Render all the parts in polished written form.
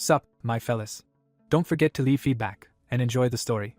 Sup, my fellas. Don't forget to leave feedback, and enjoy the story.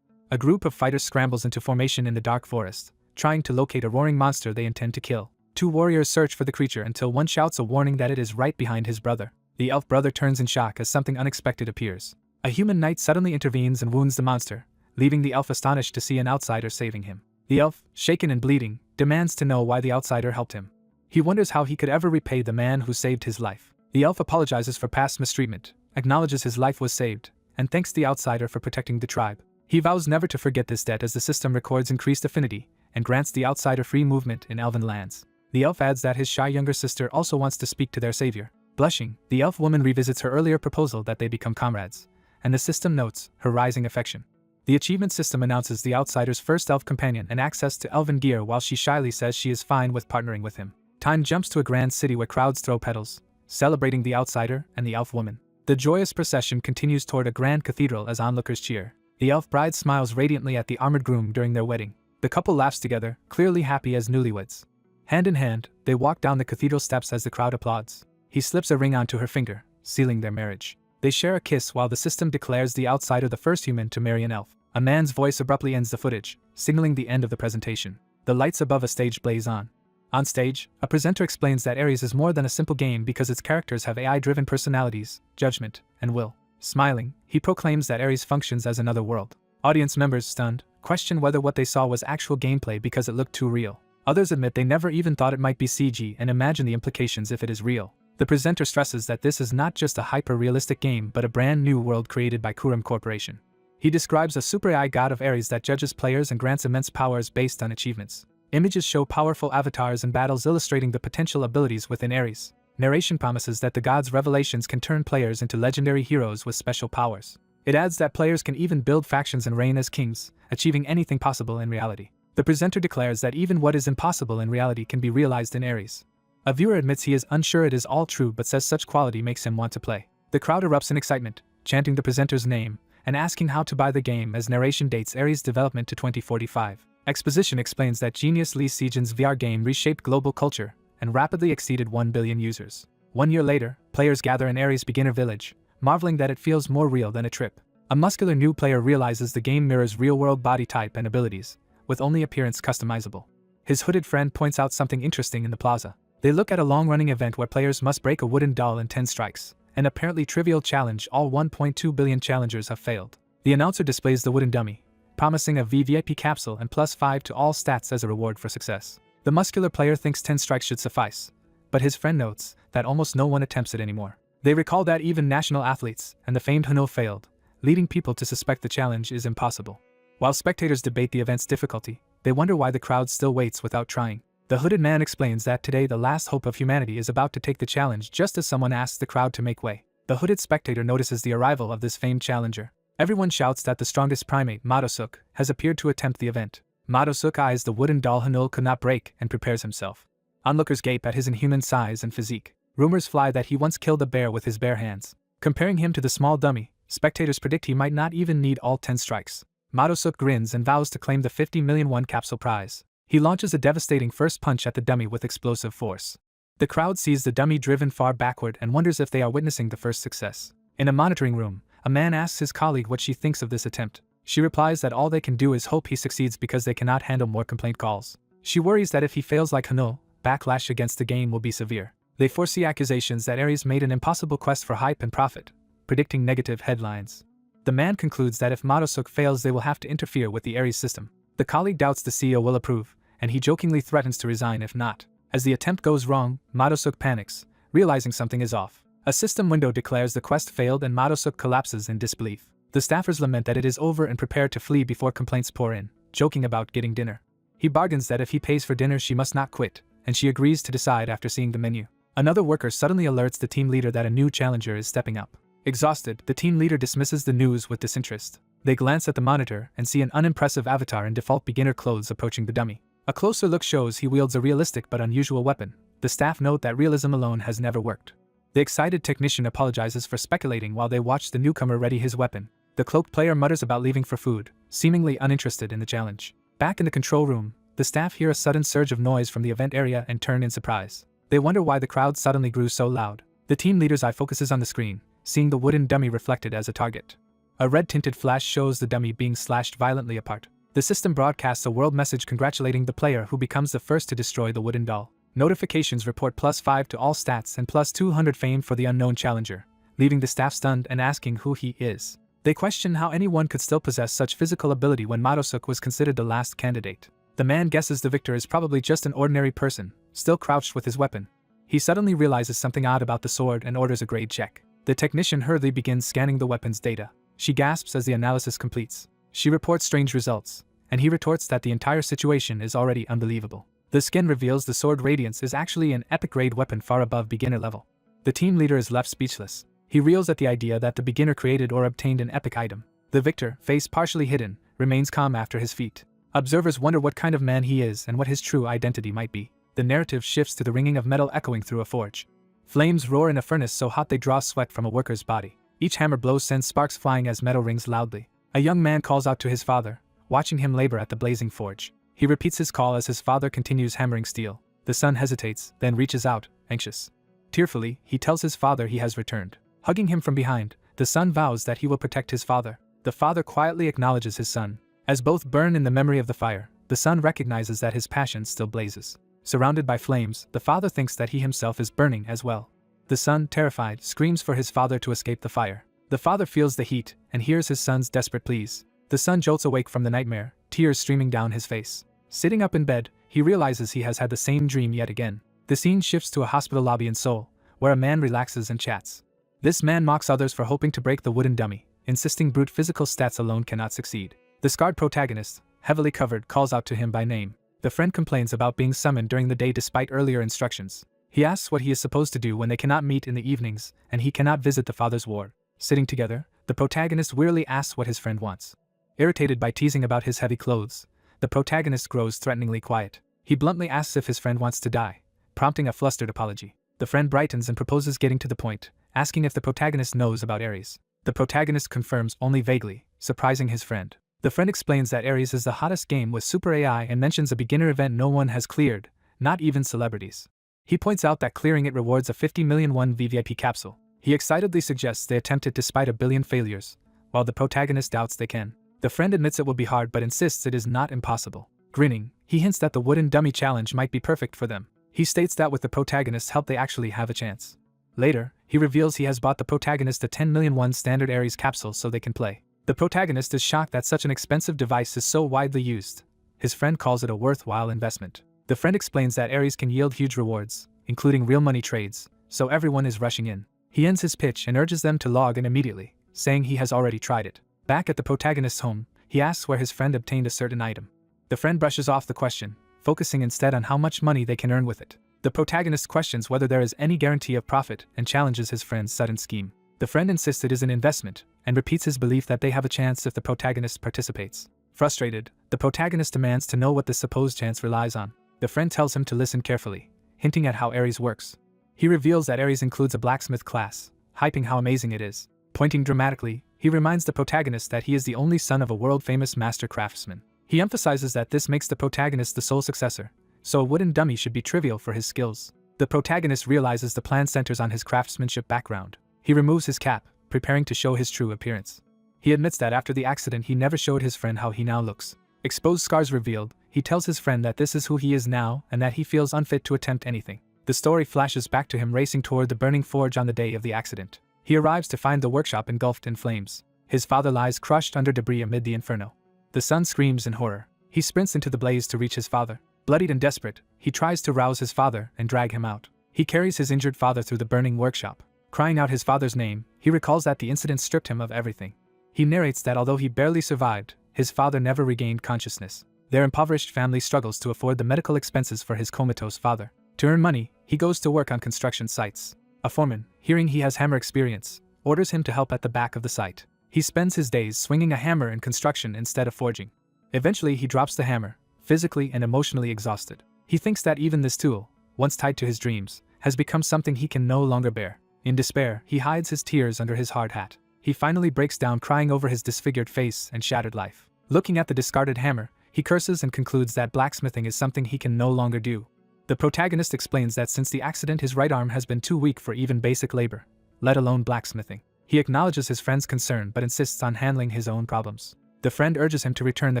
A group of fighters scrambles into formation in the dark forest, trying to locate a roaring monster they intend to kill. Two warriors search for the creature until one shouts a warning that it is right behind his brother. The elf brother turns in shock as something unexpected appears. A human knight suddenly intervenes and wounds the monster, leaving the elf astonished to see an outsider saving him. The elf, shaken and bleeding, demands to know why the outsider helped him. He wonders how he could ever repay the man who saved his life. The elf apologizes for past mistreatment, acknowledges his life was saved, and thanks the outsider for protecting the tribe. He vows never to forget this debt as the system records increased affinity and grants the outsider free movement in elven lands. The elf adds that his shy younger sister also wants to speak to their savior. Blushing, the elf woman revisits her earlier proposal that they become comrades, and the system notes her rising affection. The achievement system announces the outsider's first elf companion and access to elven gear while she shyly says she is fine with partnering with him. Time jumps to a grand city where crowds throw petals, celebrating the outsider and the elf woman. The joyous procession continues toward a grand cathedral as onlookers cheer. The elf bride smiles radiantly at the armored groom during their wedding. The couple laughs together, clearly happy as newlyweds. Hand in hand, they walk down the cathedral steps as the crowd applauds. He slips a ring onto her finger, sealing their marriage. They share a kiss while the system declares the outsider the first human to marry an elf. A man's voice abruptly ends the footage, signaling the end of the presentation. The lights above a stage blaze on. On stage, a presenter explains that Ares is more than a simple game because its characters have AI-driven personalities, judgment, and will. Smiling, he proclaims that Ares functions as another world. Audience members, stunned, question whether what they saw was actual gameplay because it looked too real. Others admit they never even thought it might be CG and imagine the implications if it is real. The presenter stresses that this is not just a hyper-realistic game but a brand new world created by Kurum Corporation. He describes a super AI god of Ares that judges players and grants immense powers based on achievements. Images show powerful avatars and battles illustrating the potential abilities within Ares. Narration promises that the god's revelations can turn players into legendary heroes with special powers. It adds that players can even build factions and reign as kings, achieving anything possible in reality. The presenter declares that even what is impossible in reality can be realized in Ares. A viewer admits he is unsure it is all true but says such quality makes him want to play. The crowd erupts in excitement, chanting the presenter's name, and asking how to buy the game as narration dates Ares' development to 2045. Exposition explains that genius Lee Sejin's VR game reshaped global culture and rapidly exceeded 1 billion users. 1 year later, players gather in Ares' beginner village, marveling that it feels more real than a trip. A muscular new player realizes the game mirrors real-world body type and abilities, with only appearance customizable. His hooded friend points out something interesting in the plaza. They look at a long-running event where players must break a wooden doll in 10 strikes, an apparently trivial challenge all 1.2 billion challengers have failed. The announcer displays the wooden dummy, promising a VVIP capsule and +5 to all stats as a reward for success. The muscular player thinks 10 strikes should suffice, but his friend notes that almost no one attempts it anymore. They recall that even national athletes and the famed Hano failed, leading people to suspect the challenge is impossible. While spectators debate the event's difficulty, they wonder why the crowd still waits without trying. The hooded man explains that today the last hope of humanity is about to take the challenge just as someone asks the crowd to make way. The hooded spectator notices the arrival of this famed challenger. Everyone shouts that the strongest primate, Madosuk, has appeared to attempt the event. Madosuk eyes the wooden doll Hanul could not break and prepares himself. Onlookers gape at his inhuman size and physique. Rumors fly that he once killed a bear with his bare hands. Comparing him to the small dummy, spectators predict he might not even need all 10 strikes. Madosuk grins and vows to claim the 50 million won capsule prize. He launches a devastating first punch at the dummy with explosive force. The crowd sees the dummy driven far backward and wonders if they are witnessing the first success. In a monitoring room, a man asks his colleague what she thinks of this attempt. She replies that all they can do is hope he succeeds because they cannot handle more complaint calls. She worries that if he fails like Hanul, backlash against the game will be severe. They foresee accusations that Ares made an impossible quest for hype and profit, predicting negative headlines. The man concludes that if Madosuk fails they will have to interfere with the Ares system. The colleague doubts the CEO will approve, and he jokingly threatens to resign if not. As the attempt goes wrong, Madosuk panics, realizing something is off. A system window declares the quest failed and Madosuk collapses in disbelief. The staffers lament that it is over and prepare to flee before complaints pour in, joking about getting dinner. He bargains that if he pays for dinner she must not quit, and she agrees to decide after seeing the menu. Another worker suddenly alerts the team leader that a new challenger is stepping up. Exhausted, the team leader dismisses the news with disinterest. They glance at the monitor and see an unimpressive avatar in default beginner clothes approaching the dummy. A closer look shows he wields a realistic but unusual weapon. The staff note that realism alone has never worked. The excited technician apologizes for speculating while they watch the newcomer ready his weapon. The cloaked player mutters about leaving for food, seemingly uninterested in the challenge. Back in the control room, the staff hear a sudden surge of noise from the event area and turn in surprise. They wonder why the crowd suddenly grew so loud. The team leader's eye focuses on the screen, seeing the wooden dummy reflected as a target. A red-tinted flash shows the dummy being slashed violently apart. The system broadcasts a world message congratulating the player who becomes the first to destroy the wooden doll. Notifications report +5 to all stats and +200 fame for the unknown challenger, leaving the staff stunned and asking who he is. They question how anyone could still possess such physical ability when Marosuk was considered the last candidate. The man guesses the victor is probably just an ordinary person, still crouched with his weapon. He suddenly realizes something odd about the sword and orders a grade check. The technician hurriedly begins scanning the weapon's data. She gasps as the analysis completes. She reports strange results, and he retorts that the entire situation is already unbelievable. The skin reveals the sword Radiance is actually an epic-grade weapon far above beginner level. The team leader is left speechless. He reels at the idea that the beginner created or obtained an epic item. The victor, face partially hidden, remains calm after his feat. Observers wonder what kind of man he is and what his true identity might be. The narrative shifts to the ringing of metal echoing through a forge. Flames roar in a furnace so hot they draw sweat from a worker's body. Each hammer blow sends sparks flying as metal rings loudly. A young man calls out to his father, watching him labor at the blazing forge. He repeats his call as his father continues hammering steel. The son hesitates, then reaches out, anxious. Tearfully, he tells his father he has returned. Hugging him from behind, the son vows that he will protect his father. The father quietly acknowledges his son. As both burn in the memory of the fire, the son recognizes that his passion still blazes. Surrounded by flames, the father thinks that he himself is burning as well. The son, terrified, screams for his father to escape the fire. The father feels the heat and hears his son's desperate pleas. The son jolts awake from the nightmare, tears streaming down his face. Sitting up in bed, he realizes he has had the same dream yet again. The scene shifts to a hospital lobby in Seoul, where a man relaxes and chats. This man mocks others for hoping to break the wooden dummy, insisting brute physical stats alone cannot succeed. The scarred protagonist, heavily covered, calls out to him by name. The friend complains about being summoned during the day despite earlier instructions. He asks what he is supposed to do when they cannot meet in the evenings, and he cannot visit the father's ward. Sitting together, the protagonist wearily asks what his friend wants. Irritated by teasing about his heavy clothes, the protagonist grows threateningly quiet. He bluntly asks if his friend wants to die, prompting a flustered apology. The friend brightens and proposes getting to the point, asking if the protagonist knows about Ares. The protagonist confirms only vaguely, surprising his friend. The friend explains that Ares is the hottest game with super AI and mentions a beginner event no one has cleared, not even celebrities. He points out that clearing it rewards a 50 million won VVIP capsule. He excitedly suggests they attempt it despite a billion failures, while the protagonist doubts they can. The friend admits it will be hard but insists it is not impossible. Grinning, he hints that the wooden dummy challenge might be perfect for them. He states that with the protagonist's help they actually have a chance. Later, he reveals he has bought the protagonist a 10 million won standard Ares capsule so they can play. The protagonist is shocked that such an expensive device is so widely used. His friend calls it a worthwhile investment. The friend explains that Ares can yield huge rewards, including real money trades, so everyone is rushing in. He ends his pitch and urges them to log in immediately, saying he has already tried it. Back at the protagonist's home, he asks where his friend obtained a certain item. The friend brushes off the question, focusing instead on how much money they can earn with it. The protagonist questions whether there is any guarantee of profit and challenges his friend's sudden scheme. The friend insists it is an investment, and repeats his belief that they have a chance if the protagonist participates. Frustrated, the protagonist demands to know what this supposed chance relies on. The friend tells him to listen carefully, hinting at how Ares works. He reveals that Ares includes a blacksmith class, hyping how amazing it is. Pointing dramatically, he reminds the protagonist that he is the only son of a world-famous master craftsman. He emphasizes that this makes the protagonist the sole successor, so a wooden dummy should be trivial for his skills. The protagonist realizes the plan centers on his craftsmanship background. He removes his cap, preparing to show his true appearance. He admits that after the accident he never showed his friend how he now looks. Exposed scars revealed, he tells his friend that this is who he is now and that he feels unfit to attempt anything. The story flashes back to him racing toward the burning forge on the day of the accident. He arrives to find the workshop engulfed in flames. His father lies crushed under debris amid the inferno. The son screams in horror. He sprints into the blaze to reach his father. Bloodied and desperate, he tries to rouse his father and drag him out. He carries his injured father through the burning workshop. Crying out his father's name, he recalls that the incident stripped him of everything. He narrates that although he barely survived, his father never regained consciousness. Their impoverished family struggles to afford the medical expenses for his comatose father. To earn money, he goes to work on construction sites. A foreman, hearing he has hammer experience, orders him to help at the back of the site. He spends his days swinging a hammer in construction instead of forging. Eventually he drops the hammer, physically and emotionally exhausted. He thinks that even this tool, once tied to his dreams, has become something he can no longer bear. In despair, he hides his tears under his hard hat. He finally breaks down crying over his disfigured face and shattered life. Looking at the discarded hammer, he curses and concludes that blacksmithing is something he can no longer do. The protagonist explains that since the accident his right arm has been too weak for even basic labor, let alone blacksmithing. He acknowledges his friend's concern but insists on handling his own problems. The friend urges him to return the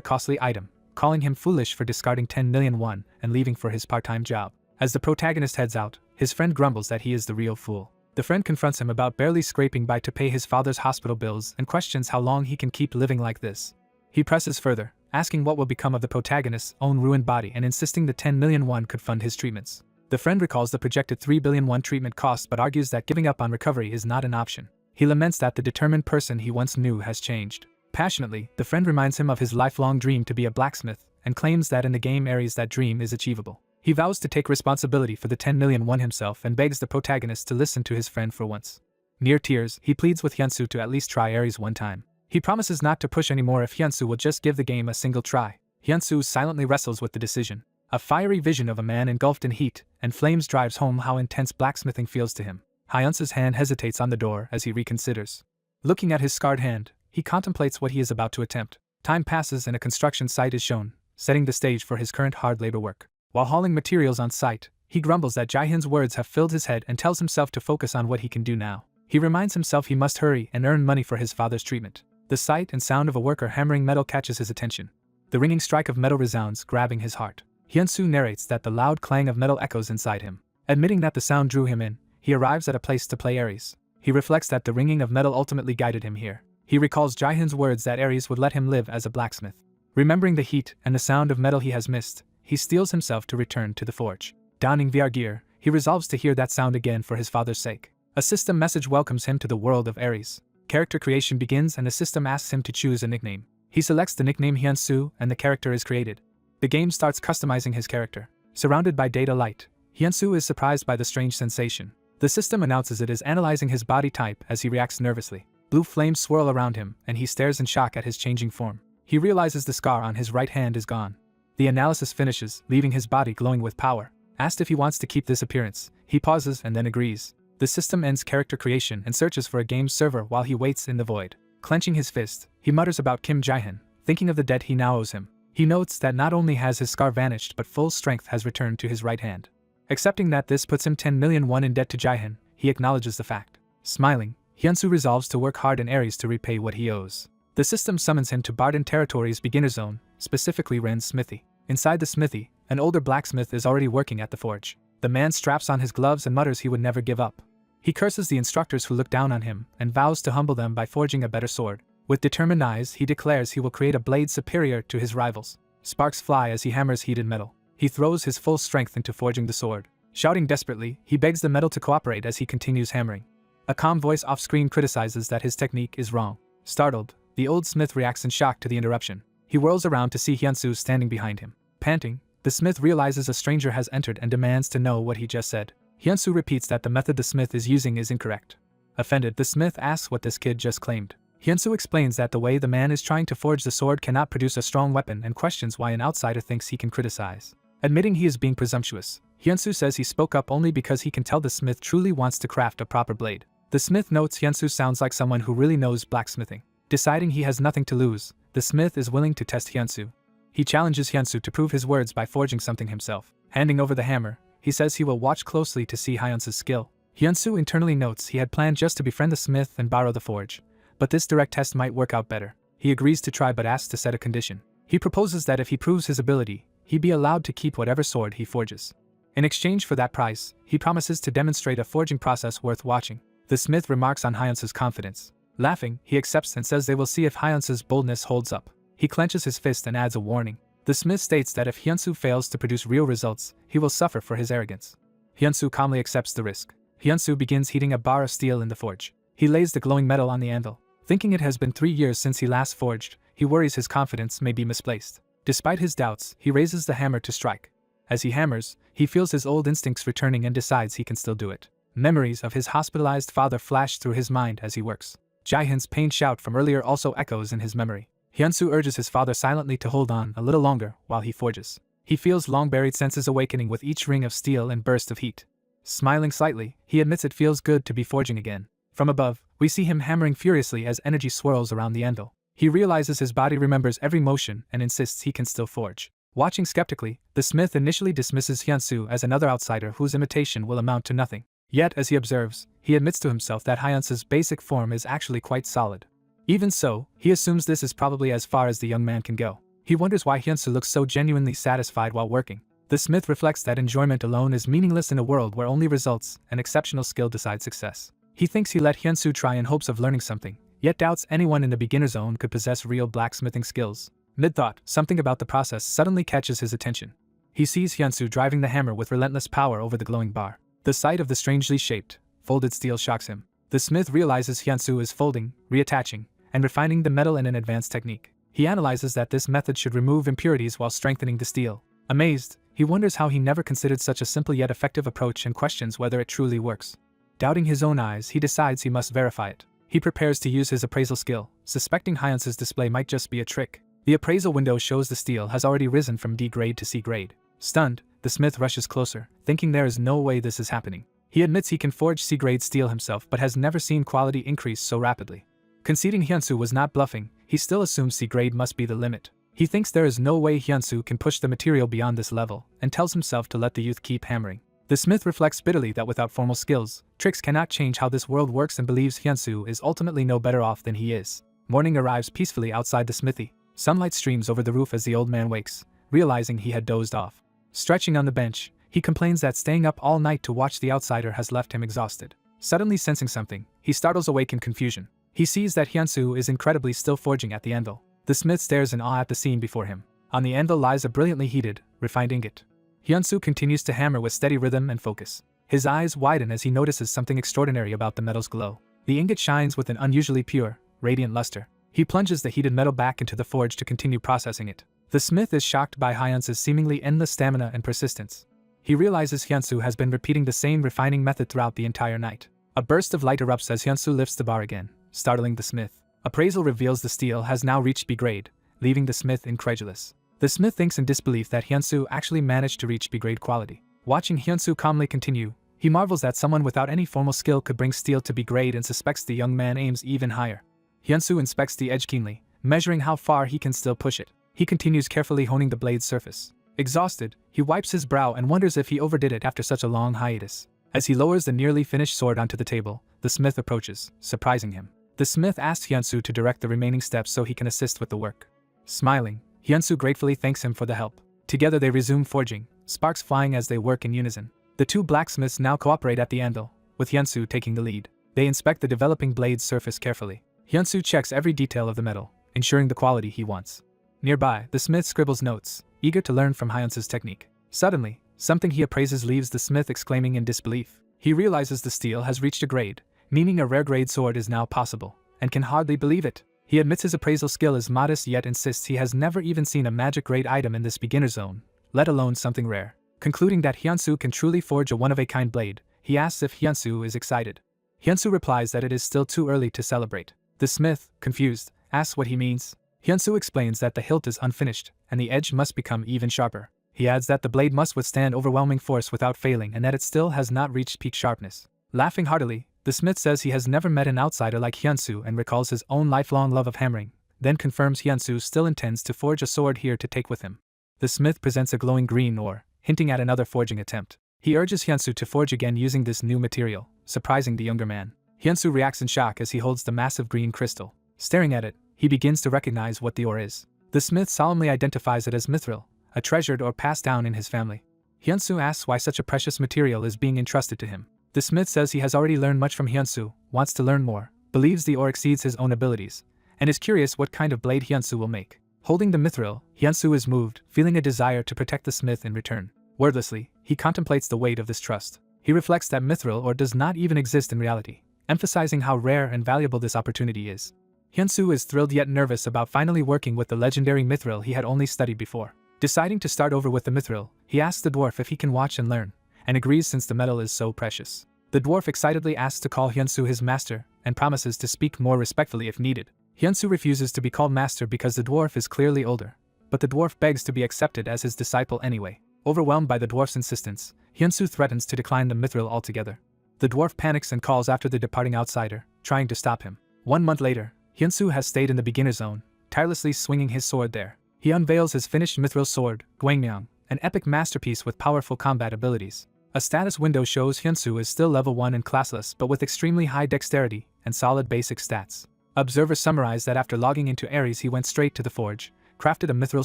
costly item, calling him foolish for discarding 10 million won and leaving for his part-time job. As the protagonist heads out, his friend grumbles that he is the real fool. The friend confronts him about barely scraping by to pay his father's hospital bills and questions how long he can keep living like this. He presses further, asking what will become of the protagonist's own ruined body and insisting the 10 million won could fund his treatments. The friend recalls the projected 3 billion won treatment cost but argues that giving up on recovery is not an option. He laments that the determined person he once knew has changed. Passionately, the friend reminds him of his lifelong dream to be a blacksmith and claims that in the game Aries that dream is achievable. He vows to take responsibility for the 10 million won himself and begs the protagonist to listen to his friend for once. Near tears, he pleads with Hyunsu to at least try Aries one time. He promises not to push anymore if Hyunsu will just give the game a single try. Hyunsu silently wrestles with the decision. A fiery vision of a man engulfed in heat and flames drives home how intense blacksmithing feels to him. Hyunsu's hand hesitates on the door as he reconsiders. Looking at his scarred hand, he contemplates what he is about to attempt. Time passes and a construction site is shown, setting the stage for his current hard labor work. While hauling materials on site, he grumbles that Jae-hyun's words have filled his head and tells himself to focus on what he can do now. He reminds himself he must hurry and earn money for his father's treatment. The sight and sound of a worker hammering metal catches his attention. The ringing strike of metal resounds, grabbing his heart. Hyunsu narrates that the loud clang of metal echoes inside him. Admitting that the sound drew him in, he arrives at a place to play Aries. He reflects that the ringing of metal ultimately guided him here. He recalls Jae-hyun's words that Aries would let him live as a blacksmith. Remembering the heat and the sound of metal he has missed, he steels himself to return to the forge. Donning VR gear, he resolves to hear that sound again for his father's sake. A system message welcomes him to the world of Aries. Character creation begins and the system asks him to choose a nickname. He selects the nickname Hyunsu and the character is created. The game starts customizing his character. Surrounded by data light, Hyunsu is surprised by the strange sensation. The system announces it is analyzing his body type as he reacts nervously. Blue flames swirl around him and he stares in shock at his changing form. He realizes the scar on his right hand is gone. The analysis finishes, leaving his body glowing with power. Asked if he wants to keep this appearance, he pauses and then agrees. The system ends character creation and searches for a game server while he waits in the void. Clenching his fist, he mutters about Kim Jae-hyun, thinking of the debt he now owes him. He notes that not only has his scar vanished but full strength has returned to his right hand. Accepting that this puts him 10 million won in debt to Jae-hyun, he acknowledges the fact. Smiling, Hyunsu resolves to work hard in Aries to repay what he owes. The system summons him to Barden Territory's beginner zone, specifically Ren's smithy. Inside the smithy, an older blacksmith is already working at the forge. The man straps on his gloves and mutters he would never give up. He curses the instructors who look down on him and vows to humble them by forging a better sword. With determined eyes, he declares he will create a blade superior to his rivals. Sparks fly as he hammers heated metal. He throws his full strength into forging the sword. Shouting desperately, he begs the metal to cooperate as he continues hammering. A calm voice off-screen criticizes that his technique is wrong. Startled, the old smith reacts in shock to the interruption. He whirls around to see Hyunsu standing behind him. Panting, the smith realizes a stranger has entered and demands to know what he just said. Hyunsu repeats that the method the smith is using is incorrect. Offended, the smith asks what this kid just claimed. Hyunsu explains that the way the man is trying to forge the sword cannot produce a strong weapon and questions why an outsider thinks he can criticize. Admitting he is being presumptuous, Hyunsu says he spoke up only because he can tell the smith truly wants to craft a proper blade. The smith notes Hyunsu sounds like someone who really knows blacksmithing. Deciding he has nothing to lose, the smith is willing to test Hyunsu. He challenges Hyunsu to prove his words by forging something himself. Handing over the hammer, he says he will watch closely to see Hyunsu's skill. Hyunsu internally notes he had planned just to befriend the smith and borrow the forge, but this direct test might work out better. He agrees to try but asks to set a condition. He proposes that if he proves his ability, he be allowed to keep whatever sword he forges. In exchange for that price, he promises to demonstrate a forging process worth watching. The smith remarks on Hyunsu's confidence. Laughing, he accepts and says they will see if Hyunsu's boldness holds up. He clenches his fist and adds a warning. The smith states that if Hyunsu fails to produce real results, he will suffer for his arrogance. Hyunsu calmly accepts the risk. Hyunsu begins heating a bar of steel in the forge. He lays the glowing metal on the anvil. Thinking it has been 3 years since he last forged, he worries his confidence may be misplaced. Despite his doubts, he raises the hammer to strike. As he hammers, he feels his old instincts returning and decides he can still do it. Memories of his hospitalized father flash through his mind as he works. Jae-hyun's pained shout from earlier also echoes in his memory. Hyunsu urges his father silently to hold on a little longer while he forges. He feels long-buried senses awakening with each ring of steel and burst of heat. Smiling slightly, he admits it feels good to be forging again. From above, we see him hammering furiously as energy swirls around the anvil. He realizes his body remembers every motion and insists he can still forge. Watching skeptically, the smith initially dismisses Hyunsu as another outsider whose imitation will amount to nothing. Yet, as he observes, he admits to himself that Hyunsu's basic form is actually quite solid. Even so, he assumes this is probably as far as the young man can go. He wonders why Hyunsu looks so genuinely satisfied while working. The smith reflects that enjoyment alone is meaningless in a world where only results and exceptional skill decide success. He thinks he let Hyunsu try in hopes of learning something, yet doubts anyone in the beginner zone could possess real blacksmithing skills. Mid-thought, something about the process suddenly catches his attention. He sees Hyunsu driving the hammer with relentless power over the glowing bar. The sight of the strangely shaped, folded steel shocks him. The smith realizes Hyunsu is folding, reattaching, and refining the metal in an advanced technique. He analyzes that this method should remove impurities while strengthening the steel. Amazed, he wonders how he never considered such a simple yet effective approach and questions whether it truly works. Doubting his own eyes, he decides he must verify it. He prepares to use his appraisal skill, suspecting Hyunsu's display might just be a trick. The appraisal window shows the steel has already risen from D grade to C grade. Stunned, the smith rushes closer, thinking there is no way this is happening. He admits he can forge C grade steel himself but has never seen quality increase so rapidly. Conceding Hyunsu was not bluffing, he still assumes C grade must be the limit. He thinks there is no way Hyunsu can push the material beyond this level, and tells himself to let the youth keep hammering. The smith reflects bitterly that without formal skills, tricks cannot change how this world works and believes Hyunsu is ultimately no better off than he is. Morning arrives peacefully outside the smithy. Sunlight streams over the roof as the old man wakes, realizing he had dozed off. Stretching on the bench, he complains that staying up all night to watch the outsider has left him exhausted. Suddenly sensing something, he startles awake in confusion. He sees that Hyunsu is incredibly still forging at the anvil. The smith stares in awe at the scene before him. On the anvil lies a brilliantly heated, refined ingot. Hyunsu continues to hammer with steady rhythm and focus. His eyes widen as he notices something extraordinary about the metal's glow. The ingot shines with an unusually pure, radiant luster. He plunges the heated metal back into the forge to continue processing it. The smith is shocked by Hyunsu's seemingly endless stamina and persistence. He realizes Hyunsu has been repeating the same refining method throughout the entire night. A burst of light erupts as Hyunsu lifts the bar again, startling the smith. Appraisal reveals the steel has now reached B grade, leaving the smith incredulous. The smith thinks in disbelief that Hyunsu actually managed to reach B grade quality. Watching Hyunsu calmly continue, he marvels that someone without any formal skill could bring steel to B grade and suspects the young man aims even higher. Hyunsu inspects the edge keenly, measuring how far he can still push it. He continues carefully honing the blade's surface. Exhausted, he wipes his brow and wonders if he overdid it after such a long hiatus. As he lowers the nearly finished sword onto the table, the smith approaches, surprising him. The smith asks Hyunsu to direct the remaining steps so he can assist with the work. Smiling, Hyunsu gratefully thanks him for the help. Together they resume forging, sparks flying as they work in unison. The two blacksmiths now cooperate at the anvil, with Hyunsu taking the lead. They inspect the developing blade's surface carefully. Hyunsu checks every detail of the metal, ensuring the quality he wants. Nearby, the smith scribbles notes, eager to learn from Hyunsu's technique. Suddenly, something he appraises leaves the smith exclaiming in disbelief. He realizes the steel has reached a grade, meaning a rare grade sword is now possible, and can hardly believe it. He admits his appraisal skill is modest yet insists he has never even seen a magic grade item in this beginner zone, let alone something rare. Concluding that Hyunsu can truly forge a one-of-a-kind blade, he asks if Hyunsu is excited. Hyunsu replies that it is still too early to celebrate. The smith, confused, asks what he means. Hyunsu explains that the hilt is unfinished, and the edge must become even sharper. He adds that the blade must withstand overwhelming force without failing and that it still has not reached peak sharpness. Laughing heartily, the smith says he has never met an outsider like Hyunsu and recalls his own lifelong love of hammering, then confirms Hyunsu still intends to forge a sword here to take with him. The smith presents a glowing green ore, hinting at another forging attempt. He urges Hyunsu to forge again using this new material, surprising the younger man. Hyunsu reacts in shock as he holds the massive green crystal. Staring at it, he begins to recognize what the ore is. The smith solemnly identifies it as mithril, a treasured ore passed down in his family. Hyunsu asks why such a precious material is being entrusted to him. The smith says he has already learned much from Hyunsu, wants to learn more, believes the ore exceeds his own abilities, and is curious what kind of blade Hyunsu will make. Holding the mithril, Hyunsu is moved, feeling a desire to protect the smith in return. Wordlessly, he contemplates the weight of this trust. He reflects that mithril ore does not even exist in reality, emphasizing how rare and valuable this opportunity is. Hyunsu is thrilled yet nervous about finally working with the legendary mithril he had only studied before. Deciding to start over with the mithril, he asks the dwarf if he can watch and learn, and agrees since the metal is so precious. The dwarf excitedly asks to call Hyunsu his master, and promises to speak more respectfully if needed. Hyunsu refuses to be called master because the dwarf is clearly older, but the dwarf begs to be accepted as his disciple anyway. Overwhelmed by the dwarf's insistence, Hyunsu threatens to decline the mithril altogether. The dwarf panics and calls after the departing outsider, trying to stop him. 1 month later, Hyunsu has stayed in the beginner zone, tirelessly swinging his sword there. He unveils his finished mithril sword, Gwangyang, an epic masterpiece with powerful combat abilities. A status window shows Hyunsu is still level 1 and classless but with extremely high dexterity and solid basic stats. Observers summarize that after logging into Ares he went straight to the forge, crafted a mithril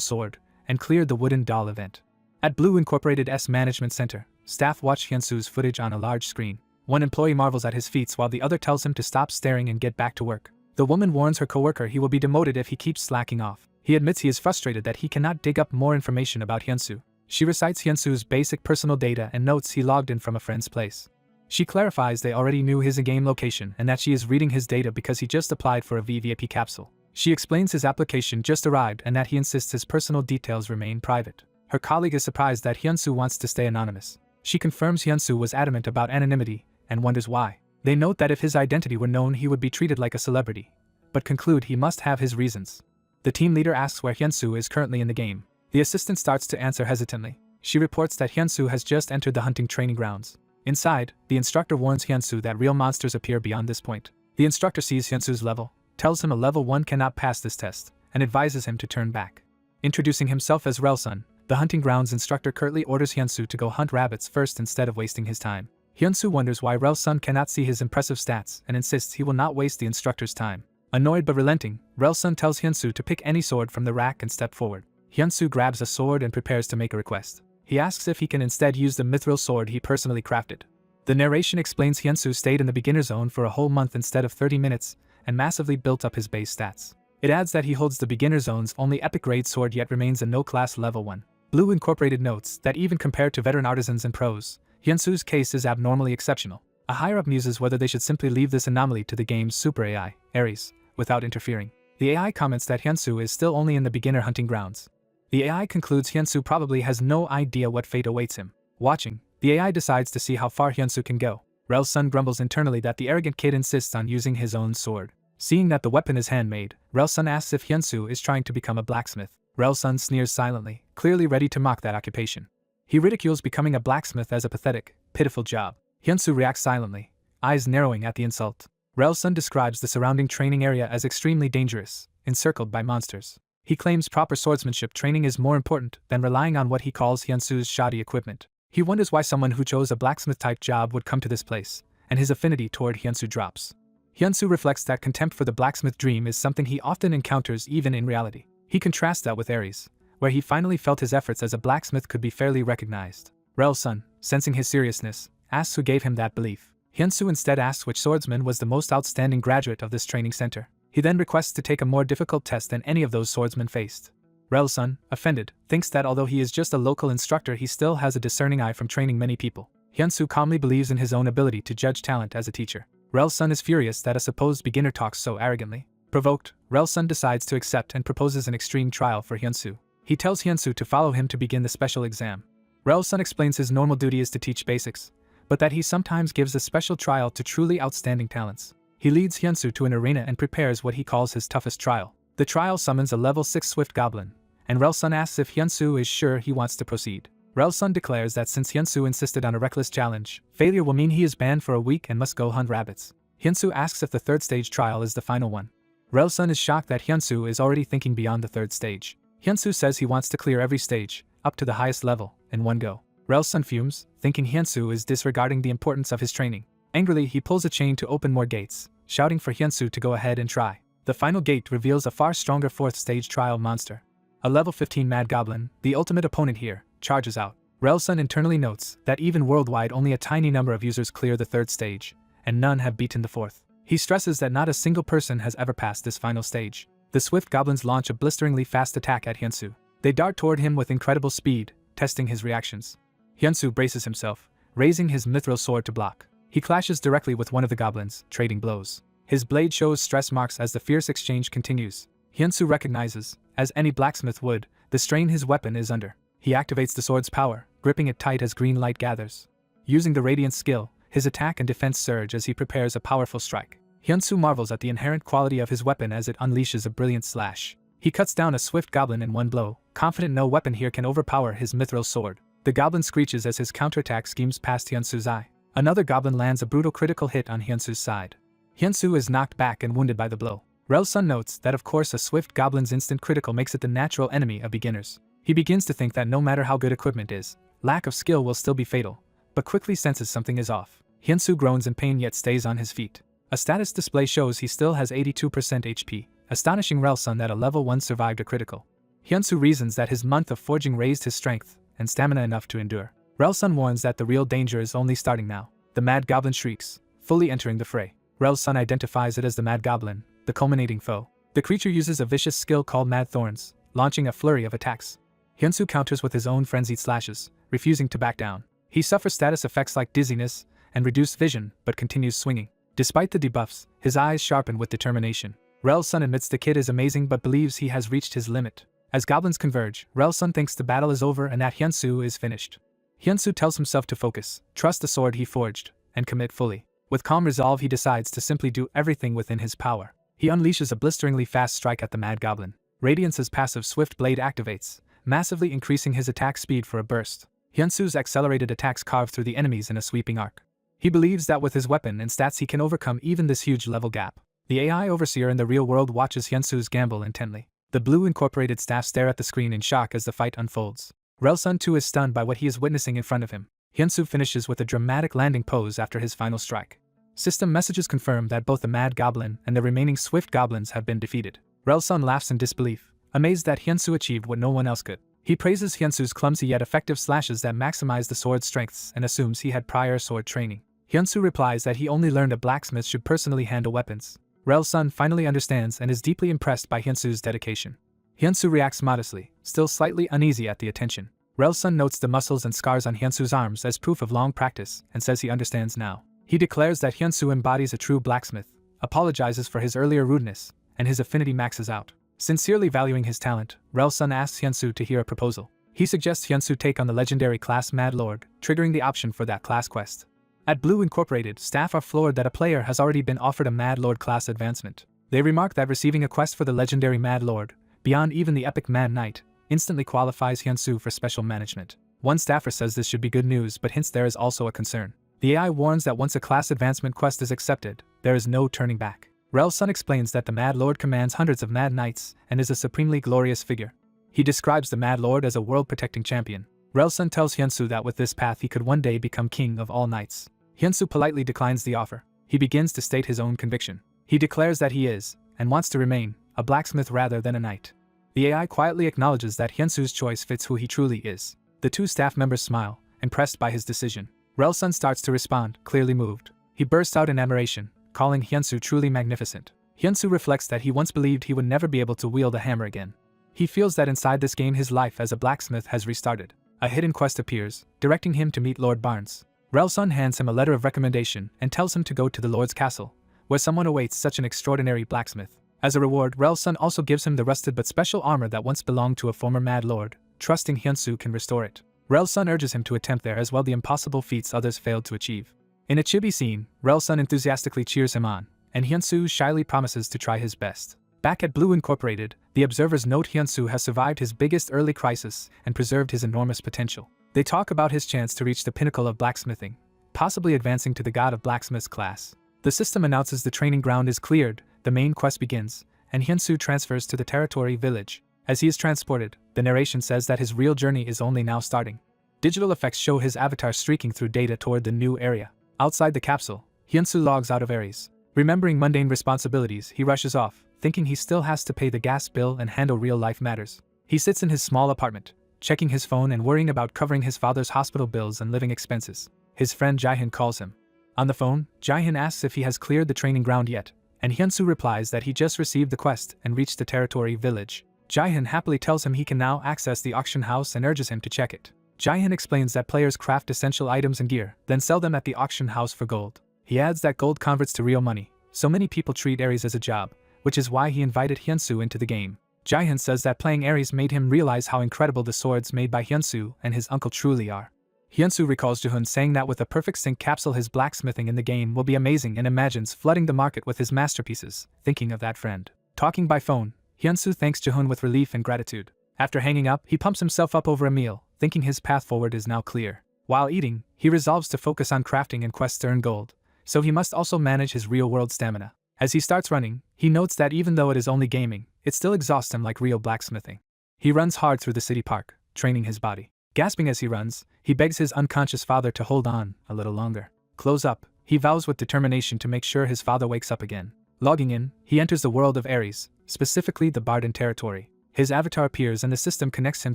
sword, and cleared the wooden doll event. At Blue Incorporated S Management Center, staff watch Hyunsu's footage on a large screen. One employee marvels at his feats while the other tells him to stop staring and get back to work. The woman warns her coworker he will be demoted if he keeps slacking off. He admits he is frustrated that he cannot dig up more information about Hyunsu. She recites Hyunsu's basic personal data and notes he logged in from a friend's place. She clarifies they already knew his in-game location and that she is reading his data because he just applied for a VVIP capsule. She explains his application just arrived and that he insists his personal details remain private. Her colleague is surprised that Hyunsu wants to stay anonymous. She confirms Hyunsu was adamant about anonymity and wonders why. They note that if his identity were known he would be treated like a celebrity, but conclude he must have his reasons. The team leader asks where Hyunsu is currently in the game. The assistant starts to answer hesitantly. She reports that Hyunsu has just entered the hunting training grounds. Inside, the instructor warns Hyunsu that real monsters appear beyond this point. The instructor sees Hyunsu's level, tells him a level 1 cannot pass this test, and advises him to turn back. Introducing himself as Relsun, the hunting grounds instructor curtly orders Hyunsu to go hunt rabbits first instead of wasting his time. Hyunsu wonders why Relsun cannot see his impressive stats and insists he will not waste the instructor's time. Annoyed but relenting, Relsun tells Hyunsu to pick any sword from the rack and step forward. Hyunsu grabs a sword and prepares to make a request. He asks if he can instead use the mithril sword he personally crafted. The narration explains Hyunsu stayed in the beginner zone for a whole month instead of 30 minutes and massively built up his base stats. It adds that he holds the beginner zone's only epic grade sword yet remains a no-class level 1. Blue Incorporated notes that even compared to veteran artisans and pros, Hyunsu's case is abnormally exceptional. A higher-up muses whether they should simply leave this anomaly to the game's super AI, Ares, without interfering. The AI comments that Hyunsu is still only in the beginner hunting grounds. The AI concludes Hyunsu probably has no idea what fate awaits him. Watching, the AI decides to see how far Hyunsu can go. Relsun grumbles internally that the arrogant kid insists on using his own sword. Seeing that the weapon is handmade, Relsun asks if Hyunsu is trying to become a blacksmith. Relsun sneers silently, clearly ready to mock that occupation. He ridicules becoming a blacksmith as a pathetic, pitiful job. Hyunsu reacts silently, eyes narrowing at the insult. Relsun describes the surrounding training area as extremely dangerous, encircled by monsters. He claims proper swordsmanship training is more important than relying on what he calls Hyunsu's shoddy equipment. He wonders why someone who chose a blacksmith-type job would come to this place, and his affinity toward Hyunsu drops. Hyunsu reflects that contempt for the blacksmith dream is something he often encounters even in reality. He contrasts that with Ares, where he finally felt his efforts as a blacksmith could be fairly recognized. Relsun, sensing his seriousness, asks who gave him that belief. Hyunsu instead asks which swordsman was the most outstanding graduate of this training center. He then requests to take a more difficult test than any of those swordsmen faced. Relsun, offended, thinks that although he is just a local instructor he still has a discerning eye from training many people. Hyunsu calmly believes in his own ability to judge talent as a teacher. Relsun is furious that a supposed beginner talks so arrogantly. Provoked, Relsun decides to accept and proposes an extreme trial for Hyunsu. He tells Hyunsu to follow him to begin the special exam. Relsun explains his normal duty is to teach basics, but that he sometimes gives a special trial to truly outstanding talents. He leads Hyunsu to an arena and prepares what he calls his toughest trial. The trial summons a level 6 swift goblin, and Relsun asks if Hyunsu is sure he wants to proceed. Relsun declares that since Hyunsu insisted on a reckless challenge, failure will mean he is banned for a week and must go hunt rabbits. Hyunsu asks if the third stage trial is the final one. Relsun is shocked that Hyunsu is already thinking beyond the third stage. Hyunsu says he wants to clear every stage, up to the highest level, in one go. Relsun fumes, thinking Hyunsu is disregarding the importance of his training. Angrily, he pulls a chain to open more gates, shouting for Hyunsu to go ahead and try. The final gate reveals a far stronger fourth stage trial monster. A level 15 Mad Goblin, the ultimate opponent here, charges out. Relsun internally notes that even worldwide only a tiny number of users clear the third stage, and none have beaten the fourth. He stresses that not a single person has ever passed this final stage. The swift goblins launch a blisteringly fast attack at Hyunsu. They dart toward him with incredible speed, testing his reactions. Hyunsu braces himself, raising his mithril sword to block. He clashes directly with one of the goblins, trading blows. His blade shows stress marks as the fierce exchange continues. Hyunsu recognizes, as any blacksmith would, the strain his weapon is under. He activates the sword's power, gripping it tight as green light gathers. Using the radiant skill, his attack and defense surge as he prepares a powerful strike. Hyunsu marvels at the inherent quality of his weapon as it unleashes a brilliant slash. He cuts down a swift goblin in one blow, confident no weapon here can overpower his mithril sword. The goblin screeches as his counterattack schemes past Hyunsu's eye. Another goblin lands a brutal critical hit on Hyunsu's side. Hyunsu is knocked back and wounded by the blow. Relsun notes that of course a swift goblin's instant critical makes it the natural enemy of beginners. He begins to think that no matter how good equipment is, lack of skill will still be fatal, but quickly senses something is off. Hyunsu groans in pain yet stays on his feet. A status display shows he still has 82% HP, astonishing Relsun that a level 1 survived a critical. Hyunsu reasons that his month of forging raised his strength and stamina enough to endure. Relsun warns that the real danger is only starting now. The Mad Goblin shrieks, fully entering the fray. Relsun identifies it as the Mad Goblin, the culminating foe. The creature uses a vicious skill called Mad Thorns, launching a flurry of attacks. Hyunsu counters with his own frenzied slashes, refusing to back down. He suffers status effects like dizziness and reduced vision, but continues swinging. Despite the debuffs, his eyes sharpen with determination. Relsun admits the kid is amazing but believes he has reached his limit. As goblins converge, Relsun thinks the battle is over and that Hyunsu is finished. Hyunsu tells himself to focus, trust the sword he forged, and commit fully. With calm resolve he decides to simply do everything within his power. He unleashes a blisteringly fast strike at the Mad Goblin. Radiance's passive Swift Blade activates, massively increasing his attack speed for a burst. Hyunsu's accelerated attacks carve through the enemies in a sweeping arc. He believes that with his weapon and stats he can overcome even this huge level gap. The AI overseer in the real world watches Hyunsu's gamble intently. The blue incorporated staff stare at the screen in shock as the fight unfolds. Relsun too is stunned by what he is witnessing in front of him. Hyunsu finishes with a dramatic landing pose after his final strike. System messages confirm that both the Mad Goblin and the remaining Swift Goblins have been defeated. Relsun laughs in disbelief, amazed that Hyunsu achieved what no one else could. He praises Hyunsu's clumsy yet effective slashes that maximize the sword's strengths and assumes he had prior sword training. Hyunsu replies that he only learned a blacksmith should personally handle weapons. Relsun finally understands and is deeply impressed by Hyunsu's dedication. Hyunsu reacts modestly, still slightly uneasy at the attention. Relsun notes the muscles and scars on Hyunsu's arms as proof of long practice and says he understands now. He declares that Hyunsu embodies a true blacksmith, apologizes for his earlier rudeness, and his affinity maxes out. Sincerely valuing his talent, Relsun asks Hyunsu to hear a proposal. He suggests Hyunsu take on the legendary class Mad Lord, triggering the option for that class quest. At Blue Incorporated, staff are floored that a player has already been offered a Mad Lord class advancement. They remark that receiving a quest for the legendary Mad Lord, beyond even the epic Mad Knight, instantly qualifies Hyunsu for special management. One staffer says this should be good news but hints there is also a concern. The AI warns that once a class advancement quest is accepted, there is no turning back. Relsun explains that the Mad Lord commands hundreds of Mad Knights and is a supremely glorious figure. He describes the Mad Lord as a world-protecting champion. Relsun tells Hyunsu that with this path he could one day become king of all knights. Hyunsu politely declines the offer. He begins to state his own conviction. He declares that he is, and wants to remain, a blacksmith rather than a knight. The AI quietly acknowledges that Hyunsu's choice fits who he truly is. The two staff members smile, impressed by his decision. Relsun starts to respond, clearly moved. He bursts out in admiration, calling Hyunsu truly magnificent. Hyunsu reflects that he once believed he would never be able to wield a hammer again. He feels that inside this game his life as a blacksmith has restarted. A hidden quest appears, directing him to meet Lord Barnes. Relsun hands him a letter of recommendation and tells him to go to the Lord's castle, where someone awaits such an extraordinary blacksmith. As a reward, Relsun also gives him the rusted but special armor that once belonged to a former Mad Lord, trusting Hyunsu can restore it. Relsun urges him to attempt there as well the impossible feats others failed to achieve. In a chibi scene, Relsun enthusiastically cheers him on, and Hyunsu shyly promises to try his best. Back at Blue Incorporated, the observers note Hyunsu has survived his biggest early crisis and preserved his enormous potential. They talk about his chance to reach the pinnacle of blacksmithing, possibly advancing to the God of Blacksmiths class. The system announces the training ground is cleared, the main quest begins, and Hyunsu transfers to the territory village. As he is transported, the narration says that his real journey is only now starting. Digital effects show his avatar streaking through data toward the new area. Outside the capsule, Hyunsu logs out of Ares. Remembering mundane responsibilities, he rushes off, thinking he still has to pay the gas bill and handle real-life matters. He sits in his small apartment, checking his phone and worrying about covering his father's hospital bills and living expenses. His friend Jaehyun calls him. On the phone, Jaehyun asks if he has cleared the training ground yet, and Hyunsu replies that he just received the quest and reached the territory village. Jaehyun happily tells him he can now access the auction house and urges him to check it. Jaehyun explains that players craft essential items and gear, then sell them at the auction house for gold. He adds that gold converts to real money, so many people treat Ares as a job, which is why he invited Hyunsu into the game. Jaehyun says that playing Ares made him realize how incredible the swords made by Hyunsu and his uncle truly are. Hyunsu recalls Jaehyun saying that with a perfect sync capsule his blacksmithing in the game will be amazing and imagines flooding the market with his masterpieces, thinking of that friend. Talking by phone, Hyunsu thanks Jaehyun with relief and gratitude. After hanging up, he pumps himself up over a meal, thinking his path forward is now clear. While eating, he resolves to focus on crafting and quests to earn gold, so he must also manage his real-world stamina. As he starts running, he notes that even though it is only gaming, it still exhausts him like real blacksmithing. He runs hard through the city park, training his body. Gasping as he runs, he begs his unconscious father to hold on a little longer. Close up, he vows with determination to make sure his father wakes up again. Logging in, he enters the world of Ares, specifically the Barden territory. His avatar appears and the system connects him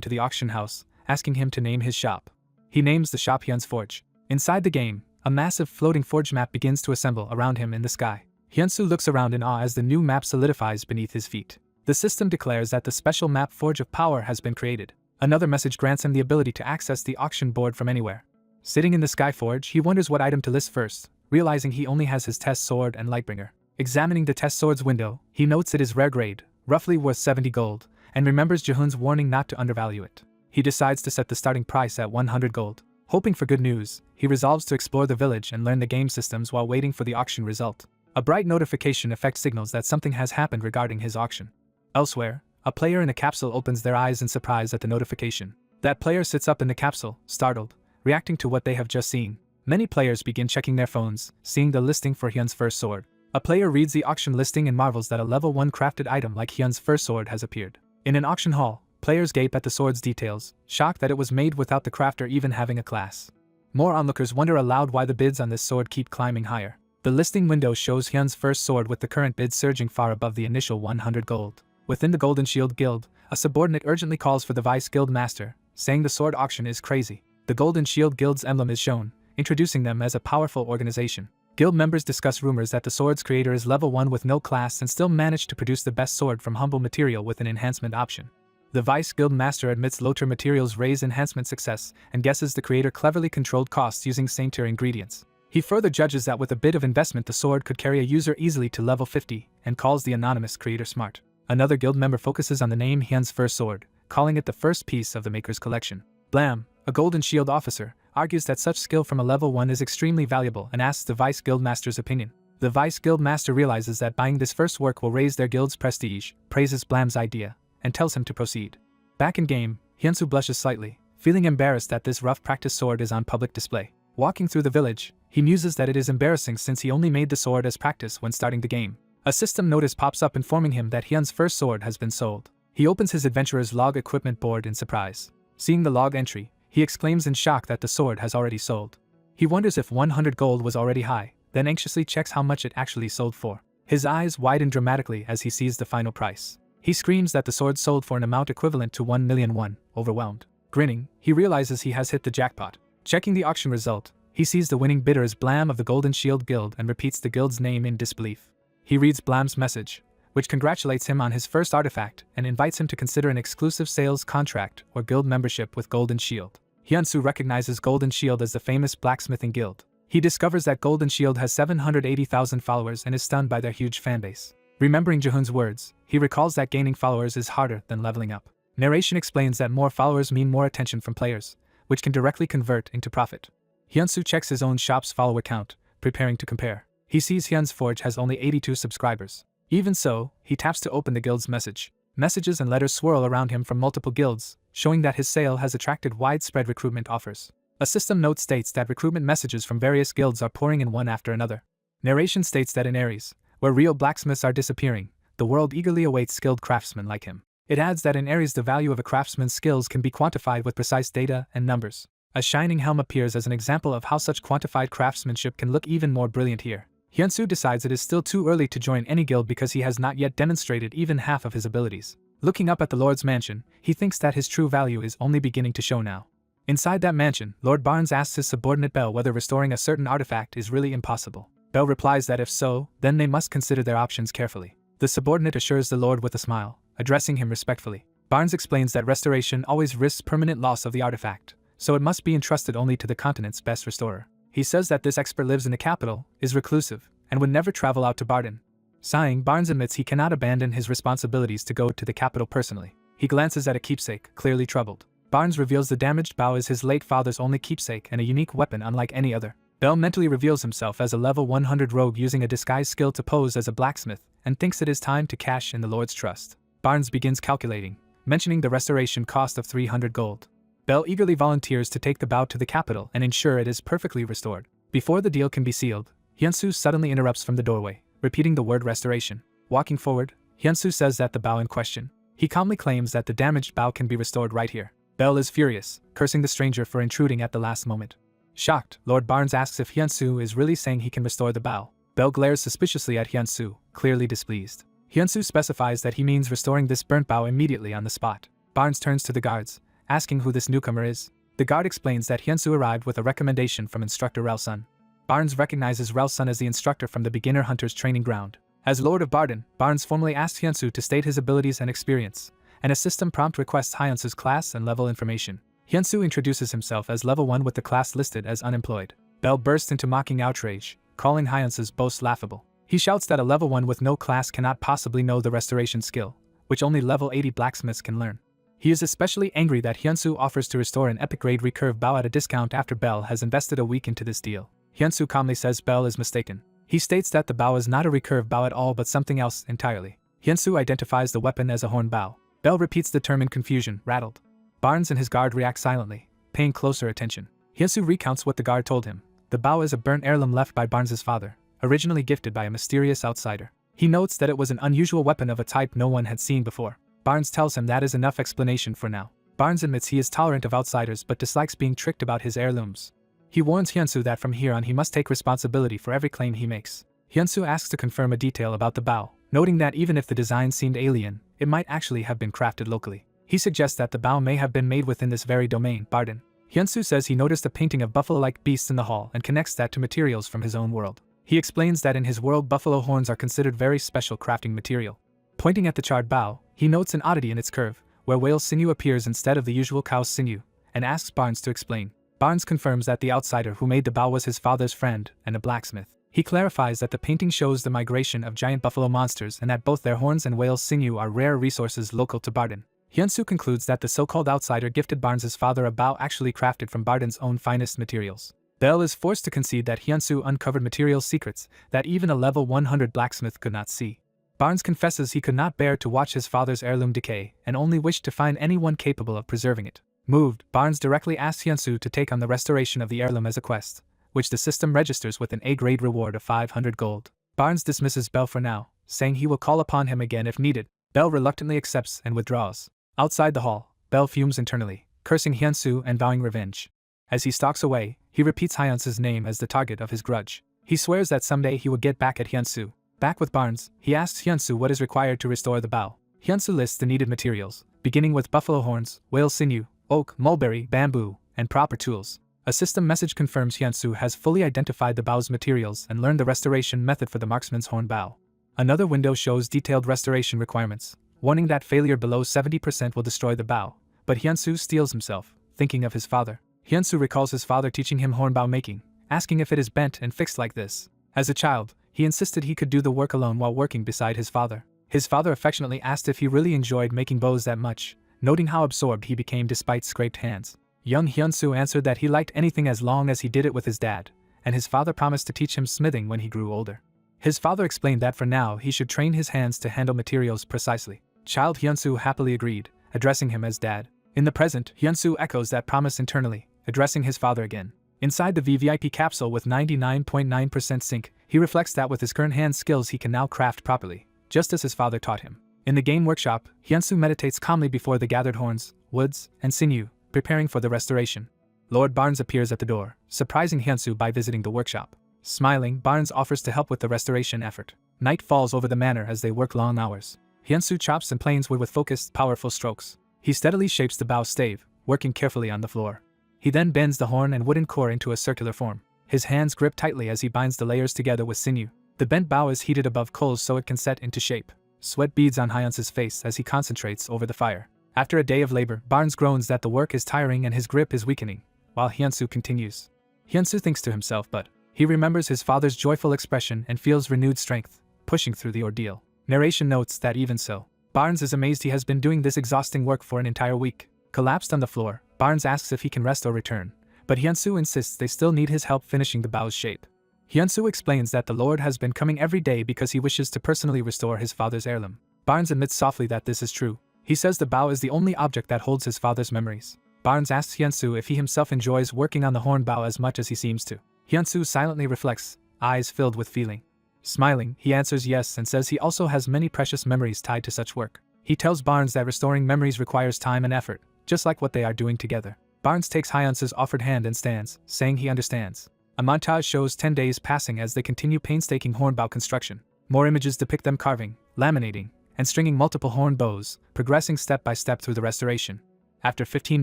to the auction house, asking him to name his shop. He names the shop Hyun's Forge. Inside the game, a massive floating forge map begins to assemble around him in the sky. Hyunsu looks around in awe as the new map solidifies beneath his feet. The system declares that the special map Forge of Power has been created. Another message grants him the ability to access the auction board from anywhere. Sitting in the Sky Forge, he wonders what item to list first, realizing he only has his test sword and Lightbringer. Examining the test sword's window, he notes it is rare grade, roughly worth 70 gold, and remembers Jehun's warning not to undervalue it. He decides to set the starting price at 100 gold. Hoping for good news, he resolves to explore the village and learn the game systems while waiting for the auction result. A bright notification effect signals that something has happened regarding his auction. Elsewhere, a player in a capsule opens their eyes in surprise at the notification. That player sits up in the capsule, startled, reacting to what they have just seen. Many players begin checking their phones, seeing the listing for Hyun's first sword. A player reads the auction listing and marvels that a level 1 crafted item like Hyun's first sword has appeared. In an auction hall, players gape at the sword's details, shocked that it was made without the crafter even having a class. More onlookers wonder aloud why the bids on this sword keep climbing higher. The listing window shows Hyun's first sword with the current bid surging far above the initial 100 gold. Within the Golden Shield Guild, a subordinate urgently calls for the Vice Guild Master, saying the sword auction is crazy. The Golden Shield Guild's emblem is shown, introducing them as a powerful organization. Guild members discuss rumors that the sword's creator is level 1 with no class and still managed to produce the best sword from humble material with an enhancement option. The Vice Guild Master admits low-tier materials raise enhancement success and guesses the creator cleverly controlled costs using same-tier ingredients. He further judges that with a bit of investment the sword could carry a user easily to level 50 and calls the anonymous creator smart. Another guild member focuses on the name Hyun's first sword, calling it the first piece of the maker's collection. Blam, a Golden Shield officer, argues that such skill from a level 1 is extremely valuable and asks the Vice Guild Master's opinion. The Vice Guild Master realizes that buying this first work will raise their guild's prestige, praises Blam's idea, and tells him to proceed. Back in game, Hyunsu blushes slightly, feeling embarrassed that this rough practice sword is on public display. Walking through the village, he muses that it is embarrassing since he only made the sword as practice when starting the game. A system notice pops up informing him that Hyun's first sword has been sold. He opens his adventurer's log equipment board in surprise. Seeing the log entry, he exclaims in shock that the sword has already sold. He wonders if 100 gold was already high, then anxiously checks how much it actually sold for. His eyes widen dramatically as he sees the final price. He screams that the sword sold for an amount equivalent to 1 million won, overwhelmed. Grinning, he realizes he has hit the jackpot. Checking the auction result, he sees the winning bidder is Blam of the Golden Shield Guild and repeats the guild's name in disbelief. He reads Blam's message, which congratulates him on his first artifact and invites him to consider an exclusive sales contract or guild membership with Golden Shield. Hyunsu recognizes Golden Shield as the famous blacksmithing guild. He discovers that Golden Shield has 780,000 followers and is stunned by their huge fanbase. Remembering Jehun's words, he recalls that gaining followers is harder than leveling up. Narration explains that more followers mean more attention from players, which can directly convert into profit. Hyunsu checks his own shop's follower count, preparing to compare. He sees Hyun's Forge has only 82 subscribers. Even so, he taps to open the guild's message. Messages and letters swirl around him from multiple guilds, showing that his sale has attracted widespread recruitment offers. A system note states that recruitment messages from various guilds are pouring in one after another. Narration states that in Ares, where real blacksmiths are disappearing, the world eagerly awaits skilled craftsmen like him. It adds that in Ares the value of a craftsman's skills can be quantified with precise data and numbers. A shining helm appears as an example of how such quantified craftsmanship can look even more brilliant here. Hyunsu decides it is still too early to join any guild because he has not yet demonstrated even half of his abilities. Looking up at the Lord's mansion, he thinks that his true value is only beginning to show now. Inside that mansion, Lord Barnes asks his subordinate Bell whether restoring a certain artifact is really impossible. Bell replies that if so, then they must consider their options carefully. The subordinate assures the Lord with a smile, addressing him respectfully. Barnes explains that restoration always risks permanent loss of the artifact, so it must be entrusted only to the continent's best restorer. He says that this expert lives in the capital, is reclusive, and would never travel out to Barden. Sighing, Barnes admits he cannot abandon his responsibilities to go to the capital personally. He glances at a keepsake, clearly troubled. Barnes reveals the damaged bow is his late father's only keepsake and a unique weapon unlike any other. Bell mentally reveals himself as a level 100 rogue using a disguise skill to pose as a blacksmith and thinks it is time to cash in the Lord's trust. Barnes begins calculating, mentioning the restoration cost of 300 gold. Bell eagerly volunteers to take the bow to the capital and ensure it is perfectly restored. Before the deal can be sealed, Hyunsu suddenly interrupts from the doorway, repeating the word restoration. Walking forward, Hyunsu says that the bow in question. He calmly claims that the damaged bow can be restored right here. Bell is furious, cursing the stranger for intruding at the last moment. Shocked, Lord Barnes asks if Hyunsu is really saying he can restore the bow. Bell glares suspiciously at Hyunsu, clearly displeased. Hyunsu specifies that he means restoring this burnt bow immediately on the spot. Barnes turns to the guards, asking who this newcomer is. The guard explains that Hyunsu arrived with a recommendation from instructor Relsun. Barnes recognizes Relsun as the instructor from the beginner hunter's training ground. As Lord of Barden, Barnes formally asks Hyunsu to state his abilities and experience, and a system prompt requests Hyunsu's class and level information. Hyunsu introduces himself as level 1 with the class listed as unemployed. Bell bursts into mocking outrage, calling Hyunsu's boast laughable. He shouts that a level 1 with no class cannot possibly know the restoration skill, which only level 80 blacksmiths can learn. He is especially angry that Hyunsu offers to restore an epic grade recurve bow at a discount after Bell has invested a week into this deal. Hyunsu calmly says Bell is mistaken. He states that the bow is not a recurve bow at all but something else entirely. Hyunsu identifies the weapon as a horn bow. Bell repeats the term in confusion, rattled. Barnes and his guard react silently, paying closer attention. Hyunsu recounts what the guard told him. The bow is a burnt heirloom left by Barnes's father, originally gifted by a mysterious outsider. He notes that it was an unusual weapon of a type no one had seen before. Barnes tells him that is enough explanation for now. Barnes admits he is tolerant of outsiders but dislikes being tricked about his heirlooms. He warns Hyunsu that from here on he must take responsibility for every claim he makes. Hyunsu asks to confirm a detail about the bow, noting that even if the design seemed alien, it might actually have been crafted locally. He suggests that the bow may have been made within this very domain, Barden. Hyunsu says he noticed a painting of buffalo-like beasts in the hall and connects that to materials from his own world. He explains that in his world buffalo horns are considered very special crafting material. Pointing at the charred bow, he notes an oddity in its curve, where whale sinew appears instead of the usual cow's sinew, and asks Barnes to explain. Barnes confirms that the outsider who made the bow was his father's friend and a blacksmith. He clarifies that the painting shows the migration of giant buffalo monsters and that both their horns and whale sinew are rare resources local to Barden. Hyunsu concludes that the so-called outsider gifted Barnes's father a bow actually crafted from Barden's own finest materials. Bell is forced to concede that Hyunsu uncovered material secrets that even a level 100 blacksmith could not see. Barnes confesses he could not bear to watch his father's heirloom decay and only wished to find anyone capable of preserving it. Moved, Barnes directly asks Hyunsu to take on the restoration of the heirloom as a quest, which the system registers with an A-grade reward of 500 gold. Barnes dismisses Bell for now, saying he will call upon him again if needed. Bell reluctantly accepts and withdraws. Outside the hall, Bell fumes internally, cursing Hyunsu and vowing revenge. As he stalks away, he repeats Hyunsu's name as the target of his grudge. He swears that someday he will get back at Hyunsu. Back with Barnes, he asks Hyunsu what is required to restore the bow. Hyunsu lists the needed materials, beginning with buffalo horns, whale sinew, oak, mulberry, bamboo, and proper tools. A system message confirms Hyunsu has fully identified the bow's materials and learned the restoration method for the marksman's horn bow. Another window shows detailed restoration requirements, warning that failure below 70% will destroy the bow, but Hyunsu steels himself, thinking of his father. Hyunsu recalls his father teaching him horn bow making, asking if it is bent and fixed like this. As a child, he insisted he could do the work alone while working beside his father. His father affectionately asked if he really enjoyed making bows that much, noting how absorbed he became despite scraped hands. Young Hyunsu answered that he liked anything as long as he did it with his dad, and his father promised to teach him smithing when he grew older. His father explained that for now he should train his hands to handle materials precisely. Child Hyunsu happily agreed, addressing him as dad. In the present, Hyunsu echoes that promise internally, addressing his father again. Inside the VVIP capsule with 99.9% sync, he reflects that with his current hand skills he can now craft properly, just as his father taught him. In the game workshop, Hyunsu meditates calmly before the gathered horns, woods, and sinew, preparing for the restoration. Lord Barnes appears at the door, surprising Hyunsu by visiting the workshop. Smiling, Barnes offers to help with the restoration effort. Night falls over the manor as they work long hours. Hyunsu chops and planes wood with focused, powerful strokes. He steadily shapes the bow stave, working carefully on the floor. He then bends the horn and wooden core into a circular form. His hands grip tightly as he binds the layers together with sinew. The bent bow is heated above coals so it can set into shape. Sweat beads on Hyunsu's face as he concentrates over the fire. After a day of labor, Barnes groans that the work is tiring and his grip is weakening, while Hyunsu continues. Hyunsu thinks to himself, but he remembers his father's joyful expression and feels renewed strength, pushing through the ordeal. Narration notes that even so, Barnes is amazed he has been doing this exhausting work for an entire week. Collapsed on the floor, Barnes asks if he can rest or return, but Hyunsu insists they still need his help finishing the bow's shape. Hyunsu explains that the Lord has been coming every day because he wishes to personally restore his father's heirloom. Barnes admits softly that this is true. He says the bow is the only object that holds his father's memories. Barnes asks Hyunsu if he himself enjoys working on the horn bow as much as he seems to. Hyunsu silently reflects, eyes filled with feeling. Smiling, he answers yes and says he also has many precious memories tied to such work. He tells Barnes that restoring memories requires time and effort, just like what they are doing together. Barnes takes Hyunsu's offered hand and stands, saying he understands. A montage shows 10 days passing as they continue painstaking horn bow construction. More images depict them carving, laminating, and stringing multiple horn bows, progressing step by step through the restoration. After 15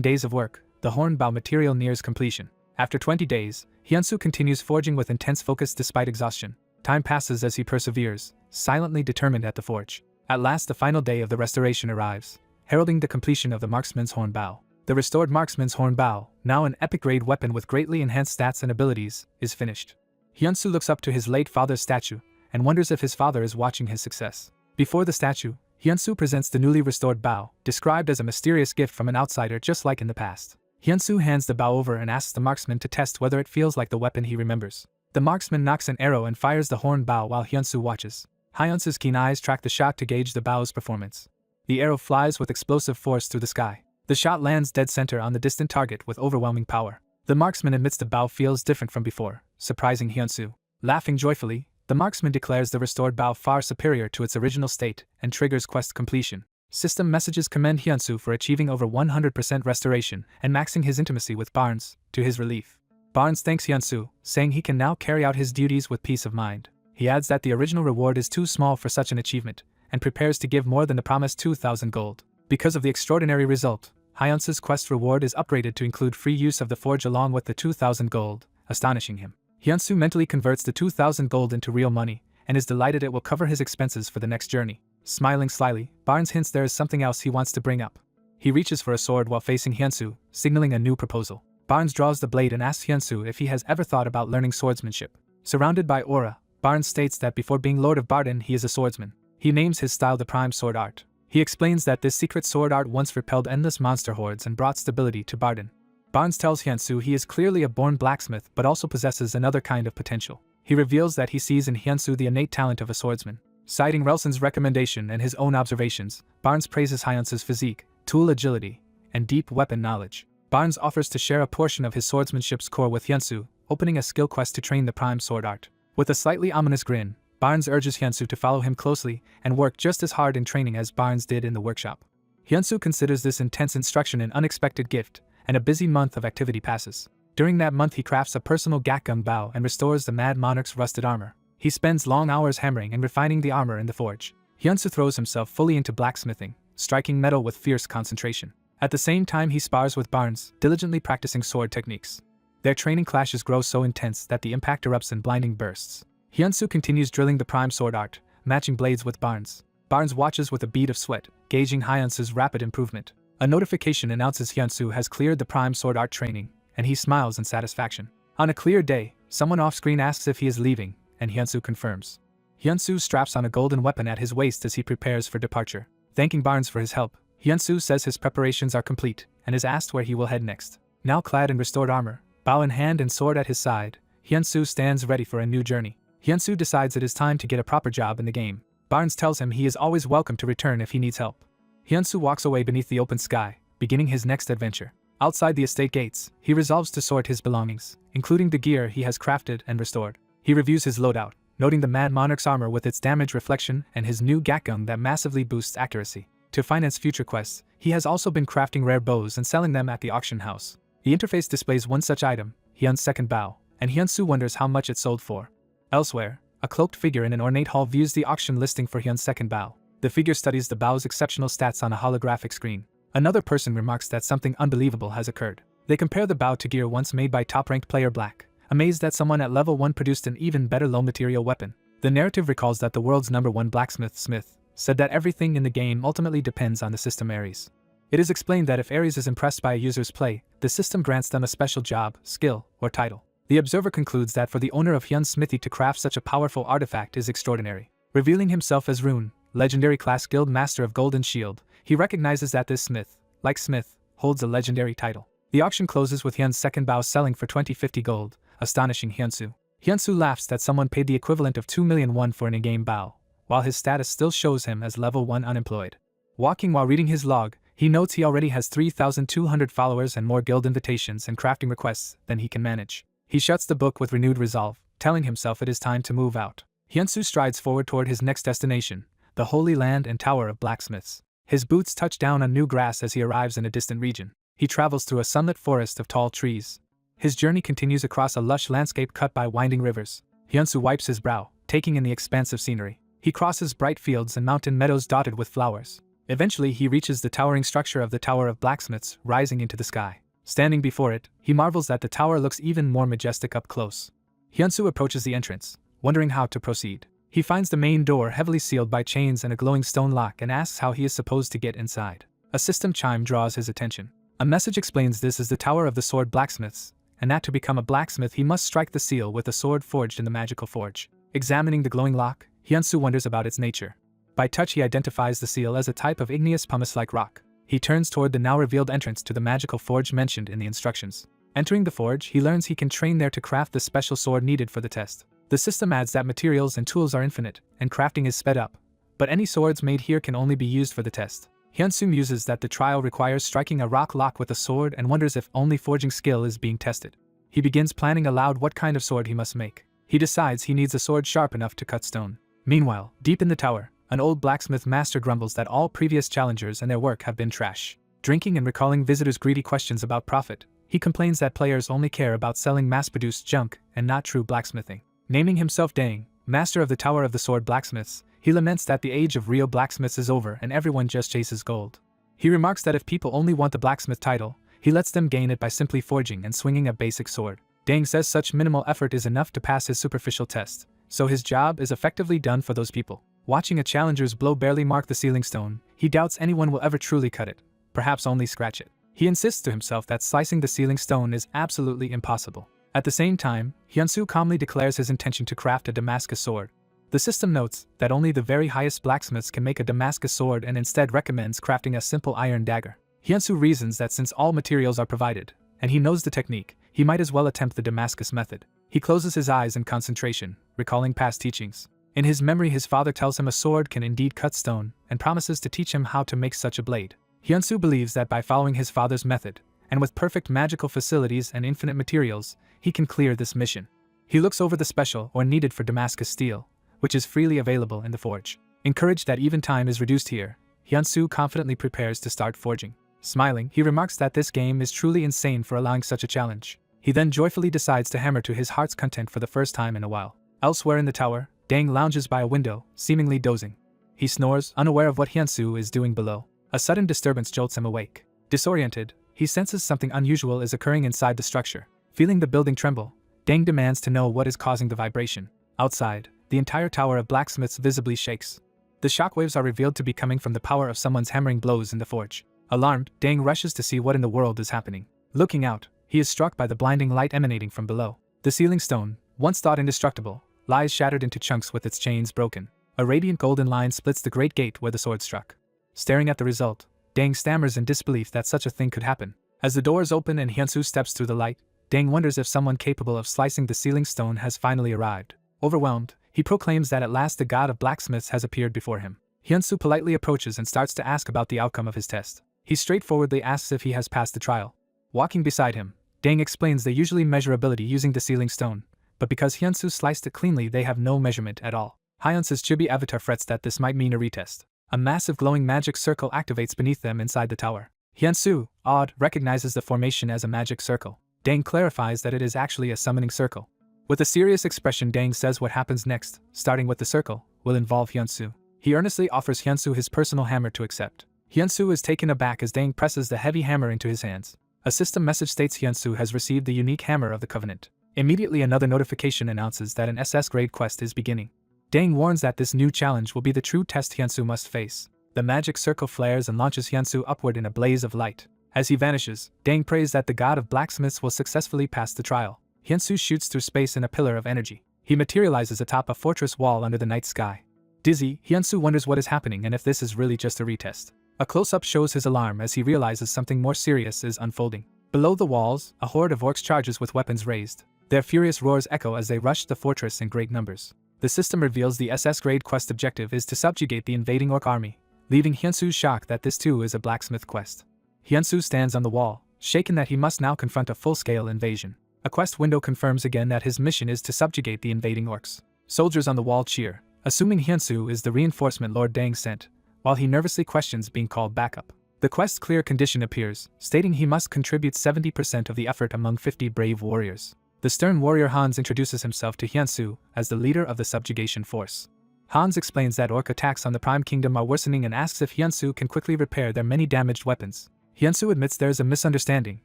days of work, the horn bow material nears completion. After 20 days, Hyunsu continues forging with intense focus despite exhaustion. Time passes as he perseveres, silently determined at the forge. At last the final day of the restoration arrives, heralding the completion of the marksman's horn bow. The restored marksman's horn bow, now an epic-grade weapon with greatly enhanced stats and abilities, is finished. Hyunsu looks up to his late father's statue and wonders if his father is watching his success. Before the statue, Hyunsu presents the newly restored bow, described as a mysterious gift from an outsider just like in the past. Hyunsu hands the bow over and asks the marksman to test whether it feels like the weapon he remembers. The marksman knocks an arrow and fires the horn bow while Hyunsu watches. Hyunsu's keen eyes track the shot to gauge the bow's performance. The arrow flies with explosive force through the sky. The shot lands dead center on the distant target with overwhelming power. The marksman admits the bow feels different from before, surprising Hyunsu. Laughing joyfully, the marksman declares the restored bow far superior to its original state and triggers quest completion. System messages commend Hyunsu for achieving over 100% restoration and maxing his intimacy with Barnes, to his relief. Barnes thanks Hyunsu, saying he can now carry out his duties with peace of mind. He adds that the original reward is too small for such an achievement, and prepares to give more than the promised 2,000 gold. Because of the extraordinary result, Hyunsu's quest reward is upgraded to include free use of the forge along with the 2,000 gold, astonishing him. Hyunsu mentally converts the 2,000 gold into real money, and is delighted it will cover his expenses for the next journey. Smiling slyly, Barnes hints there is something else he wants to bring up. He reaches for a sword while facing Hyunsu, signaling a new proposal. Barnes draws the blade and asks Hyunsu if he has ever thought about learning swordsmanship. Surrounded by aura, Barnes states that before being Lord of Barden he is a swordsman. He names his style the Prime Sword Art. He explains that this secret sword art once repelled endless monster hordes and brought stability to Barden. Barnes tells Hyunsu he is clearly a born blacksmith but also possesses another kind of potential. He reveals that he sees in Hyunsu the innate talent of a swordsman. Citing Relsen's recommendation and his own observations, Barnes praises Hyunsu's physique, tool agility, and deep weapon knowledge. Barnes offers to share a portion of his swordsmanship's core with Hyunsu, opening a skill quest to train the Prime Sword Art. With a slightly ominous grin, Barnes urges Hyunsu to follow him closely and work just as hard in training as Barnes did in the workshop. Hyunsu considers this intense instruction an unexpected gift, and a busy month of activity passes. During that month he crafts a personal Gakgung bow and restores the Mad Monarch's rusted armor. He spends long hours hammering and refining the armor in the forge. Hyunsu throws himself fully into blacksmithing, striking metal with fierce concentration. At the same time he spars with Barnes, diligently practicing sword techniques. Their training clashes grow so intense that the impact erupts in blinding bursts. Hyunsu continues drilling the Prime Sword Art, matching blades with Barnes. Barnes watches with a bead of sweat, gauging Hyunsu's rapid improvement. A notification announces Hyunsu has cleared the Prime Sword Art training, and he smiles in satisfaction. On a clear day, someone off-screen asks if he is leaving, and Hyunsu confirms. Hyunsu straps on a golden weapon at his waist as he prepares for departure. Thanking Barnes for his help, Hyunsu says his preparations are complete, and is asked where he will head next. Now clad in restored armor, bow in hand and sword at his side, Hyunsu stands ready for a new journey. Hyunsu decides it is time to get a proper job in the game. Barnes tells him he is always welcome to return if he needs help. Hyunsu walks away beneath the open sky, beginning his next adventure. Outside the estate gates, he resolves to sort his belongings, including the gear he has crafted and restored. He reviews his loadout, noting the Mad Monarch's armor with its damage reflection and his new Gakgung that massively boosts accuracy. To finance future quests, he has also been crafting rare bows and selling them at the auction house. The interface displays one such item, Hyun's second bow, and Hyunsu wonders how much it sold for. Elsewhere, a cloaked figure in an ornate hall views the auction listing for Hyun's second bow. The figure studies the bow's exceptional stats on a holographic screen. Another person remarks that something unbelievable has occurred. They compare the bow to gear once made by top-ranked player Black, amazed that someone at level 1 produced an even better low-material weapon. The narrative recalls that the world's #1 blacksmith, Smith, said that everything in the game ultimately depends on the system Ares. It is explained that if Ares is impressed by a user's play, the system grants them a special job, skill, or title. The observer concludes that for the owner of Hyun's smithy to craft such a powerful artifact is extraordinary. Revealing himself as Rune, legendary class guild master of Golden Shield, he recognizes that this smith, like Smith, holds a legendary title. The auction closes with Hyun's second bow selling for 2050 gold, astonishing Hyunsu. Hyunsu laughs that someone paid the equivalent of 2 million won for an in-game bow, while his status still shows him as level 1 unemployed. Walking while reading his log, he notes he already has 3,200 followers and more guild invitations and crafting requests than he can manage. He shuts the book with renewed resolve, telling himself it is time to move out. Hyunsu strides forward toward his next destination, the Holy Land and Tower of Blacksmiths. His boots touch down on new grass as he arrives in a distant region. He travels through a sunlit forest of tall trees. His journey continues across a lush landscape cut by winding rivers. Hyunsu wipes his brow, taking in the expansive scenery. He crosses bright fields and mountain meadows dotted with flowers. Eventually he reaches the towering structure of the Tower of Blacksmiths, rising into the sky. Standing before it, he marvels that the tower looks even more majestic up close. Hyunsu approaches the entrance, wondering how to proceed. He finds the main door heavily sealed by chains and a glowing stone lock and asks how he is supposed to get inside. A system chime draws his attention. A message explains this is the Tower of the Sword Blacksmiths, and that to become a blacksmith he must strike the seal with a sword forged in the magical forge. Examining the glowing lock, Hyunsu wonders about its nature. By touch he identifies the seal as a type of igneous pumice-like rock. He turns toward the now revealed entrance to the magical forge mentioned in the instructions. Entering the forge, he learns he can train there to craft the special sword needed for the test. The system adds that materials and tools are infinite, and crafting is sped up. But any swords made here can only be used for the test. Hyunsu muses that the trial requires striking a rock lock with a sword and wonders if only forging skill is being tested. He begins planning aloud what kind of sword he must make. He decides he needs a sword sharp enough to cut stone. Meanwhile, deep in the tower, an old blacksmith master grumbles that all previous challengers and their work have been trash. Drinking and recalling visitors' greedy questions about profit, he complains that players only care about selling mass-produced junk and not true blacksmithing. Naming himself Dang, master of the Tower of the Sword Blacksmiths, he laments that the age of real blacksmiths is over and everyone just chases gold. He remarks that if people only want the blacksmith title, he lets them gain it by simply forging and swinging a basic sword. Dang says such minimal effort is enough to pass his superficial test, so his job is effectively done for those people. Watching a challenger's blow barely mark the sealing stone, he doubts anyone will ever truly cut it, perhaps only scratch it. He insists to himself that slicing the sealing stone is absolutely impossible. At the same time, Hyunsu calmly declares his intention to craft a Damascus sword. The system notes that only the very highest blacksmiths can make a Damascus sword and instead recommends crafting a simple iron dagger. Hyunsu reasons that since all materials are provided, and he knows the technique, he might as well attempt the Damascus method. He closes his eyes in concentration, recalling past teachings. In his memory his father tells him a sword can indeed cut stone, and promises to teach him how to make such a blade. Hyunsu believes that by following his father's method, and with perfect magical facilities and infinite materials, he can clear this mission. He looks over the special or needed for Damascus steel, which is freely available in the forge. Encouraged that even time is reduced here, Hyunsu confidently prepares to start forging. Smiling, he remarks that this game is truly insane for allowing such a challenge. He then joyfully decides to hammer to his heart's content for the first time in a while. Elsewhere in the tower, Dang lounges by a window, seemingly dozing. He snores, unaware of what Hyunsu is doing below. A sudden disturbance jolts him awake. Disoriented, he senses something unusual is occurring inside the structure. Feeling the building tremble, Dang demands to know what is causing the vibration. Outside, the entire Tower of Blacksmiths visibly shakes. The shockwaves are revealed to be coming from the power of someone's hammering blows in the forge. Alarmed, Dang rushes to see what in the world is happening. Looking out, he is struck by the blinding light emanating from below. The sealing stone, once thought indestructible, lies shattered into chunks with its chains broken. A radiant golden line splits the great gate where the sword struck. Staring at the result, Dang stammers in disbelief that such a thing could happen. As the doors open and Hyunsu steps through the light, Dang wonders if someone capable of slicing the sealing stone has finally arrived. Overwhelmed, he proclaims that at last the god of blacksmiths has appeared before him. Hyunsu politely approaches and starts to ask about the outcome of his test. He straightforwardly asks if he has passed the trial. Walking beside him, Dang explains they usually measure ability using the sealing stone, but because Hyunsu sliced it cleanly they have no measurement at all. Hyunsu's chibi avatar frets that this might mean a retest. A massive glowing magic circle activates beneath them inside the tower. Hyunsu, awed, recognizes the formation as a magic circle. Dang clarifies that it is actually a summoning circle. With a serious expression Dang says what happens next, starting with the circle, will involve Hyunsu. He earnestly offers Hyunsu his personal hammer to accept. Hyunsu is taken aback as Dang presses the heavy hammer into his hands. A system message states Hyunsu has received the unique hammer of the Covenant. Immediately another notification announces that an SS grade quest is beginning. Dang warns that this new challenge will be the true test Hyunsu must face. The magic circle flares and launches Hyunsu upward in a blaze of light. As he vanishes, Dang prays that the god of blacksmiths will successfully pass the trial. Hyunsu shoots through space in a pillar of energy. He materializes atop a fortress wall under the night sky. Dizzy, Hyunsu wonders what is happening and if this is really just a retest. A close-up shows his alarm as he realizes something more serious is unfolding. Below the walls, a horde of orcs charges with weapons raised. Their furious roars echo as they rush the fortress in great numbers. The system reveals the SS grade quest objective is to subjugate the invading orc army, leaving Hyunsu shocked that this too is a blacksmith quest. Hyunsu stands on the wall, shaken that he must now confront a full-scale invasion. A quest window confirms again that his mission is to subjugate the invading orcs. Soldiers on the wall cheer, assuming Hyunsu is the reinforcement Lord Dang sent, while he nervously questions being called back up. The quest's clear condition appears, stating he must contribute 70% of the effort among 50 brave warriors. The stern warrior Hans introduces himself to Hyunsu as the leader of the subjugation force. Hans explains that orc attacks on the Prime Kingdom are worsening and asks if Hyunsu can quickly repair their many damaged weapons. Hyunsu admits there is a misunderstanding,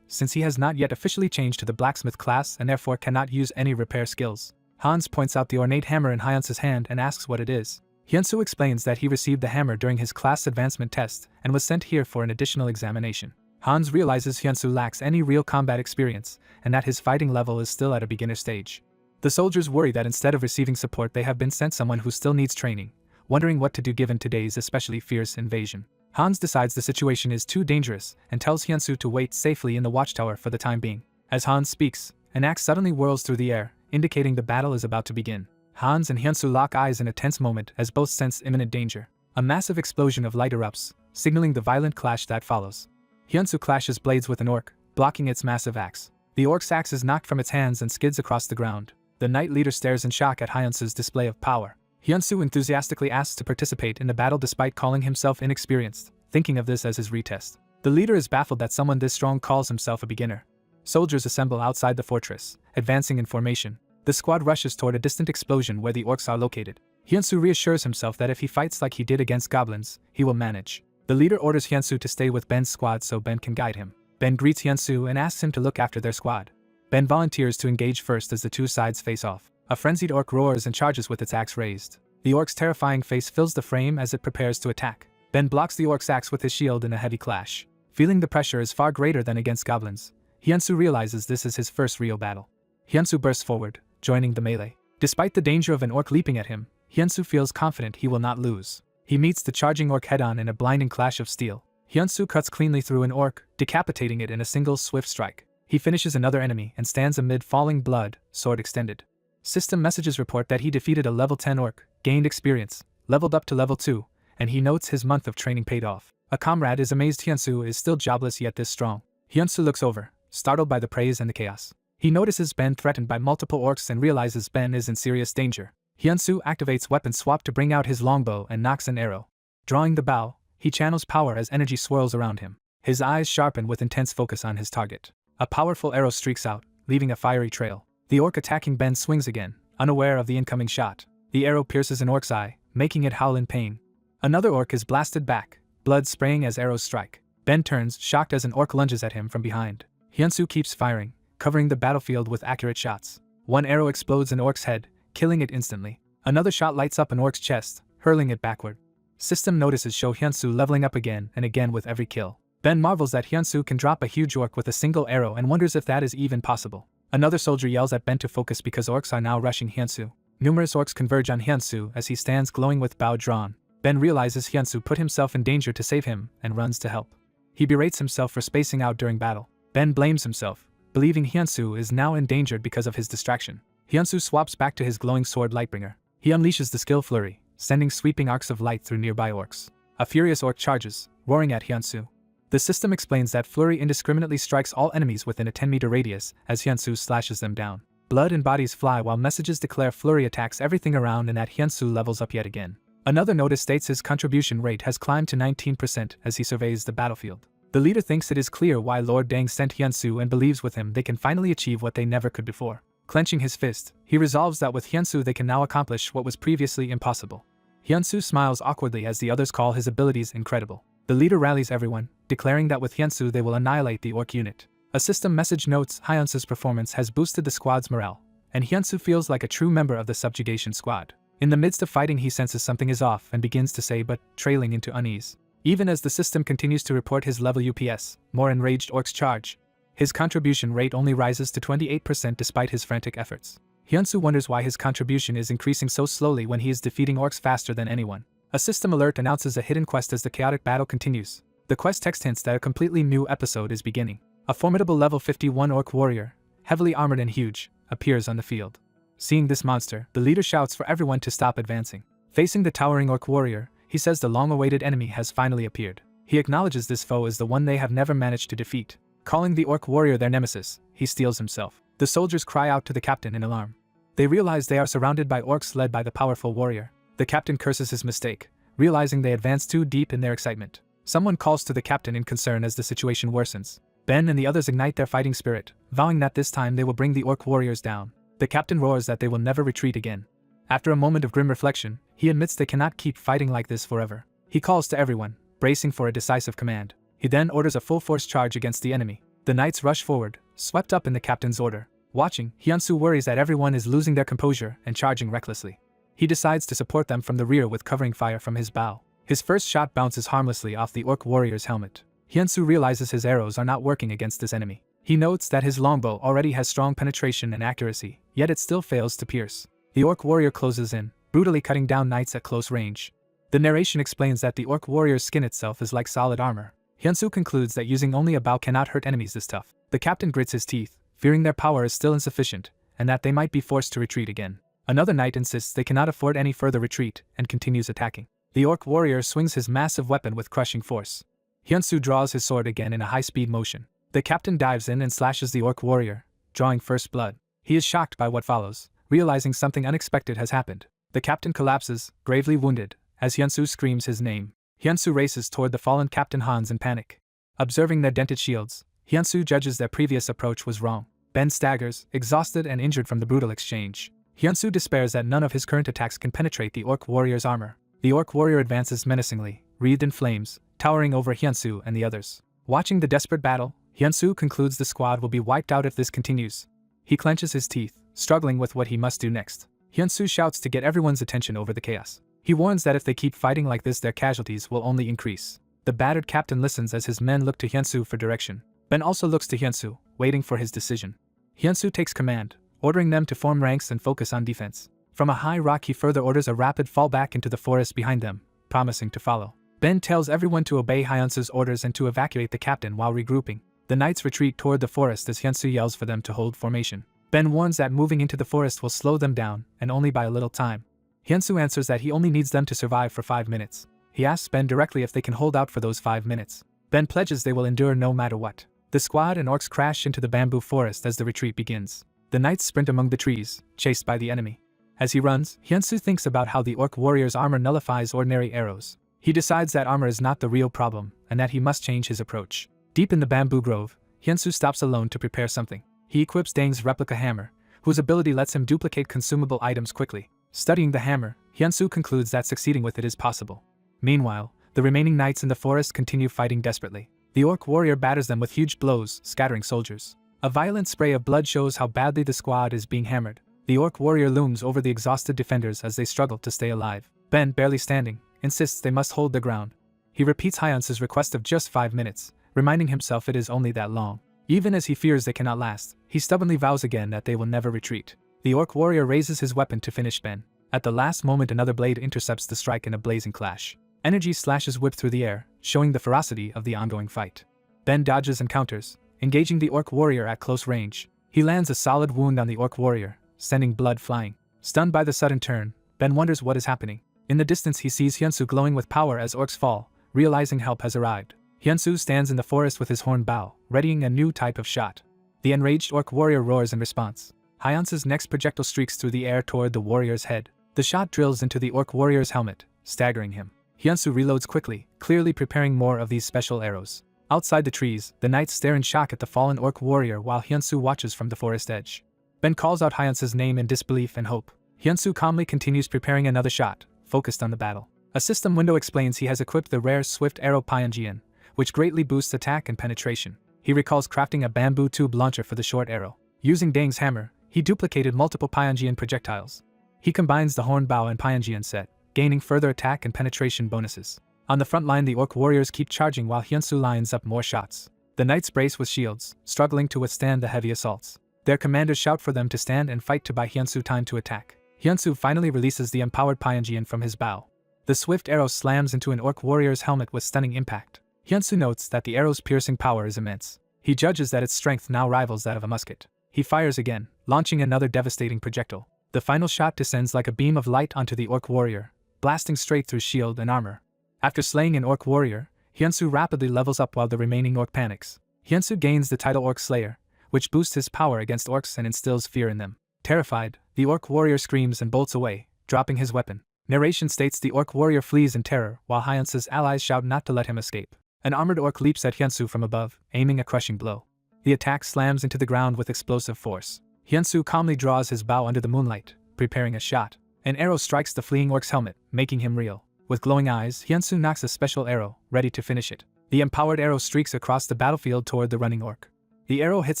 since he has not yet officially changed to the Blacksmith class and therefore cannot use any repair skills. Hans points out the ornate hammer in Hyunsu's hand and asks what it is. Hyunsu explains that he received the hammer during his class advancement test and was sent here for an additional examination. Hans realizes Hyunsu lacks any real combat experience and that his fighting level is still at a beginner stage. The soldiers worry that instead of receiving support they have been sent someone who still needs training, wondering what to do given today's especially fierce invasion. Hans decides the situation is too dangerous and tells Hyunsu to wait safely in the watchtower for the time being. As Hans speaks, an axe suddenly whirls through the air, indicating the battle is about to begin. Hans and Hyunsu lock eyes in a tense moment as both sense imminent danger. A massive explosion of light erupts, signaling the violent clash that follows. Hyunsu clashes blades with an orc, blocking its massive axe. The orc's axe is knocked from its hands and skids across the ground. The knight leader stares in shock at Hyunsu's display of power. Hyunsu enthusiastically asks to participate in the battle despite calling himself inexperienced, thinking of this as his retest. The leader is baffled that someone this strong calls himself a beginner. Soldiers assemble outside the fortress, advancing in formation. The squad rushes toward a distant explosion where the orcs are located. Hyunsu reassures himself that if he fights like he did against goblins, he will manage. The leader orders Hyunsu to stay with Ben's squad so Ben can guide him. Ben greets Hyunsu and asks him to look after their squad. Ben volunteers to engage first as the two sides face off. A frenzied orc roars and charges with its axe raised. The orc's terrifying face fills the frame as it prepares to attack. Ben blocks the orc's axe with his shield in a heavy clash. Feeling the pressure is far greater than against goblins, Hyunsu realizes this is his first real battle. Hyunsu bursts forward, joining the melee. Despite the danger of an orc leaping at him, Hyunsu feels confident he will not lose. He meets the charging orc head-on in a blinding clash of steel. Hyunsu cuts cleanly through an orc, decapitating it in a single swift strike. He finishes another enemy and stands amid falling blood, sword extended. System messages report that he defeated a level 10 orc, gained experience, leveled up to level 2, and he notes his month of training paid off. A comrade is amazed Hyunsu is still jobless yet this strong. Hyunsu looks over, startled by the praise and the chaos. He notices Ben threatened by multiple orcs and realizes Ben is in serious danger. Hyunsu activates weapon swap to bring out his longbow and knocks an arrow. Drawing the bow, he channels power as energy swirls around him. His eyes sharpen with intense focus on his target. A powerful arrow streaks out, leaving a fiery trail. The orc attacking Ben swings again, unaware of the incoming shot. The arrow pierces an orc's eye, making it howl in pain. Another orc is blasted back, blood spraying as arrows strike. Ben turns, shocked as an orc lunges at him from behind. Hyunsu keeps firing, covering the battlefield with accurate shots. One arrow explodes an orc's head, killing it instantly. Another shot lights up an orc's chest, hurling it backward. System notices show Hyunsu leveling up again and again with every kill. Ben marvels that Hyunsu can drop a huge orc with a single arrow and wonders if that is even possible. Another soldier yells at Ben to focus because orcs are now rushing Hyunsu. Numerous orcs converge on Hyunsu as he stands glowing with bow drawn. Ben realizes Hyunsu put himself in danger to save him and runs to help. He berates himself for spacing out during battle. Ben blames himself, believing Hyunsu is now endangered because of his distraction. Hyunsu swaps back to his glowing sword Lightbringer. He unleashes the skill Flurry, sending sweeping arcs of light through nearby orcs. A furious orc charges, roaring at Hyunsu. The system explains that Flurry indiscriminately strikes all enemies within a 10-meter radius as Hyunsu slashes them down. Blood and bodies fly while messages declare Flurry attacks everything around and that Hyunsu levels up yet again. Another notice states his contribution rate has climbed to 19% as he surveys the battlefield. The leader thinks it is clear why Lord Deng sent Hyunsu and believes with him they can finally achieve what they never could before. Clenching his fist, he resolves that with Hyunsu they can now accomplish what was previously impossible. Hyunsu smiles awkwardly as the others call his abilities incredible. The leader rallies everyone, declaring that with Hyunsu they will annihilate the orc unit. A system message notes Hyunsu's performance has boosted the squad's morale, and Hyunsu feels like a true member of the subjugation squad. In the midst of fighting he senses something is off and begins to say but, trailing into unease. Even as the system continues to report his level UPS, more enraged orcs charge. His contribution rate only rises to 28% despite his frantic efforts. Hyunsu wonders why his contribution is increasing so slowly when he is defeating orcs faster than anyone. A system alert announces a hidden quest as the chaotic battle continues. The quest text hints that a completely new episode is beginning. A formidable level 51 orc warrior, heavily armored and huge, appears on the field. Seeing this monster, the leader shouts for everyone to stop advancing. Facing the towering orc warrior, he says the long-awaited enemy has finally appeared. He acknowledges this foe as the one they have never managed to defeat. Calling the orc warrior their nemesis, he steels himself. The soldiers cry out to the captain in alarm. They realize they are surrounded by orcs led by the powerful warrior. The captain curses his mistake, realizing they advanced too deep in their excitement. Someone calls to the captain in concern as the situation worsens. Ben and the others ignite their fighting spirit, vowing that this time they will bring the orc warriors down. The captain roars that they will never retreat again. After a moment of grim reflection, he admits they cannot keep fighting like this forever. He calls to everyone, bracing for a decisive command. He then orders a full-force charge against the enemy. The knights rush forward, swept up in the captain's order. Watching, Hyunsu worries that everyone is losing their composure and charging recklessly. He decides to support them from the rear with covering fire from his bow. His first shot bounces harmlessly off the orc warrior's helmet. Hyunsu realizes his arrows are not working against this enemy. He notes that his longbow already has strong penetration and accuracy, yet it still fails to pierce. The orc warrior closes in, brutally cutting down knights at close range. The narration explains that the orc warrior's skin itself is like solid armor. Hyunsu concludes that using only a bow cannot hurt enemies this tough. The captain grits his teeth, fearing their power is still insufficient, and that they might be forced to retreat again. Another knight insists they cannot afford any further retreat, and continues attacking. The orc warrior swings his massive weapon with crushing force. Hyunsu draws his sword again in a high-speed motion. The captain dives in and slashes the orc warrior, drawing first blood. He is shocked by what follows, realizing something unexpected has happened. The captain collapses, gravely wounded, as Hyunsu screams his name. Hyunsu races toward the fallen Captain Hans in panic. Observing their dented shields, Hyunsu judges their previous approach was wrong. Ben staggers, exhausted and injured from the brutal exchange. Hyunsu despairs that none of his current attacks can penetrate the orc warrior's armor. The orc warrior advances menacingly, wreathed in flames, towering over Hyunsu and the others. Watching the desperate battle, Hyunsu concludes the squad will be wiped out if this continues. He clenches his teeth, struggling with what he must do next. Hyunsu shouts to get everyone's attention over the chaos. He warns that if they keep fighting like this, their casualties will only increase. The battered captain listens as his men look to Hyunsu for direction. Ben also looks to Hyunsu, waiting for his decision. Hyunsu takes command, ordering them to form ranks and focus on defense. From a high rock he further orders a rapid fallback into the forest behind them, promising to follow. Ben tells everyone to obey Hyunsu's orders and to evacuate the captain while regrouping. The knights retreat toward the forest as Hyunsu yells for them to hold formation. Ben warns that moving into the forest will slow them down, and only by a little time. Hyunsu answers that he only needs them to survive for 5 minutes. He asks Ben directly if they can hold out for those 5 minutes. Ben pledges they will endure no matter what. The squad and orcs crash into the bamboo forest as the retreat begins. The knights sprint among the trees, chased by the enemy. As he runs, Hyunsu thinks about how the orc warrior's armor nullifies ordinary arrows. He decides that armor is not the real problem, and that he must change his approach. Deep in the bamboo grove, Hyunsu stops alone to prepare something. He equips Dang's replica hammer, whose ability lets him duplicate consumable items quickly. Studying the hammer, Hyunsu concludes that succeeding with it is possible. Meanwhile, the remaining knights in the forest continue fighting desperately. The orc warrior batters them with huge blows, scattering soldiers. A violent spray of blood shows how badly the squad is being hammered. The orc warrior looms over the exhausted defenders as they struggle to stay alive. Ben, barely standing, insists they must hold their ground. He repeats Hyunsu's request of just 5 minutes, reminding himself it is only that long. Even as he fears they cannot last, he stubbornly vows again that they will never retreat. The orc warrior raises his weapon to finish Ben. At the last moment another blade intercepts the strike in a blazing clash. Energy slashes whip through the air, showing the ferocity of the ongoing fight. Ben dodges and counters, engaging the orc warrior at close range. He lands a solid wound on the orc warrior, sending blood flying. Stunned by the sudden turn, Ben wonders what is happening. In the distance he sees Hyunsu glowing with power as orcs fall, realizing help has arrived. Hyunsu stands in the forest with his horn bow, readying a new type of shot. The enraged orc warrior roars in response. Hyunsu's next projectile streaks through the air toward the warrior's head. The shot drills into the orc warrior's helmet, staggering him. Hyunsu reloads quickly, clearly preparing more of these special arrows. Outside the trees, the knights stare in shock at the fallen orc warrior while Hyunsu watches from the forest edge. Ben calls out Hyunsu's name in disbelief and hope. Hyunsu calmly continues preparing another shot, focused on the battle. A system window explains he has equipped the rare swift arrow Pyonjian, which greatly boosts attack and penetration. He recalls crafting a bamboo tube launcher for the short arrow. Using Dang's hammer, he duplicated multiple Pyonjian projectiles. He combines the horn bow and Pyonjian set, gaining further attack and penetration bonuses. On the front line the orc warriors keep charging while Hyunsu lines up more shots. The knights brace with shields, struggling to withstand the heavy assaults. Their commanders shout for them to stand and fight to buy Hyunsu time to attack. Hyunsu finally releases the empowered Pyonjian from his bow. The swift arrow slams into an orc warrior's helmet with stunning impact. Hyunsu notes that the arrow's piercing power is immense. He judges that its strength now rivals that of a musket. He fires again, launching another devastating projectile. The final shot descends like a beam of light onto the orc warrior, blasting straight through shield and armor. After slaying an orc warrior, Hyunsu rapidly levels up while the remaining orc panics. Hyunsu gains the title Orc Slayer, which boosts his power against orcs and instills fear in them. Terrified, the orc warrior screams and bolts away, dropping his weapon. Narration states the orc warrior flees in terror while Hyunsu's allies shout not to let him escape. An armored orc leaps at Hyunsu from above, aiming a crushing blow. The attack slams into the ground with explosive force. Hyunsu calmly draws his bow under the moonlight, preparing a shot. An arrow strikes the fleeing orc's helmet, making him reel. With glowing eyes, Hyunsu knocks a special arrow, ready to finish it. The empowered arrow streaks across the battlefield toward the running orc. The arrow hits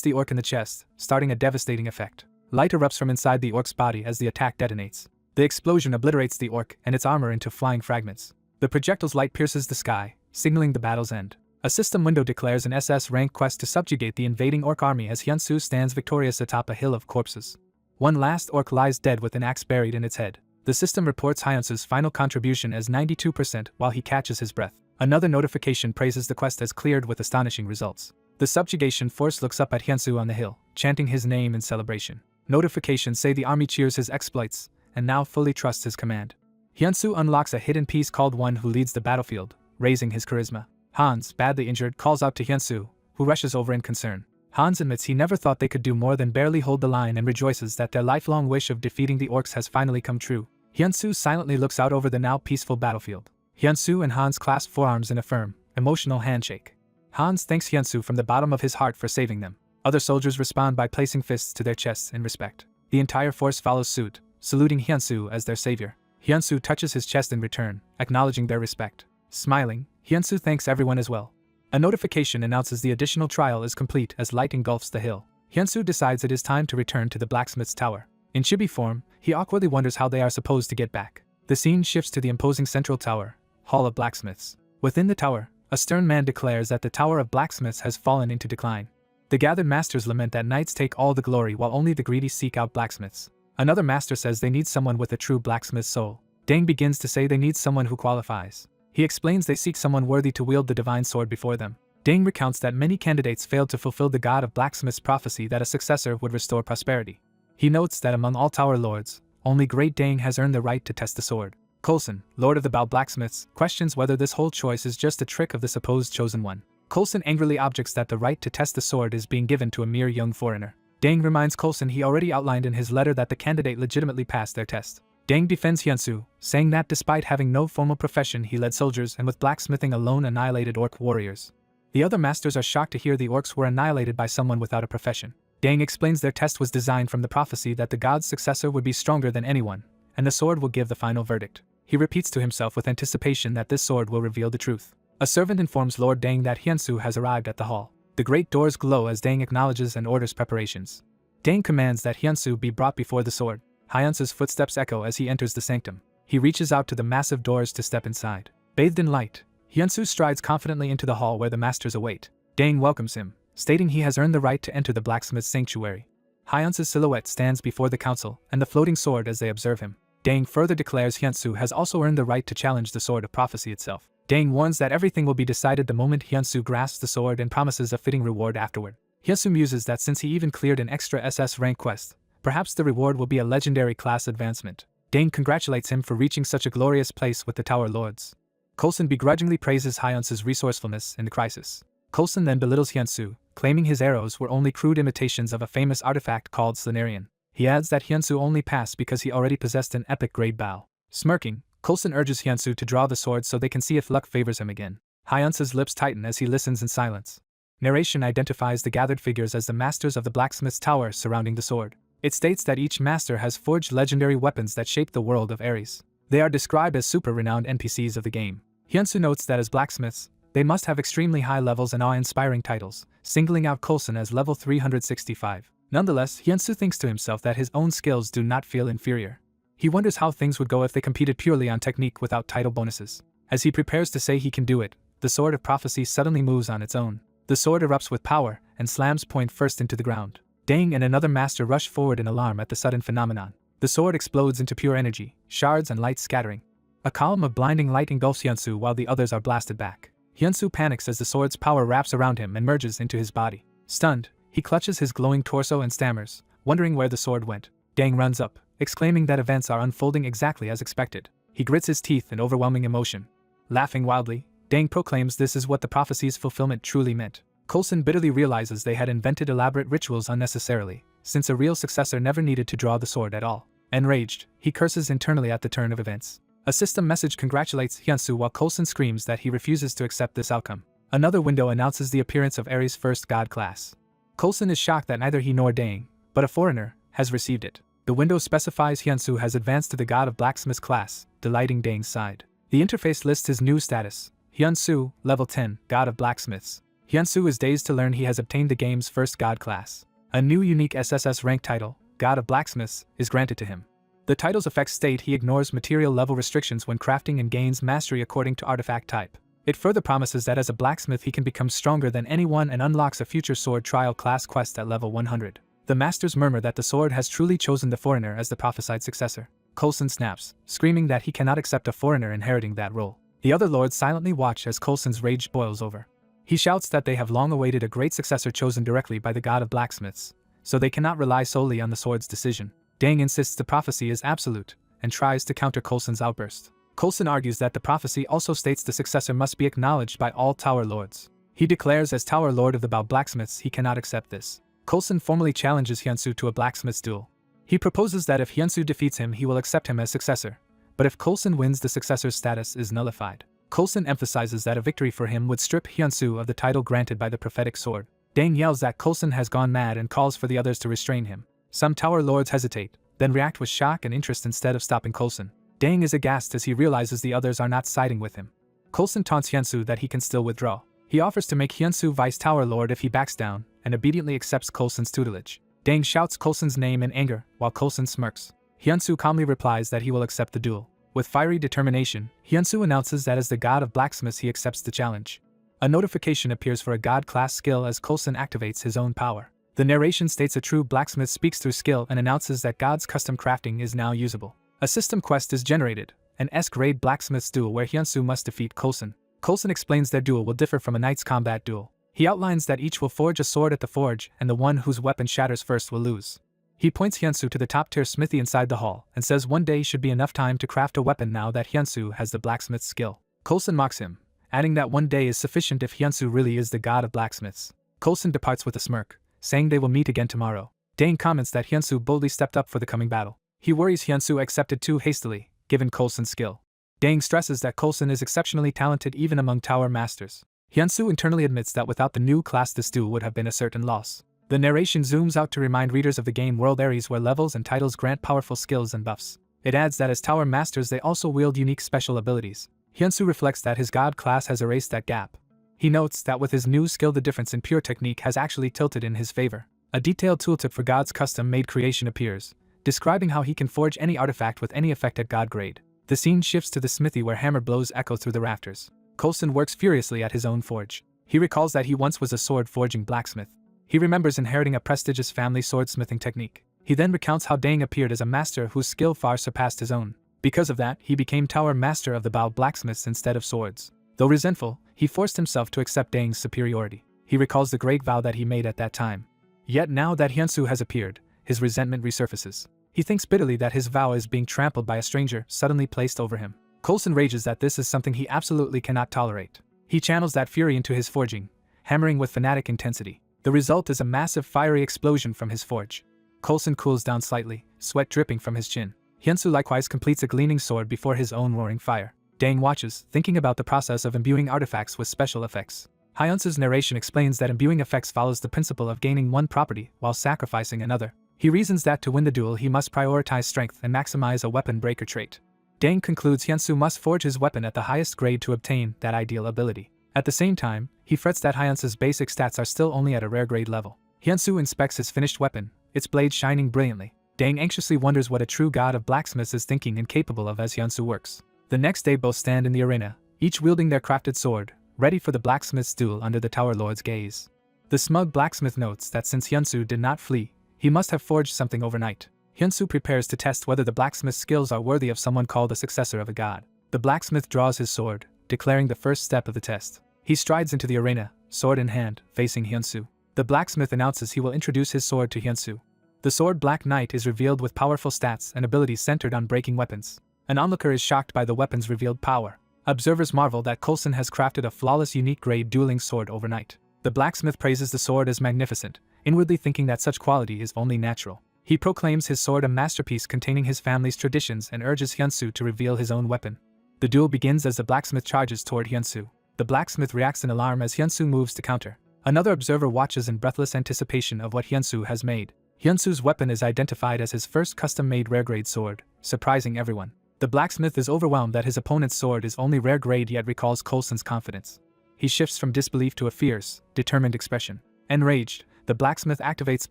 the orc in the chest, starting a devastating effect. Light erupts from inside the orc's body as the attack detonates. The explosion obliterates the orc and its armor into flying fragments. The projectile's light pierces the sky, signaling the battle's end. A system window declares an SS rank quest to subjugate the invading orc army as Hyunsu stands victorious atop a hill of corpses. One last orc lies dead with an axe buried in its head. The system reports Hyunsu's final contribution as 92% while he catches his breath. Another notification praises the quest as cleared with astonishing results. The subjugation force looks up at Hyunsu on the hill, chanting his name in celebration. Notifications say the army cheers his exploits, and now fully trusts his command. Hyunsu unlocks a hidden piece called One Who Leads the Battlefield, raising his charisma. Hans, badly injured, calls out to Hyunsu, who rushes over in concern. Hans admits he never thought they could do more than barely hold the line and rejoices that their lifelong wish of defeating the orcs has finally come true. Hyunsu silently looks out over the now peaceful battlefield. Hyunsu and Hans clasp forearms in a firm, emotional handshake. Hans thanks Hyunsu from the bottom of his heart for saving them. Other soldiers respond by placing fists to their chests in respect. The entire force follows suit, saluting Hyunsu as their savior. Hyunsu touches his chest in return, acknowledging their respect. Smiling, Hyunsu thanks everyone as well. A notification announces the additional trial is complete as light engulfs the hill. Hyunsu decides it is time to return to the blacksmith's tower. In chibi form, he awkwardly wonders how they are supposed to get back. The scene shifts to the imposing central tower, Hall of Blacksmiths. Within the tower, a stern man declares that the Tower of Blacksmiths has fallen into decline. The gathered masters lament that knights take all the glory while only the greedy seek out blacksmiths. Another master says they need someone with a true blacksmith soul. Deng begins to say they need someone who qualifies. He explains they seek someone worthy to wield the divine sword before them. Deng recounts that many candidates failed to fulfill the god of blacksmith's prophecy that a successor would restore prosperity. He notes that among all tower lords, only Great Deng has earned the right to test the sword. Coulson, lord of the Bao blacksmiths, questions whether this whole choice is just a trick of the supposed chosen one. Coulson angrily objects that the right to test the sword is being given to a mere young foreigner. Deng reminds Coulson he already outlined in his letter that the candidate legitimately passed their test. Deng defends Hyunsu, saying that despite having no formal profession he led soldiers and with blacksmithing alone annihilated orc warriors. The other masters are shocked to hear the orcs were annihilated by someone without a profession. Deng explains their test was designed from the prophecy that the god's successor would be stronger than anyone, and the sword will give the final verdict. He repeats to himself with anticipation that this sword will reveal the truth. A servant informs Lord Deng that Hyunsu has arrived at the hall. The great doors glow as Deng acknowledges and orders preparations. Deng commands that Hyunsu be brought before the sword. Hyunsu's footsteps echo as he enters the sanctum. He reaches out to the massive doors to step inside. Bathed in light, Hyunsu strides confidently into the hall where the masters await. Deng welcomes him, stating he has earned the right to enter the blacksmith's sanctuary. Hyunsu's silhouette stands before the council and the floating sword as they observe him. Deng further declares Hyunsu has also earned the right to challenge the sword of prophecy itself. Deng warns that everything will be decided the moment Hyunsu grasps the sword and promises a fitting reward afterward. Hyunsu muses that since he even cleared an extra SS rank quest, perhaps the reward will be a legendary class advancement. Deng congratulates him for reaching such a glorious place with the Tower Lords. Coulson begrudgingly praises Hyunsu's resourcefulness in the crisis. Coulson then belittles Hyunsu, claiming his arrows were only crude imitations of a famous artifact called Slanarian. He adds that Hyunsu only passed because he already possessed an epic-grade bow. Smirking, Coulson urges Hyunsu to draw the sword so they can see if luck favors him again. Hyunsu's lips tighten as he listens in silence. Narration identifies the gathered figures as the masters of the blacksmith's tower surrounding the sword. It states that each master has forged legendary weapons that shape the world of Ares. They are described as super-renowned NPCs of the game. Hyunsu notes that as blacksmiths, they must have extremely high levels and awe-inspiring titles, singling out Coulson as level 365. Nonetheless, Hyunsu thinks to himself that his own skills do not feel inferior. He wonders how things would go if they competed purely on technique without title bonuses. As he prepares to say he can do it, the sword of prophecy suddenly moves on its own. The sword erupts with power and slams point first into the ground. Deng and another master rush forward in alarm at the sudden phenomenon. The sword explodes into pure energy, shards and light scattering. A column of blinding light engulfs Hyunsu while the others are blasted back. Hyunsu panics as the sword's power wraps around him and merges into his body. Stunned, he clutches his glowing torso and stammers, wondering where the sword went. Deng runs up, exclaiming that events are unfolding exactly as expected. He grits his teeth in overwhelming emotion. Laughing wildly, Deng proclaims this is what the prophecy's fulfillment truly meant. Coulson bitterly realizes they had invented elaborate rituals unnecessarily, since a real successor never needed to draw the sword at all. Enraged, he curses internally at the turn of events. A system message congratulates Hyunsu while Coulson screams that he refuses to accept this outcome. Another window announces the appearance of Aries' first god class. Coulson is shocked that neither he nor Dang, but a foreigner, has received it. The window specifies Hyunsu has advanced to the god of Blacksmith class, delighting Dang's side. The interface lists his new status, Hyunsu, level 10, god of blacksmiths. Hyunsu is dazed to learn he has obtained the game's first god class. A new unique SSS rank title, god of blacksmiths, is granted to him. The title's effects state he ignores material level restrictions when crafting and gains mastery according to artifact type. It further promises that as a blacksmith he can become stronger than anyone and unlocks a future sword trial class quest at level 100. The masters murmur that the sword has truly chosen the foreigner as the prophesied successor. Coulson snaps, screaming that he cannot accept a foreigner inheriting that role. The other lords silently watch as Coulson's rage boils over. He shouts that they have long awaited a great successor chosen directly by the god of blacksmiths, so they cannot rely solely on the sword's decision. Dang insists the prophecy is absolute, and tries to counter Coulson's outburst. Coulson argues that the prophecy also states the successor must be acknowledged by all Tower Lords. He declares as Tower Lord of the Bao Blacksmiths he cannot accept this. Coulson formally challenges Hyunsu to a blacksmith's duel. He proposes that if Hyunsu defeats him he will accept him as successor, but if Coulson wins the successor's status is nullified. Coulson emphasizes that a victory for him would strip Hyunsu of the title granted by the prophetic sword. Dang yells that Coulson has gone mad and calls for the others to restrain him. Some Tower Lords hesitate, then react with shock and interest instead of stopping Coulson. Dang is aghast as he realizes the others are not siding with him. Coulson taunts Hyunsu that he can still withdraw. He offers to make Hyunsu Vice Tower Lord if he backs down, and obediently accepts Coulson's tutelage. Dang shouts Coulson's name in anger, while Coulson smirks. Hyunsu calmly replies that he will accept the duel. With fiery determination, Hyunsu announces that as the god of blacksmiths he accepts the challenge. A notification appears for a god class skill as Coulson activates his own power. The narration states a true blacksmith speaks through skill and announces that God's custom crafting is now usable. A system quest is generated, an S-grade blacksmith's duel where Hyunsu must defeat Coulson. Coulson explains their duel will differ from a knight's combat duel. He outlines that each will forge a sword at the forge and the one whose weapon shatters first will lose. He points Hyunsu to the top-tier smithy inside the hall and says one day should be enough time to craft a weapon now that Hyunsu has the blacksmith's skill. Coulson mocks him, adding that one day is sufficient if Hyunsu really is the god of blacksmiths. Coulson departs with a smirk, saying they will meet again tomorrow. Dang comments that Hyunsu boldly stepped up for the coming battle. He worries Hyunsu accepted too hastily, given Coulson's skill. Dang stresses that Coulson is exceptionally talented even among tower masters. Hyunsu internally admits that without the new class this duel would have been a certain loss. The narration zooms out to remind readers of the game World Aries where levels and titles grant powerful skills and buffs. It adds that as tower masters they also wield unique special abilities. Hyunsu reflects that his god class has erased that gap. He notes that with his new skill the difference in pure technique has actually tilted in his favor. A detailed tooltip for God's custom-made creation appears, describing how he can forge any artifact with any effect at God grade. The scene shifts to the smithy where hammer blows echo through the rafters. Coulson works furiously at his own forge. He recalls that he once was a sword-forging blacksmith. He remembers inheriting a prestigious family swordsmithing technique. He then recounts how Dang appeared as a master whose skill far surpassed his own. Because of that, he became tower master of the Bao blacksmiths instead of swords. Though resentful, he forced himself to accept Dang's superiority. He recalls the great vow that he made at that time. Yet now that Hyunsu has appeared, his resentment resurfaces. He thinks bitterly that his vow is being trampled by a stranger suddenly placed over him. Coulson rages that this is something he absolutely cannot tolerate. He channels that fury into his forging, hammering with fanatic intensity. The result is a massive fiery explosion from his forge. Coulson cools down slightly, sweat dripping from his chin. Hyunsu likewise completes a gleaming sword before his own roaring fire. Dang watches, thinking about the process of imbuing artifacts with special effects. Hyunsu's narration explains that imbuing effects follows the principle of gaining one property while sacrificing another. He reasons that to win the duel he must prioritize strength and maximize a weapon breaker trait. Dang concludes Hyunsu must forge his weapon at the highest grade to obtain that ideal ability. At the same time, he frets that Hyunsu's basic stats are still only at a rare grade level. Hyunsu inspects his finished weapon, its blade shining brilliantly. Dang anxiously wonders what a true god of blacksmiths is thinking and capable of as Hyunsu works. The next day both stand in the arena, each wielding their crafted sword, ready for the blacksmith's duel under the Tower Lord's gaze. The smug blacksmith notes that since Hyunsu did not flee, he must have forged something overnight. Hyunsu prepares to test whether the blacksmith's skills are worthy of someone called a successor of a god. The blacksmith draws his sword, declaring the first step of the test. He strides into the arena, sword in hand, facing Hyunsu. The blacksmith announces he will introduce his sword to Hyunsu. The sword Black Knight is revealed with powerful stats and abilities centered on breaking weapons. An onlooker is shocked by the weapon's revealed power. Observers marvel that Coulson has crafted a flawless unique grade dueling sword overnight. The blacksmith praises the sword as magnificent, inwardly thinking that such quality is only natural. He proclaims his sword a masterpiece containing his family's traditions and urges Hyunsu to reveal his own weapon. The duel begins as the blacksmith charges toward Hyunsu. The blacksmith reacts in alarm as Hyunsu moves to counter. Another observer watches in breathless anticipation of what Hyunsu has made. Hyunsu's weapon is identified as his first custom-made rare-grade sword, surprising everyone. The blacksmith is overwhelmed that his opponent's sword is only rare grade, yet recalls Coulson's confidence. He shifts from disbelief to a fierce, determined expression. Enraged, the blacksmith activates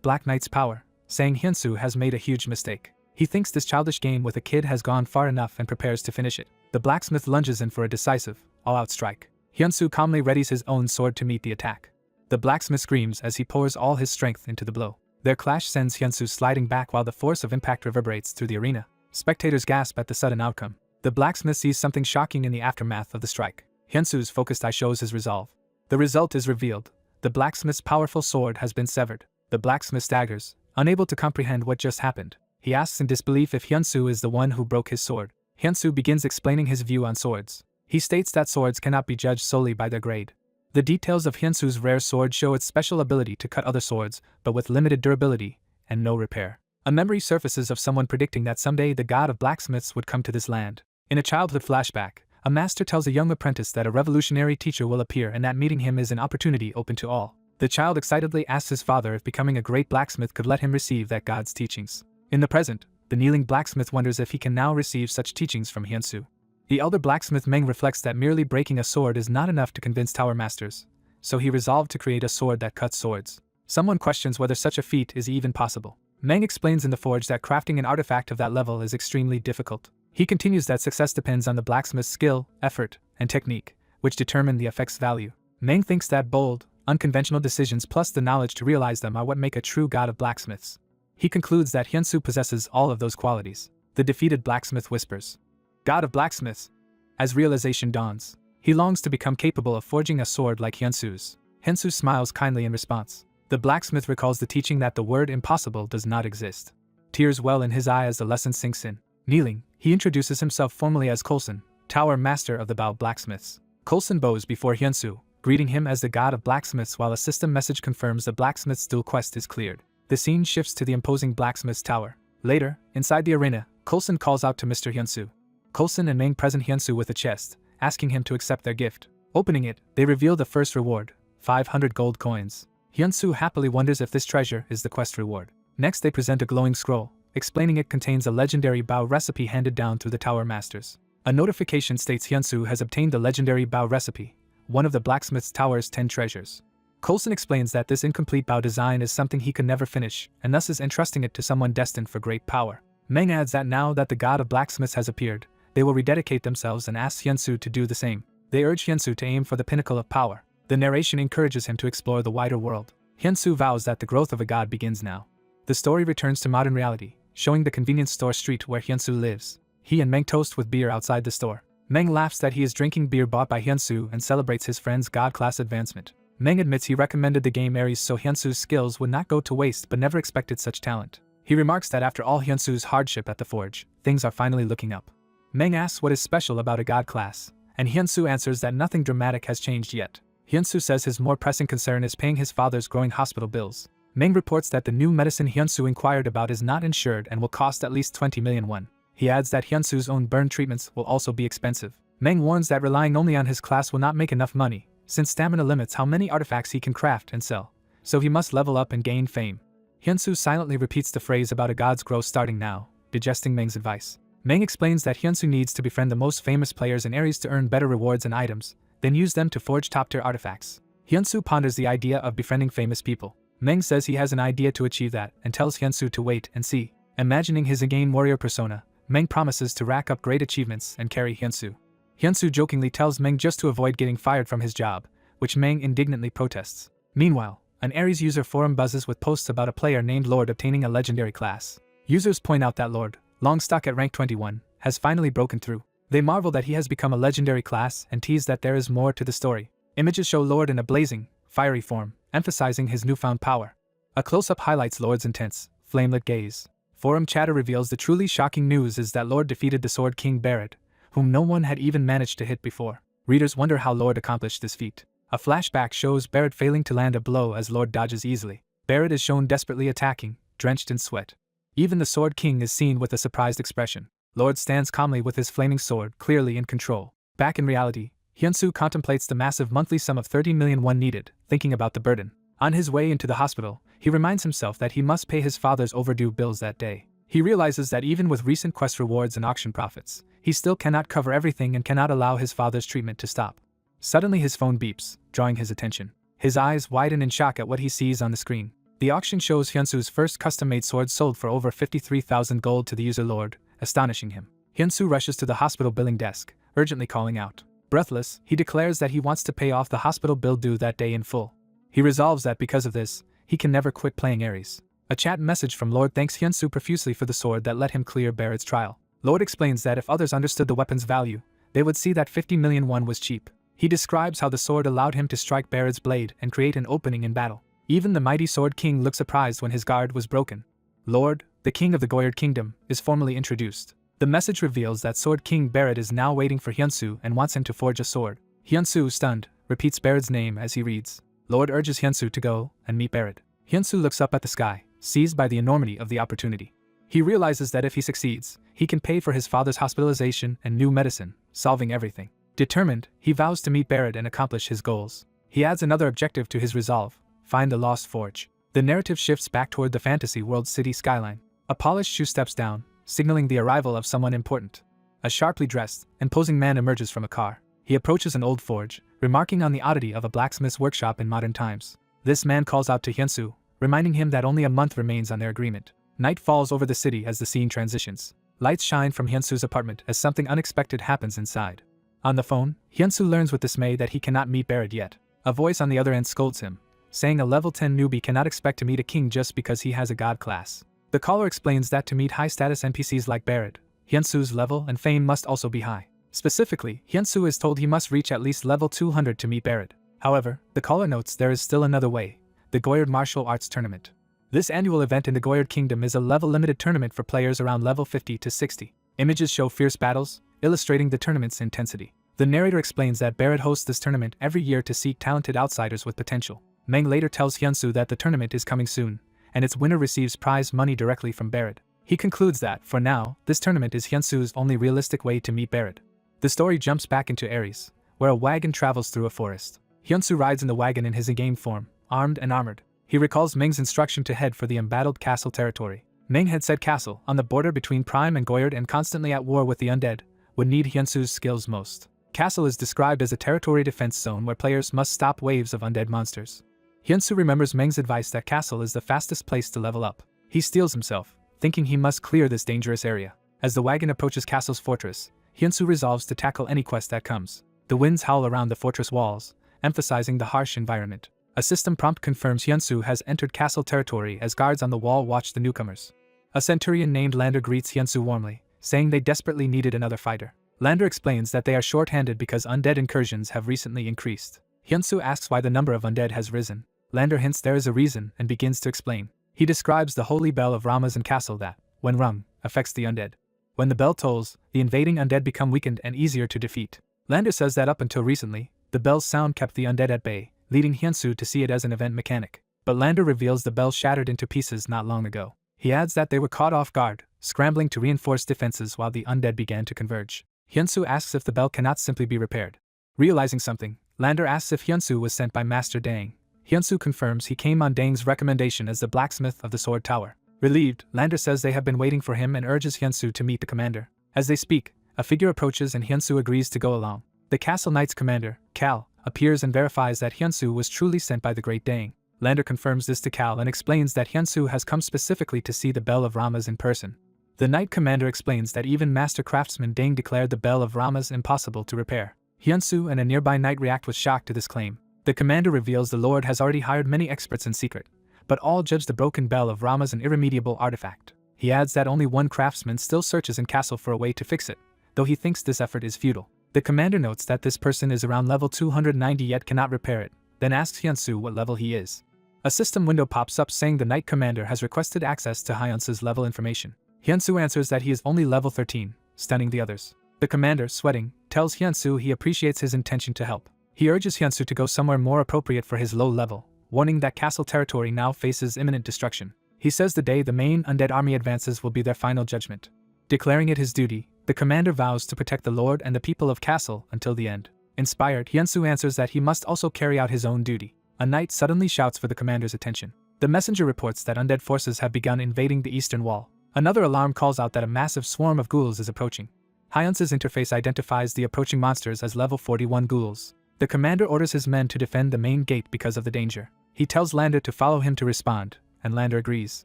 Black Knight's power, saying Hyunsu has made a huge mistake. He thinks this childish game with a kid has gone far enough and prepares to finish it. The blacksmith lunges in for a decisive, all-out strike. Hyunsu calmly readies his own sword to meet the attack. The blacksmith screams as he pours all his strength into the blow. Their clash sends Hyunsu sliding back while the force of impact reverberates through the arena. Spectators gasp at the sudden outcome. The blacksmith sees something shocking in the aftermath of the strike. Hyunsu's focused eye shows his resolve. The result is revealed. The blacksmith's powerful sword has been severed. The blacksmith staggers, unable to comprehend what just happened. He asks in disbelief if Hyunsu is the one who broke his sword. Hyunsu begins explaining his view on swords. He states that swords cannot be judged solely by their grade. The details of Hyunsu's rare sword show its special ability to cut other swords, but with limited durability and no repair. A memory surfaces of someone predicting that someday the god of blacksmiths would come to this land. In a childhood flashback, a master tells a young apprentice that a revolutionary teacher will appear and that meeting him is an opportunity open to all. The child excitedly asks his father if becoming a great blacksmith could let him receive that god's teachings. In the present, the kneeling blacksmith wonders if he can now receive such teachings from Hyunsu. The elder blacksmith Meng reflects that merely breaking a sword is not enough to convince tower masters, so he resolved to create a sword that cuts swords. Someone questions whether such a feat is even possible. Meng explains in the forge that crafting an artifact of that level is extremely difficult. He continues that success depends on the blacksmith's skill, effort, and technique, which determine the effect's value. Meng thinks that bold, unconventional decisions plus the knowledge to realize them are what make a true god of blacksmiths. He concludes that Hyunsu possesses all of those qualities. The defeated blacksmith whispers, "God of blacksmiths." As realization dawns, he longs to become capable of forging a sword like Hyunsu's. Hyunsu smiles kindly in response. The blacksmith recalls the teaching that the word impossible does not exist. Tears well in his eye as the lesson sinks in. Kneeling, he introduces himself formally as Coulson, Tower Master of the Bao Blacksmiths. Coulson bows before Hyunsu, greeting him as the god of blacksmiths while a system message confirms the blacksmith's dual quest is cleared. The scene shifts to the imposing blacksmith's tower. Later, inside the arena, Coulson calls out to Mr. Hyunsu. Coulson and Meng present Hyunsu with a chest, asking him to accept their gift. Opening it, they reveal the first reward, 500 gold coins. Hyunsu happily wonders if this treasure is the quest reward. Next they present a glowing scroll, explaining it contains a legendary Bao recipe handed down through the Tower Masters. A notification states Hyunsu has obtained the legendary Bao recipe, one of the blacksmith's tower's 10 treasures. Coulson explains that this incomplete Bao design is something he could never finish, and thus is entrusting it to someone destined for great power. Meng adds that now that the god of blacksmiths has appeared, they will rededicate themselves and ask Hyunsu to do the same. They urge Hyunsu to aim for the pinnacle of power. The narration encourages him to explore the wider world. Hyunsu vows that the growth of a god begins now. The story returns to modern reality, showing the convenience store street where Hyunsu lives. He and Meng toast with beer outside the store. Meng laughs that he is drinking beer bought by Hyunsu and celebrates his friend's god class advancement. Meng admits he recommended the game Ares so Hyunsu's skills would not go to waste but never expected such talent. He remarks that after all Hyunsu's hardship at the forge, things are finally looking up. Meng asks what is special about a god class, and Hyunsu answers that nothing dramatic has changed yet. Hyunsu says his more pressing concern is paying his father's growing hospital bills. Meng reports that the new medicine Hyunsu inquired about is not insured and will cost at least 20 million won. He adds that Hyunsu's own burn treatments will also be expensive. Meng warns that relying only on his class will not make enough money, since stamina limits how many artifacts he can craft and sell, so he must level up and gain fame. Hyunsu silently repeats the phrase about a god's growth starting now, digesting Meng's advice. Meng explains that Hyunsu needs to befriend the most famous players in Ares to earn better rewards and items, then use them to forge top-tier artifacts. Hyunsu ponders the idea of befriending famous people. Meng says he has an idea to achieve that and tells Hyunsu to wait and see. Imagining his again warrior persona, Meng promises to rack up great achievements and carry Hyunsu. Hyunsu jokingly tells Meng just to avoid getting fired from his job, which Meng indignantly protests. Meanwhile, an Ares user forum buzzes with posts about a player named Lord obtaining a legendary class. Users point out that Lord, long stuck at rank 21, has finally broken through. They marvel that he has become a legendary class and tease that there is more to the story. Images show Lord in a blazing, fiery form, emphasizing his newfound power. A close-up highlights Lord's intense, flame-lit gaze. Forum chatter reveals the truly shocking news is that Lord defeated the Sword King Barrett, whom no one had even managed to hit before. Readers wonder how Lord accomplished this feat. A flashback shows Barrett failing to land a blow as Lord dodges easily. Barrett is shown desperately attacking, drenched in sweat. Even the Sword King is seen with a surprised expression. Lord stands calmly with his flaming sword clearly in control. Back in reality, Hyunsu contemplates the massive monthly sum of 30 million won needed, thinking about the burden. On his way into the hospital, he reminds himself that he must pay his father's overdue bills that day. He realizes that even with recent quest rewards and auction profits, he still cannot cover everything and cannot allow his father's treatment to stop. Suddenly his phone beeps, drawing his attention. His eyes widen in shock at what he sees on the screen. The auction shows Hyunsu's first custom-made sword sold for over 53,000 gold to the user lord, astonishing him. Hyunsu rushes to the hospital billing desk, urgently calling out. Breathless, he declares that he wants to pay off the hospital bill due that day in full. He resolves that because of this, he can never quit playing Ares. A chat message from Lord thanks Hyunsu profusely for the sword that let him clear Barrett's trial. Lord explains that if others understood the weapon's value, they would see that 50 million won was cheap. He describes how the sword allowed him to strike Barrett's blade and create an opening in battle. Even the mighty Sword King looked surprised when his guard was broken. Lord, the king of the Goyard Kingdom, is formally introduced. The message reveals that Sword King Barrett is now waiting for Hyunsu and wants him to forge a sword. Hyunsu, stunned, repeats Barrett's name as he reads. Lord urges Hyunsu to go and meet Barrett. Hyunsu looks up at the sky, seized by the enormity of the opportunity. He realizes that if he succeeds, he can pay for his father's hospitalization and new medicine, solving everything. Determined, he vows to meet Barrett and accomplish his goals. He adds another objective to his resolve: find the lost forge. The narrative shifts back toward the fantasy world city skyline. A polished shoe steps down, signaling the arrival of someone important. A sharply dressed, imposing man emerges from a car. He approaches an old forge, remarking on the oddity of a blacksmith's workshop in modern times. This man calls out to Hyunsu, reminding him that only a month remains on their agreement. Night falls over the city as the scene transitions. Lights shine from Hyunsu's apartment as something unexpected happens inside. On the phone, Hyunsu learns with dismay that he cannot meet Barrett yet. A voice on the other end scolds him, saying a level 10 newbie cannot expect to meet a king just because he has a god class. The caller explains that to meet high-status NPCs like Barrett, Hyunsu's level and fame must also be high. Specifically, Hyunsu is told he must reach at least level 200 to meet Barrett. However, the caller notes there is still another way: the Goyard Martial Arts Tournament. This annual event in the Goyard Kingdom is a level-limited tournament for players around level 50 to 60. Images show fierce battles, illustrating the tournament's intensity. The narrator explains that Barrett hosts this tournament every year to seek talented outsiders with potential. Meng later tells Hyunsu that the tournament is coming soon, and its winner receives prize money directly from Barrett. He concludes that, for now, this tournament is Hyunsu's only realistic way to meet Barrett. The story jumps back into Ares, where a wagon travels through a forest. Hyunsu rides in the wagon in his in-game form, armed and armored. He recalls Meng's instruction to head for the embattled castle territory. Meng had said castle, on the border between Prime and Goyard and constantly at war with the undead, would need Hyunsu's skills most. Castle is described as a territory defense zone where players must stop waves of undead monsters. Hyunsu remembers Meng's advice that castle is the fastest place to level up. He steels himself, thinking he must clear this dangerous area. As the wagon approaches castle's fortress, Hyunsu resolves to tackle any quest that comes. The winds howl around the fortress walls, emphasizing the harsh environment. A system prompt confirms Hyunsu has entered castle territory as guards on the wall watch the newcomers. A centurion named Lander greets Hyunsu warmly, saying they desperately needed another fighter. Lander explains that they are short-handed because undead incursions have recently increased. Hyunsu asks why the number of undead has risen. Lander hints there is a reason and begins to explain. He describes the holy bell of Ramazan castle that, when rung, affects the undead. When the bell tolls, the invading undead become weakened and easier to defeat. Lander says that up until recently, the bell's sound kept the undead at bay, leading Hyunsu to see it as an event mechanic. But Lander reveals the bell shattered into pieces not long ago. He adds that they were caught off guard, scrambling to reinforce defenses while the undead began to converge. Hyunsu asks if the bell cannot simply be repaired. Realizing something, Lander asks if Hyunsu was sent by Master Dang. Hyunsu confirms he came on Dang's recommendation as the blacksmith of the Sword Tower. Relieved, Lander says they have been waiting for him and urges Hyunsu to meet the commander. As they speak, a figure approaches and Hyunsu agrees to go along. The Castle Knight's commander, Cal, appears and verifies that Hyunsu was truly sent by the Great Dang. Lander confirms this to Cal and explains that Hyunsu has come specifically to see the Bell of Ramas in person. The Knight commander explains that even Master Craftsman Dang declared the Bell of Ramas impossible to repair. Hyunsu and a nearby knight react with shock to this claim. The commander reveals the Lord has already hired many experts in secret, but all judge the broken Bell of Ramas an irremediable artifact. He adds that only one craftsman still searches in castle for a way to fix it, though he thinks this effort is futile. The commander notes that this person is around level 290 yet cannot repair it, then asks Hyunsu what level he is. A system window pops up saying the Knight commander has requested access to Hyunsu's level information. Hyunsu answers that he is only level 13, stunning the others. The commander, sweating, tells Hyunsu he appreciates his intention to help. He urges Hyunsu to go somewhere more appropriate for his low level, warning that castle territory now faces imminent destruction. He says the day the main undead army advances will be their final judgment. Declaring it his duty, the commander vows to protect the Lord and the people of Castle until the end. Inspired, Hyunsu answers that he must also carry out his own duty. A knight suddenly shouts for the commander's attention. The messenger reports that undead forces have begun invading the eastern wall. Another alarm calls out that a massive swarm of ghouls is approaching. Hyunsu's interface identifies the approaching monsters as level 41 ghouls. The commander orders his men to defend the main gate because of the danger. He tells Lander to follow him to respond, and Lander agrees.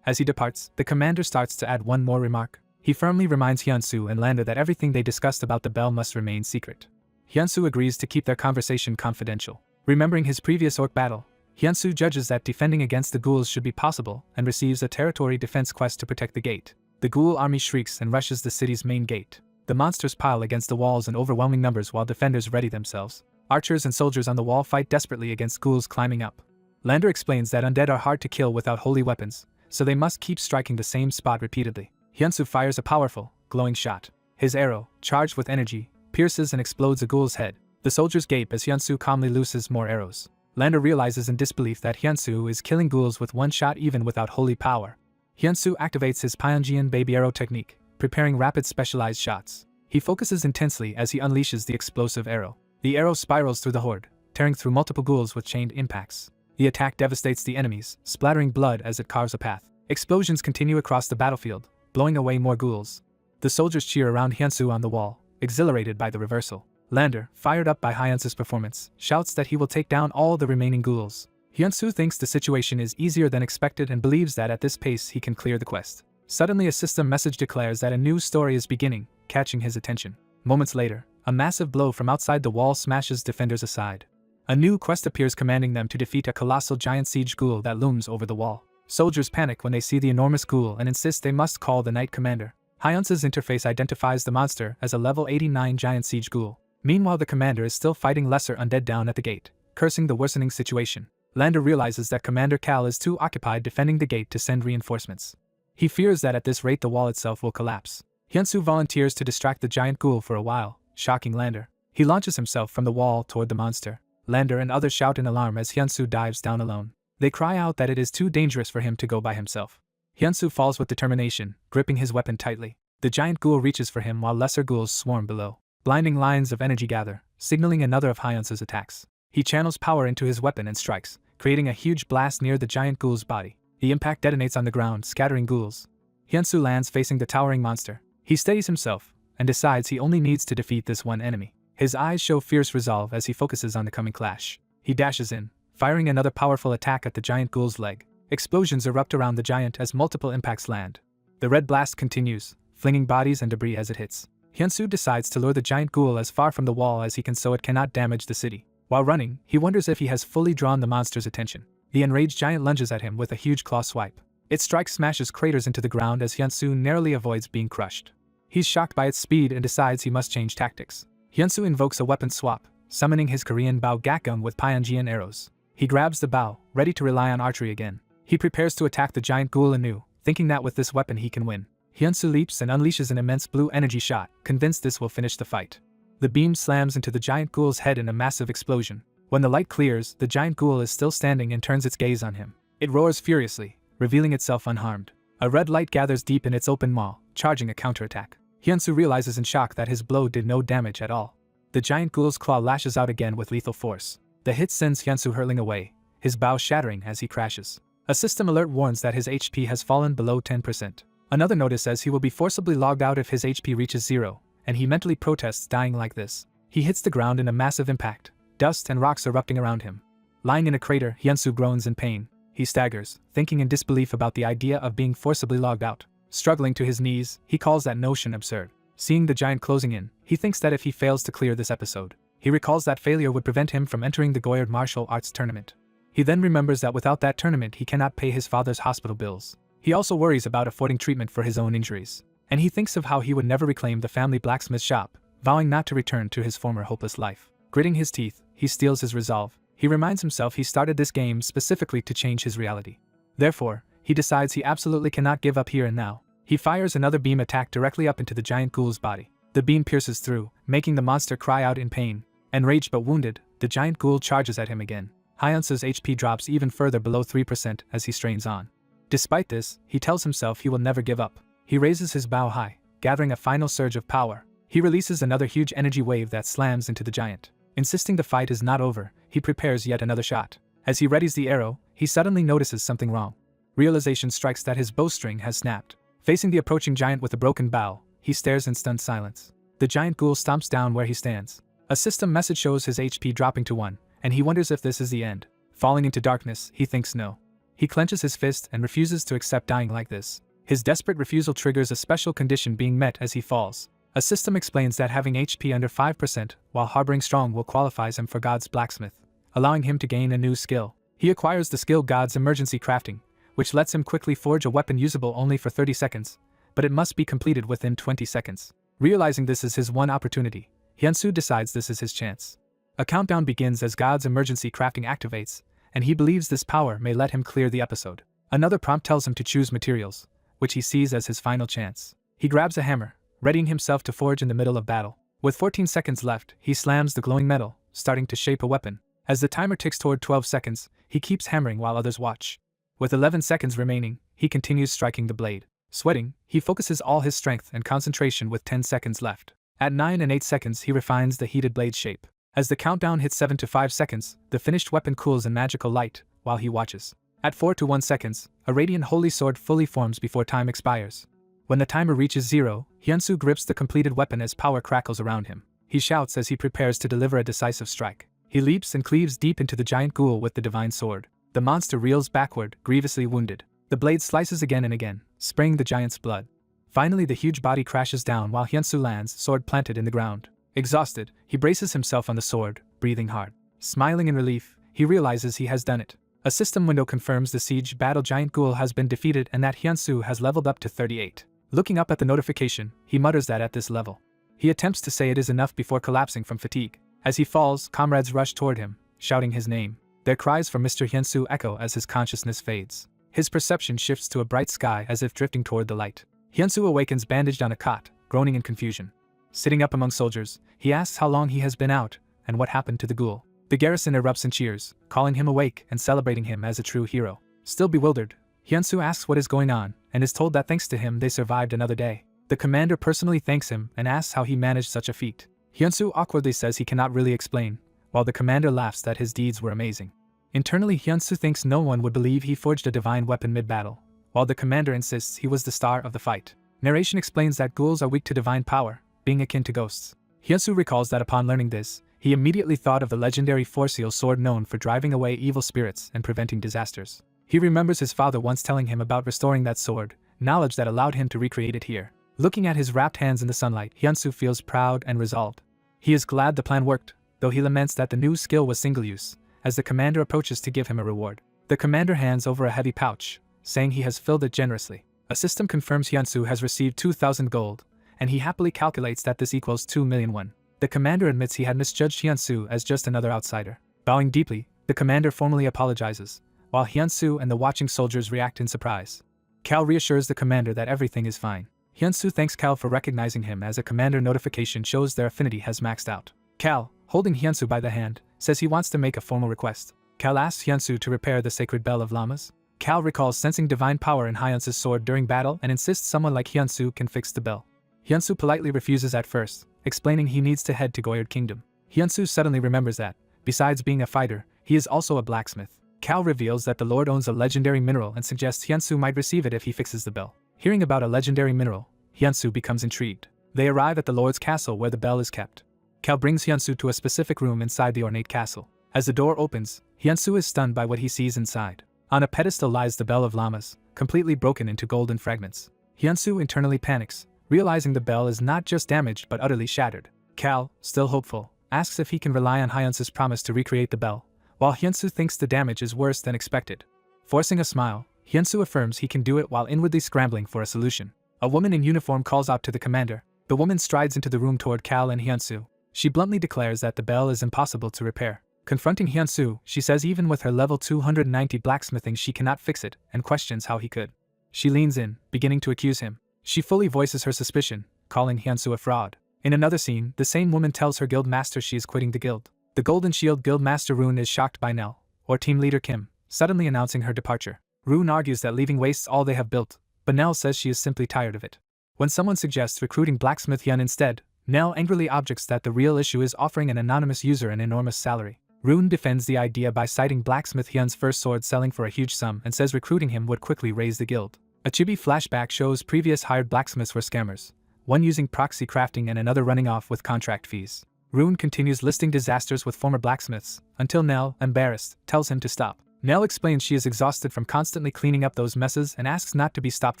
As he departs, the commander starts to add one more remark. He firmly reminds Hyunsu and Lander that everything they discussed about the bell must remain secret. Hyunsu agrees to keep their conversation confidential. Remembering his previous orc battle, Hyunsu judges that defending against the ghouls should be possible and receives a territory defense quest to protect the gate. The ghoul army shrieks and rushes the city's main gate. The monsters pile against the walls in overwhelming numbers while defenders ready themselves. Archers and soldiers on the wall fight desperately against ghouls climbing up. Lander explains that undead are hard to kill without holy weapons, so they must keep striking the same spot repeatedly. Hyunsu fires a powerful, glowing shot. His arrow, charged with energy, pierces and explodes a ghoul's head. The soldiers gape as Hyunsu calmly looses more arrows. Lander realizes in disbelief that Hyunsu is killing ghouls with one shot even without holy power. Hyunsu activates his Pyonjian baby arrow technique, preparing rapid specialized shots. He focuses intensely as he unleashes the explosive arrow. The arrow spirals through the horde, tearing through multiple ghouls with chained impacts. The attack devastates the enemies, splattering blood as it carves a path. Explosions continue across the battlefield, blowing away more ghouls. The soldiers cheer around Hyunsu on the wall, exhilarated by the reversal. Lander, fired up by Hyunsu's performance, shouts that he will take down all the remaining ghouls. Hyunsu thinks the situation is easier than expected and believes that at this pace he can clear the quest. Suddenly a system message declares that a new story is beginning, catching his attention. Moments later, a massive blow from outside the wall smashes defenders aside. A new quest appears commanding them to defeat a colossal giant siege ghoul that looms over the wall. Soldiers panic when they see the enormous ghoul and insist they must call the knight commander. Hyunsu's interface identifies the monster as a level 89 giant siege ghoul. Meanwhile, the commander is still fighting lesser undead down at the gate, cursing the worsening situation. Lander realizes that Commander Cal is too occupied defending the gate to send reinforcements. He fears that at this rate the wall itself will collapse. Hyunsu volunteers to distract the giant ghoul for a while, shocking Lander. He launches himself from the wall toward the monster. Lander and others shout in alarm as Hyunsu dives down alone. They cry out that it is too dangerous for him to go by himself. Hyunsu falls with determination, gripping his weapon tightly. The giant ghoul reaches for him while lesser ghouls swarm below. Blinding lines of energy gather, signaling another of Hyunsu's attacks. He channels power into his weapon and strikes, creating a huge blast near the giant ghoul's body. The impact detonates on the ground, scattering ghouls. Hyunsu lands facing the towering monster. He steadies himself, and decides he only needs to defeat this one enemy. His eyes show fierce resolve as he focuses on the coming clash. He dashes in, firing another powerful attack at the giant ghoul's leg. Explosions erupt around the giant as multiple impacts land. The red blast continues, flinging bodies and debris as it hits. Hyunsu decides to lure the giant ghoul as far from the wall as he can so it cannot damage the city. While running, he wonders if he has fully drawn the monster's attention. The enraged giant lunges at him with a huge claw swipe. Its strike smashes craters into the ground as Hyunsu narrowly avoids being crushed. He's shocked by its speed and decides he must change tactics. Hyunsu invokes a weapon swap, summoning his Korean bow gakgung with Pyonjian arrows. He grabs the bow, ready to rely on archery again. He prepares to attack the giant ghoul anew, thinking that with this weapon he can win. Hyunsu leaps and unleashes an immense blue energy shot, convinced this will finish the fight. The beam slams into the giant ghoul's head in a massive explosion. When the light clears, the giant ghoul is still standing and turns its gaze on him. It roars furiously, revealing itself unharmed. A red light gathers deep in its open maw, charging a counterattack. Hyunsu realizes in shock that his blow did no damage at all. The giant ghoul's claw lashes out again with lethal force. The hit sends Hyunsu hurtling away, his bow shattering as he crashes. A system alert warns that his HP has fallen below 10%. Another notice says he will be forcibly logged out if his HP reaches 0, and he mentally protests dying like this. He hits the ground in a massive impact, dust and rocks erupting around him. Lying in a crater, Hyunsu groans in pain. He staggers, thinking in disbelief about the idea of being forcibly logged out. Struggling to his knees, he calls that notion absurd. Seeing the giant closing in, he thinks that if he fails to clear this episode, he recalls that failure would prevent him from entering the Goyard martial arts tournament. He then remembers that without that tournament he cannot pay his father's hospital bills. He also worries about affording treatment for his own injuries. And he thinks of how he would never reclaim the family blacksmith shop, vowing not to return to his former hopeless life. Gritting his teeth, he steels his resolve. He reminds himself he started this game specifically to change his reality. Therefore, he decides he absolutely cannot give up here and now. He fires another beam attack directly up into the giant ghoul's body. The beam pierces through, making the monster cry out in pain. Enraged but wounded, the giant ghoul charges at him again. Hyunsu's HP drops even further below 3% as he strains on. Despite this, he tells himself he will never give up. He raises his bow high, gathering a final surge of power. He releases another huge energy wave that slams into the giant. Insisting the fight is not over, he prepares yet another shot. As he readies the arrow, he suddenly notices something wrong. Realization strikes that his bowstring has snapped. Facing the approaching giant with a broken bow, he stares in stunned silence. The giant ghoul stomps down where he stands. A system message shows his HP dropping to 1, and he wonders if this is the end. Falling into darkness, he thinks no. He clenches his fist and refuses to accept dying like this. His desperate refusal triggers a special condition being met as he falls. A system explains that having HP under 5% while harboring strong will qualifies him for God's Blacksmith, allowing him to gain a new skill. He acquires the skill God's Emergency Crafting, which lets him quickly forge a weapon usable only for 30 seconds, but it must be completed within 20 seconds. Realizing this is his one opportunity, Hyunsu decides this is his chance. A countdown begins as God's Emergency Crafting activates, and he believes this power may let him clear the episode. Another prompt tells him to choose materials, which he sees as his final chance. He grabs a hammer, readying himself to forge in the middle of battle. With 14 seconds left, he slams the glowing metal, starting to shape a weapon. As the timer ticks toward 12 seconds, he keeps hammering while others watch. With 11 seconds remaining, he continues striking the blade. Sweating, he focuses all his strength and concentration with 10 seconds left. At 9 and 8 seconds he refines the heated blade shape. As the countdown hits 7 to 5 seconds, the finished weapon cools in magical light, while he watches. At 4 to 1 seconds, a radiant holy sword fully forms before time expires. When the timer reaches 0, Hyunsu grips the completed weapon as power crackles around him. He shouts as he prepares to deliver a decisive strike. He leaps and cleaves deep into the giant ghoul with the divine sword. The monster reels backward, grievously wounded. The blade slices again and again, spraying the giant's blood. Finally the huge body crashes down while Hyunsu lands, sword planted in the ground. Exhausted, he braces himself on the sword, breathing hard. Smiling in relief, he realizes he has done it. A system window confirms the siege battle giant ghoul has been defeated and that Hyunsu has leveled up to 38. Looking up at the notification, he mutters that at this level. He attempts to say it is enough before collapsing from fatigue. As he falls, comrades rush toward him, shouting his name. Their cries for Mr. Hyunsu echo as his consciousness fades. His perception shifts to a bright sky as if drifting toward the light. Hyunsu awakens bandaged on a cot, groaning in confusion. Sitting up among soldiers, he asks how long he has been out, and what happened to the ghoul. The garrison erupts in cheers, calling him awake and celebrating him as a true hero. Still bewildered, Hyunsu asks what is going on, and is told that thanks to him they survived another day. The commander personally thanks him and asks how he managed such a feat. Hyunsu awkwardly says he cannot really explain, while the commander laughs that his deeds were amazing. Internally Hyunsu thinks no one would believe he forged a divine weapon mid-battle, while the commander insists he was the star of the fight. Narration explains that ghouls are weak to divine power, being akin to ghosts. Hyunsu recalls that upon learning this, he immediately thought of the legendary four-seal sword known for driving away evil spirits and preventing disasters. He remembers his father once telling him about restoring that sword, knowledge that allowed him to recreate it here. Looking at his wrapped hands in the sunlight, Hyunsu feels proud and resolved. He is glad the plan worked, though he laments that the new skill was single-use, as the commander approaches to give him a reward. The commander hands over a heavy pouch, saying he has filled it generously. A system confirms Hyunsu has received 2,000 gold, and he happily calculates that this equals 2 million won. The commander admits he had misjudged Hyunsu as just another outsider. Bowing deeply, the commander formally apologizes, while Hyunsu and the watching soldiers react in surprise. Cal reassures the commander that everything is fine. Hyunsu thanks Cal for recognizing him as a commander notification shows their affinity has maxed out. Cal, holding Hyunsu by the hand, says he wants to make a formal request. Cal asks Hyunsu to repair the sacred bell of llamas. Cal recalls sensing divine power in Hyunsu's sword during battle and insists someone like Hyunsu can fix the bell. Hyunsu politely refuses at first, explaining he needs to head to Goyard Kingdom. Hyunsu suddenly remembers that, besides being a fighter, he is also a blacksmith. Cal reveals that the Lord owns a legendary mineral and suggests Hyunsu might receive it if he fixes the bell. Hearing about a legendary mineral, Hyunsu becomes intrigued. They arrive at the Lord's castle where the bell is kept. Cal brings Hyunsu to a specific room inside the ornate castle. As the door opens, Hyunsu is stunned by what he sees inside. On a pedestal lies the bell of llamas, completely broken into golden fragments. Hyunsu internally panics, realizing the bell is not just damaged but utterly shattered. Cal, still hopeful, asks if he can rely on Hyunsu's promise to recreate the bell, while Hyunsu thinks the damage is worse than expected. Forcing a smile, Hyunsu affirms he can do it while inwardly scrambling for a solution. A woman in uniform calls out to the commander. The woman strides into the room toward Cal and Hyunsu. She bluntly declares that the bell is impossible to repair. Confronting Hyunsu, she says even with her level 290 blacksmithing she cannot fix it, and questions how he could. She leans in, beginning to accuse him. She fully voices her suspicion, calling Hyunsu a fraud. In another scene, the same woman tells her guild master she is quitting the guild. The Golden Shield guild master Rune is shocked by Nell, or team leader Kim, suddenly announcing her departure. Rune argues that leaving wastes all they have built, but Nell says she is simply tired of it. When someone suggests recruiting Blacksmith Hyun instead, Nell angrily objects that the real issue is offering an anonymous user an enormous salary. Rune defends the idea by citing Blacksmith Hyun's first sword selling for a huge sum and says recruiting him would quickly raise the guild. A chibi flashback shows previous hired blacksmiths were scammers, one using proxy crafting and another running off with contract fees. Rune continues listing disasters with former blacksmiths, until Nell, embarrassed, tells him to stop. Nell explains she is exhausted from constantly cleaning up those messes and asks not to be stopped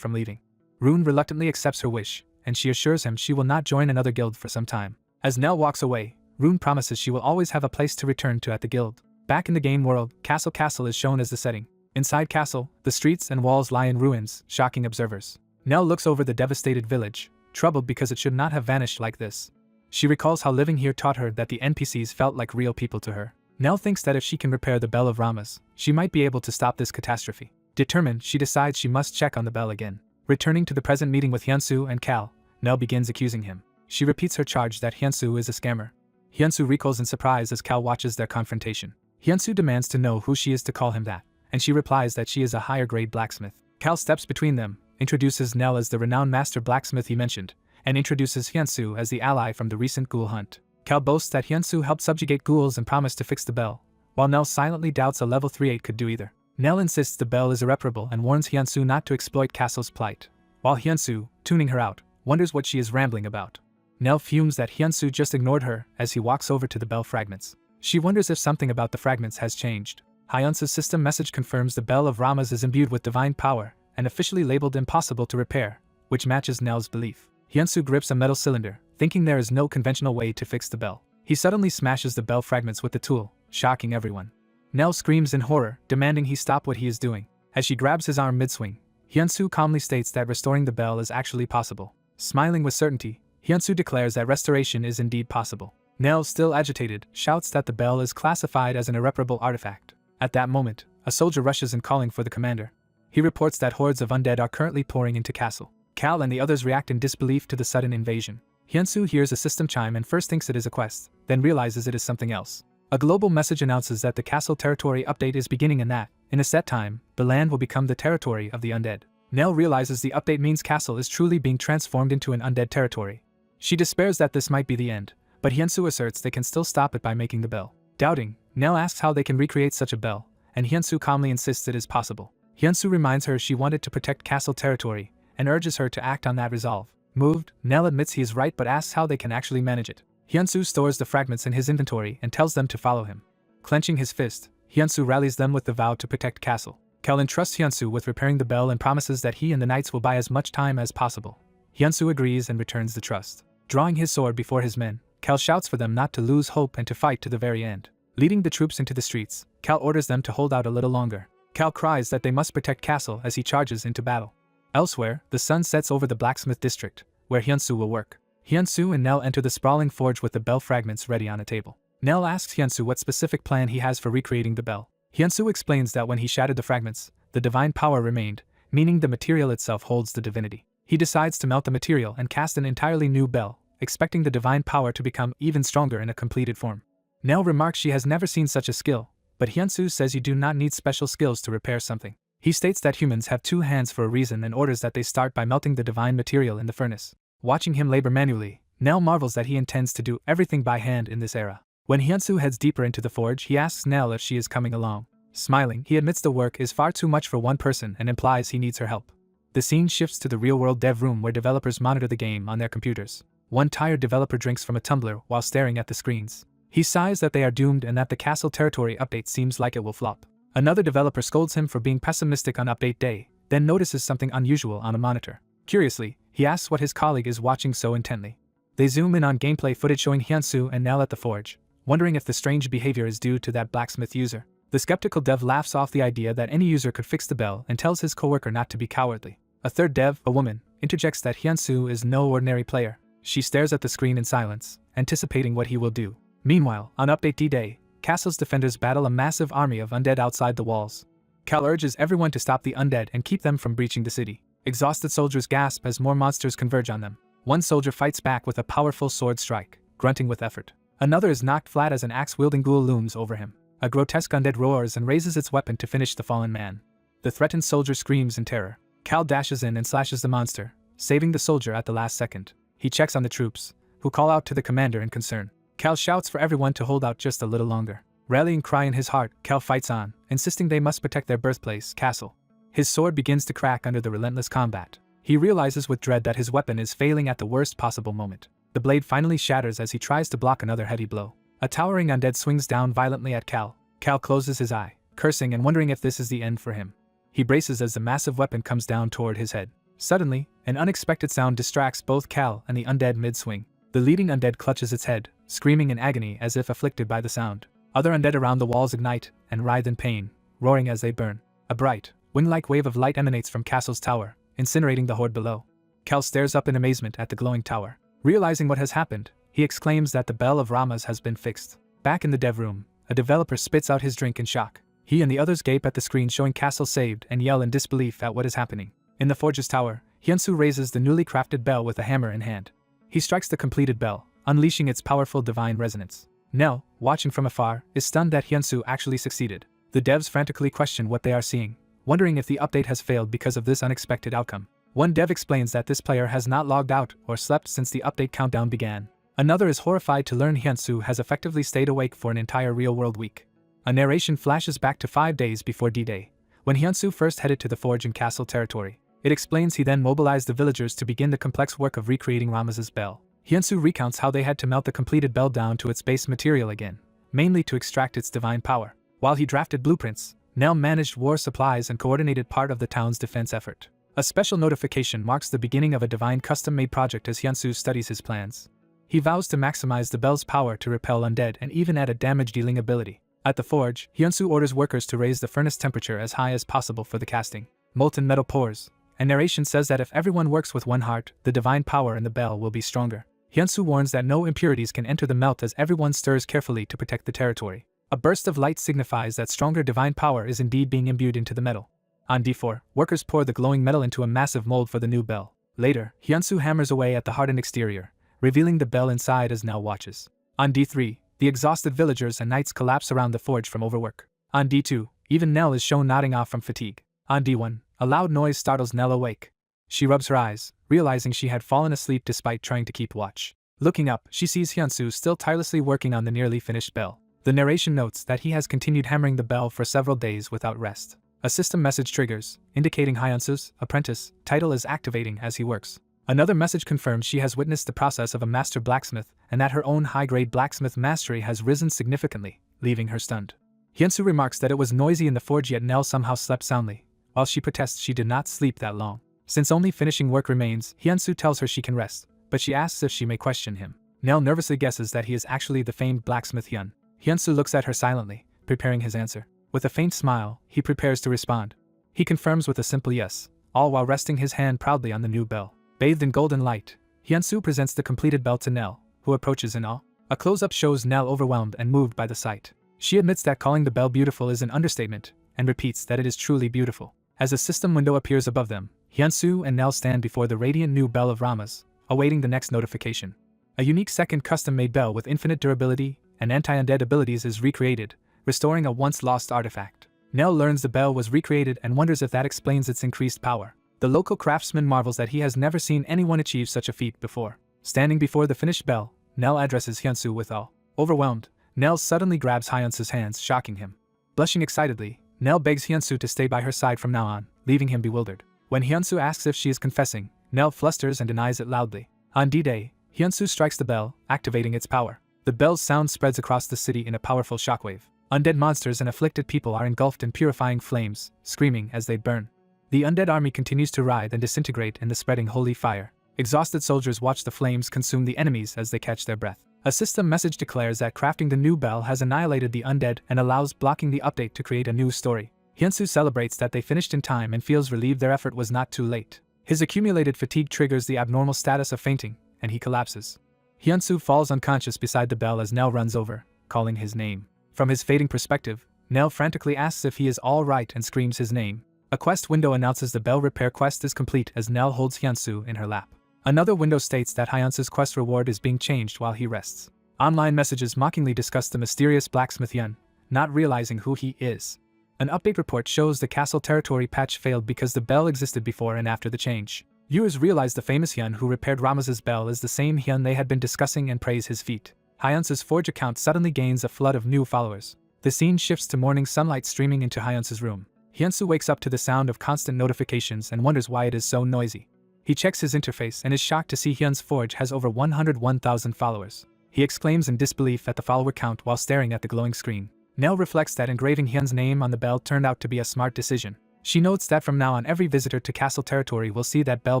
from leaving. Rune reluctantly accepts her wish, and she assures him she will not join another guild for some time. As Nell walks away, Rune promises she will always have a place to return to at the guild. Back in the game world, Castle is shown as the setting. Inside Castle, the streets and walls lie in ruins, shocking observers. Nell looks over the devastated village, troubled because it should not have vanished like this. She recalls how living here taught her that the NPCs felt like real people to her. Nell thinks that if she can repair the Bell of Ramas, she might be able to stop this catastrophe. Determined, she decides she must check on the bell again. Returning to the present meeting with Hyunsu and Cal, Nell begins accusing him. She repeats her charge that Hyunsu is a scammer. Hyunsu recoils in surprise as Cal watches their confrontation. Hyunsu demands to know who she is to call him that, and she replies that she is a higher-grade blacksmith. Cal steps between them, introduces Nell as the renowned master blacksmith he mentioned, and introduces Hyunsu as the ally from the recent ghoul hunt. Cal boasts that Hyunsu helped subjugate ghouls and promised to fix the bell, while Nell silently doubts a level 3-8 could do either. Nell insists the bell is irreparable and warns Hyunsu not to exploit Castle's plight, while Hyunsu, tuning her out, wonders what she is rambling about. Nell fumes that Hyunsu just ignored her as he walks over to the bell fragments. She wonders if something about the fragments has changed. Hyunsu's system message confirms the Bell of Ramas is imbued with divine power and officially labeled impossible to repair, which matches Nell's belief. Hyunsu grips a metal cylinder, thinking there is no conventional way to fix the bell. He suddenly smashes the bell fragments with the tool, shocking everyone. Nell screams in horror, demanding he stop what he is doing. As she grabs his arm mid-swing, Hyunsu calmly states that restoring the bell is actually possible. Smiling with certainty, Hyunsu declares that restoration is indeed possible. Nell, still agitated, shouts that the bell is classified as an irreparable artifact. At that moment, a soldier rushes in calling for the commander. He reports that hordes of undead are currently pouring into Castle. Cal and the others react in disbelief to the sudden invasion. Hyunsu hears a system chime and first thinks it is a quest, then realizes it is something else. A global message announces that the Castle territory update is beginning and that, in a set time, the land will become the territory of the undead. Nell realizes the update means Castle is truly being transformed into an undead territory. She despairs that this might be the end, but Hyunsu asserts they can still stop it by making the bell. Doubting, Nell asks how they can recreate such a bell, and Hyunsu calmly insists it is possible. Hyunsu reminds her she wanted to protect Castle territory, and urges her to act on that resolve. Moved, Nell admits he is right but asks how they can actually manage it. Hyunsu stores the fragments in his inventory and tells them to follow him. Clenching his fist, Hyunsu rallies them with the vow to protect Castle. Cal entrusts Hyunsu with repairing the bell and promises that he and the knights will buy as much time as possible. Hyunsu agrees and returns the trust. Drawing his sword before his men, Cal shouts for them not to lose hope and to fight to the very end. Leading the troops into the streets, Cal orders them to hold out a little longer. Cal cries that they must protect Castle as he charges into battle. Elsewhere, the sun sets over the blacksmith district, where Hyunsu will work. Hyunsu and Nell enter the sprawling forge with the bell fragments ready on a table. Nell asks Hyunsu what specific plan he has for recreating the bell. Hyunsu explains that when he shattered the fragments, the divine power remained, meaning the material itself holds the divinity. He decides to melt the material and cast an entirely new bell, expecting the divine power to become even stronger in a completed form. Nell remarks she has never seen such a skill, but Hyunsu says you do not need special skills to repair something. He states that humans have two hands for a reason and orders that they start by melting the divine material in the furnace. Watching him labor manually, Nell marvels that he intends to do everything by hand in this era. When Hyunsu heads deeper into the forge, he asks Nell if she is coming along. Smiling, he admits the work is far too much for one person and implies he needs her help. The scene shifts to the real-world dev room where developers monitor the game on their computers. One tired developer drinks from a tumbler while staring at the screens. He sighs that they are doomed and that the Castle territory update seems like it will flop. Another developer scolds him for being pessimistic on update day, then notices something unusual on a monitor. Curiously, he asks what his colleague is watching so intently. They zoom in on gameplay footage showing Hyunsu and Nell at the forge, wondering if the strange behavior is due to that blacksmith user. The skeptical dev laughs off the idea that any user could fix the bell and tells his coworker not to be cowardly. A third dev, a woman, interjects that Hyunsu is no ordinary player. She stares at the screen in silence, anticipating what he will do. Meanwhile, on Update D-Day, Castle's defenders battle a massive army of undead outside the walls. Cal urges everyone to stop the undead and keep them from breaching the city. Exhausted soldiers gasp as more monsters converge on them. One soldier fights back with a powerful sword strike, grunting with effort. Another is knocked flat as an axe-wielding ghoul looms over him. A grotesque undead roars and raises its weapon to finish the fallen man. The threatened soldier screams in terror. Cal dashes in and slashes the monster, saving the soldier at the last second. He checks on the troops, who call out to the commander in concern. Cal shouts for everyone to hold out just a little longer. Rallying cry in his heart, Cal fights on, insisting they must protect their birthplace, castle. His sword begins to crack under the relentless combat. He realizes with dread that his weapon is failing at the worst possible moment. The blade finally shatters as he tries to block another heavy blow. A towering undead swings down violently at Cal. Cal closes his eye, cursing and wondering if this is the end for him. He braces as the massive weapon comes down toward his head. Suddenly, an unexpected sound distracts both Cal and the undead mid-swing. The leading undead clutches its head, screaming in agony as if afflicted by the sound. Other undead around the walls ignite and writhe in pain, roaring as they burn. A bright, wind-like wave of light emanates from Castle's tower, incinerating the horde below. Cal stares up in amazement at the glowing tower. Realizing what has happened, he exclaims that the Bell of Ramas has been fixed. Back in the dev room, a developer spits out his drink in shock. He and the others gape at the screen showing Castle saved and yell in disbelief at what is happening. In the forge's tower, Hyunsu raises the newly crafted bell with a hammer in hand. He strikes the completed bell, unleashing its powerful divine resonance. Nell, watching from afar, is stunned that Hyunsu actually succeeded. The devs frantically question what they are seeing, wondering if the update has failed because of this unexpected outcome. One dev explains that this player has not logged out or slept since the update countdown began. Another is horrified to learn Hyunsu has effectively stayed awake for an entire real-world week. A narration flashes back to 5 days before D-Day, when Hyunsu first headed to the forge in Castle territory. It explains he then mobilized the villagers to begin the complex work of recreating Ramas's bell. Hyunsu recounts how they had to melt the completed bell down to its base material again, mainly to extract its divine power. While he drafted blueprints, Nell managed war supplies and coordinated part of the town's defense effort. A special notification marks the beginning of a divine custom-made project as Hyunsu studies his plans. He vows to maximize the bell's power to repel undead and even add a damage-dealing ability. At the forge, Hyunsu orders workers to raise the furnace temperature as high as possible for the casting. Molten metal pours, and narration says that if everyone works with one heart, the divine power in the bell will be stronger. Hyunsu warns that no impurities can enter the melt as everyone stirs carefully to protect the territory. A burst of light signifies that stronger divine power is indeed being imbued into the metal. On D4, workers pour the glowing metal into a massive mold for the new bell. Later, Hyunsu hammers away at the hardened exterior, revealing the bell inside as Nell watches. On D3, the exhausted villagers and knights collapse around the forge from overwork. On D2, even Nell is shown nodding off from fatigue. On D1, a loud noise startles Nell awake. She rubs her eyes, realizing she had fallen asleep despite trying to keep watch. Looking up, she sees Hyunsu still tirelessly working on the nearly finished bell. The narration notes that he has continued hammering the bell for several days without rest. A system message triggers, indicating Hyunsu's apprentice title is activating as he works. Another message confirms she has witnessed the process of a master blacksmith and that her own high-grade blacksmith mastery has risen significantly, leaving her stunned. Hyunsu remarks that it was noisy in the forge yet Nell somehow slept soundly, while she protests she did not sleep that long. Since only finishing work remains, Hyunsu tells her she can rest, but she asks if she may question him. Nell nervously guesses that he is actually the famed blacksmith Hyun. Hyunsu looks at her silently, preparing his answer. With a faint smile, he prepares to respond. He confirms with a simple yes, all while resting his hand proudly on the new bell. Bathed in golden light, Hyunsu presents the completed bell to Nell, who approaches in awe. A close-up shows Nell overwhelmed and moved by the sight. She admits that calling the bell beautiful is an understatement, and repeats that it is truly beautiful. As a system window appears above them, Hyunsu and Nell stand before the radiant new Bell of Ramas, awaiting the next notification. A unique second custom-made bell with infinite durability and anti-undead abilities is recreated, restoring a once-lost artifact. Nell learns the bell was recreated and wonders if that explains its increased power. The local craftsman marvels that he has never seen anyone achieve such a feat before. Standing before the finished bell, Nell addresses Hyunsu with awe. Overwhelmed, Nell suddenly grabs Hyunsu's hands, shocking him. Blushing excitedly, Nell begs Hyunsu to stay by her side from now on, leaving him bewildered. When Hyunsu asks if she is confessing, Nell flusters and denies it loudly. On D-Day, Hyunsu strikes the bell, activating its power. The bell's sound spreads across the city in a powerful shockwave. Undead monsters and afflicted people are engulfed in purifying flames, screaming as they burn. The undead army continues to writhe and disintegrate in the spreading holy fire. Exhausted soldiers watch the flames consume the enemies as they catch their breath. A system message declares that crafting the new bell has annihilated the undead and allows blocking the update to create a new story. Hyunsu celebrates that they finished in time and feels relieved their effort was not too late. His accumulated fatigue triggers the abnormal status of fainting, and he collapses. Hyunsu falls unconscious beside the bell as Nell runs over, calling his name. From his fading perspective, Nell frantically asks if he is all right and screams his name. A quest window announces the bell repair quest is complete as Nell holds Hyunsu in her lap. Another window states that Hyunsu's quest reward is being changed while he rests. Online messages mockingly discuss the mysterious blacksmith Hyun, not realizing who he is. An update report shows the castle territory patch failed because the bell existed before and after the change. Viewers realize the famous Hyun who repaired Ramaz's bell is the same Hyun they had been discussing and praise his feat. Hyunsu's Forge account suddenly gains a flood of new followers. The scene shifts to morning sunlight streaming into Hyunsu's room. Hyunsu wakes up to the sound of constant notifications and wonders why it is so noisy. He checks his interface and is shocked to see Hyun's Forge has over 101,000 followers. He exclaims in disbelief at the follower count while staring at the glowing screen. Nell reflects that engraving Hyun's name on the bell turned out to be a smart decision. She notes that from now on every visitor to castle territory will see that bell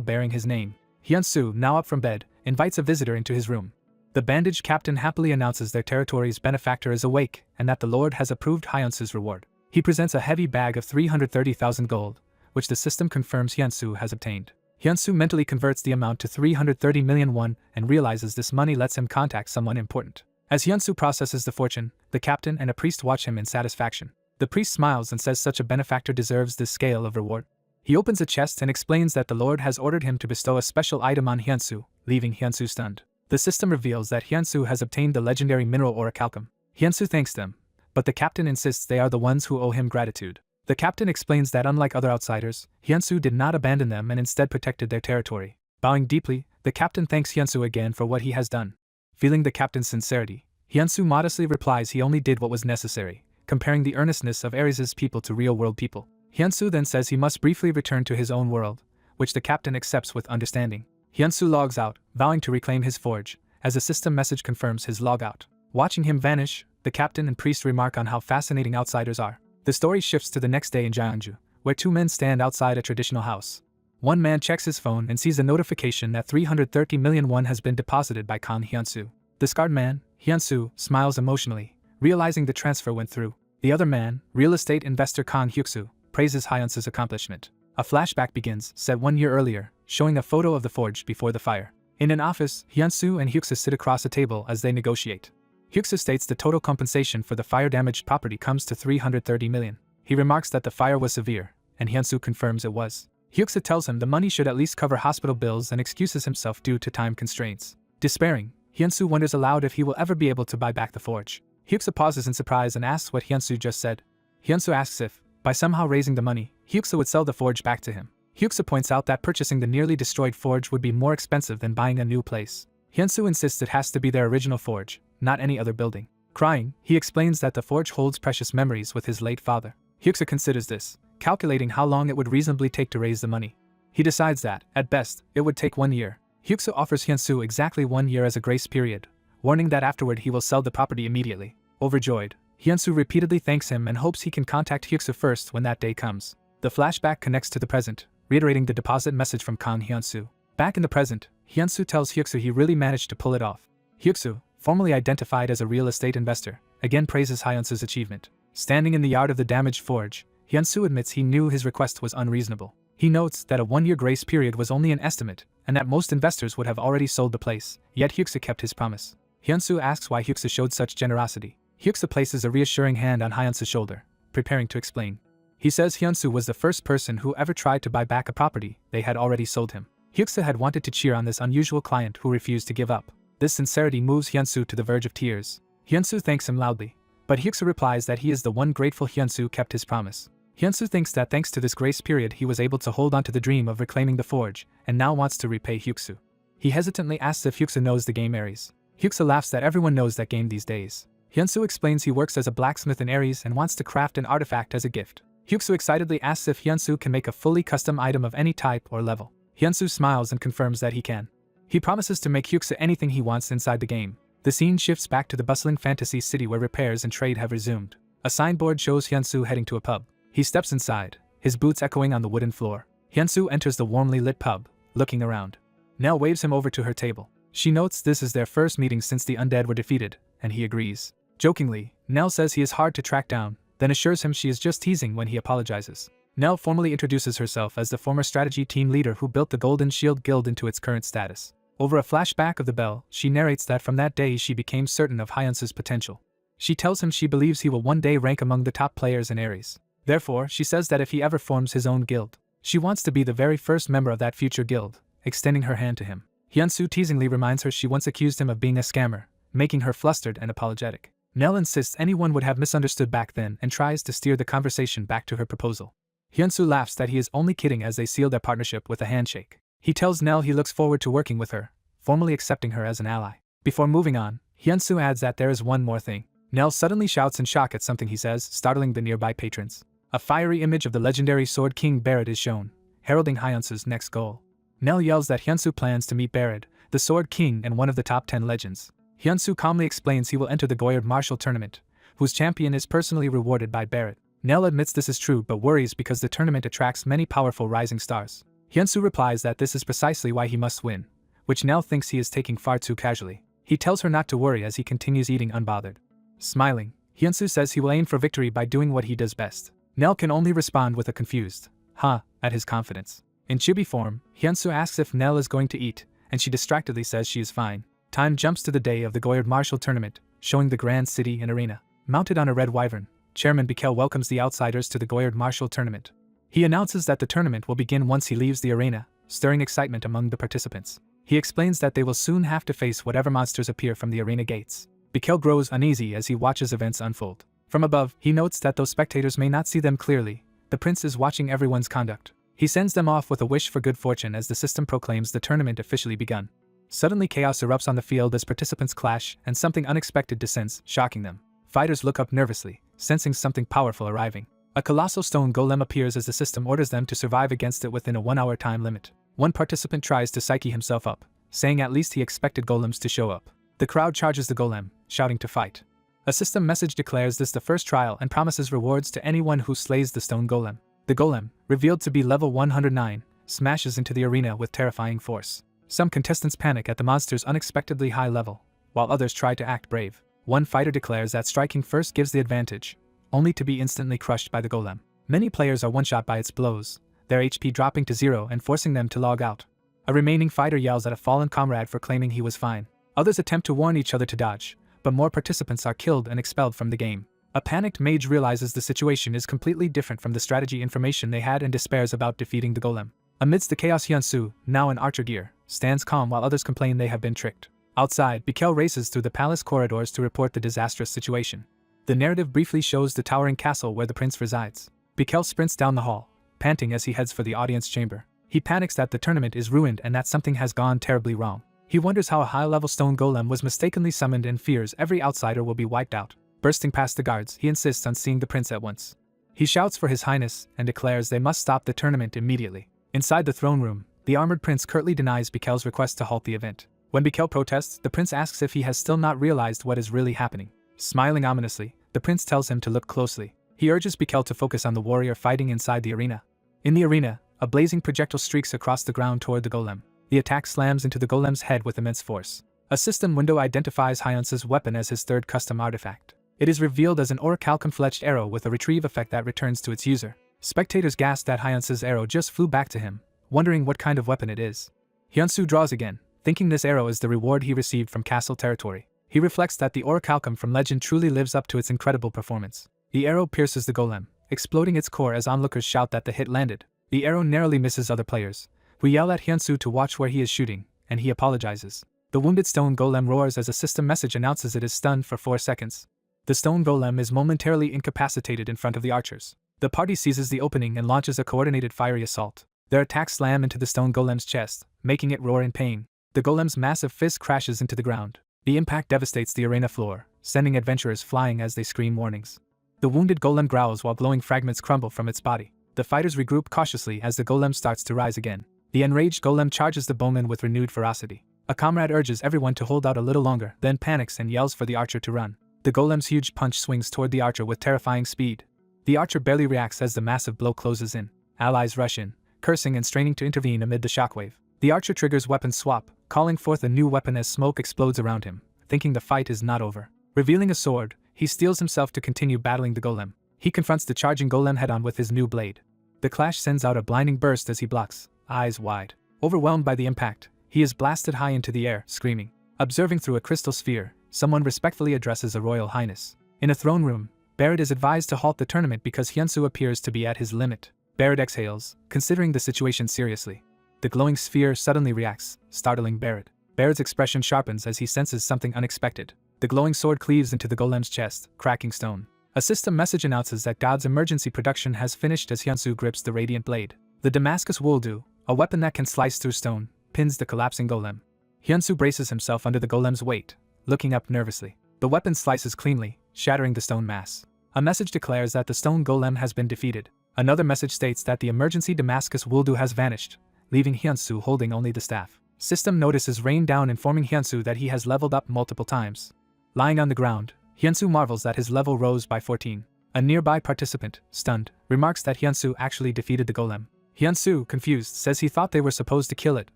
bearing his name. Hyunsu, now up from bed, invites a visitor into his room. The bandaged captain happily announces their territory's benefactor is awake and that the lord has approved Hyunsu's reward. He presents a heavy bag of 330,000 gold, which the system confirms Hyunsu has obtained. Hyunsu mentally converts the amount to 330 million won and realizes this money lets him contact someone important. As Hyunsu processes the fortune, the captain and a priest watch him in satisfaction. The priest smiles and says such a benefactor deserves this scale of reward. He opens a chest and explains that the lord has ordered him to bestow a special item on Hyunsu, leaving Hyunsu stunned. The system reveals that Hyunsu has obtained the legendary mineral orichalcum. Hyunsu thanks them, but the captain insists they are the ones who owe him gratitude. The captain explains that unlike other outsiders, Hyunsu did not abandon them and instead protected their territory. Bowing deeply, the captain thanks Hyunsu again for what he has done. Feeling the captain's sincerity, Hyunsu modestly replies he only did what was necessary, comparing the earnestness of Ares' people to real-world people. Hyunsu then says he must briefly return to his own world, which the captain accepts with understanding. Hyunsu logs out, vowing to reclaim his forge, as a system message confirms his logout. Watching him vanish, the captain and priest remark on how fascinating outsiders are. The story shifts to the next day in Jeonju, where two men stand outside a traditional house. One man checks his phone and sees a notification that 330 million won has been deposited by Kan Hyunsu. The scarred man, Hyunsu, smiles emotionally, realizing the transfer went through. The other man, real estate investor Kan Hyuksu, praises Hyunsu's accomplishment. A flashback begins, set 1 year earlier, showing a photo of the forge before the fire. In an office, Hyunsu and Hyuksu sit across a table as they negotiate. Hyuksu states the total compensation for the fire-damaged property comes to 330 million. He remarks that the fire was severe, and Hyunsu confirms it was. Hyuksu tells him the money should at least cover hospital bills and excuses himself due to time constraints. Despairing, Hyunsu wonders aloud if he will ever be able to buy back the forge. Hyuksu pauses in surprise and asks what Hyunsu just said. Hyunsu asks if, by somehow raising the money, Hyuksu would sell the forge back to him. Hyuksu points out that purchasing the nearly destroyed forge would be more expensive than buying a new place. Hyunsu insists it has to be their original forge, not any other building. Crying, he explains that the forge holds precious memories with his late father. Hyuksu considers this, calculating how long it would reasonably take to raise the money. He decides that, at best, it would take 1 year. Hyuksu offers Hyunsu exactly 1 year as a grace period, warning that afterward he will sell the property immediately. Overjoyed, Hyunsu repeatedly thanks him and hopes he can contact Hyuksu first when that day comes. The flashback connects to the present, reiterating the deposit message from Kan Hyunsu. Back in the present, Hyunsu tells Hyuksu he really managed to pull it off. Hyuksu, formerly identified as a real estate investor, again praises Hyunsu's achievement. Standing in the yard of the damaged forge, Hyunsu admits he knew his request was unreasonable. He notes that a 1 year grace period was only an estimate, and that most investors would have already sold the place, yet Hyuksu kept his promise. Hyunsu asks why Hyuksu showed such generosity. Hyuksu places a reassuring hand on Hyunsu's shoulder, preparing to explain. He says Hyunsu was the first person who ever tried to buy back a property they had already sold him. Hyuksu had wanted to cheer on this unusual client who refused to give up. This sincerity moves Hyunsu to the verge of tears. Hyunsu thanks him loudly, but Hyuksu replies that he is the one grateful Hyunsu kept his promise. Hyunsu thinks that thanks to this grace period he was able to hold on to the dream of reclaiming the forge, and now wants to repay Hyuksu. He hesitantly asks if Hyuksu knows the game Ares. Hyuksu laughs that everyone knows that game these days. Hyunsu explains he works as a blacksmith in Ares and wants to craft an artifact as a gift. Hyuksu excitedly asks if Hyunsu can make a fully custom item of any type or level. Hyunsu smiles and confirms that he can. He promises to make Hyuksu anything he wants inside the game. The scene shifts back to the bustling fantasy city where repairs and trade have resumed. A signboard shows Hyunsu heading to a pub. He steps inside, his boots echoing on the wooden floor. Hyunsu enters the warmly lit pub, looking around. Nell waves him over to her table. She notes this is their first meeting since the undead were defeated, and he agrees. Jokingly, Nell says he is hard to track down, then assures him she is just teasing when he apologizes. Nell formally introduces herself as the former strategy team leader who built the Golden Shield Guild into its current status. Over a flashback of the bell, she narrates that from that day she became certain of Hyunsu's potential. She tells him she believes he will one day rank among the top players in Ares. Therefore, she says that if he ever forms his own guild, she wants to be the very first member of that future guild, extending her hand to him. Hyunsu teasingly reminds her she once accused him of being a scammer, making her flustered and apologetic. Nell insists anyone would have misunderstood back then and tries to steer the conversation back to her proposal. Hyunsu laughs that he is only kidding as they seal their partnership with a handshake. He tells Nell he looks forward to working with her, formally accepting her as an ally. Before moving on, Hyunsu adds that there is one more thing. Nell suddenly shouts in shock at something he says, startling the nearby patrons. A fiery image of the legendary Sword King Barret is shown, heralding Hyunsu's next goal. Nell yells that Hyunsu plans to meet Barret, the Sword King and one of the top 10 legends. Hyunsu calmly explains he will enter the Goyard Martial Tournament, whose champion is personally rewarded by Barret. Nell admits this is true but worries because the tournament attracts many powerful rising stars. Hyunsu replies that this is precisely why he must win, which Nell thinks he is taking far too casually. He tells her not to worry as he continues eating unbothered. Smiling, Hyunsu says he will aim for victory by doing what he does best. Nell can only respond with a confused, huh, at his confidence. In chibi form, Hyunsu asks if Nell is going to eat, and she distractedly says she is fine. Time jumps to the day of the Goyard Martial Tournament, showing the grand city and arena. Mounted on a red wyvern, Chairman Bikel welcomes the outsiders to the Goyard Martial Tournament. He announces that the tournament will begin once he leaves the arena, stirring excitement among the participants. He explains that they will soon have to face whatever monsters appear from the arena gates. Bikel grows uneasy as he watches events unfold. From above, he notes that though spectators may not see them clearly, the prince is watching everyone's conduct. He sends them off with a wish for good fortune as the system proclaims the tournament officially begun. Suddenly chaos erupts on the field as participants clash and something unexpected descends, shocking them. Fighters look up nervously, sensing something powerful arriving. A colossal stone golem appears as the system orders them to survive against it within a 1-hour time limit. One participant tries to psyche himself up, saying at least he expected golems to show up. The crowd charges the golem, shouting to fight. A system message declares this the first trial and promises rewards to anyone who slays the stone golem. The golem, revealed to be level 109, smashes into the arena with terrifying force. Some contestants panic at the monster's unexpectedly high level, while others try to act brave. One fighter declares that striking first gives the advantage, only to be instantly crushed by the golem. Many players are one-shot by its blows, their HP dropping to 0 and forcing them to log out. A remaining fighter yells at a fallen comrade for claiming he was fine. Others attempt to warn each other to dodge, but more participants are killed and expelled from the game. A panicked mage realizes the situation is completely different from the strategy information they had and despairs about defeating the golem. Amidst the chaos, Hyunsu, now in archer gear, stands calm while others complain they have been tricked. Outside, Bikel races through the palace corridors to report the disastrous situation. The narrative briefly shows the towering castle where the prince resides. Bikel sprints down the hall, panting as he heads for the audience chamber. He panics that the tournament is ruined and that something has gone terribly wrong. He wonders how a high-level stone golem was mistakenly summoned and fears every outsider will be wiped out. Bursting past the guards, he insists on seeing the prince at once. He shouts for his highness and declares they must stop the tournament immediately. Inside the throne room, the armored prince curtly denies Bikel's request to halt the event. When Bikel protests, the prince asks if he has still not realized what is really happening. Smiling ominously, the prince tells him to look closely. He urges Bikel to focus on the warrior fighting inside the arena. In the arena, a blazing projectile streaks across the ground toward the golem. The attack slams into the golem's head with immense force. A system window identifies Hyunsu's weapon as his third custom artifact. It is revealed as an orichalcum-fletched arrow with a retrieve effect that returns to its user. Spectators gasp that Hyunsu's arrow just flew back to him, wondering what kind of weapon it is. Hyunsu draws again, thinking this arrow is the reward he received from castle territory. He reflects that the orichalcum from legend truly lives up to its incredible performance. The arrow pierces the golem, exploding its core as onlookers shout that the hit landed. The arrow narrowly misses other players, who yell at Hyunsu to watch where he is shooting, and he apologizes. The wounded stone golem roars as a system message announces it is stunned for 4 seconds. The stone golem is momentarily incapacitated in front of the archers. The party seizes the opening and launches a coordinated fiery assault. Their attacks slam into the stone golem's chest, making it roar in pain. The golem's massive fist crashes into the ground. The impact devastates the arena floor, sending adventurers flying as they scream warnings. The wounded golem growls while glowing fragments crumble from its body. The fighters regroup cautiously as the golem starts to rise again. The enraged golem charges the bowman with renewed ferocity. A comrade urges everyone to hold out a little longer, then panics and yells for the archer to run. The golem's huge punch swings toward the archer with terrifying speed. The archer barely reacts as the massive blow closes in. Allies rush in, cursing and straining to intervene amid the shockwave. The archer triggers weapon swap, calling forth a new weapon as smoke explodes around him, thinking the fight is not over. Revealing a sword, he steels himself to continue battling the golem. He confronts the charging golem head-on with his new blade. The clash sends out a blinding burst as he blocks, eyes wide. Overwhelmed by the impact, he is blasted high into the air, screaming. Observing through a crystal sphere, someone respectfully addresses a royal highness. In a throne room, Barret is advised to halt the tournament because Hyunsu appears to be at his limit. Barret exhales, considering the situation seriously. The glowing sphere suddenly reacts, startling Barret. Barret's expression sharpens as he senses something unexpected. The glowing sword cleaves into the golem's chest, cracking stone. A system message announces that God's emergency production has finished as Hyunsu grips the radiant blade. The Damascus Wuldu, a weapon that can slice through stone, pins the collapsing golem. Hyunsu braces himself under the golem's weight, looking up nervously. The weapon slices cleanly, shattering the stone mass. A message declares that the stone golem has been defeated. Another message states that the emergency Damascus Wuldu has vanished, leaving Hyunsu holding only the staff. System notices rain down, informing Hyunsu that he has leveled up multiple times. Lying on the ground, Hyunsu marvels that his level rose by 14. A nearby participant, stunned, remarks that Hyunsu actually defeated the golem. Hyunsu, confused, says he thought they were supposed to kill it,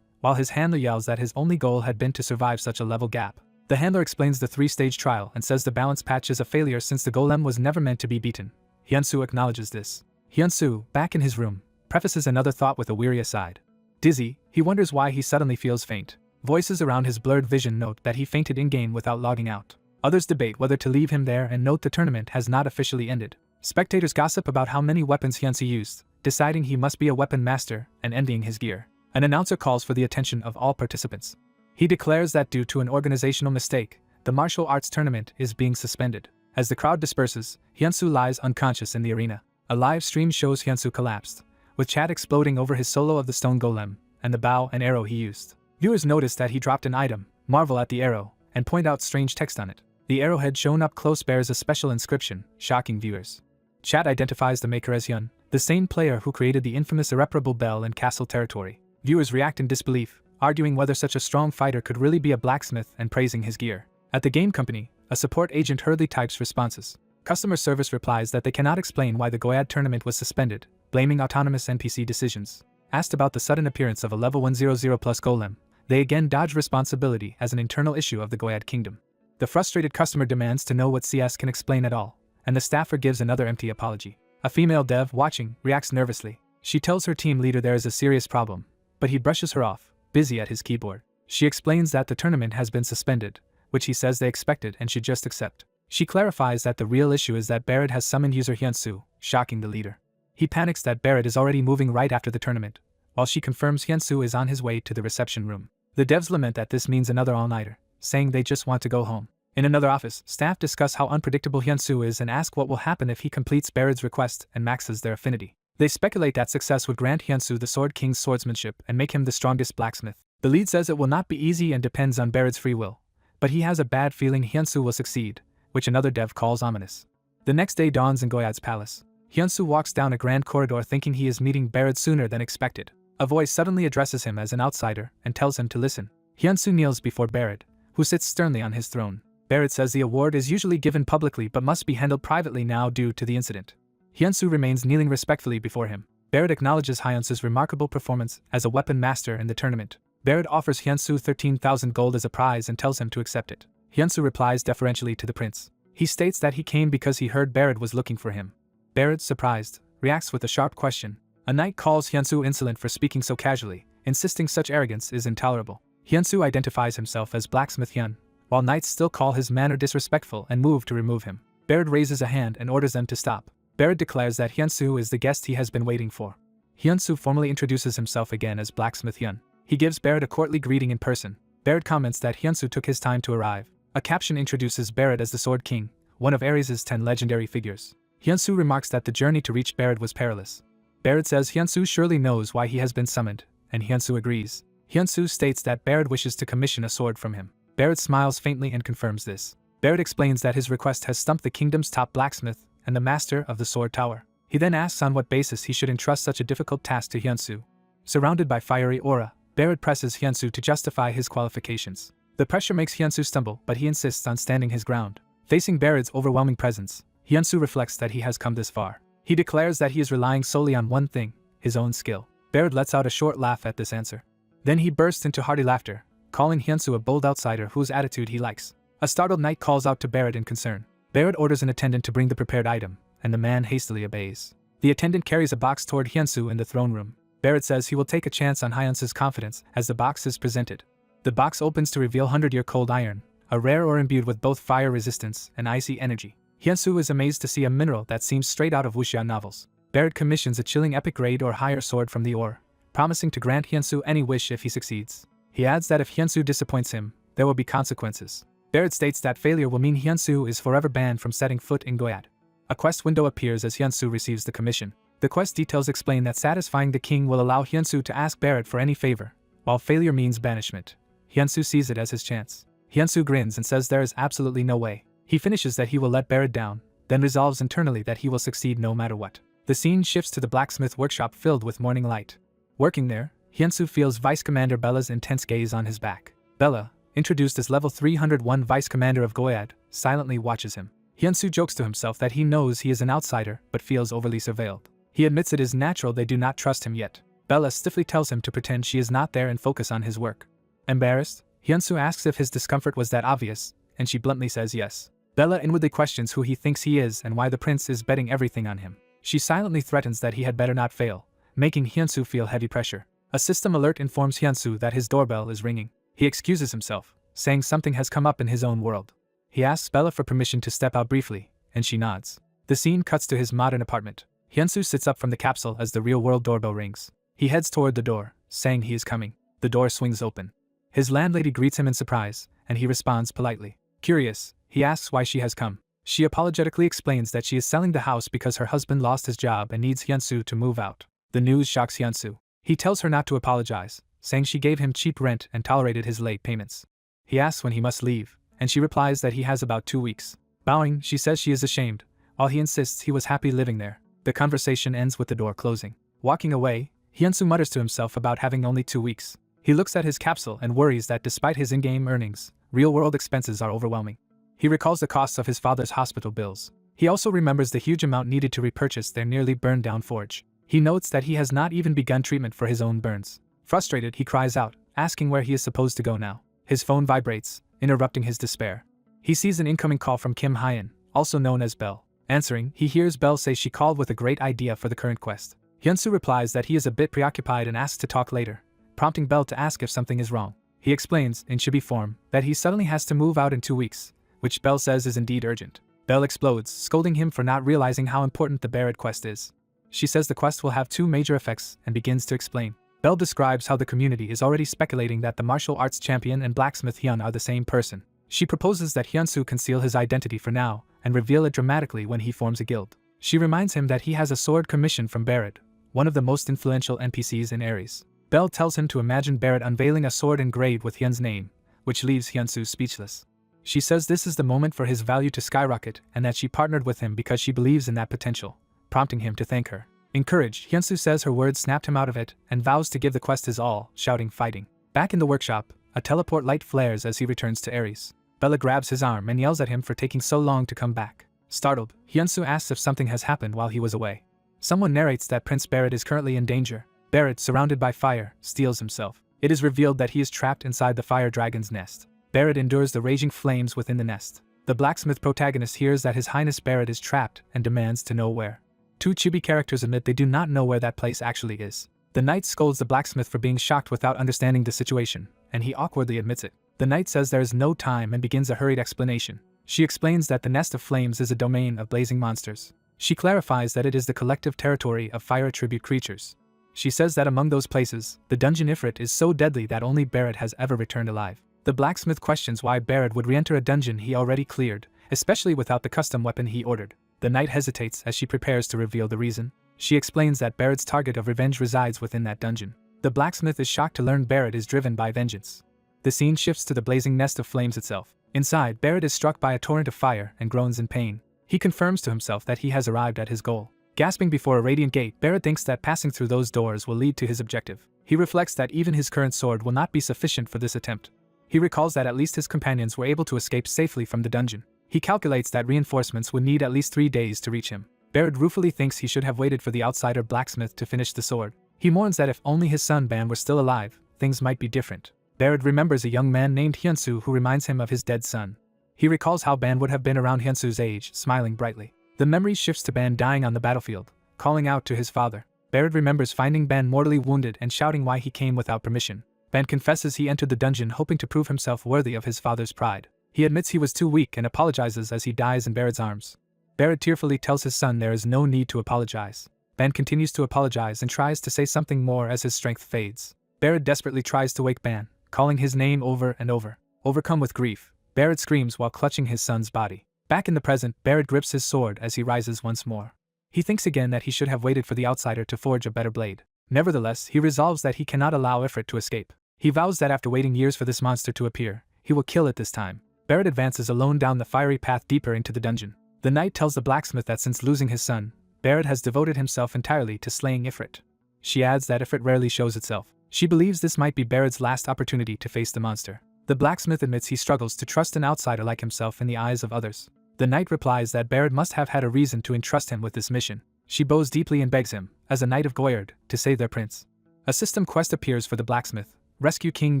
while his handler yells that his only goal had been to survive such a level gap. The handler explains the 3-stage trial and says the balance patch is a failure since the golem was never meant to be beaten. Hyunsu acknowledges this. Hyunsu, back in his room, prefaces another thought with a weary aside. Dizzy, he wonders why he suddenly feels faint. Voices around his blurred vision note that he fainted in-game without logging out. Others debate whether to leave him there and note the tournament has not officially ended. Spectators gossip about how many weapons Hyunsu used, deciding he must be a weapon master and envying his gear. An announcer calls for the attention of all participants. He declares that due to an organizational mistake, the martial arts tournament is being suspended. As the crowd disperses, Hyunsu lies unconscious in the arena. A live stream shows Hyunsu collapsed, with chat exploding over his solo of the stone golem and the bow and arrow he used. Viewers notice that he dropped an item, marvel at the arrow, and point out strange text on it. The arrowhead shown up close bears a special inscription, shocking viewers. Chat identifies the maker as Hyun, the same player who created the infamous irreparable bell in Castle Territory. Viewers react in disbelief, arguing whether such a strong fighter could really be a blacksmith and praising his gear. At the game company, a support agent hurriedly types responses. Customer service replies that they cannot explain why the Goyad tournament was suspended, blaming autonomous NPC decisions. Asked about the sudden appearance of a level 100 plus golem, they again dodge responsibility as an internal issue of the Goyad kingdom. The frustrated customer demands to know what CS can explain at all, and the staffer gives another empty apology. A female dev watching reacts nervously. She tells her team leader there is a serious problem, but he brushes her off, busy at his keyboard. She explains that the tournament has been suspended, which he says they expected and should just accept. She clarifies that the real issue is that Barrett has summoned user Hyunsu, shocking the leader. He panics that Barrett is already moving right after the tournament, while she confirms Hyunsu is on his way to the reception room. The devs lament that this means another all-nighter, saying they just want to go home. In another office, staff discuss how unpredictable Hyunsu is and ask what will happen if he completes Barrett's request and maxes their affinity. They speculate that success would grant Hyunsu the Sword King's swordsmanship and make him the strongest blacksmith. The lead says it will not be easy and depends on Barrett's free will, but he has a bad feeling Hyunsu will succeed, which another dev calls ominous. The next day dawns in Goyad's palace. Hyunsu walks down a grand corridor thinking he is meeting Barrett sooner than expected. A voice suddenly addresses him as an outsider and tells him to listen. Hyunsu kneels before Barrett, who sits sternly on his throne. Barrett says the award is usually given publicly but must be handled privately now due to the incident. Hyunsu remains kneeling respectfully before him. Barrett acknowledges Hyunsu's remarkable performance as a weapon master in the tournament. Barrett offers Hyunsu 13,000 gold as a prize and tells him to accept it. Hyunsu replies deferentially to the prince. He states that he came because he heard Barrett was looking for him. Barrett, surprised, reacts with a sharp question. A knight calls Hyunsu insolent for speaking so casually, insisting such arrogance is intolerable. Hyunsu identifies himself as Blacksmith Hyun, while knights still call his manner disrespectful and move to remove him. Barrett raises a hand and orders them to stop. Barrett declares that Hyunsu is the guest he has been waiting for. Hyunsu formally introduces himself again as Blacksmith Hyun. He gives Barrett a courtly greeting in person. Barrett comments that Hyunsu took his time to arrive. A caption introduces Barrett as the Sword King, one of Ares' 10 legendary figures. Hyunsu remarks that the journey to reach Barrett was perilous. Barrett says Hyunsu surely knows why he has been summoned, and Hyunsu agrees. Hyunsu states that Barrett wishes to commission a sword from him. Barrett smiles faintly and confirms this. Barrett explains that his request has stumped the kingdom's top blacksmith and the master of the sword tower. He then asks on what basis he should entrust such a difficult task to Hyunsu. Surrounded by fiery aura, Barrett presses Hyunsu to justify his qualifications. The pressure makes Hyunsu stumble, but he insists on standing his ground. Facing Barrett's overwhelming presence, Hyunsu reflects that he has come this far. He declares that he is relying solely on one thing, his own skill. Barrett lets out a short laugh at this answer. Then he bursts into hearty laughter, calling Hyunsu a bold outsider whose attitude he likes. A startled knight calls out to Barrett in concern. Barrett orders an attendant to bring the prepared item, and the man hastily obeys. The attendant carries a box toward Hyunsu in the throne room. Barrett says he will take a chance on Hyunsu's confidence as the box is presented. The box opens to reveal 100-year cold iron, a rare ore imbued with both fire resistance and icy energy. Hyunsu is amazed to see a mineral that seems straight out of wuxia novels. Barrett commissions a chilling epic grade or higher sword from the ore, promising to grant Hyunsu any wish if he succeeds. He adds that if Hyunsu disappoints him, there will be consequences. Barrett states that failure will mean Hyunsu is forever banned from setting foot in Goyad. A quest window appears as Hyunsu receives the commission. The quest details explain that satisfying the king will allow Hyunsu to ask Barrett for any favor, while failure means banishment. Hyunsu sees it as his chance. Hyunsu grins and says there is absolutely no way. He finishes that he will let Barrett down, then resolves internally that he will succeed no matter what. The scene shifts to the blacksmith workshop filled with morning light. Working there, Hyunsu feels Vice Commander Bella's intense gaze on his back. Bella, introduced as level 301 Vice Commander of Goyad, silently watches him. Hyunsu jokes to himself that he knows he is an outsider but feels overly surveilled. He admits it is natural they do not trust him yet. Bella stiffly tells him to pretend she is not there and focus on his work. Embarrassed, Hyunsu asks if his discomfort was that obvious, and she bluntly says yes. Bella inwardly questions who he thinks he is and why the prince is betting everything on him. She silently threatens that he had better not fail, making Hyunsu feel heavy pressure. A system alert informs Hyunsu that his doorbell is ringing. He excuses himself, saying something has come up in his own world. He asks Bella for permission to step out briefly, and she nods. The scene cuts to his modern apartment. Hyunsu sits up from the capsule as the real-world doorbell rings. He heads toward the door, saying he is coming. The door swings open. His landlady greets him in surprise, and he responds politely. Curious, he asks why she has come. She apologetically explains that she is selling the house because her husband lost his job and needs Hyunsu to move out. The news shocks Hyunsu. He tells her not to apologize, saying she gave him cheap rent and tolerated his late payments. He asks when he must leave, and she replies that he has about 2 weeks. Bowing, she says she is ashamed, while he insists he was happy living there. The conversation ends with the door closing. Walking away, Hyunsu mutters to himself about having only 2 weeks. He looks at his capsule and worries that despite his in-game earnings, real-world expenses are overwhelming. He recalls the costs of his father's hospital bills. He also remembers the huge amount needed to repurchase their nearly burned-down forge. He notes that he has not even begun treatment for his own burns. Frustrated, he cries out, asking where he is supposed to go now. His phone vibrates, interrupting his despair. He sees an incoming call from Kim Hyun, also known as Belle. Answering, he hears Belle say she called with a great idea for the current quest. Hyunsu replies that he is a bit preoccupied and asks to talk later, prompting Belle to ask if something is wrong. He explains, in chibi form, that he suddenly has to move out in 2 weeks, which Belle says is indeed urgent. Belle explodes, scolding him for not realizing how important the Barrett quest is. She says the quest will have 2 major effects and begins to explain. Belle describes how the community is already speculating that the martial arts champion and blacksmith Hyun are the same person. She proposes that Hyunsu conceal his identity for now and reveal it dramatically when he forms a guild. She reminds him that he has a sword commission from Barrett, one of the most influential NPCs in Ares. Belle tells him to imagine Barrett unveiling a sword engraved with Hyun's name, which leaves Hyunsu speechless. She says this is the moment for his value to skyrocket and that she partnered with him because she believes in that potential, prompting him to thank her. Encouraged, Hyunsu says her words snapped him out of it and vows to give the quest his all, shouting fighting. Back in the workshop, a teleport light flares as he returns to Ares. Bella grabs his arm and yells at him for taking so long to come back. Startled, Hyunsu asks if something has happened while he was away. Someone narrates that Prince Barrett is currently in danger. Barrett, surrounded by fire, steels himself. It is revealed that he is trapped inside the fire dragon's nest. Barrett endures the raging flames within the nest. The blacksmith protagonist hears that His Highness Barrett is trapped and demands to know where. 2 chibi characters admit they do not know where that place actually is. The knight scolds the blacksmith for being shocked without understanding the situation, and he awkwardly admits it. The knight says there is no time and begins a hurried explanation. She explains that the Nest of Flames is a domain of blazing monsters. She clarifies that it is the collective territory of fire attribute creatures. She says that among those places, the dungeon Ifrit is so deadly that only Barrett has ever returned alive. The blacksmith questions why Barrett would re-enter a dungeon he already cleared, especially without the custom weapon he ordered. The knight hesitates as she prepares to reveal the reason. She explains that Barrett's target of revenge resides within that dungeon. The blacksmith is shocked to learn Barrett is driven by vengeance. The scene shifts to the blazing Nest of Flames itself. Inside, Barrett is struck by a torrent of fire and groans in pain. He confirms to himself that he has arrived at his goal. Gasping before a radiant gate, Barrett thinks that passing through those doors will lead to his objective. He reflects that even his current sword will not be sufficient for this attempt. He recalls that at least his companions were able to escape safely from the dungeon. He calculates that reinforcements would need at least 3 days to reach him. Barrett ruefully thinks he should have waited for the outsider blacksmith to finish the sword. He mourns that if only his son Ban were still alive, things might be different. Barrett remembers a young man named Hyunsu who reminds him of his dead son. He recalls how Ban would have been around Hyunsu's age, smiling brightly. The memory shifts to Ban dying on the battlefield, calling out to his father. Barrett remembers finding Ban mortally wounded and shouting why he came without permission. Ban confesses he entered the dungeon hoping to prove himself worthy of his father's pride. He admits he was too weak and apologizes as he dies in Barrett's arms. Barrett tearfully tells his son there is no need to apologize. Ban continues to apologize and tries to say something more as his strength fades. Barrett desperately tries to wake Ban, calling his name over and over. Overcome with grief, Barrett screams while clutching his son's body. Back in the present, Barrett grips his sword as he rises once more. He thinks again that he should have waited for the outsider to forge a better blade. Nevertheless, he resolves that he cannot allow Ifrit to escape. He vows that after waiting years for this monster to appear, he will kill it this time. Barrett advances alone down the fiery path deeper into the dungeon. The knight tells the blacksmith that since losing his son, Barrett has devoted himself entirely to slaying Ifrit. She adds that Ifrit rarely shows itself. She believes this might be Barrett's last opportunity to face the monster. The blacksmith admits he struggles to trust an outsider like himself in the eyes of others. The knight replies that Barrett must have had a reason to entrust him with this mission. She bows deeply and begs him, as a knight of Goyard, to save their prince. A system quest appears for the blacksmith: rescue King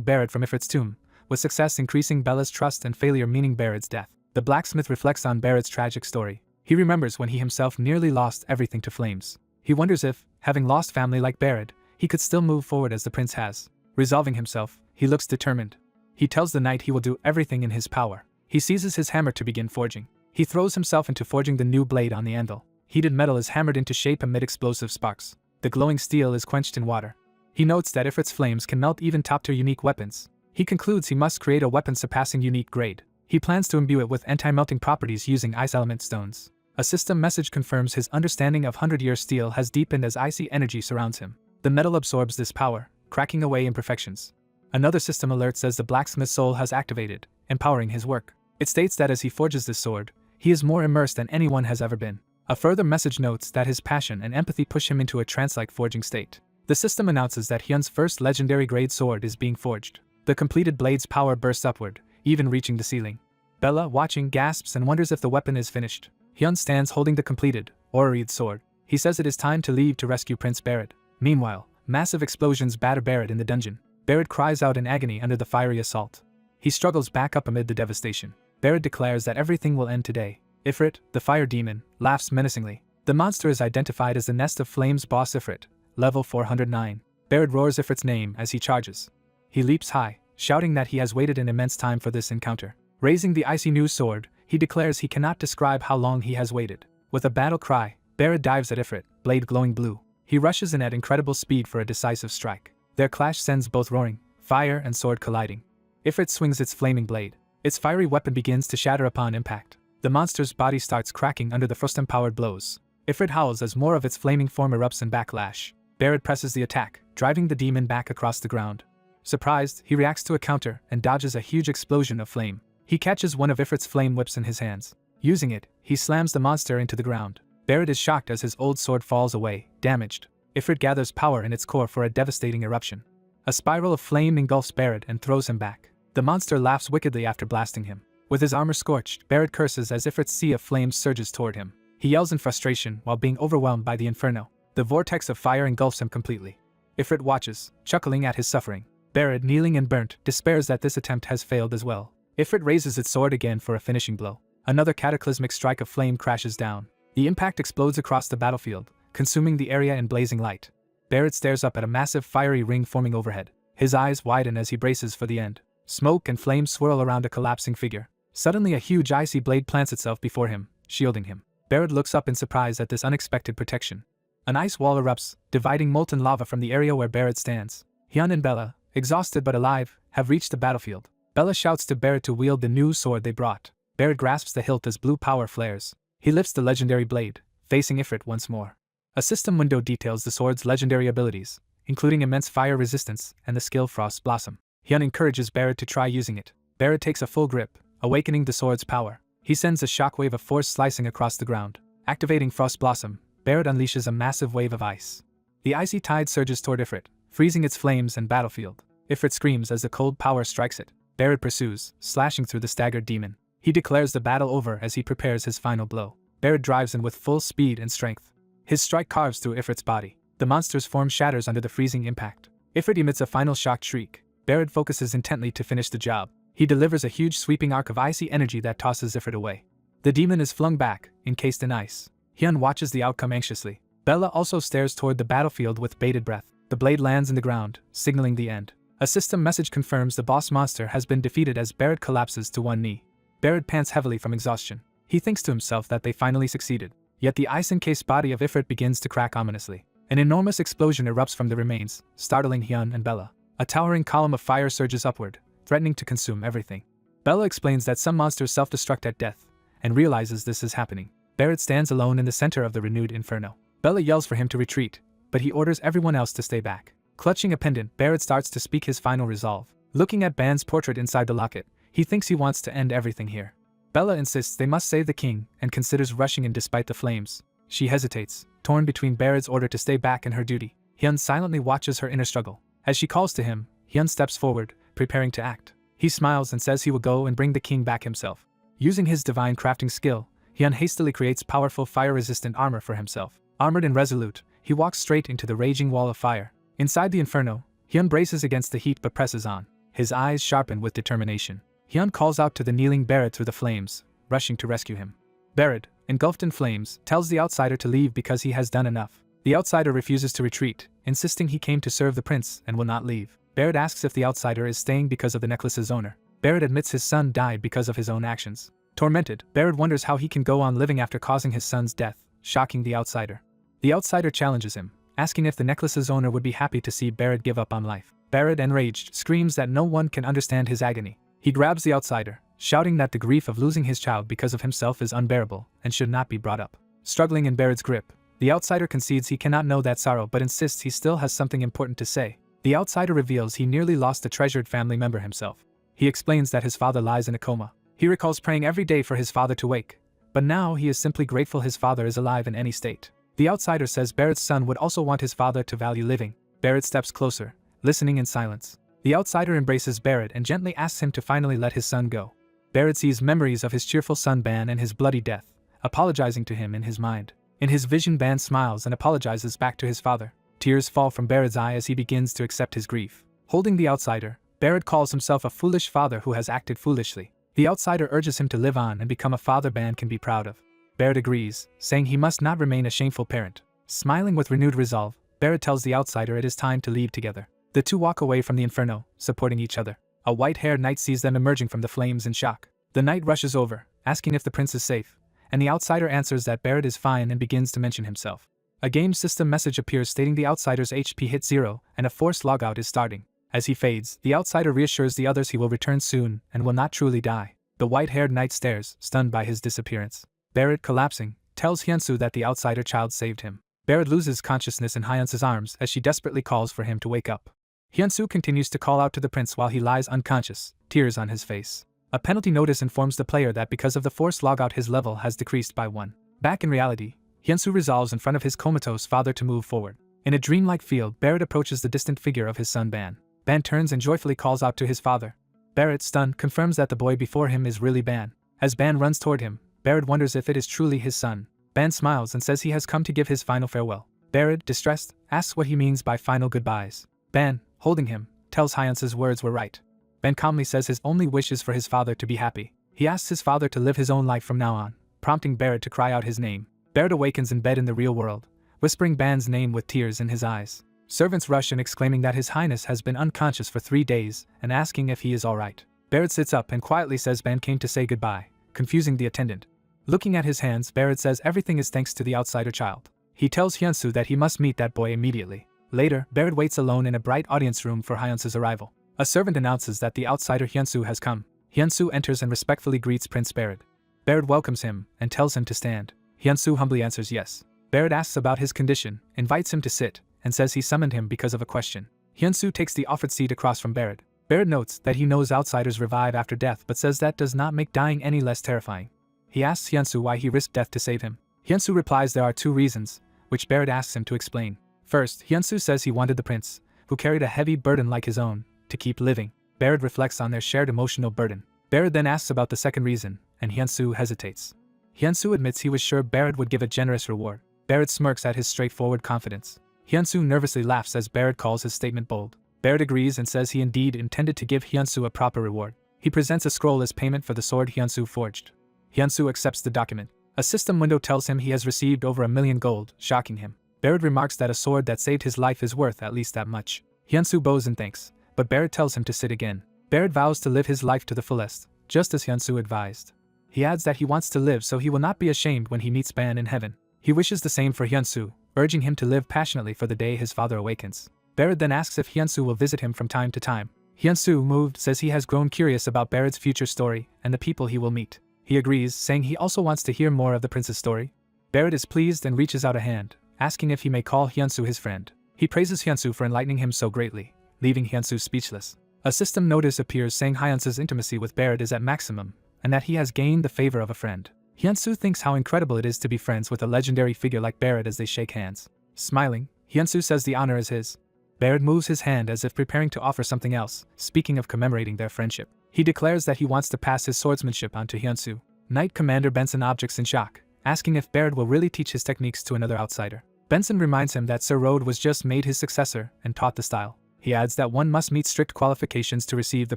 Barrett from Ifrit's tomb, with success increasing Bella's trust and failure meaning Barrett's death. The blacksmith reflects on Barrett's tragic story. He remembers when he himself nearly lost everything to flames. He wonders if, having lost family like Barrett, he could still move forward as the prince has. Resolving himself, he looks determined. He tells the knight he will do everything in his power. He seizes his hammer to begin forging. He throws himself into forging the new blade on the anvil. Heated metal is hammered into shape amid explosive sparks. The glowing steel is quenched in water. He notes that Ifrit's flames can melt even top-tier unique weapons. He concludes he must create a weapon surpassing unique grade. He plans to imbue it with anti-melting properties using ice element stones. A system message confirms his understanding of 100-year steel has deepened as icy energy surrounds him. The metal absorbs this power, cracking away imperfections. Another system alert says the blacksmith's soul has activated, empowering his work. It states that as he forges this sword, he is more immersed than anyone has ever been. A further message notes that his passion and empathy push him into a trance-like forging state. The system announces that Hyun's first legendary grade sword is being forged. The completed blade's power bursts upward, even reaching the ceiling. Bella, watching, gasps and wonders if the weapon is finished. Hyun stands holding the completed, aura-wreathed sword. He says it is time to leave to rescue Prince Barrett. Meanwhile, massive explosions batter Barrett in the dungeon. Barrett cries out in agony under the fiery assault. He struggles back up amid the devastation. Barrett declares that everything will end today. Ifrit, the fire demon, laughs menacingly. The monster is identified as the Nest of Flames boss Ifrit, level 409. Barrett roars Ifrit's name as he charges. He leaps high, shouting that he has waited an immense time for this encounter. Raising the icy new sword, he declares he cannot describe how long he has waited. With a battle cry, Barrett dives at Ifrit, blade glowing blue. He rushes in at incredible speed for a decisive strike. Their clash sends both roaring, fire and sword colliding. Ifrit swings its flaming blade. Its fiery weapon begins to shatter upon impact. The monster's body starts cracking under the frost-empowered blows. Ifrit howls as more of its flaming form erupts in backlash. Barrett presses the attack, driving the demon back across the ground. Surprised, he reacts to a counter and dodges a huge explosion of flame. He catches one of Ifrit's flame whips in his hands. Using it, he slams the monster into the ground. Barrett is shocked as his old sword falls away, damaged. Ifrit gathers power in its core for a devastating eruption. A spiral of flame engulfs Barrett and throws him back. The monster laughs wickedly after blasting him. With his armor scorched, Barrett curses as Ifrit's sea of flames surges toward him. He yells in frustration while being overwhelmed by the inferno. The vortex of fire engulfs him completely. Ifrit watches, chuckling at his suffering. Barrett, kneeling and burnt, despairs that this attempt has failed as well. Ifrit raises its sword again for a finishing blow. Another cataclysmic strike of flame crashes down. The impact explodes across the battlefield, consuming the area in blazing light. Barrett stares up at a massive fiery ring forming overhead. His eyes widen as he braces for the end. Smoke and flames swirl around a collapsing figure. Suddenly a huge icy blade plants itself before him, shielding him. Barrett looks up in surprise at this unexpected protection. An ice wall erupts, dividing molten lava from the area where Barrett stands. Hyun and Bella, exhausted but alive, have reached the battlefield. Bella shouts to Barrett to wield the new sword they brought. Barrett grasps the hilt as blue power flares. He lifts the legendary blade, facing Ifrit once more. A system window details the sword's legendary abilities, including immense fire resistance and the skill Frost Blossom. Hyun encourages Barrett to try using it. Barrett takes a full grip, awakening the sword's power. He sends a shockwave of force slicing across the ground. Activating Frost Blossom, Barrett unleashes a massive wave of ice. The icy tide surges toward Ifrit, freezing its flames and battlefield. Ifrit screams as the cold power strikes it. Barrett pursues, slashing through the staggered demon. He declares the battle over as he prepares his final blow. Barrett drives in with full speed and strength. His strike carves through Ifrit's body. The monster's form shatters under the freezing impact. Ifrit emits a final shocked shriek. Barrett focuses intently to finish the job. He delivers a huge sweeping arc of icy energy that tosses Ifrit away. The demon is flung back, encased in ice. Hyun watches the outcome anxiously. Bella also stares toward the battlefield with bated breath. The blade lands in the ground, signaling the end. A system message confirms the boss monster has been defeated as Barrett collapses to one knee. Barrett pants heavily from exhaustion. He thinks to himself that they finally succeeded. Yet the ice-encased body of Ifrit begins to crack ominously. An enormous explosion erupts from the remains, startling Hyun and Bella. A towering column of fire surges upward, threatening to consume everything. Bella explains that some monsters self-destruct at death, and realizes this is happening. Barrett stands alone in the center of the renewed inferno. Bella yells for him to retreat, but he orders everyone else to stay back. Clutching a pendant, Barrett starts to speak his final resolve. Looking at Ban's portrait inside the locket, he thinks he wants to end everything here. Bella insists they must save the king and considers rushing in despite the flames. She hesitates, torn between Barrett's order to stay back and her duty. Hyun silently watches her inner struggle. As she calls to him, Hyun steps forward, preparing to act. He smiles and says he will go and bring the king back himself. Using his divine crafting skill, Hyun hastily creates powerful fire-resistant armor for himself. Armored and resolute, he walks straight into the raging wall of fire. Inside the inferno, Hyun braces against the heat but presses on. His eyes sharpen with determination. Hyun calls out to the kneeling Barrett through the flames, rushing to rescue him. Barrett, engulfed in flames, tells the outsider to leave because he has done enough. The outsider refuses to retreat, insisting he came to serve the prince and will not leave. Barrett asks if the outsider is staying because of the necklace's owner. Barrett admits his son died because of his own actions. Tormented, Barrett wonders how he can go on living after causing his son's death, shocking the outsider. The outsider challenges him, asking if the necklace's owner would be happy to see Barrett give up on life. Barrett, enraged, screams that no one can understand his agony. He grabs the outsider, shouting that the grief of losing his child because of himself is unbearable and should not be brought up. Struggling in Barrett's grip, the outsider concedes he cannot know that sorrow but insists he still has something important to say. The outsider reveals he nearly lost a treasured family member himself. He explains that his father lies in a coma. He recalls praying every day for his father to wake, but now he is simply grateful his father is alive in any state. The outsider says Barrett's son would also want his father to value living. Barrett steps closer, listening in silence. The outsider embraces Barrett and gently asks him to finally let his son go. Barrett sees memories of his cheerful son Ban and his bloody death, apologizing to him in his mind. In his vision, Ban smiles and apologizes back to his father. Tears fall from Barrett's eye as he begins to accept his grief. Holding the outsider, Barrett calls himself a foolish father who has acted foolishly. The outsider urges him to live on and become a father Ban can be proud of. Barrett agrees, saying he must not remain a shameful parent. Smiling with renewed resolve, Barrett tells the outsider it is time to leave together. The two walk away from the inferno, supporting each other. A white-haired knight sees them emerging from the flames in shock. The knight rushes over, asking if the prince is safe, and the outsider answers that Barrett is fine and begins to mention himself. A game system message appears stating the outsider's HP hit 0 and a forced logout is starting. As he fades, the outsider reassures the others he will return soon and will not truly die. The white-haired knight stares, stunned by his disappearance. Barrett, collapsing, tells Hyunsu that the outsider child saved him. Barrett loses consciousness in Hyunsu's arms as she desperately calls for him to wake up. Hyunsu continues to call out to the prince while he lies unconscious, tears on his face. A penalty notice informs the player that because of the forced logout his level has decreased by 1. Back in reality, Hyunsu resolves in front of his comatose father to move forward. In a dreamlike field, Barrett approaches the distant figure of his son Ban. Ban turns and joyfully calls out to his father. Barrett, stunned, confirms that the boy before him is really Ban. As Ban runs toward him, Barrett wonders if it is truly his son. Ban smiles and says he has come to give his final farewell. Barrett, distressed, asks what he means by final goodbyes. Ban, holding him, tells Hyunsu's words were right. Ban calmly says his only wish is for his father to be happy. He asks his father to live his own life from now on, prompting Barrett to cry out his name. Barrett awakens in bed in the real world, whispering Ban's name with tears in his eyes. Servants rush in exclaiming that his highness has been unconscious for 3 days and asking if he is alright. Barrett sits up and quietly says Ban came to say goodbye, confusing the attendant. Looking at his hands, Barrett says everything is thanks to the outsider child. He tells Hyunsu that he must meet that boy immediately. Later, Barrett waits alone in a bright audience room for Hyunsu's arrival. A servant announces that the outsider Hyunsu has come. Hyunsu enters and respectfully greets Prince Barrett. Barrett welcomes him and tells him to stand. Hyunsu humbly answers yes. Barrett asks about his condition, invites him to sit, and says he summoned him because of a question. Hyunsu takes the offered seat across from Barrett. Barrett notes that he knows outsiders revive after death but says that does not make dying any less terrifying. He asks Hyunsu why he risked death to save him. Hyunsu replies there are 2 reasons, which Barrett asks him to explain. First, Hyunsu says he wanted the prince, who carried a heavy burden like his own, to keep living. Barrett reflects on their shared emotional burden. Barrett then asks about the second reason, and Hyunsu hesitates. Hyunsu admits he was sure Barrett would give a generous reward. Barrett smirks at his straightforward confidence. Hyunsu nervously laughs as Barrett calls his statement bold. Barrett agrees and says he indeed intended to give Hyunsu a proper reward. He presents a scroll as payment for the sword Hyunsu forged. Hyunsu accepts the document. A system window tells him he has received over 1 million gold, shocking him. Barrett remarks that a sword that saved his life is worth at least that much. Hyunsu bows in thanks, but Barrett tells him to sit again. Barrett vows to live his life to the fullest, just as Hyunsu advised. He adds that he wants to live so he will not be ashamed when he meets Ban in heaven. He wishes the same for Hyunsu, urging him to live passionately for the day his father awakens. Barrett then asks if Hyunsu will visit him from time to time. Hyunsu, moved, says he has grown curious about Barrett's future story and the people he will meet. He agrees, saying he also wants to hear more of the prince's story. Barrett is pleased and reaches out a hand, asking if he may call Hyunsu his friend. He praises Hyunsu for enlightening him so greatly, leaving Hyunsu speechless. A system notice appears saying Hyunsu's intimacy with Barrett is at maximum, and that he has gained the favor of a friend. Hyunsu thinks how incredible it is to be friends with a legendary figure like Barrett as they shake hands. Smiling, Hyunsu says the honor is his. Barrett moves his hand as if preparing to offer something else, speaking of commemorating their friendship. He declares that he wants to pass his swordsmanship on to Hyunsu. Knight Commander Benson objects in shock, asking if Barrett will really teach his techniques to another outsider. Benson reminds him that Sir Rode was just made his successor and taught the style. He adds that one must meet strict qualifications to receive the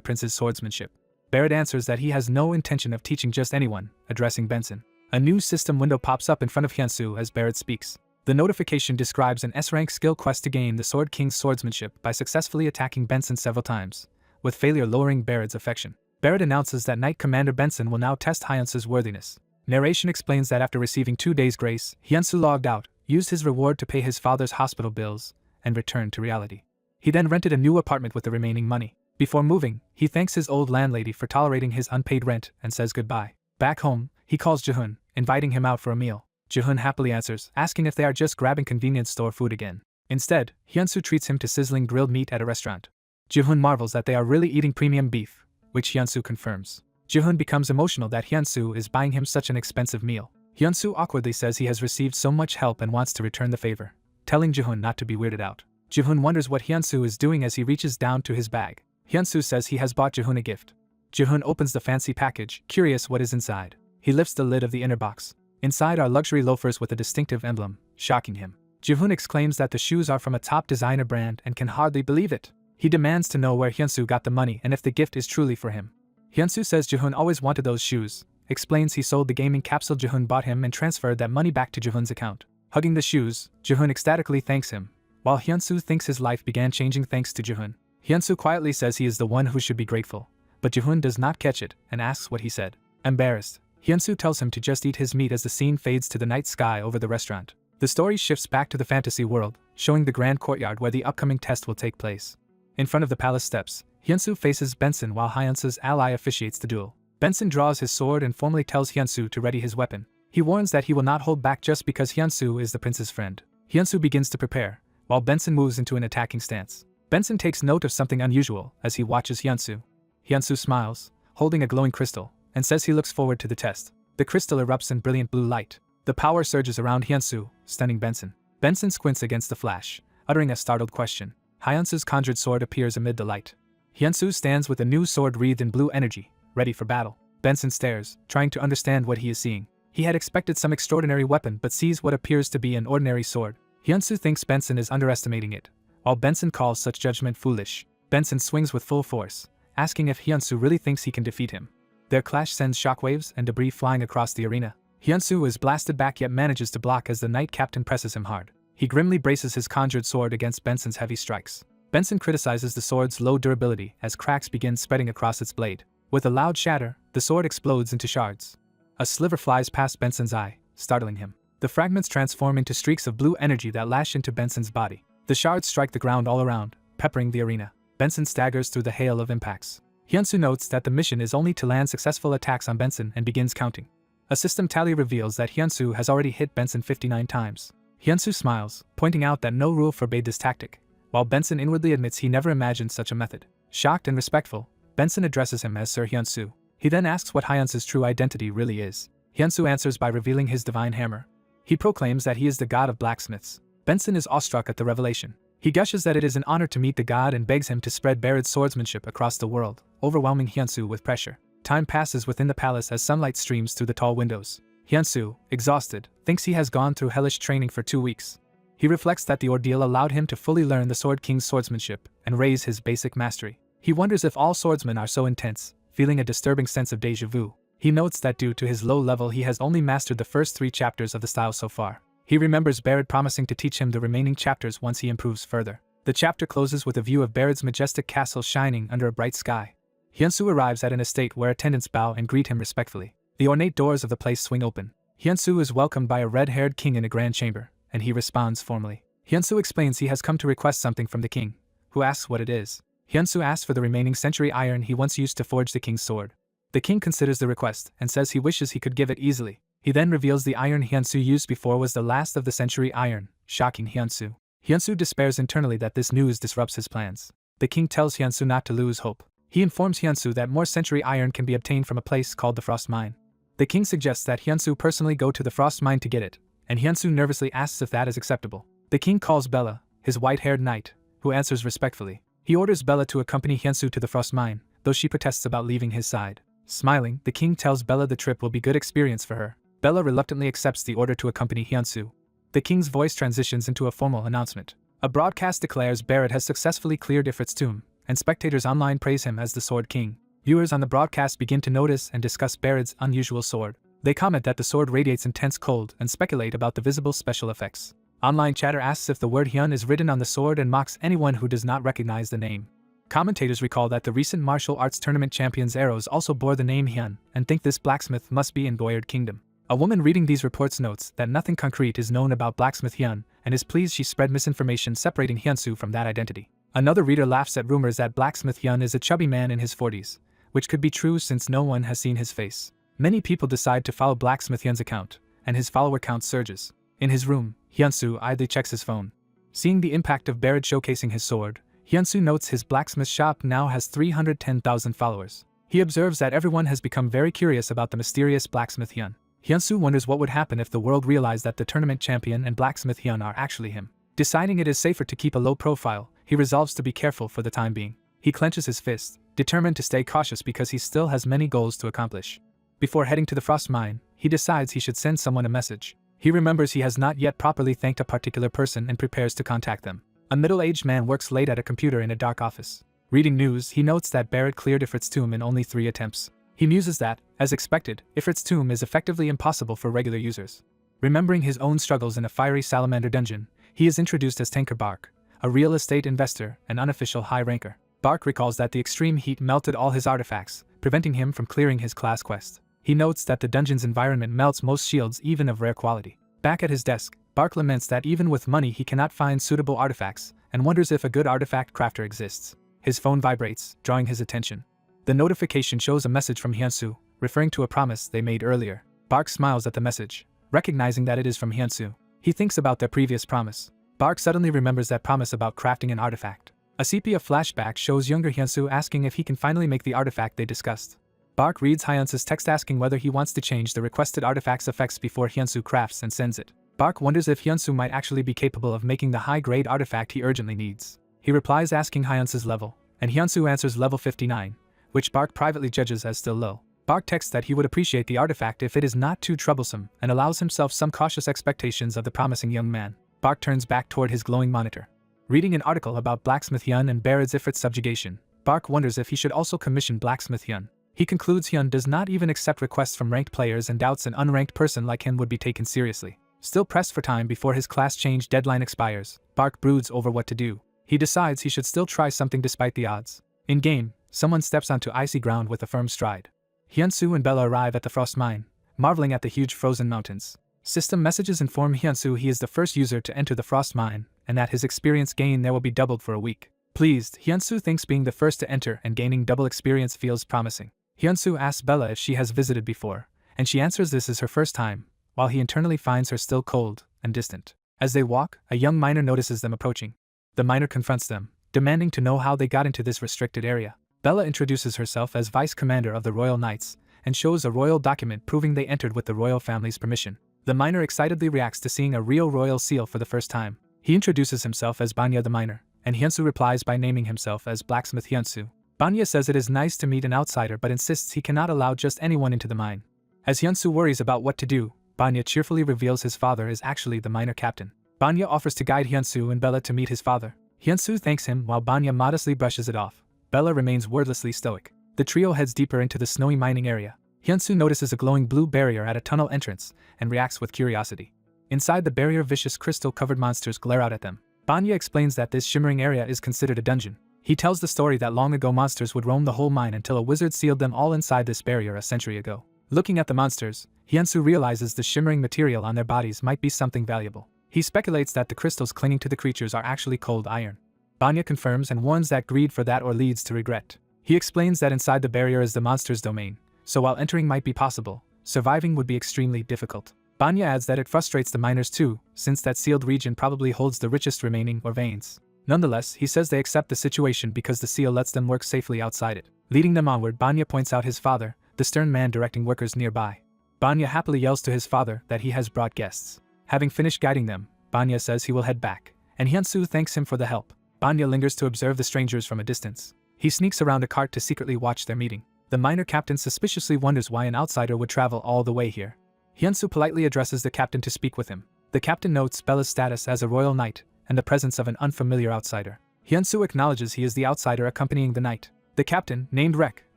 prince's swordsmanship. Barrett answers that he has no intention of teaching just anyone, addressing Benson. A new system window pops up in front of Hyunsu as Barrett speaks. The notification describes an S-rank skill quest to gain the Sword King's swordsmanship by successfully attacking Benson several times, with failure lowering Barrett's affection. Barrett announces that Knight Commander Benson will now test Hyunsu's worthiness. Narration explains that after receiving 2 days' grace, Hyunsu logged out, used his reward to pay his father's hospital bills, and returned to reality. He then rented a new apartment with the remaining money. Before moving, he thanks his old landlady for tolerating his unpaid rent and says goodbye. Back home, he calls Jaehoon, inviting him out for a meal. Jaehoon happily answers, asking if they are just grabbing convenience store food again. Instead, Hyunsu treats him to sizzling grilled meat at a restaurant. Jaehoon marvels that they are really eating premium beef, which Hyunsu confirms. Jaehoon becomes emotional that Hyunsu is buying him such an expensive meal. Hyunsu awkwardly says he has received so much help and wants to return the favor, telling Jaehoon not to be weirded out. Jaehoon wonders what Hyunsu is doing as he reaches down to his bag. Hyunsu says he has bought Jaehoon a gift. Jaehoon opens the fancy package, curious what is inside. He lifts the lid of the inner box. Inside are luxury loafers with a distinctive emblem, shocking him. Jaehoon exclaims that the shoes are from a top designer brand and can hardly believe it. He demands to know where Hyunsu got the money and if the gift is truly for him. Hyunsu says Jaehoon always wanted those shoes, explains he sold the gaming capsule Jaehoon bought him and transferred that money back to Jaehoon's account. Hugging the shoes, Jaehoon ecstatically thanks him, while Hyunsu thinks his life began changing thanks to Jaehoon. Hyunsu quietly says he is the one who should be grateful, but Jaehoon does not catch it and asks what he said. Embarrassed, Hyunsu tells him to just eat his meat as the scene fades to the night sky over the restaurant. The story shifts back to the fantasy world, showing the grand courtyard where the upcoming test will take place. In front of the palace steps, Hyunsu faces Benson while Hyunsu's ally officiates the duel. Benson draws his sword and formally tells Hyunsu to ready his weapon. He warns that he will not hold back just because Hyunsu is the prince's friend. Hyunsu begins to prepare, while Benson moves into an attacking stance. Benson takes note of something unusual as he watches Hyunsu. Hyunsu smiles, holding a glowing crystal, and says he looks forward to the test. The crystal erupts in brilliant blue light. The power surges around Hyunsu, stunning Benson. Benson squints against the flash, uttering a startled question. Hyunsu's conjured sword appears amid the light. Hyunsu stands with a new sword wreathed in blue energy, ready for battle. Benson stares, trying to understand what he is seeing. He had expected some extraordinary weapon but sees what appears to be an ordinary sword. Hyunsu thinks Benson is underestimating it, while Benson calls such judgment foolish. Benson swings with full force, asking if Hyunsu really thinks he can defeat him. Their clash sends shockwaves and debris flying across the arena. Hyunsu is blasted back yet manages to block as the knight captain presses him hard. He grimly braces his conjured sword against Benson's heavy strikes. Benson criticizes the sword's low durability as cracks begin spreading across its blade. With a loud shatter, the sword explodes into shards. A sliver flies past Benson's eye, startling him. The fragments transform into streaks of blue energy that lash into Benson's body. The shards strike the ground all around, peppering the arena. Benson staggers through the hail of impacts. Hyunsu notes that the mission is only to land successful attacks on Benson and begins counting. A system tally reveals that Hyunsu has already hit Benson 59 times. Hyunsu smiles, pointing out that no rule forbade this tactic, while Benson inwardly admits he never imagined such a method. Shocked and respectful, Benson addresses him as Sir Hyunsu. He then asks what Hyunsu's true identity really is. Hyunsu answers by revealing his divine hammer. He proclaims that he is the god of blacksmiths. Benson is awestruck at the revelation. He gushes that it is an honor to meet the god and begs him to spread Barrett's swordsmanship across the world, overwhelming Hyunsu with pressure. Time passes within the palace as sunlight streams through the tall windows. Hyunsu, exhausted, thinks he has gone through hellish training for 2 weeks. He reflects that the ordeal allowed him to fully learn the Sword King's swordsmanship and raise his basic mastery. He wonders if all swordsmen are so intense, feeling a disturbing sense of déjà vu. He notes that due to his low level he has only mastered the first 3 chapters of the style so far. He remembers Barrett promising to teach him the remaining chapters once he improves further. The chapter closes with a view of Barrett's majestic castle shining under a bright sky. Hyunsu arrives at an estate where attendants bow and greet him respectfully. The ornate doors of the place swing open. Hyunsu is welcomed by a red-haired king in a grand chamber, and he responds formally. Hyunsu explains he has come to request something from the king, who asks what it is. Hyunsu asks for the remaining century iron he once used to forge the king's sword. The king considers the request and says he wishes he could give it easily. He then reveals the iron Hyunsu used before was the last of the century iron, shocking Hyunsu. Hyunsu despairs internally that this news disrupts his plans. The king tells Hyunsu not to lose hope. He informs Hyunsu that more century iron can be obtained from a place called the Frost Mine. The king suggests that Hyunsu personally go to the Frost Mine to get it, and Hyunsu nervously asks if that is acceptable. The king calls Bella, his white-haired knight, who answers respectfully. He orders Bella to accompany Hyunsu to the Frost Mine, though she protests about leaving his side. Smiling, the king tells Bella the trip will be good experience for her. Bella reluctantly accepts the order to accompany Hyunsu. The king's voice transitions into a formal announcement. A broadcast declares Barrett has successfully cleared Ifrit's tomb, and spectators online praise him as the Sword King. Viewers on the broadcast begin to notice and discuss Barrett's unusual sword. They comment that the sword radiates intense cold and speculate about the visible special effects. Online chatter asks if the word Hyun is written on the sword and mocks anyone who does not recognize the name. Commentators recall that the recent martial arts tournament champion's arrows also bore the name Hyun, and think this blacksmith must be in Boyard Kingdom. A woman reading these reports notes that nothing concrete is known about blacksmith Hyun, and is pleased she spread misinformation separating Hyunsu from that identity. Another reader laughs at rumors that blacksmith Hyun is a chubby man in his 40s, which could be true since no one has seen his face. Many people decide to follow blacksmith Hyun's account, and his follower count surges. In his room, Hyunsu idly checks his phone. Seeing the impact of Barrett showcasing his sword, Hyunsu notes his blacksmith shop now has 310,000 followers. He observes that everyone has become very curious about the mysterious blacksmith Hyun. Hyunsu wonders what would happen if the world realized that the tournament champion and blacksmith Hyun are actually him. Deciding it is safer to keep a low profile, he resolves to be careful for the time being. He clenches his fist, determined to stay cautious because he still has many goals to accomplish. Before heading to the Frost Mine, he decides he should send someone a message. He remembers he has not yet properly thanked a particular person and prepares to contact them. A middle-aged man works late at a computer in a dark office. Reading news, he notes that Barrett cleared Ifrit's tomb in only 3 attempts. He muses that, as expected, Ifrit's tomb is effectively impossible for regular users. Remembering his own struggles in a fiery salamander dungeon, he is introduced as Tanker Bark, a real estate investor and unofficial high ranker. Bark recalls that the extreme heat melted all his artifacts, preventing him from clearing his class quest. He notes that the dungeon's environment melts most shields even of rare quality. Back at his desk, Bark laments that even with money he cannot find suitable artifacts, and wonders if a good artifact crafter exists. His phone vibrates, drawing his attention. The notification shows a message from Hyunsu, referring to a promise they made earlier. Bark smiles at the message, recognizing that it is from Hyunsu. He thinks about their previous promise. Bark suddenly remembers that promise about crafting an artifact. A sepia flashback shows younger Hyunsu asking if he can finally make the artifact they discussed. Bark reads Hyunsu's text asking whether he wants to change the requested artifact's effects before Hyunsu crafts and sends it. Bark wonders if Hyunsu might actually be capable of making the high-grade artifact he urgently needs. He replies asking Hyunsu's level, and Hyunsu answers level 59, which Bark privately judges as still low. Bark texts that he would appreciate the artifact if it is not too troublesome, and allows himself some cautious expectations of the promising young man. Bark turns back toward his glowing monitor. Reading an article about Blacksmith Hyun and Barrett's Ifrit's subjugation, Bark wonders if he should also commission Blacksmith Hyun. He concludes Hyun does not even accept requests from ranked players and doubts an unranked person like him would be taken seriously. Still pressed for time before his class change deadline expires, Bark broods over what to do. He decides he should still try something despite the odds. In-game, someone steps onto icy ground with a firm stride. Hyunsu and Bella arrive at the Frost Mine, marveling at the huge frozen mountains. System messages inform Hyunsu he is the first user to enter the Frost Mine, and that his experience gain there will be doubled for a week. Pleased, Hyunsu thinks being the first to enter and gaining double experience feels promising. Hyunsu asks Bella if she has visited before, and she answers this is her first time, while he internally finds her still cold and distant. As they walk, a young miner notices them approaching. The miner confronts them, demanding to know how they got into this restricted area. Bella introduces herself as Vice Commander of the Royal Knights, and shows a royal document proving they entered with the royal family's permission. The miner excitedly reacts to seeing a real royal seal for the first time. He introduces himself as Banya the miner, and Hyunsu replies by naming himself as Blacksmith Hyunsu. Banya says it is nice to meet an outsider but insists he cannot allow just anyone into the mine. As Hyunsu worries about what to do, Banya cheerfully reveals his father is actually the miner captain. Banya offers to guide Hyunsu and Bella to meet his father. Hyunsu thanks him while Banya modestly brushes it off. Bella remains wordlessly stoic. The trio heads deeper into the snowy mining area. Hyunsu notices a glowing blue barrier at a tunnel entrance and reacts with curiosity. Inside the barrier, vicious crystal-covered monsters glare out at them. Banya explains that this shimmering area is considered a dungeon. He tells the story that long ago monsters would roam the whole mine until a wizard sealed them all inside this barrier a century ago. Looking at the monsters, Hyunsu realizes the shimmering material on their bodies might be something valuable. He speculates that the crystals clinging to the creatures are actually cold iron. Banya confirms and warns that greed for that or leads to regret. He explains that inside the barrier is the monster's domain, so while entering might be possible, surviving would be extremely difficult. Banya adds that it frustrates the miners too, since that sealed region probably holds the richest remaining or veins. Nonetheless, he says they accept the situation because the seal lets them work safely outside it. Leading them onward, Banya points out his father, the stern man directing workers nearby. Banya happily yells to his father that he has brought guests. Having finished guiding them, Banya says he will head back, and Hyunsu thanks him for the help. Banya lingers to observe the strangers from a distance. He sneaks around a cart to secretly watch their meeting. The miner captain suspiciously wonders why an outsider would travel all the way here. Hyunsu politely addresses the captain to speak with him. The captain notes Bella's status as a royal knight and the presence of an unfamiliar outsider. Hyunsu acknowledges he is the outsider accompanying the knight. The captain, named Rek,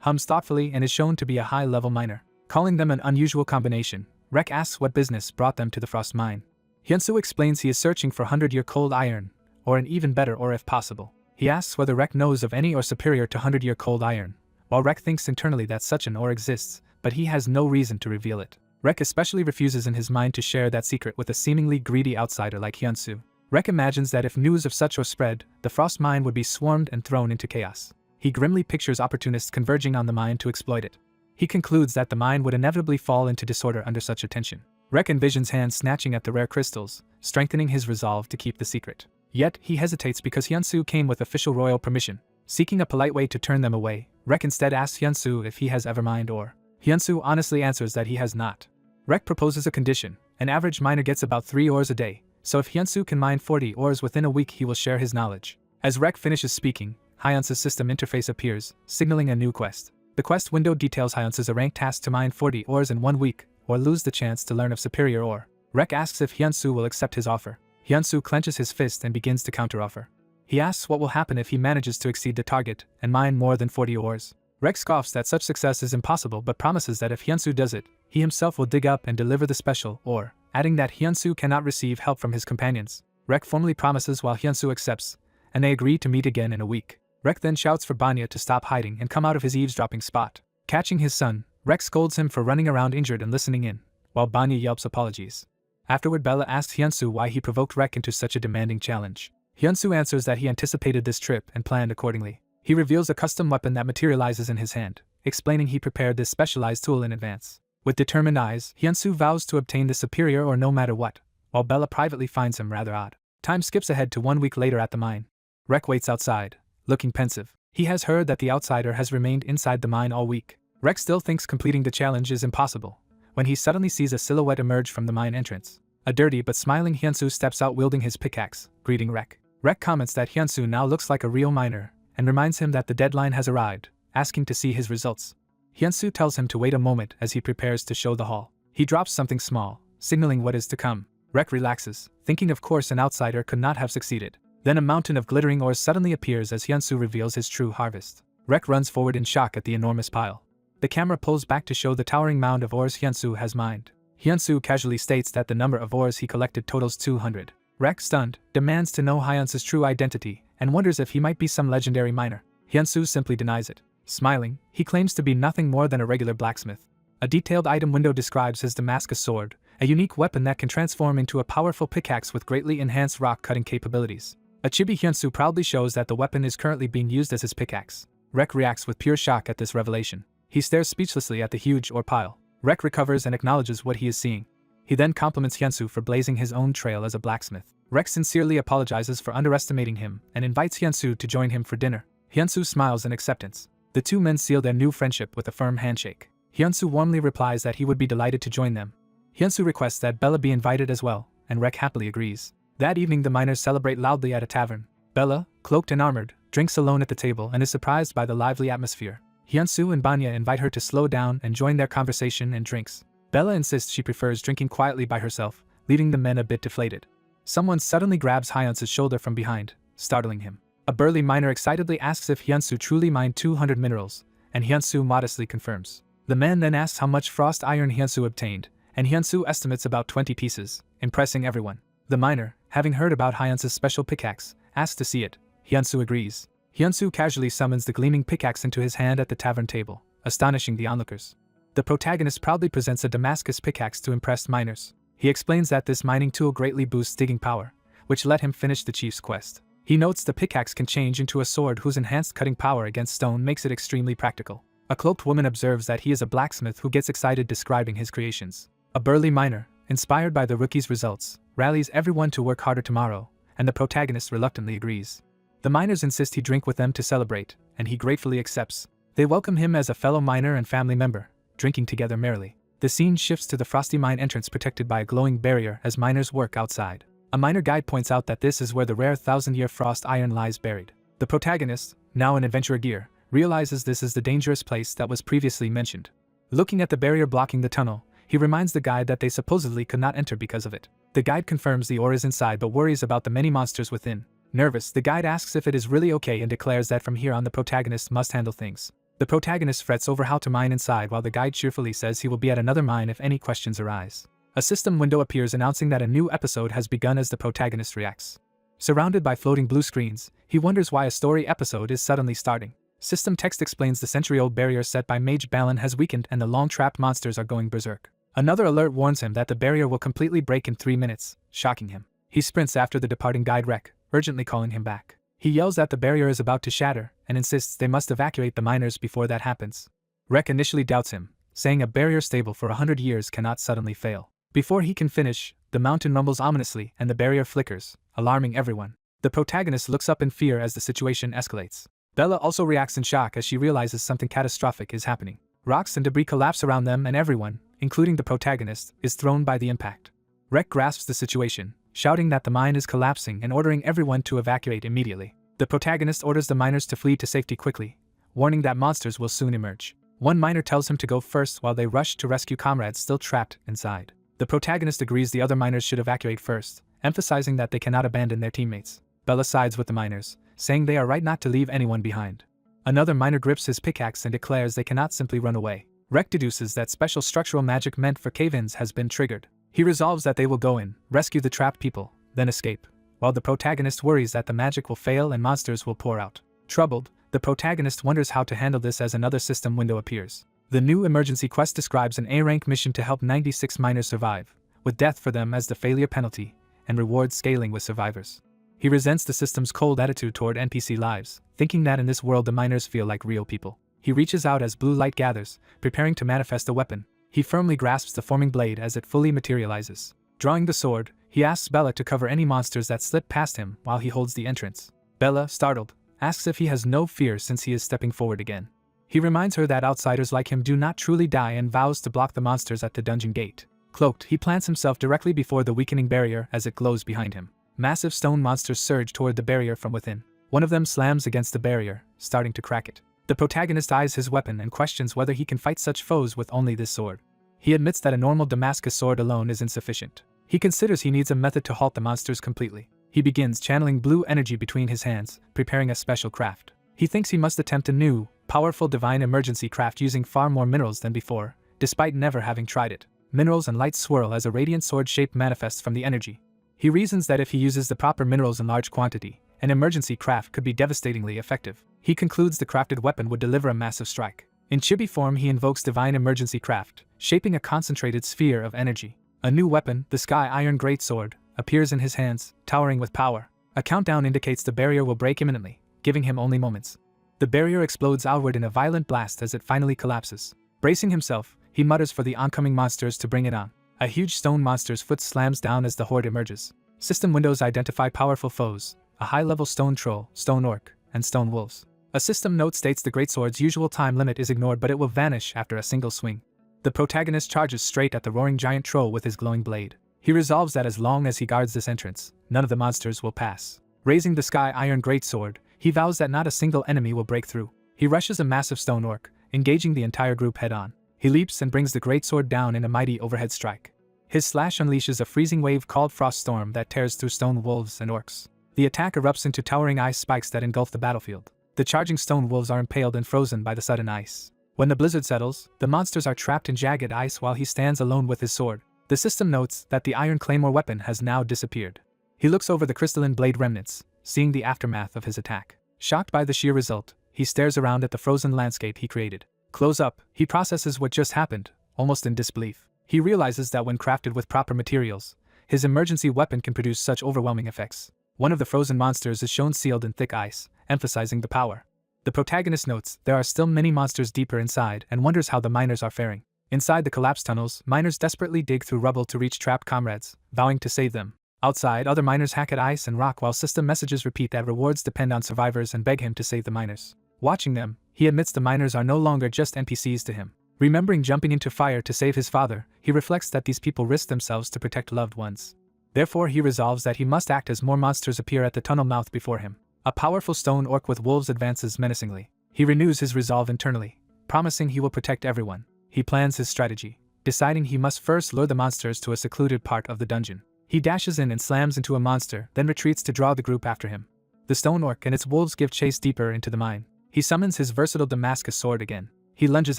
hums thoughtfully and is shown to be a high-level miner. Calling them an unusual combination, Rek asks what business brought them to the frost mine. Hyunsu explains he is searching for 100-year cold iron, or an even better ore if possible. He asks whether Rek knows of any ore superior to 100-year cold iron, while Rek thinks internally that such an ore exists, but he has no reason to reveal it. Rek especially refuses in his mind to share that secret with a seemingly greedy outsider like Hyunsu. Rek imagines that if news of such ore spread, the frost mine would be swarmed and thrown into chaos. He grimly pictures opportunists converging on the mine to exploit it. He concludes that the mine would inevitably fall into disorder under such attention. Rek envisions hands snatching at the rare crystals, strengthening his resolve to keep the secret. Yet, he hesitates because Hyunsu came with official royal permission. Seeking a polite way to turn them away, Rek instead asks Hyunsu if he has ever mined ore. Hyunsu honestly answers that he has not. Rek proposes a condition. An average miner gets about 3 ores a day, so if Hyunsu can mine 40 ores within a week he will share his knowledge. As Rek finishes speaking, Hyunsu's system interface appears, signaling a new quest. The quest window details Hyunsu's a ranked task to mine 40 ores in 1 week, or lose the chance to learn of superior ore. Rek asks if Hyunsu will accept his offer. Hyunsu clenches his fist and begins to counteroffer. He asks what will happen if he manages to exceed the target and mine more than 40 ores. Rek scoffs that such success is impossible but promises that if Hyunsu does it, he himself will dig up and deliver the special ore, adding that Hyunsu cannot receive help from his companions. Rek formally promises while Hyunsu accepts, and they agree to meet again in a week. Rek then shouts for Banya to stop hiding and come out of his eavesdropping spot. Catching his son, Rek scolds him for running around injured and listening in, while Banya yelps apologies. Afterward, Bella asks Hyunsu why he provoked Rek into such a demanding challenge. Hyunsu answers that he anticipated this trip and planned accordingly. He reveals a custom weapon that materializes in his hand, explaining he prepared this specialized tool in advance. With determined eyes, Hyunsu vows to obtain the superior ore no matter what, while Bella privately finds him rather odd. Time skips ahead to 1 week later at the mine. Rek waits outside, looking pensive. He has heard that the outsider has remained inside the mine all week. Rek still thinks completing the challenge is impossible, when he suddenly sees a silhouette emerge from the mine entrance. A dirty but smiling Hyunsu steps out wielding his pickaxe, greeting Rek. Rek comments that Hyunsu now looks like a real miner, and reminds him that the deadline has arrived, asking to see his results. Hyunsu tells him to wait a moment as he prepares to show the haul. He drops something small, signaling what is to come. Rek relaxes, thinking of course an outsider could not have succeeded. Then a mountain of glittering ores suddenly appears as Hyunsu reveals his true harvest. Rek runs forward in shock at the enormous pile. The camera pulls back to show the towering mound of ores Hyunsu has mined. Hyunsu casually states that the number of ores he collected totals 200. Rek, stunned, demands to know Hyunsu's true identity and wonders if he might be some legendary miner. Hyunsu simply denies it. Smiling, he claims to be nothing more than a regular blacksmith. A detailed item window describes his Damascus sword, a unique weapon that can transform into a powerful pickaxe with greatly enhanced rock-cutting capabilities. A chibi Hyunsu proudly shows that the weapon is currently being used as his pickaxe. Rek reacts with pure shock at this revelation. He stares speechlessly at the huge ore pile. Rek recovers and acknowledges what he is seeing. He then compliments Hyunsu for blazing his own trail as a blacksmith. Rek sincerely apologizes for underestimating him and invites Hyunsu to join him for dinner. Hyunsu smiles in acceptance. The two men seal their new friendship with a firm handshake. Hyunsu warmly replies that he would be delighted to join them. Hyunsu requests that Bella be invited as well, and Rek happily agrees. That evening the miners celebrate loudly at a tavern. Bella, cloaked and armored, drinks alone at the table and is surprised by the lively atmosphere. Hyunsu and Banya invite her to slow down and join their conversation and drinks. Bella insists she prefers drinking quietly by herself, leaving the men a bit deflated. Someone suddenly grabs Hyunsu's shoulder from behind, startling him. A burly miner excitedly asks if Hyunsu truly mined 200 minerals, and Hyunsu modestly confirms. The man then asks how much frost iron Hyunsu obtained, and Hyunsu estimates about 20 pieces, impressing everyone. The miner, having heard about Hyunsu's special pickaxe, asks to see it. Hyunsu agrees. Hyunsu casually summons the gleaming pickaxe into his hand at the tavern table, astonishing the onlookers. The protagonist proudly presents a Damascus pickaxe to impressed miners. He explains that this mining tool greatly boosts digging power, which let him finish the chief's quest. He notes the pickaxe can change into a sword whose enhanced cutting power against stone makes it extremely practical. A cloaked woman observes that he is a blacksmith who gets excited describing his creations. A burly miner, inspired by the rookie's results, rallies everyone to work harder tomorrow, and the protagonist reluctantly agrees. The miners insist he drink with them to celebrate, and he gratefully accepts. They welcome him as a fellow miner and family member, drinking together merrily. The scene shifts to the frosty mine entrance protected by a glowing barrier as miners work outside. A miner guide points out that this is where the rare 1,000-year frost iron lies buried. The protagonist, now in adventurer gear, realizes this is the dangerous place that was previously mentioned. Looking at the barrier blocking the tunnel, he reminds the guide that they supposedly could not enter because of it. The guide confirms the ore is inside but worries about the many monsters within. Nervous, the guide asks if it is really okay and declares that from here on the protagonist must handle things. The protagonist frets over how to mine inside while the guide cheerfully says he will be at another mine if any questions arise. A system window appears announcing that a new episode has begun as the protagonist reacts. Surrounded by floating blue screens, he wonders why a story episode is suddenly starting. System text explains the century-old barrier set by Mage Balin has weakened and the long-trapped monsters are going berserk. Another alert warns him that the barrier will completely break in 3 minutes, shocking him. He sprints after the departing guide Rek, urgently calling him back. He yells that the barrier is about to shatter and insists they must evacuate the miners before that happens. Rek initially doubts him, saying a barrier stable for 100 years cannot suddenly fail. Before he can finish, the mountain rumbles ominously and the barrier flickers, alarming everyone. The protagonist looks up in fear as the situation escalates. Bella also reacts in shock as she realizes something catastrophic is happening. Rocks and debris collapse around them and everyone, including the protagonist, is thrown by the impact. Rek grasps the situation, shouting that the mine is collapsing and ordering everyone to evacuate immediately. The protagonist orders the miners to flee to safety quickly, warning that monsters will soon emerge. One miner tells him to go first while they rush to rescue comrades still trapped inside. The protagonist agrees the other miners should evacuate first, emphasizing that they cannot abandon their teammates. Bella sides with the miners, saying they are right not to leave anyone behind. Another miner grips his pickaxe and declares they cannot simply run away. Rek deduces that special structural magic meant for cave-ins has been triggered. He resolves that they will go in, rescue the trapped people, then escape, while the protagonist worries that the magic will fail and monsters will pour out. Troubled, the protagonist wonders how to handle this as another system window appears. The new emergency quest describes an A-rank mission to help 96 miners survive, with death for them as the failure penalty, and rewards scaling with survivors. He resents the system's cold attitude toward NPC lives, thinking that in this world the miners feel like real people. He reaches out as blue light gathers, preparing to manifest a weapon. He firmly grasps the forming blade as it fully materializes. Drawing the sword, he asks Bella to cover any monsters that slip past him while he holds the entrance. Bella, startled, asks if he has no fear since he is stepping forward again. He reminds her that outsiders like him do not truly die and vows to block the monsters at the dungeon gate. Cloaked, he plants himself directly before the weakening barrier as it glows behind him. Massive stone monsters surge toward the barrier from within. One of them slams against the barrier, starting to crack it. The protagonist eyes his weapon and questions whether he can fight such foes with only this sword. He admits that a normal Damascus sword alone is insufficient. He considers he needs a method to halt the monsters completely. He begins channeling blue energy between his hands, preparing a special craft. He thinks he must attempt a new, powerful divine emergency craft using far more minerals than before, despite never having tried it. Minerals and light swirl as a radiant sword shape manifests from the energy. He reasons that if he uses the proper minerals in large quantity, an emergency craft could be devastatingly effective. He concludes the crafted weapon would deliver a massive strike. In chibi form he invokes divine emergency craft, shaping a concentrated sphere of energy. A new weapon, the Sky Iron Greatsword, appears in his hands, towering with power. A countdown indicates the barrier will break imminently, giving him only moments. The barrier explodes outward in a violent blast as it finally collapses. Bracing himself, he mutters for the oncoming monsters to bring it on. A huge stone monster's foot slams down as the horde emerges. System windows identify powerful foes, a high-level stone troll, stone orc, and stone wolves. A system note states the greatsword's usual time limit is ignored but it will vanish after a single swing. The protagonist charges straight at the roaring giant troll with his glowing blade. He resolves that as long as he guards this entrance, none of the monsters will pass. Raising the Sky Iron Greatsword, he vows that not a single enemy will break through. He rushes a massive stone orc, engaging the entire group head-on. He leaps and brings the greatsword down in a mighty overhead strike. His slash unleashes a freezing wave called Frost Storm that tears through stone wolves and orcs. The attack erupts into towering ice spikes that engulf the battlefield. The charging stone wolves are impaled and frozen by the sudden ice. When the blizzard settles, the monsters are trapped in jagged ice while he stands alone with his sword. The system notes that the Iron Claymore weapon has now disappeared. He looks over the crystalline blade remnants, seeing the aftermath of his attack. Shocked by the sheer result, he stares around at the frozen landscape he created. Close up, he processes what just happened, almost in disbelief. He realizes that when crafted with proper materials, his emergency weapon can produce such overwhelming effects. One of the frozen monsters is shown sealed in thick ice, emphasizing the power. The protagonist notes there are still many monsters deeper inside and wonders how the miners are faring. Inside the collapsed tunnels, miners desperately dig through rubble to reach trapped comrades, vowing to save them. Outside, other miners hack at ice and rock while system messages repeat that rewards depend on survivors and beg him to save the miners. Watching them, he admits the miners are no longer just NPCs to him. Remembering jumping into fire to save his father, he reflects that these people risk themselves to protect loved ones. Therefore, he resolves that he must act as more monsters appear at the tunnel mouth before him. A powerful stone orc with wolves advances menacingly. He renews his resolve internally, promising he will protect everyone. He plans his strategy, deciding he must first lure the monsters to a secluded part of the dungeon. He dashes in and slams into a monster, then retreats to draw the group after him. The stone orc and its wolves give chase deeper into the mine. He summons his versatile Damascus sword again. He lunges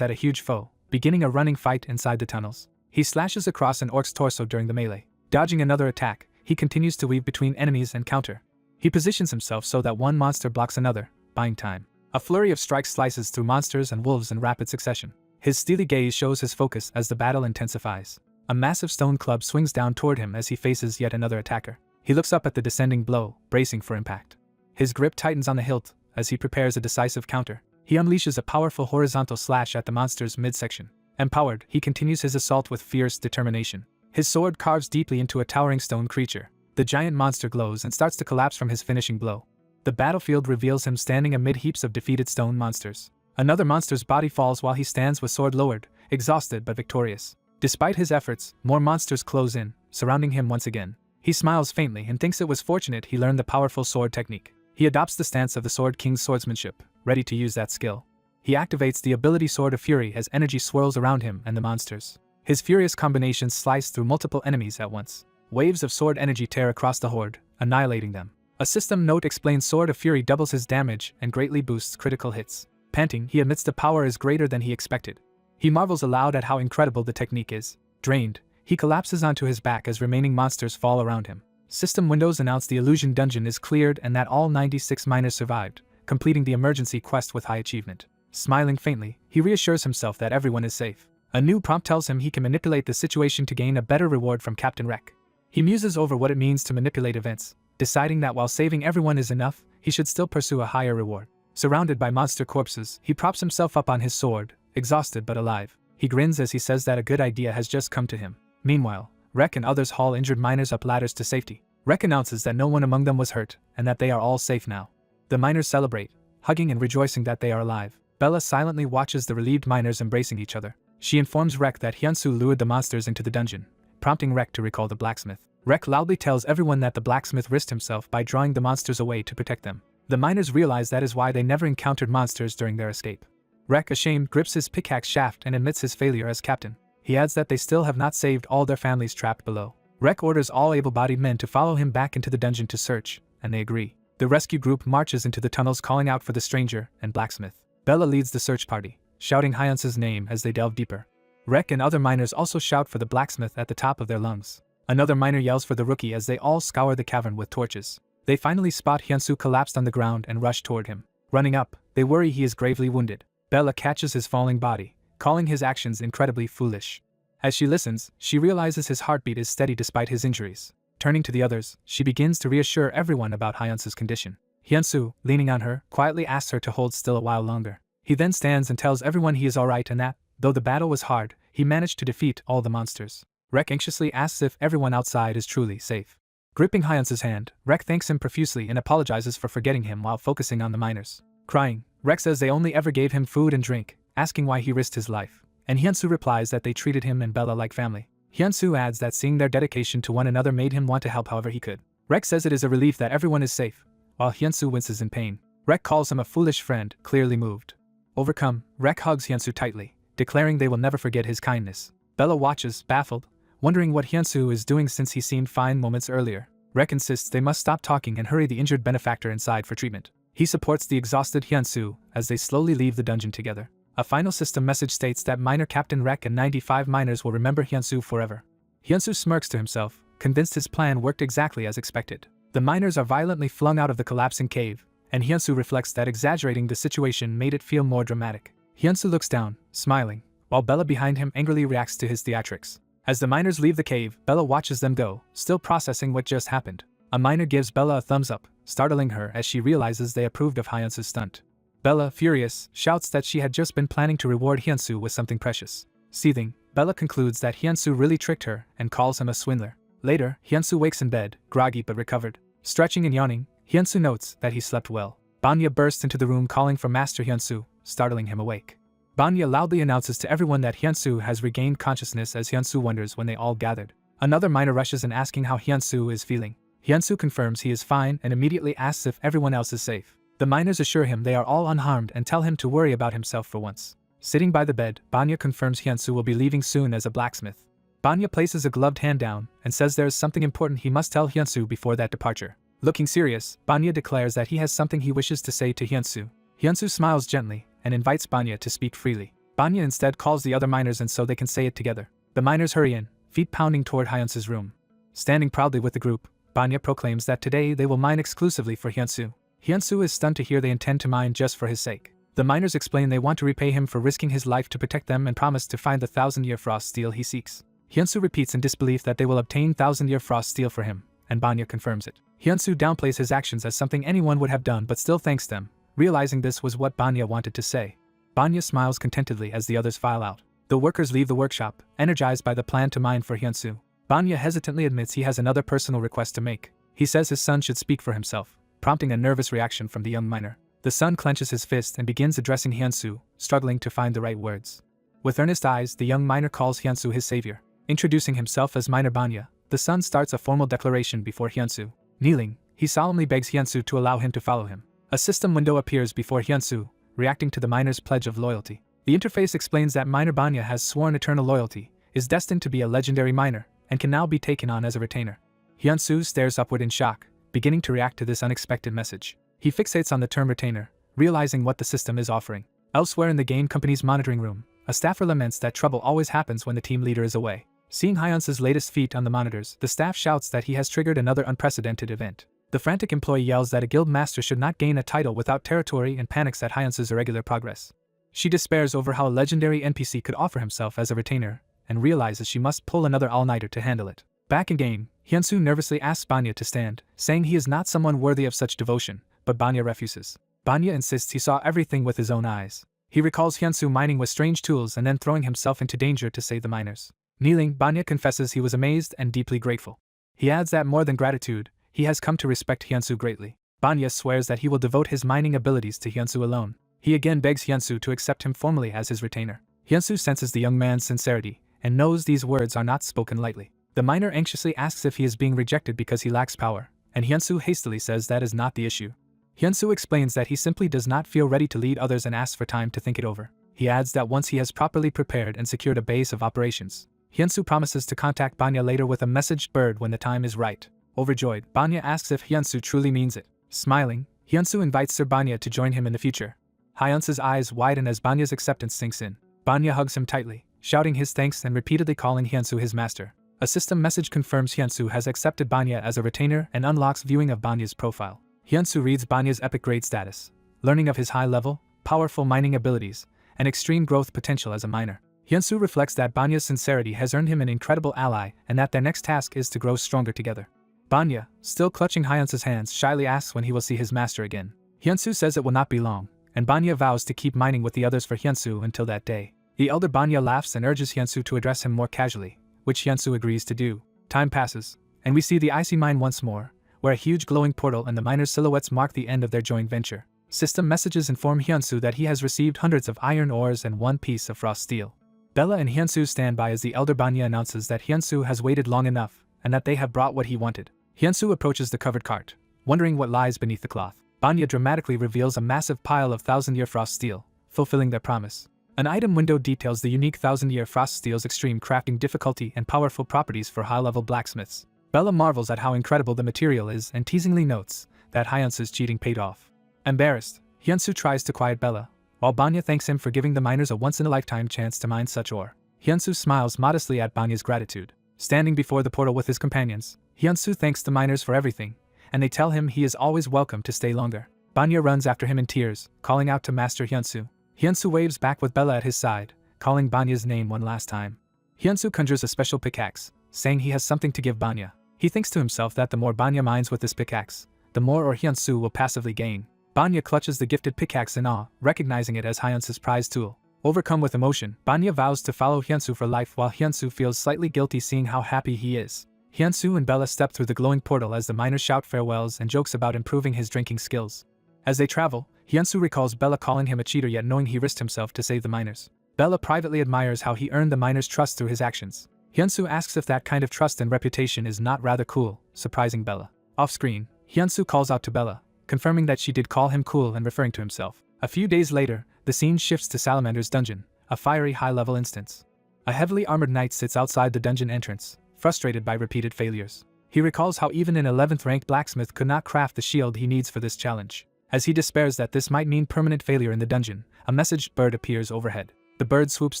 at a huge foe, beginning a running fight inside the tunnels. He slashes across an orc's torso during the melee. Dodging another attack, he continues to weave between enemies and counter. He positions himself so that one monster blocks another, buying time. A flurry of strikes slices through monsters and wolves in rapid succession. His steely gaze shows his focus as the battle intensifies. A massive stone club swings down toward him as he faces yet another attacker. He looks up at the descending blow, bracing for impact. His grip tightens on the hilt as he prepares a decisive counter. He unleashes a powerful horizontal slash at the monster's midsection. Empowered, he continues his assault with fierce determination. His sword carves deeply into a towering stone creature. The giant monster glows and starts to collapse from his finishing blow. The battlefield reveals him standing amid heaps of defeated stone monsters. Another monster's body falls while he stands with sword lowered, exhausted but victorious. Despite his efforts, more monsters close in, surrounding him once again. He smiles faintly and thinks it was fortunate he learned the powerful sword technique. He adopts the stance of the Sword King's swordsmanship, ready to use that skill. He activates the ability Sword of Fury as energy swirls around him and the monsters. His furious combinations slice through multiple enemies at once. Waves of sword energy tear across the horde, annihilating them. A system note explains Sword of Fury doubles his damage and greatly boosts critical hits. Panting, he admits the power is greater than he expected. He marvels aloud at how incredible the technique is. Drained, he collapses onto his back as remaining monsters fall around him. System windows announce the illusion dungeon is cleared and that all 96 miners survived, completing the emergency quest with high achievement. Smiling faintly, he reassures himself that everyone is safe. A new prompt tells him he can manipulate the situation to gain a better reward from Captain Rek. He muses over what it means to manipulate events, deciding that while saving everyone is enough, he should still pursue a higher reward. Surrounded by monster corpses, he props himself up on his sword, exhausted but alive. He grins as he says that a good idea has just come to him. Meanwhile, Rek and others haul injured miners up ladders to safety. Rek announces that no one among them was hurt, and that they are all safe now. The miners celebrate, hugging and rejoicing that they are alive. Bella silently watches the relieved miners embracing each other. She informs Rek that Hyunsu lured the monsters into the dungeon, prompting Rek to recall the blacksmith. Rek loudly tells everyone that the blacksmith risked himself by drawing the monsters away to protect them. The miners realize that is why they never encountered monsters during their escape. Rek, ashamed, grips his pickaxe shaft and admits his failure as captain. He adds that they still have not saved all their families trapped below. Rek orders all able-bodied men to follow him back into the dungeon to search, and they agree. The rescue group marches into the tunnels calling out for the stranger and blacksmith. Bella leads the search party, shouting Hyunsu's name as they delve deeper. Rek and other miners also shout for the blacksmith at the top of their lungs. Another miner yells for the rookie as they all scour the cavern with torches. They finally spot Hyunsu collapsed on the ground and rush toward him. Running up, they worry he is gravely wounded. Bella catches his falling body, calling his actions incredibly foolish. As she listens, she realizes his heartbeat is steady despite his injuries. Turning to the others, she begins to reassure everyone about Hyunsu's condition. Hyunsu, leaning on her, quietly asks her to hold still a while longer. He then stands and tells everyone he is alright and that, though the battle was hard, he managed to defeat all the monsters. Rek anxiously asks if everyone outside is truly safe. Gripping Hyunsu's hand, Rek thanks him profusely and apologizes for forgetting him while focusing on the miners. Crying, Rek says they only ever gave him food and drink, asking why he risked his life. And Hyunsu replies that they treated him and Bella like family. Hyunsu adds that seeing their dedication to one another made him want to help however he could. Rek says it is a relief that everyone is safe, while Hyunsu winces in pain. Rek calls him a foolish friend, clearly moved. Overcome, Rek hugs Hyunsu tightly, declaring they will never forget his kindness. Bella watches, baffled, wondering what Hyunsu is doing since he seemed fine moments earlier. Rek insists they must stop talking and hurry the injured benefactor inside for treatment. He supports the exhausted Hyunsu as they slowly leave the dungeon together. A final system message states that miner Captain Rek and 95 miners will remember Hyunsu forever. Hyunsu smirks to himself, convinced his plan worked exactly as expected. The miners are violently flung out of the collapsing cave, and Hyunsu reflects that exaggerating the situation made it feel more dramatic. Hyunsu looks down, smiling, while Bella behind him angrily reacts to his theatrics. As the miners leave the cave, Bella watches them go, still processing what just happened. A miner gives Bella a thumbs up, startling her as she realizes they approved of Hyunsu's stunt. Bella, furious, shouts that she had just been planning to reward Hyunsu with something precious. Seething, Bella concludes that Hyunsu really tricked her and calls him a swindler. Later, Hyunsu wakes in bed, groggy but recovered. Stretching and yawning, Hyunsu notes that he slept well. Banya bursts into the room calling for Master Hyunsu, startling him awake. Banya loudly announces to everyone that Hyunsu has regained consciousness as Hyunsu wonders when they all gathered. Another miner rushes in asking how Hyunsu is feeling. Hyunsu confirms he is fine and immediately asks if everyone else is safe. The miners assure him they are all unharmed and tell him to worry about himself for once. Sitting by the bed, Banya confirms Hyunsu will be leaving soon as a blacksmith. Banya places a gloved hand down and says there is something important he must tell Hyunsu before that departure. Looking serious, Banya declares that he has something he wishes to say to Hyunsu. Hyunsu smiles gently and invites Banya to speak freely. Banya instead calls the other miners and so they can say it together. The miners hurry in, feet pounding toward Hyunsu's room. Standing proudly with the group, Banya proclaims that today they will mine exclusively for Hyunsu. Hyunsu is stunned to hear they intend to mine just for his sake. The miners explain they want to repay him for risking his life to protect them and promise to find the 1,000-year frost steel he seeks. Hyunsu repeats in disbelief that they will obtain 1,000-year frost steel for him, and Banya confirms it. Hyunsu downplays his actions as something anyone would have done but still thanks them, realizing this was what Banya wanted to say. Banya smiles contentedly as the others file out. The workers leave the workshop, energized by the plan to mine for Hyunsu. Banya hesitantly admits he has another personal request to make. He says his son should speak for himself, prompting a nervous reaction from the young miner. The son clenches his fist and begins addressing Hyunsu, struggling to find the right words. With earnest eyes, the young miner calls Hyunsu his savior. Introducing himself as Miner Banya, the son starts a formal declaration before Hyunsu. Kneeling, he solemnly begs Hyunsu to allow him to follow him. A system window appears before Hyunsu, reacting to the miner's pledge of loyalty. The interface explains that Miner Banya has sworn eternal loyalty, is destined to be a legendary miner, and can now be taken on as a retainer. Hyunsu stares upward in shock, beginning to react to this unexpected message. He fixates on the term retainer, realizing what the system is offering. Elsewhere in the game company's monitoring room, a staffer laments that trouble always happens when the team leader is away. Seeing Hyunsu's latest feat on the monitors, the staff shouts that he has triggered another unprecedented event. The frantic employee yells that a guild master should not gain a title without territory and panics at Hyunsu's irregular progress. She despairs over how a legendary NPC could offer himself as a retainer, and realizes she must pull another all-nighter to handle it. Back in game, Hyunsu nervously asks Banya to stand, saying he is not someone worthy of such devotion, but Banya refuses. Banya insists he saw everything with his own eyes. He recalls Hyunsu mining with strange tools and then throwing himself into danger to save the miners. Kneeling, Banya confesses he was amazed and deeply grateful. He adds that more than gratitude, he has come to respect Hyunsu greatly. Banya swears that he will devote his mining abilities to Hyunsu alone. He again begs Hyunsu to accept him formally as his retainer. Hyunsu senses the young man's sincerity, and knows these words are not spoken lightly. The miner anxiously asks if he is being rejected because he lacks power, and Hyunsu hastily says that is not the issue. Hyunsu explains that he simply does not feel ready to lead others and asks for time to think it over. He adds that once he has properly prepared and secured a base of operations, Hyunsu promises to contact Banya later with a messaged bird when the time is right. Overjoyed, Banya asks if Hyunsu truly means it. Smiling, Hyunsu invites Sir Banya to join him in the future. Hyunsu's eyes widen as Banya's acceptance sinks in. Banya hugs him tightly, shouting his thanks and repeatedly calling Hyunsu his master. A system message confirms Hyunsu has accepted Banya as a retainer and unlocks viewing of Banya's profile. Hyunsu reads Banya's epic grade status, learning of his high-level, powerful mining abilities, and extreme growth potential as a miner. Hyunsu reflects that Banya's sincerity has earned him an incredible ally and that their next task is to grow stronger together. Banya, still clutching Hyunsu's hands, shyly asks when he will see his master again. Hyunsu says it will not be long, and Banya vows to keep mining with the others for Hyunsu until that day. The elder Banya laughs and urges Hyunsu to address him more casually, which Hyunsu agrees to do. Time passes, and we see the icy mine once more, where a huge glowing portal and the miners' silhouettes mark the end of their joint venture. System messages inform Hyunsu that he has received hundreds of iron ores and one piece of frost steel. Bella and Hyunsu stand by as the elder Banya announces that Hyunsu has waited long enough, and that they have brought what he wanted. Hyunsu approaches the covered cart, wondering what lies beneath the cloth. Banya dramatically reveals a massive pile of 1,000-year frost steel, fulfilling their promise. An item window details the unique 1,000-year frost steel's extreme crafting difficulty and powerful properties for high-level blacksmiths. Bella marvels at how incredible the material is and teasingly notes that Hyunsu's cheating paid off. Embarrassed, Hyunsu tries to quiet Bella, while Banya thanks him for giving the miners a once-in-a-lifetime chance to mine such ore. Hyunsu smiles modestly at Banya's gratitude. Standing before the portal with his companions, Hyunsu thanks the miners for everything, and they tell him he is always welcome to stay longer. Banya runs after him in tears, calling out to Master Hyunsu. Hyunsu waves back with Bella at his side, calling Banya's name one last time. Hyunsu conjures a special pickaxe, saying he has something to give Banya. He thinks to himself that the more Banya mines with this pickaxe, the more Hyunsu will passively gain. Banya clutches the gifted pickaxe in awe, recognizing it as Hyunsu's prized tool. Overcome with emotion, Banya vows to follow Hyunsu for life while Hyunsu feels slightly guilty seeing how happy he is. Hyunsu and Bella step through the glowing portal as the miners shout farewells and jokes about improving his drinking skills. As they travel, Hyunsu recalls Bella calling him a cheater yet knowing he risked himself to save the miners. Bella privately admires how he earned the miners' trust through his actions. Hyunsu asks if that kind of trust and reputation is not rather cool, surprising Bella. Off-screen, Hyunsu calls out to Bella, confirming that she did call him cool and referring to himself. A few days later, the scene shifts to Salamander's dungeon, a fiery high-level instance. A heavily armored knight sits outside the dungeon entrance, frustrated by repeated failures. He recalls how even an 11th-ranked blacksmith could not craft the shield he needs for this challenge. As he despairs that this might mean permanent failure in the dungeon, a messaged bird appears overhead. The bird swoops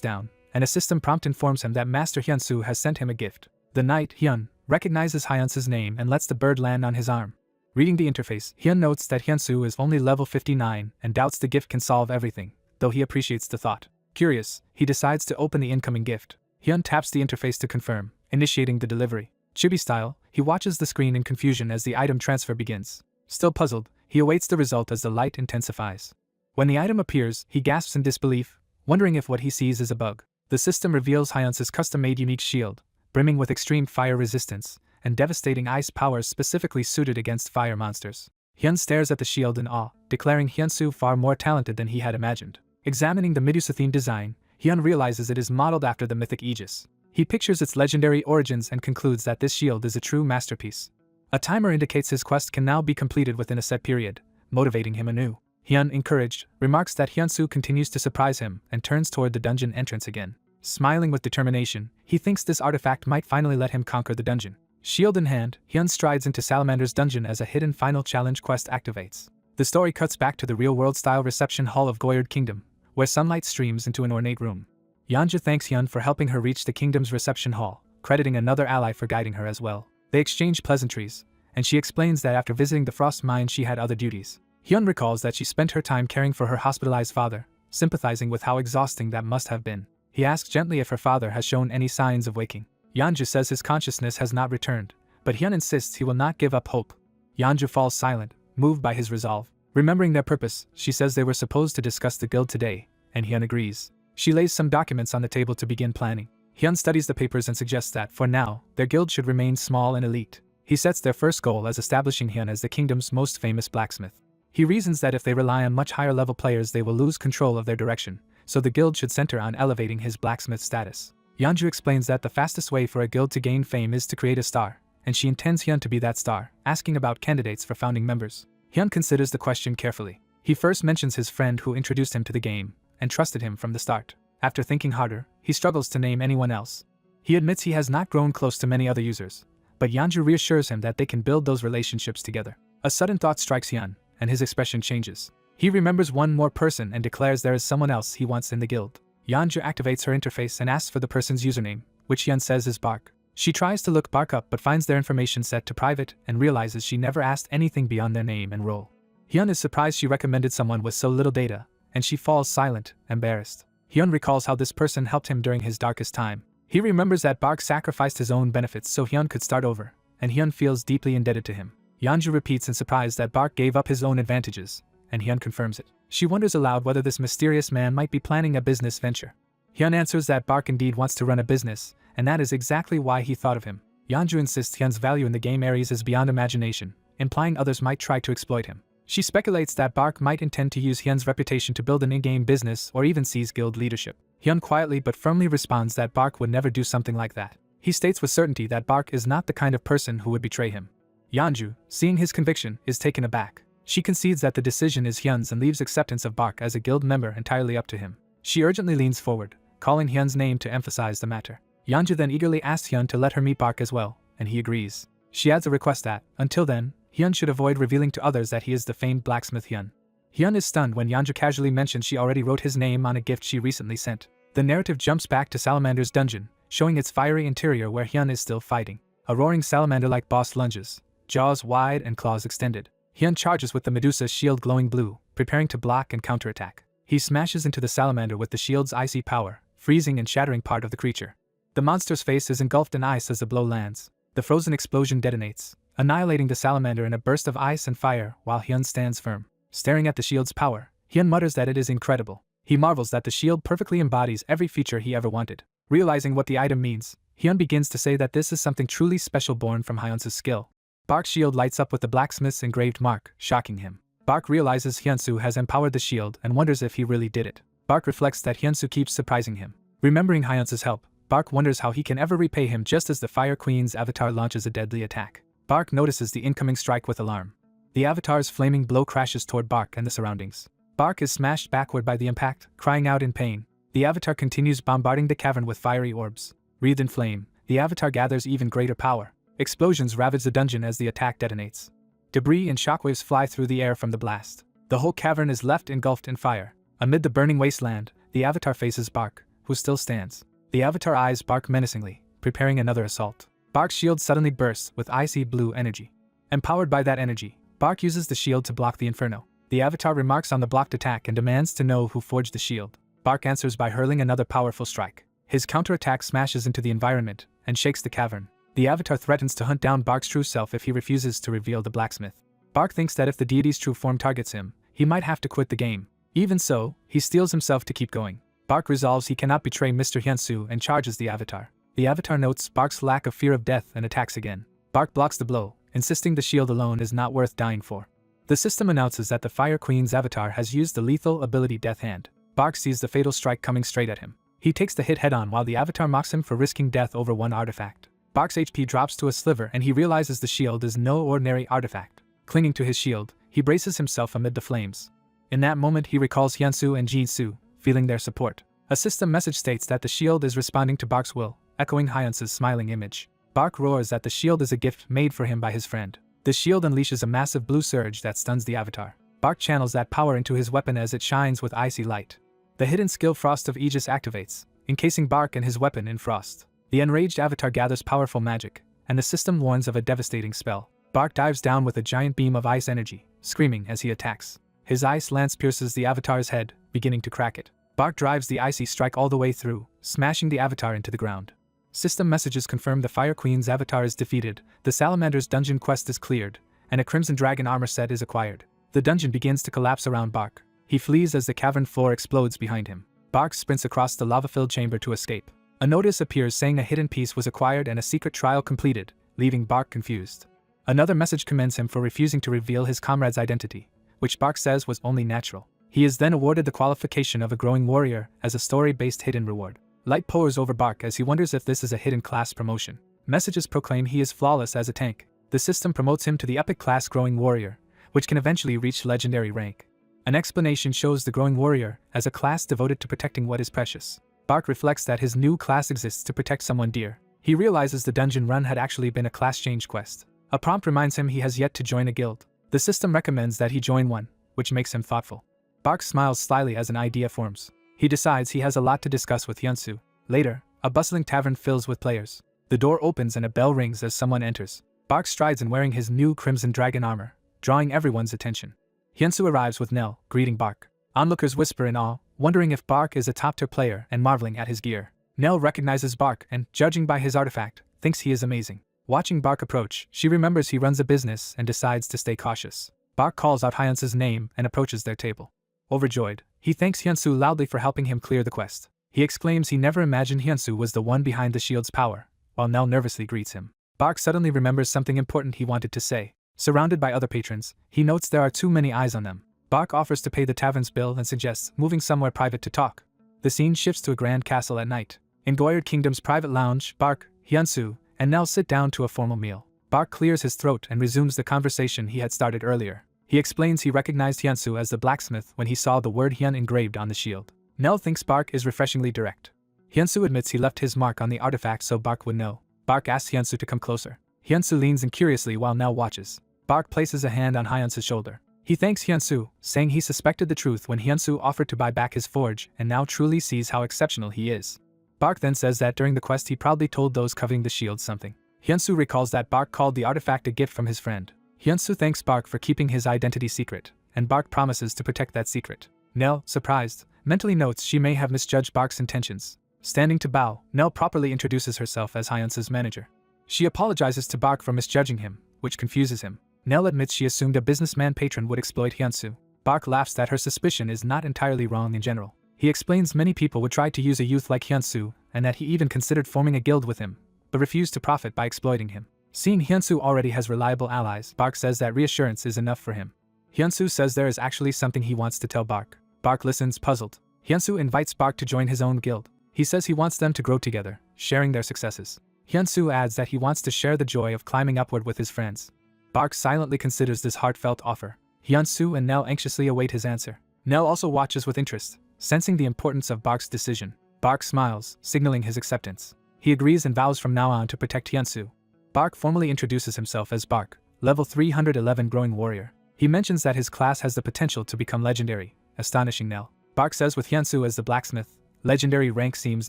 down, and a system prompt informs him that Master Hyunsu has sent him a gift. The knight, Hyun, recognizes Hyunsu's name and lets the bird land on his arm. Reading the interface, Hyun notes that Hyunsu is only level 59 and doubts the gift can solve everything, though he appreciates the thought. Curious, he decides to open the incoming gift. Hyun taps the interface to confirm, initiating the delivery. Chibi style, he watches the screen in confusion as the item transfer begins. Still puzzled, he awaits the result as the light intensifies. When the item appears, he gasps in disbelief, wondering if what he sees is a bug. The system reveals Hyunsu's custom-made unique shield, brimming with extreme fire resistance and devastating ice powers specifically suited against fire monsters. Hyun stares at the shield in awe, declaring Hyunsu far more talented than he had imagined. Examining the Medusa-themed design, Hyun realizes it is modeled after the mythic Aegis. He pictures its legendary origins and concludes that this shield is a true masterpiece. A timer indicates his quest can now be completed within a set period, motivating him anew. Hyun, encouraged, remarks that Hyunsu continues to surprise him and turns toward the dungeon entrance again. Smiling with determination, he thinks this artifact might finally let him conquer the dungeon. Shield in hand, Hyun strides into Salamander's dungeon as a hidden final challenge quest activates. The story cuts back to the real-world-style reception hall of Goyard Kingdom, where sunlight streams into an ornate room. Yanja thanks Hyun for helping her reach the kingdom's reception hall, crediting another ally for guiding her as well. They exchange pleasantries, and she explains that after visiting the frost mine she had other duties. Hyun recalls that she spent her time caring for her hospitalized father, sympathizing with how exhausting that must have been. He asks gently if her father has shown any signs of waking. Yanja says his consciousness has not returned, but Hyun insists he will not give up hope. Yanja falls silent, moved by his resolve. Remembering their purpose, she says they were supposed to discuss the guild today, and Hyun agrees. She lays some documents on the table to begin planning. Hyun studies the papers and suggests that, for now, their guild should remain small and elite. He sets their first goal as establishing Hyun as the kingdom's most famous blacksmith. He reasons that if they rely on much higher-level players they will lose control of their direction, so the guild should center on elevating his blacksmith status. Yeonju explains that the fastest way for a guild to gain fame is to create a star, and she intends Hyun to be that star, asking about candidates for founding members. Hyun considers the question carefully. He first mentions his friend who introduced him to the game, and trusted him from the start. After thinking harder, he struggles to name anyone else. He admits he has not grown close to many other users, but Yeonju reassures him that they can build those relationships together. A sudden thought strikes Hyun, and his expression changes. He remembers one more person and declares there is someone else he wants in the guild. Yeonju activates her interface and asks for the person's username, which Hyun says is Bark. She tries to look Bark up but finds their information set to private and realizes she never asked anything beyond their name and role. Hyun is surprised she recommended someone with so little data, and she falls silent, embarrassed. Hyun recalls how this person helped him during his darkest time. He remembers that Bark sacrificed his own benefits so Hyun could start over, and Hyun feels deeply indebted to him. Yeonju repeats in surprise that Bark gave up his own advantages, and Hyun confirms it. She wonders aloud whether this mysterious man might be planning a business venture. Hyun answers that Bark indeed wants to run a business, and that is exactly why he thought of him. Yeonju insists Hyun's value in the game Ares is beyond imagination, implying others might try to exploit him. She speculates that Bark might intend to use Hyun's reputation to build an in-game business or even seize guild leadership. Hyun quietly but firmly responds that Bark would never do something like that. He states with certainty that Bark is not the kind of person who would betray him. Yeonju, seeing his conviction, is taken aback. She concedes that the decision is Hyun's and leaves acceptance of Bark as a guild member entirely up to him. She urgently leans forward, calling Hyun's name to emphasize the matter. Yeonju then eagerly asks Hyun to let her meet Bark as well, and he agrees. She adds a request that, until then, Hyun should avoid revealing to others that he is the famed blacksmith Hyun. Hyun is stunned when Yeonju casually mentions she already wrote his name on a gift she recently sent. The narrative jumps back to Salamander's dungeon, showing its fiery interior where Hyun is still fighting. A roaring salamander-like boss lunges, jaws wide and claws extended. Hyun charges with the Medusa's shield glowing blue, preparing to block and counterattack. He smashes into the salamander with the shield's icy power, freezing and shattering part of the creature. The monster's face is engulfed in ice as the blow lands. The frozen explosion detonates, annihilating the salamander in a burst of ice and fire while Hyun stands firm. Staring at the shield's power, Hyun mutters that it is incredible. He marvels that the shield perfectly embodies every feature he ever wanted. Realizing what the item means, Hyun begins to say that this is something truly special born from Hyunsu's skill. Bark's shield lights up with the blacksmith's engraved mark, shocking him. Bark realizes Hyunsu has empowered the shield and wonders if he really did it. Bark reflects that Hyunsu keeps surprising him. Remembering Hyunsu's help, Bark wonders how he can ever repay him just as the Fire Queen's avatar launches a deadly attack. Bark notices the incoming strike with alarm. The avatar's flaming blow crashes toward Bark and the surroundings. Bark is smashed backward by the impact, crying out in pain. The avatar continues bombarding the cavern with fiery orbs. Wreathed in flame, the avatar gathers even greater power. Explosions ravage the dungeon as the attack detonates. Debris and shockwaves fly through the air from the blast. The whole cavern is left engulfed in fire. Amid the burning wasteland, the avatar faces Bark, who still stands. The avatar eyes Bark menacingly, preparing another assault. Bark's shield suddenly bursts with icy blue energy. Empowered by that energy, Bark uses the shield to block the inferno. The avatar remarks on the blocked attack and demands to know who forged the shield. Bark answers by hurling another powerful strike. His counterattack smashes into the environment and shakes the cavern. The avatar threatens to hunt down Bark's true self if he refuses to reveal the blacksmith. Bark thinks that if the deity's true form targets him, he might have to quit the game. Even so, he steels himself to keep going. Bark resolves he cannot betray Mr. Hyunsu and charges the avatar. The avatar notes Bark's lack of fear of death and attacks again. Bark blocks the blow, insisting the shield alone is not worth dying for. The system announces that the Fire Queen's avatar has used the lethal ability Death Hand. Bark sees the fatal strike coming straight at him. He takes the hit head-on while the avatar mocks him for risking death over one artifact. Bark's HP drops to a sliver and he realizes the shield is no ordinary artifact. Clinging to his shield, he braces himself amid the flames. In that moment he recalls Hyunsu and Jin-soo, feeling their support. A system message states that the shield is responding to Bark's will, echoing Hyunsu's smiling image. Bark roars that the shield is a gift made for him by his friend. The shield unleashes a massive blue surge that stuns the avatar. Bark channels that power into his weapon as it shines with icy light. The hidden skill Frost of Aegis activates, encasing Bark and his weapon in frost. The enraged avatar gathers powerful magic, and the system warns of a devastating spell. Bark dives down with a giant beam of ice energy, screaming as he attacks. His ice lance pierces the avatar's head, beginning to crack it. Bark drives the icy strike all the way through, smashing the avatar into the ground. System messages confirm the Fire Queen's avatar is defeated, the Salamander's dungeon quest is cleared, and a Crimson Dragon armor set is acquired. The dungeon begins to collapse around Bark. He flees as the cavern floor explodes behind him. Bark sprints across the lava-filled chamber to escape. A notice appears saying a hidden piece was acquired and a secret trial completed, leaving Bark confused. Another message commends him for refusing to reveal his comrade's identity, which Bark says was only natural. He is then awarded the qualification of a growing warrior as a story-based hidden reward. Light pours over Bark as he wonders if this is a hidden class promotion. Messages proclaim he is flawless as a tank. The system promotes him to the epic class Growing Warrior, which can eventually reach legendary rank. An explanation shows the Growing Warrior as a class devoted to protecting what is precious. Bark reflects that his new class exists to protect someone dear. He realizes the dungeon run had actually been a class change quest. A prompt reminds him he has yet to join a guild. The system recommends that he join one, which makes him thoughtful. Bark smiles slyly as an idea forms. He decides he has a lot to discuss with Hyunsu. Later, a bustling tavern fills with players. The door opens and a bell rings as someone enters. Bark strides in wearing his new Crimson Dragon armor, drawing everyone's attention. Hyunsu arrives with Nell, greeting Bark. Onlookers whisper in awe, wondering if Bark is a top-tier player and marveling at his gear. Nell recognizes Bark and, judging by his artifact, thinks he is amazing. Watching Bark approach, she remembers he runs a business and decides to stay cautious. Bark calls out Hyunsu's name and approaches their table. Overjoyed, he thanks Hyunsu loudly for helping him clear the quest. He exclaims he never imagined Hyunsu was the one behind the shield's power, while Nell nervously greets him. Bark suddenly remembers something important he wanted to say. Surrounded by other patrons, he notes there are too many eyes on them. Bark offers to pay the tavern's bill and suggests moving somewhere private to talk. The scene shifts to a grand castle at night. In Goyard Kingdom's private lounge, Bark, Hyunsu, and Nell sit down to a formal meal. Bark clears his throat and resumes the conversation he had started earlier. He explains he recognized Hyunsu as the blacksmith when he saw the word Hyun engraved on the shield. Nell thinks Bark is refreshingly direct. Hyunsu admits he left his mark on the artifact so Bark would know. Bark asks Hyunsu to come closer. Hyunsu leans in curiously while Nell watches. Bark places a hand on Hyunsu's shoulder. He thanks Hyunsu, saying he suspected the truth when Hyunsu offered to buy back his forge and now truly sees how exceptional he is. Bark then says that during the quest he proudly told those coveting the shield something. Hyunsu recalls that Bark called the artifact a gift from his friend. Hyunsu thanks Bark for keeping his identity secret, and Bark promises to protect that secret. Nell, surprised, mentally notes she may have misjudged Bark's intentions. Standing to bow, Nell properly introduces herself as Hyunsu's manager. She apologizes to Bak for misjudging him, which confuses him. Nell admits she assumed a businessman patron would exploit Hyunsu. Bak laughs that her suspicion is not entirely wrong in general. He explains many people would try to use a youth like Hyunsu, and that he even considered forming a guild with him, but refused to profit by exploiting him. Seeing Hyunsu already has reliable allies, Bak says that reassurance is enough for him. Hyunsu says there is actually something he wants to tell Bak. Bak listens puzzled. Hyunsu invites Bak to join his own guild. He says he wants them to grow together, sharing their successes. Hyunsu adds that he wants to share the joy of climbing upward with his friends. Bak silently considers this heartfelt offer. Hyunsu and Nell anxiously await his answer. Nell also watches with interest, sensing the importance of Bak's decision. Bak smiles, signaling his acceptance. He agrees and vows from now on to protect Hyunsu. Bak formally introduces himself as Bak, level 311 growing warrior. He mentions that his class has the potential to become legendary, astonishing Nell. Bak says with Hyunsu as the blacksmith, legendary rank seems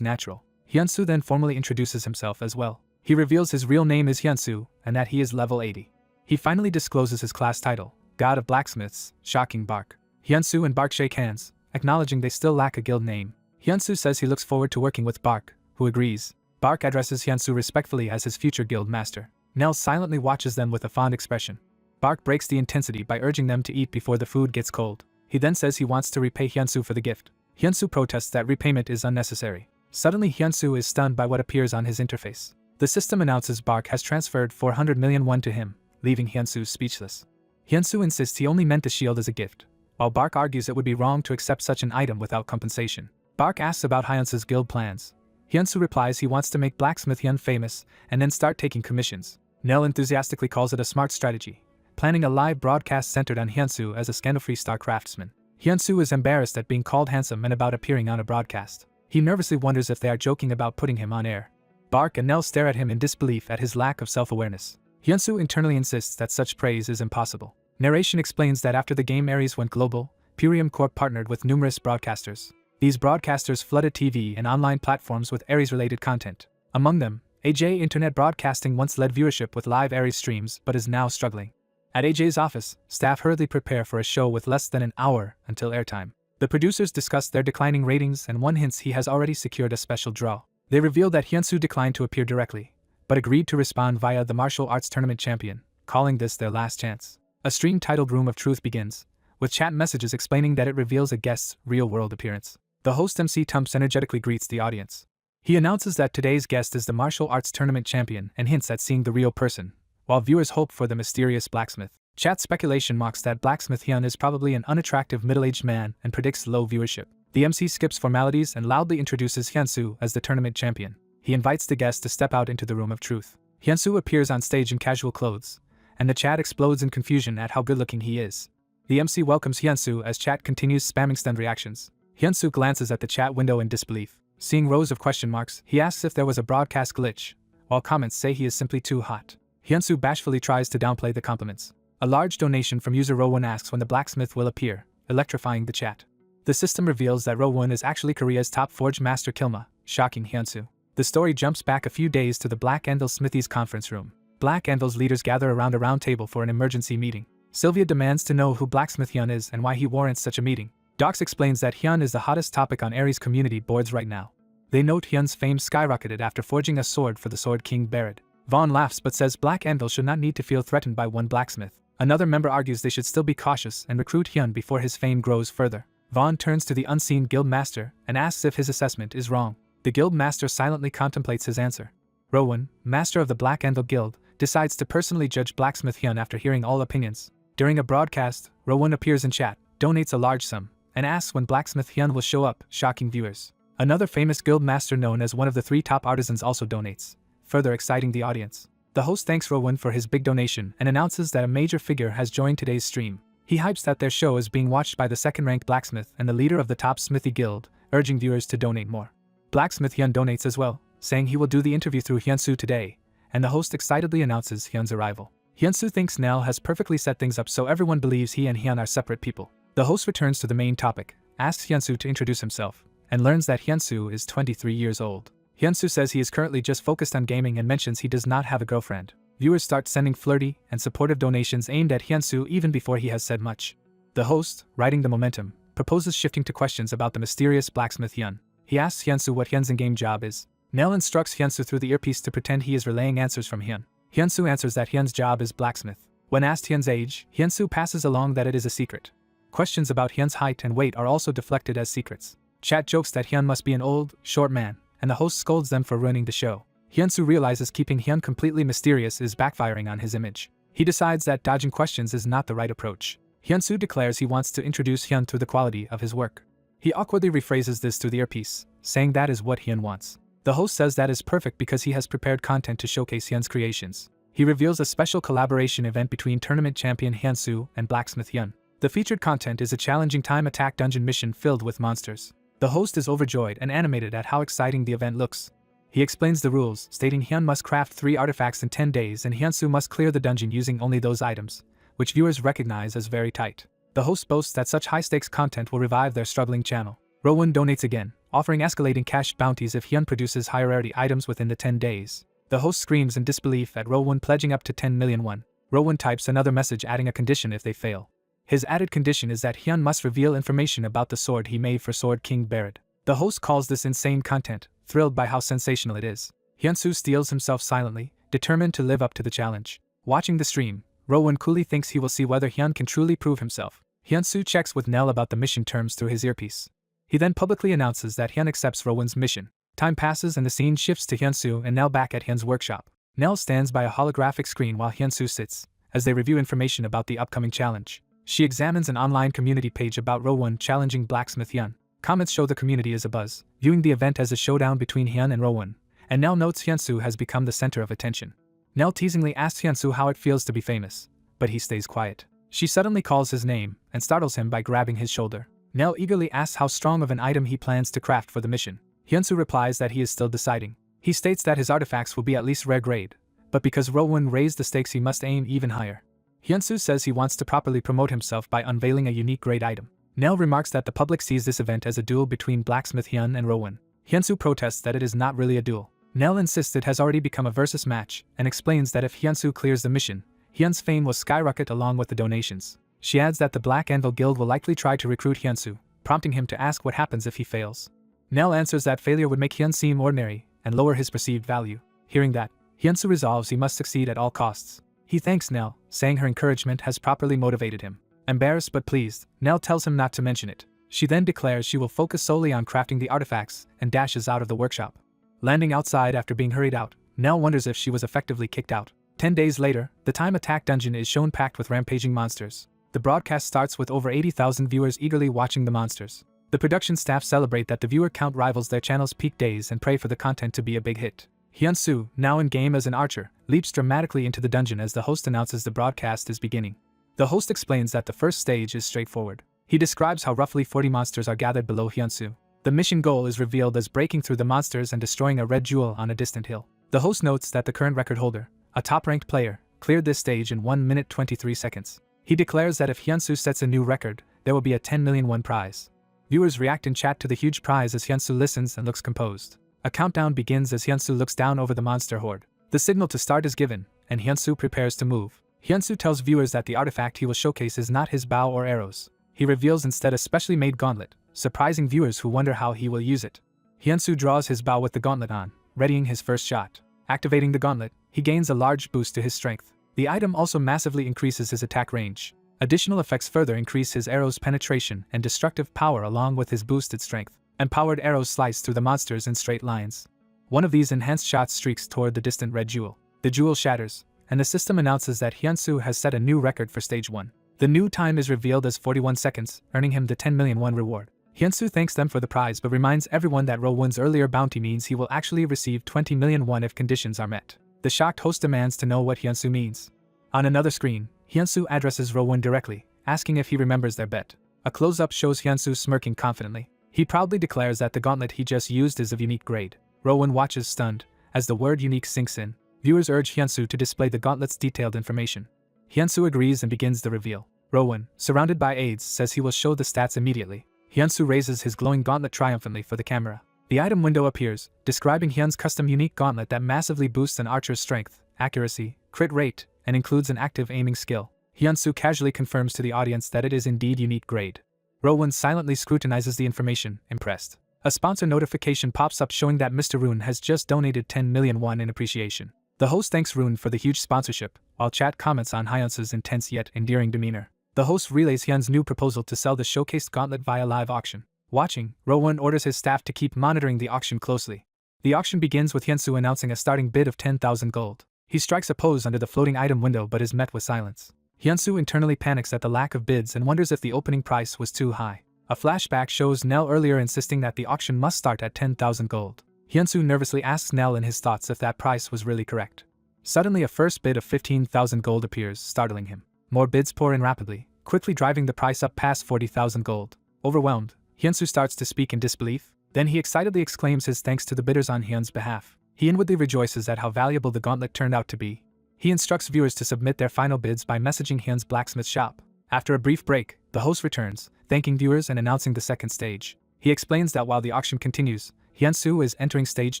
natural. Hyunsu then formally introduces himself as well. He reveals his real name is Hyunsu and that he is level 80. He finally discloses his class title, God of Blacksmiths, shocking Bak. Hyunsu and Bak shake hands, acknowledging they still lack a guild name. Hyunsu says he looks forward to working with Bak, who agrees. Bak addresses Hyunsu respectfully as his future guild master. Nell silently watches them with a fond expression. Bak breaks the intensity by urging them to eat before the food gets cold. He then says he wants to repay Hyunsu for the gift. Hyunsu protests that repayment is unnecessary. Suddenly Hyunsu is stunned by what appears on his interface. The system announces Bak has transferred 400 million won to him, leaving Hyunsu speechless. Hyunsu insists he only meant the shield as a gift, while Bak argues it would be wrong to accept such an item without compensation. Bak asks about Hyunsu's guild plans. Hyunsu replies he wants to make Blacksmith Hyun famous and then start taking commissions. Nell enthusiastically calls it a smart strategy, planning a live broadcast centered on Hyunsu as a scandal-free star craftsman. Hyunsu is embarrassed at being called handsome and about appearing on a broadcast. He nervously wonders if they are joking about putting him on air. Bak and Nell stare at him in disbelief at his lack of self-awareness. Hyunsu internally insists that such praise is impossible. Narration explains that after the game Ares went global, Purium Corp partnered with numerous broadcasters. These broadcasters flooded TV and online platforms with Ares-related content. Among them, AJ Internet Broadcasting once led viewership with live Ares streams but is now struggling. At AJ's office, staff hurriedly prepare for a show with less than an hour until airtime. The producers discuss their declining ratings and one hints he has already secured a special draw. They reveal that Hyunsu declined to appear directly, but agreed to respond via the martial arts tournament champion, calling this their last chance. A stream titled Room of Truth begins, with chat messages explaining that it reveals a guest's real-world appearance. The host MC Tumps energetically greets the audience. He announces that today's guest is the martial arts tournament champion and hints at seeing the real person, while viewers hope for the mysterious blacksmith. Chat speculation mocks that Blacksmith Hyun is probably an unattractive middle-aged man and predicts low viewership. The MC skips formalities and loudly introduces Hyunsu as the tournament champion. He invites the guest to step out into the Room of Truth. Hyunsu appears on stage in casual clothes, and the chat explodes in confusion at how good-looking he is. The MC welcomes Hyunsu as chat continues spamming stunned reactions. Hyunsu glances at the chat window in disbelief. Seeing rows of question marks, he asks if there was a broadcast glitch, while comments say he is simply too hot. Hyunsu bashfully tries to downplay the compliments. A large donation from user Rowon asks when the blacksmith will appear, electrifying the chat. The system reveals that Rowon is actually Korea's top forge master Kilma, shocking Hyunsu. The story jumps back a few days to the Black Anvil Smithy's conference room. Black Anvil's leaders gather around a round table for an emergency meeting. Sylvia demands to know who Blacksmith Hyun is and why he warrants such a meeting. Dox explains that Hyun is the hottest topic on Ares community boards right now. They note Hyun's fame skyrocketed after forging a sword for the Sword King Barad. Vaughn laughs but says Black Anvil should not need to feel threatened by one blacksmith. Another member argues they should still be cautious and recruit Hyun before his fame grows further. Vaughn turns to the unseen guild master and asks if his assessment is wrong. The guild master silently contemplates his answer. Rowon, master of the Black Anvil Guild, decides to personally judge Blacksmith Hyun after hearing all opinions. During a broadcast, Rowon appears in chat, donates a large sum, and asks when Blacksmith Hyun will show up, shocking viewers. Another famous guild master known as one of the 3 top artisans also donates, further exciting the audience. The host thanks Rowon for his big donation and announces that a major figure has joined today's stream. He hypes that their show is being watched by the second-ranked blacksmith and the leader of the top smithy guild, urging viewers to donate more. Blacksmith Hyun donates as well, saying he will do the interview through Hyunsu today, and the host excitedly announces Hyun's arrival. Hyunsu thinks Nell has perfectly set things up so everyone believes he and Hyun are separate people. The host returns to the main topic, asks Hyunsu to introduce himself, and learns that Hyunsu is 23 years old. Hyunsu says he is currently just focused on gaming and mentions he does not have a girlfriend. Viewers start sending flirty and supportive donations aimed at Hyunsu even before he has said much. The host, riding the momentum, proposes shifting to questions about the mysterious Blacksmith Hyun. He asks Hyunsu what Hyun's in-game job is. Nell instructs Hyunsu through the earpiece to pretend he is relaying answers from Hyun. Hyunsu answers that Hyun's job is blacksmith. When asked Hyun's age, Hyunsu passes along that it is a secret. Questions about Hyun's height and weight are also deflected as secrets. Chat jokes that Hyun must be an old, short man, and the host scolds them for ruining the show. Hyunsu realizes keeping Hyun completely mysterious is backfiring on his image. He decides that dodging questions is not the right approach. Hyunsu declares he wants to introduce Hyun to the quality of his work. He awkwardly rephrases this through the earpiece, saying that is what Hyun wants. The host says that is perfect because he has prepared content to showcase Hyun's creations. He reveals a special collaboration event between tournament champion Hyunsu and blacksmith Hyun. The featured content is a challenging time attack dungeon mission filled with monsters. The host is overjoyed and animated at how exciting the event looks. He explains the rules, stating Hyun must craft 3 artifacts in 10 days and Hyunsu must clear the dungeon using only those items, which viewers recognize as very tight. The host boasts that such high-stakes content will revive their struggling channel. Rowan donates again, offering escalating cash bounties if Hyun produces high-rarity items within the 10 days. The host screams in disbelief at Rowan pledging up to 10 million won. Rowan types another message adding a condition if they fail. His added condition is that Hyun must reveal information about the sword he made for Sword King Barrett. The host calls this insane content, thrilled by how sensational it is. Hyunsu steels himself silently, determined to live up to the challenge. Watching the stream, Rowan coolly thinks he will see whether Hyun can truly prove himself. Hyunsu checks with Nell about the mission terms through his earpiece. He then publicly announces that Hyun accepts Rowan's mission. Time passes and the scene shifts to Hyunsu and Nell back at Hyun's workshop. Nell stands by a holographic screen while Hyunsu sits, as they review information about the upcoming challenge. She examines an online community page about Rowan challenging blacksmith Hyun. Comments show the community is abuzz, viewing the event as a showdown between Hyun and Rowan, and Nell notes Hyunsu has become the center of attention. Nell teasingly asks Hyunsu how it feels to be famous, but he stays quiet. She suddenly calls his name and startles him by grabbing his shoulder. Nell eagerly asks how strong of an item he plans to craft for the mission. Hyunsu replies that he is still deciding. He states that his artifacts will be at least rare grade, but because Rowan raised the stakes he must aim even higher. Hyunsu says he wants to properly promote himself by unveiling a unique grade item. Nell remarks that the public sees this event as a duel between blacksmith Hyun and Rowan. Hyunsu protests that it is not really a duel. Nell insists it has already become a versus match and explains that if Hyunsu clears the mission, Hyun's fame will skyrocket along with the donations. She adds that the Black Anvil Guild will likely try to recruit Hyunsu, prompting him to ask what happens if he fails. Nell answers that failure would make Hyun seem ordinary and lower his perceived value. Hearing that, Hyunsu resolves he must succeed at all costs. He thanks Nell, saying her encouragement has properly motivated him. Embarrassed but pleased, Nell tells him not to mention it. She then declares she will focus solely on crafting the artifacts and dashes out of the workshop. Landing outside after being hurried out, Nell wonders if she was effectively kicked out. 10 days later, the time attack dungeon is shown packed with rampaging monsters. The broadcast starts with over 80,000 viewers eagerly watching the monsters. The production staff celebrate that the viewer count rivals their channel's peak days and pray for the content to be a big hit. Hyunsu, now in game as an archer, leaps dramatically into the dungeon as the host announces the broadcast is beginning. The host explains that the first stage is straightforward. He describes how roughly 40 monsters are gathered below Hyunsu. The mission goal is revealed as breaking through the monsters and destroying a red jewel on a distant hill. The host notes that the current record holder, a top-ranked player, cleared this stage in 1 minute 23 seconds. He declares that if Hyunsu sets a new record, there will be a 10 million won prize. Viewers react in chat to the huge prize as Hyunsu listens and looks composed. A countdown begins as Hyunsu looks down over the monster horde. The signal to start is given, and Hyunsu prepares to move. Hyunsu tells viewers that the artifact he will showcase is not his bow or arrows. He reveals instead a specially made gauntlet, surprising viewers who wonder how he will use it. Hyunsu draws his bow with the gauntlet on, readying his first shot. Activating the gauntlet, he gains a large boost to his strength. The item also massively increases his attack range. Additional effects further increase his arrow's penetration and destructive power along with his boosted strength. Empowered arrows slice through the monsters in straight lines. One of these enhanced shots streaks toward the distant red jewel. The jewel shatters, and the system announces that Hyunsu has set a new record for stage 1. The new time is revealed as 41 seconds, earning him the 10 million won reward. Hyunsu thanks them for the prize but reminds everyone that Rowan's earlier bounty means he will actually receive 20 million won if conditions are met. The shocked host demands to know what Hyunsu means. On another screen, Hyunsu addresses Rowan directly, asking if he remembers their bet. A close-up shows Hyunsu smirking confidently. He proudly declares that the gauntlet he just used is of unique grade. Rowan watches stunned, as the word unique sinks in. Viewers urge Hyunsu to display the gauntlet's detailed information. Hyunsu agrees and begins the reveal. Rowan, surrounded by aides, says he will show the stats immediately. Hyunsu raises his glowing gauntlet triumphantly for the camera. The item window appears, describing Hyun's custom unique gauntlet that massively boosts an archer's strength, accuracy, crit rate, and includes an active aiming skill. Hyunsu casually confirms to the audience that it is indeed unique grade. Rowan silently scrutinizes the information, impressed. A sponsor notification pops up showing that Mr. Rune has just donated 10 million won in appreciation. The host thanks Rune for the huge sponsorship, while chat comments on Hyunsu's intense yet endearing demeanor. The host relays Hyun's new proposal to sell the showcased gauntlet via live auction. Watching, Rowan orders his staff to keep monitoring the auction closely. The auction begins with Hyunsu announcing a starting bid of 10,000 gold. He strikes a pose under the floating item window but is met with silence. Hyunsu internally panics at the lack of bids and wonders if the opening price was too high. A flashback shows Nell earlier insisting that the auction must start at 10,000 gold. Hyunsu nervously asks Nell in his thoughts if that price was really correct. Suddenly a first bid of 15,000 gold appears, startling him. More bids pour in rapidly, quickly driving the price up past 40,000 gold. Overwhelmed, Hyunsu starts to speak in disbelief. Then he excitedly exclaims his thanks to the bidders on Hyun's behalf. He inwardly rejoices at how valuable the gauntlet turned out to be. He instructs viewers to submit their final bids by messaging Hyun's Blacksmith shop. After a brief break, the host returns, thanking viewers and announcing the second stage. He explains that while the auction continues, Hyunsu is entering stage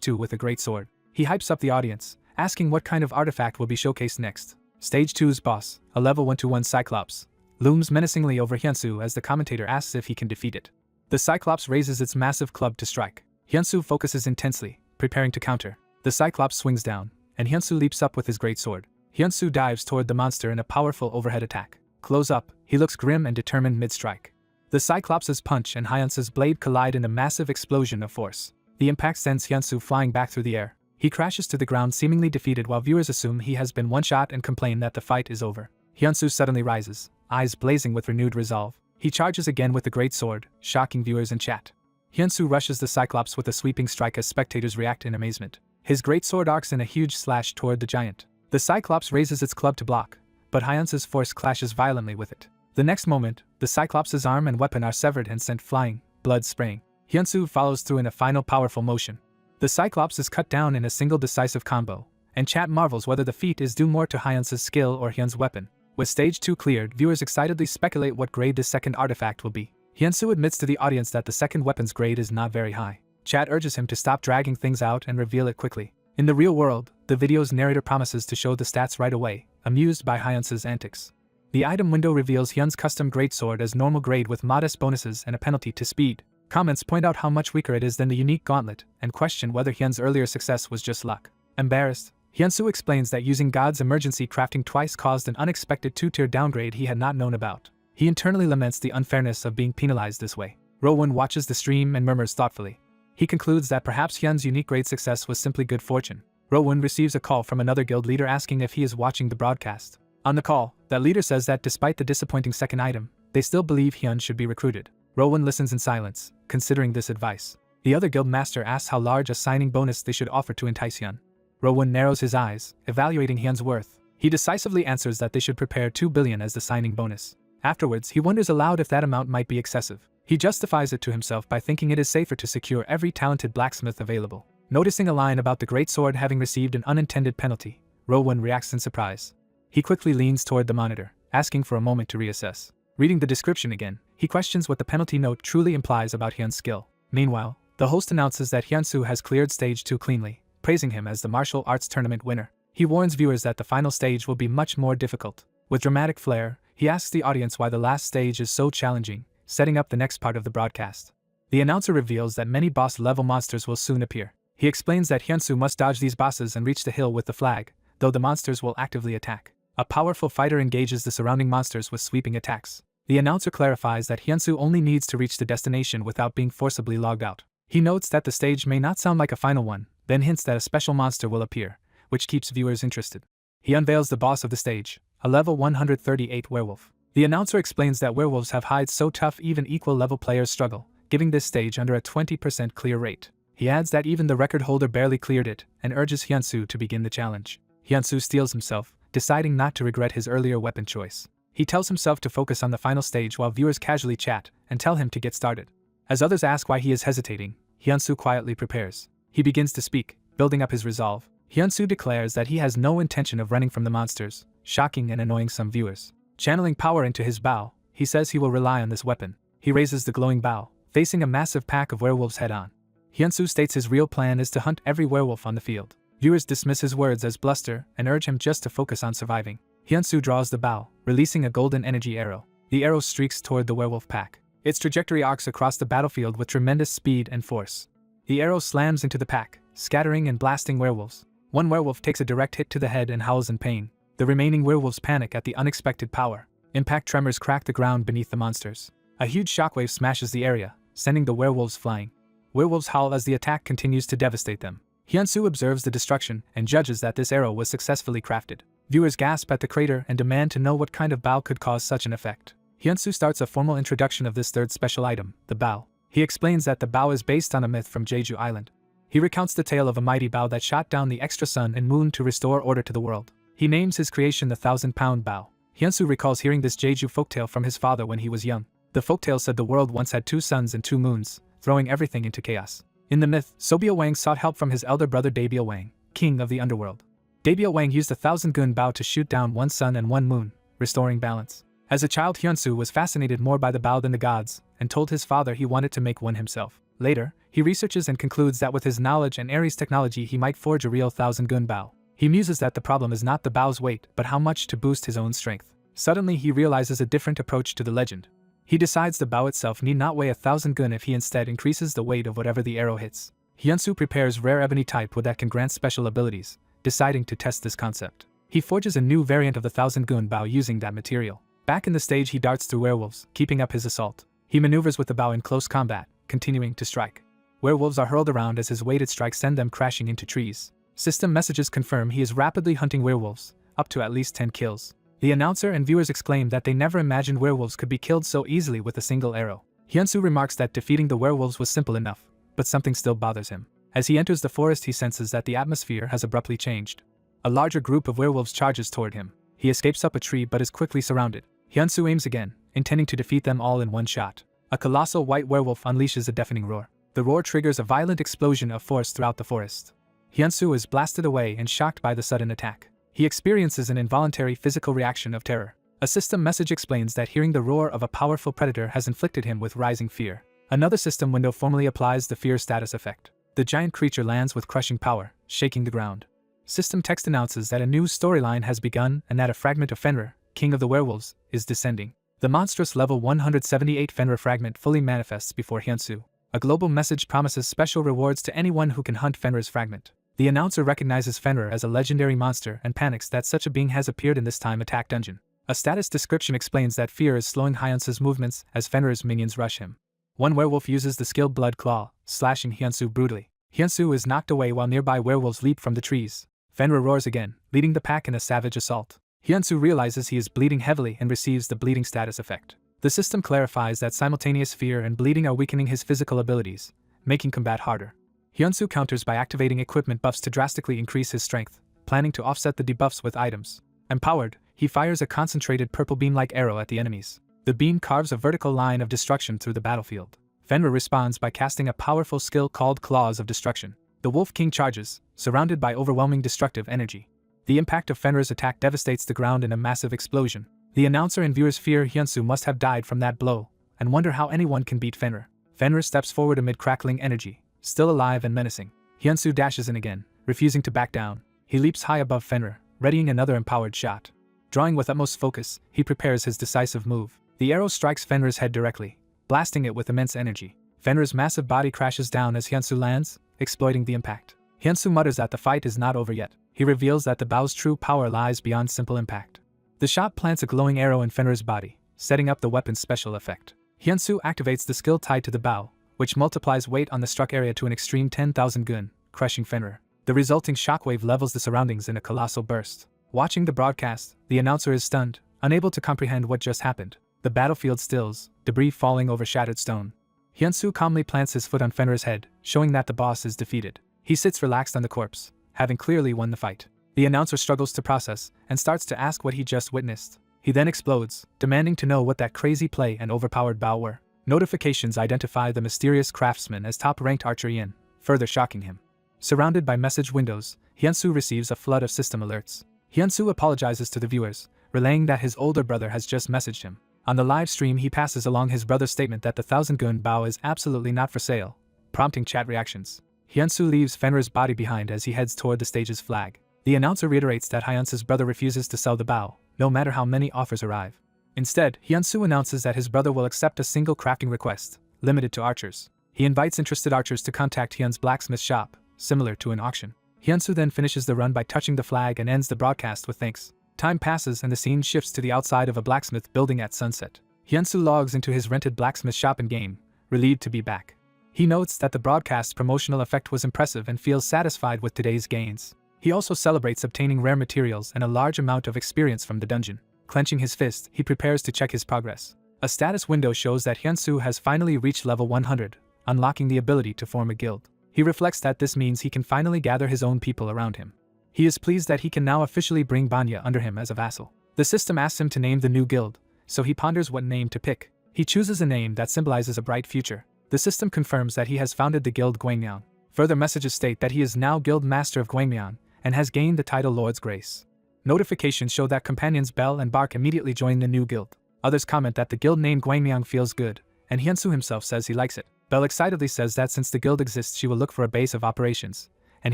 2 with a great sword. He hypes up the audience, asking what kind of artifact will be showcased next. Stage 2's boss, a level 1-1 Cyclops, looms menacingly over Hyunsu as the commentator asks if he can defeat it. The Cyclops raises its massive club to strike. Hyunsu focuses intensely, preparing to counter. The Cyclops swings down, and Hyunsu leaps up with his great sword. Hyunsu dives toward the monster in a powerful overhead attack. Close up, he looks grim and determined mid-strike. The Cyclops' punch and Hyunsu's blade collide in a massive explosion of force. The impact sends Hyunsu flying back through the air. He crashes to the ground seemingly defeated while viewers assume he has been one-shot and complain that the fight is over. Hyunsu suddenly rises, eyes blazing with renewed resolve. He charges again with the great sword, shocking viewers in chat. Hyunsu rushes the Cyclops with a sweeping strike as spectators react in amazement. His great sword arcs in a huge slash toward the giant. The Cyclops raises its club to block, but Hyunsu's force clashes violently with it. The next moment, the Cyclops' arm and weapon are severed and sent flying, blood spraying. Hyunsu follows through in a final powerful motion. The Cyclops is cut down in a single decisive combo, and chat marvels whether the feat is due more to Hyunsu's skill or Hyun's weapon. With stage 2 cleared, viewers excitedly speculate what grade this second artifact will be. Hyunsu admits to the audience that the second weapon's grade is not very high. Chat urges him to stop dragging things out and reveal it quickly. In the real world, the video's narrator promises to show the stats right away, amused by Hyunsu's antics. The item window reveals Hyun's custom greatsword as normal grade with modest bonuses and a penalty to speed. Comments point out how much weaker it is than the unique gauntlet, and question whether Hyun's earlier success was just luck. Embarrassed, Hyunsu explains that using God's emergency crafting twice caused an unexpected 2-tier downgrade he had not known about. He internally laments the unfairness of being penalized this way. Rowan watches the stream and murmurs thoughtfully. He concludes that perhaps Hyun's unique grade success was simply good fortune. Rowan receives a call from another guild leader asking if he is watching the broadcast. On the call, that leader says that despite the disappointing second item, they still believe Hyun should be recruited. Rowan listens in silence, considering this advice. The other guild master asks how large a signing bonus they should offer to entice Hyun. Rowan narrows his eyes, evaluating Hyun's worth. He decisively answers that they should prepare 2 billion as the signing bonus. Afterwards, he wonders aloud if that amount might be excessive. He justifies it to himself by thinking it is safer to secure every talented blacksmith available. Noticing a line about the great sword having received an unintended penalty, Rowan reacts in surprise. He quickly leans toward the monitor, asking for a moment to reassess. Reading the description again, he questions what the penalty note truly implies about Hyun's skill. Meanwhile, the host announces that Hyunsu has cleared stage 2 cleanly, praising him as the martial arts tournament winner. He warns viewers that the final stage will be much more difficult. With dramatic flair, he asks the audience why the last stage is so challenging, setting up the next part of the broadcast. The announcer reveals that many boss-level monsters will soon appear. He explains that Hyunsu must dodge these bosses and reach the hill with the flag, though the monsters will actively attack. A powerful fighter engages the surrounding monsters with sweeping attacks. The announcer clarifies that Hyunsu only needs to reach the destination without being forcibly logged out. He notes that the stage may not sound like a final one, then hints that a special monster will appear, which keeps viewers interested. He unveils the boss of the stage, a level 138 werewolf. The announcer explains that werewolves have hides so tough even equal-level players struggle, giving this stage under a 20% clear rate. He adds that even the record holder barely cleared it, and urges Hyunsu to begin the challenge. Hyunsu steels himself, deciding not to regret his earlier weapon choice. He tells himself to focus on the final stage while viewers casually chat and tell him to get started. As others ask why he is hesitating, Hyunsu quietly prepares. He begins to speak, building up his resolve. Hyunsu declares that he has no intention of running from the monsters, shocking and annoying some viewers. Channeling power into his bow, he says he will rely on this weapon. He raises the glowing bow, facing a massive pack of werewolves head-on. Hyunsu states his real plan is to hunt every werewolf on the field. Viewers dismiss his words as bluster and urge him just to focus on surviving. Hyunsu draws the bow, releasing a golden energy arrow. The arrow streaks toward the werewolf pack. Its trajectory arcs across the battlefield with tremendous speed and force. The arrow slams into the pack, scattering and blasting werewolves. One werewolf takes a direct hit to the head and howls in pain. The remaining werewolves panic at the unexpected power. Impact tremors crack the ground beneath the monsters. A huge shockwave smashes the area, sending the werewolves flying. Werewolves howl as the attack continues to devastate them. Hyunsu observes the destruction and judges that this arrow was successfully crafted. Viewers gasp at the crater and demand to know what kind of bow could cause such an effect. Hyunsu starts a formal introduction of this third special item, the bow. He explains that the bow is based on a myth from Jeju Island. He recounts the tale of a mighty bow that shot down the extra sun and moon to restore order to the world. He names his creation the 1,000-pound bow. Hyunsu recalls hearing this Jeju folktale from his father when he was young. The folktale said the world once had 2 suns and 2 moons, throwing everything into chaos. In the myth, Sobyo Wang sought help from his elder brother Daebyo Wang, king of the underworld. Daebyo Wang used a 1,000-gun bow to shoot down 1 sun and 1 moon, restoring balance. As a child, Hyunsu was fascinated more by the bow than the gods, and told his father he wanted to make one himself. Later, he researches and concludes that with his knowledge and Ares technology he might forge a real 1,000-gun bow. He muses that the problem is not the bow's weight but how much to boost his own strength. Suddenly he realizes a different approach to the legend. He decides the bow itself need not weigh 1,000 gun if he instead increases the weight of whatever the arrow hits. Hyunsu prepares rare ebony type wood that can grant special abilities, deciding to test this concept. He forges a new variant of the 1,000-gun bow using that material. Back in the stage he darts through werewolves, keeping up his assault. He maneuvers with the bow in close combat, continuing to strike. Werewolves are hurled around as his weighted strikes send them crashing into trees. System messages confirm he is rapidly hunting werewolves, up to at least 10 kills. The announcer and viewers exclaim that they never imagined werewolves could be killed so easily with a single arrow. Hyunsu remarks that defeating the werewolves was simple enough, but something still bothers him. As he enters the forest he senses that the atmosphere has abruptly changed. A larger group of werewolves charges toward him. He escapes up a tree but is quickly surrounded. Hyunsu aims again, intending to defeat them all in one shot. A colossal white werewolf unleashes a deafening roar. The roar triggers a violent explosion of force throughout the forest. Hyunsu is blasted away and shocked by the sudden attack. He experiences an involuntary physical reaction of terror. A system message explains that hearing the roar of a powerful predator has inflicted him with rising fear. Another system window formally applies the fear status effect. The giant creature lands with crushing power, shaking the ground. System text announces that a new storyline has begun and that a fragment of Fenrir, king of the werewolves, is descending. The monstrous level 178 Fenrir fragment fully manifests before Hyunsu. A global message promises special rewards to anyone who can hunt Fenrir's fragment. The announcer recognizes Fenrir as a legendary monster and panics that such a being has appeared in this time attack dungeon. A status description explains that fear is slowing Hyunsu's movements as Fenrir's minions rush him. One werewolf uses the skill Blood Claw, slashing Hyunsu brutally. Hyunsu is knocked away while nearby werewolves leap from the trees. Fenrir roars again, leading the pack in a savage assault. Hyunsu realizes he is bleeding heavily and receives the bleeding status effect. The system clarifies that simultaneous fear and bleeding are weakening his physical abilities, making combat harder. Hyunsu counters by activating equipment buffs to drastically increase his strength, planning to offset the debuffs with items. Empowered, he fires a concentrated purple beam-like arrow at the enemies. The beam carves a vertical line of destruction through the battlefield. Fenrir responds by casting a powerful skill called Claws of Destruction. The Wolf King charges, surrounded by overwhelming destructive energy. The impact of Fenrir's attack devastates the ground in a massive explosion. The announcer and viewers fear Hyunsu must have died from that blow, and wonder how anyone can beat Fenrir. Fenrir steps forward amid crackling energy, still alive and menacing. Hyunsu dashes in again, refusing to back down. He leaps high above Fenrir, readying another empowered shot. Drawing with utmost focus, he prepares his decisive move. The arrow strikes Fenrir's head directly, blasting it with immense energy. Fenrir's massive body crashes down as Hyunsu lands, exploiting the impact. Hyunsu mutters that the fight is not over yet. He reveals that the bow's true power lies beyond simple impact. The shot plants a glowing arrow in Fenrir's body, setting up the weapon's special effect. Hyunsu activates the skill tied to the bow, which multiplies weight on the struck area to an extreme 10,000 gun, crushing Fenrir. The resulting shockwave levels the surroundings in a colossal burst. Watching the broadcast, the announcer is stunned, unable to comprehend what just happened. The battlefield stills, debris falling over shattered stone. Hyunsu calmly plants his foot on Fenrir's head, showing that the boss is defeated. He sits relaxed on the corpse, having clearly won the fight. The announcer struggles to process, and starts to ask what he just witnessed. He then explodes, demanding to know what that crazy play and overpowered bow were. Notifications identify the mysterious craftsman as top-ranked archer Yin, further shocking him. Surrounded by message windows, Hyunsu receives a flood of system alerts. Hyunsu apologizes to the viewers, relaying that his older brother has just messaged him. On the live stream he passes along his brother's statement that the 1,000-gun bow is absolutely not for sale, prompting chat reactions. Hyunsu leaves Fenrir's body behind as he heads toward the stage's flag. The announcer reiterates that Hyunsu's brother refuses to sell the bow, no matter how many offers arrive. Instead, Hyunsu announces that his brother will accept a single crafting request, limited to archers. He invites interested archers to contact Hyun's blacksmith shop, similar to an auction. Hyunsu then finishes the run by touching the flag and ends the broadcast with thanks. Time passes and the scene shifts to the outside of a blacksmith building at sunset. Hyunsu logs into his rented blacksmith shop in-game, relieved to be back. He notes that the broadcast's promotional effect was impressive and feels satisfied with today's gains. He also celebrates obtaining rare materials and a large amount of experience from the dungeon. Clenching his fist, he prepares to check his progress. A status window shows that Hyunsu has finally reached level 100, unlocking the ability to form a guild. He reflects that this means he can finally gather his own people around him. He is pleased that he can now officially bring Banya under him as a vassal. The system asks him to name the new guild, so he ponders what name to pick. He chooses a name that symbolizes a bright future. The system confirms that he has founded the guild Gwangnyeon. Further messages state that he is now guild master of Gwangnyeon and has gained the title Lord's Grace. Notifications show that companions Bell and Bark immediately join the new guild. Others comment that the guild name Gwangnyeon feels good, and Hyunsu himself says he likes it. Bell excitedly says that since the guild exists she will look for a base of operations, and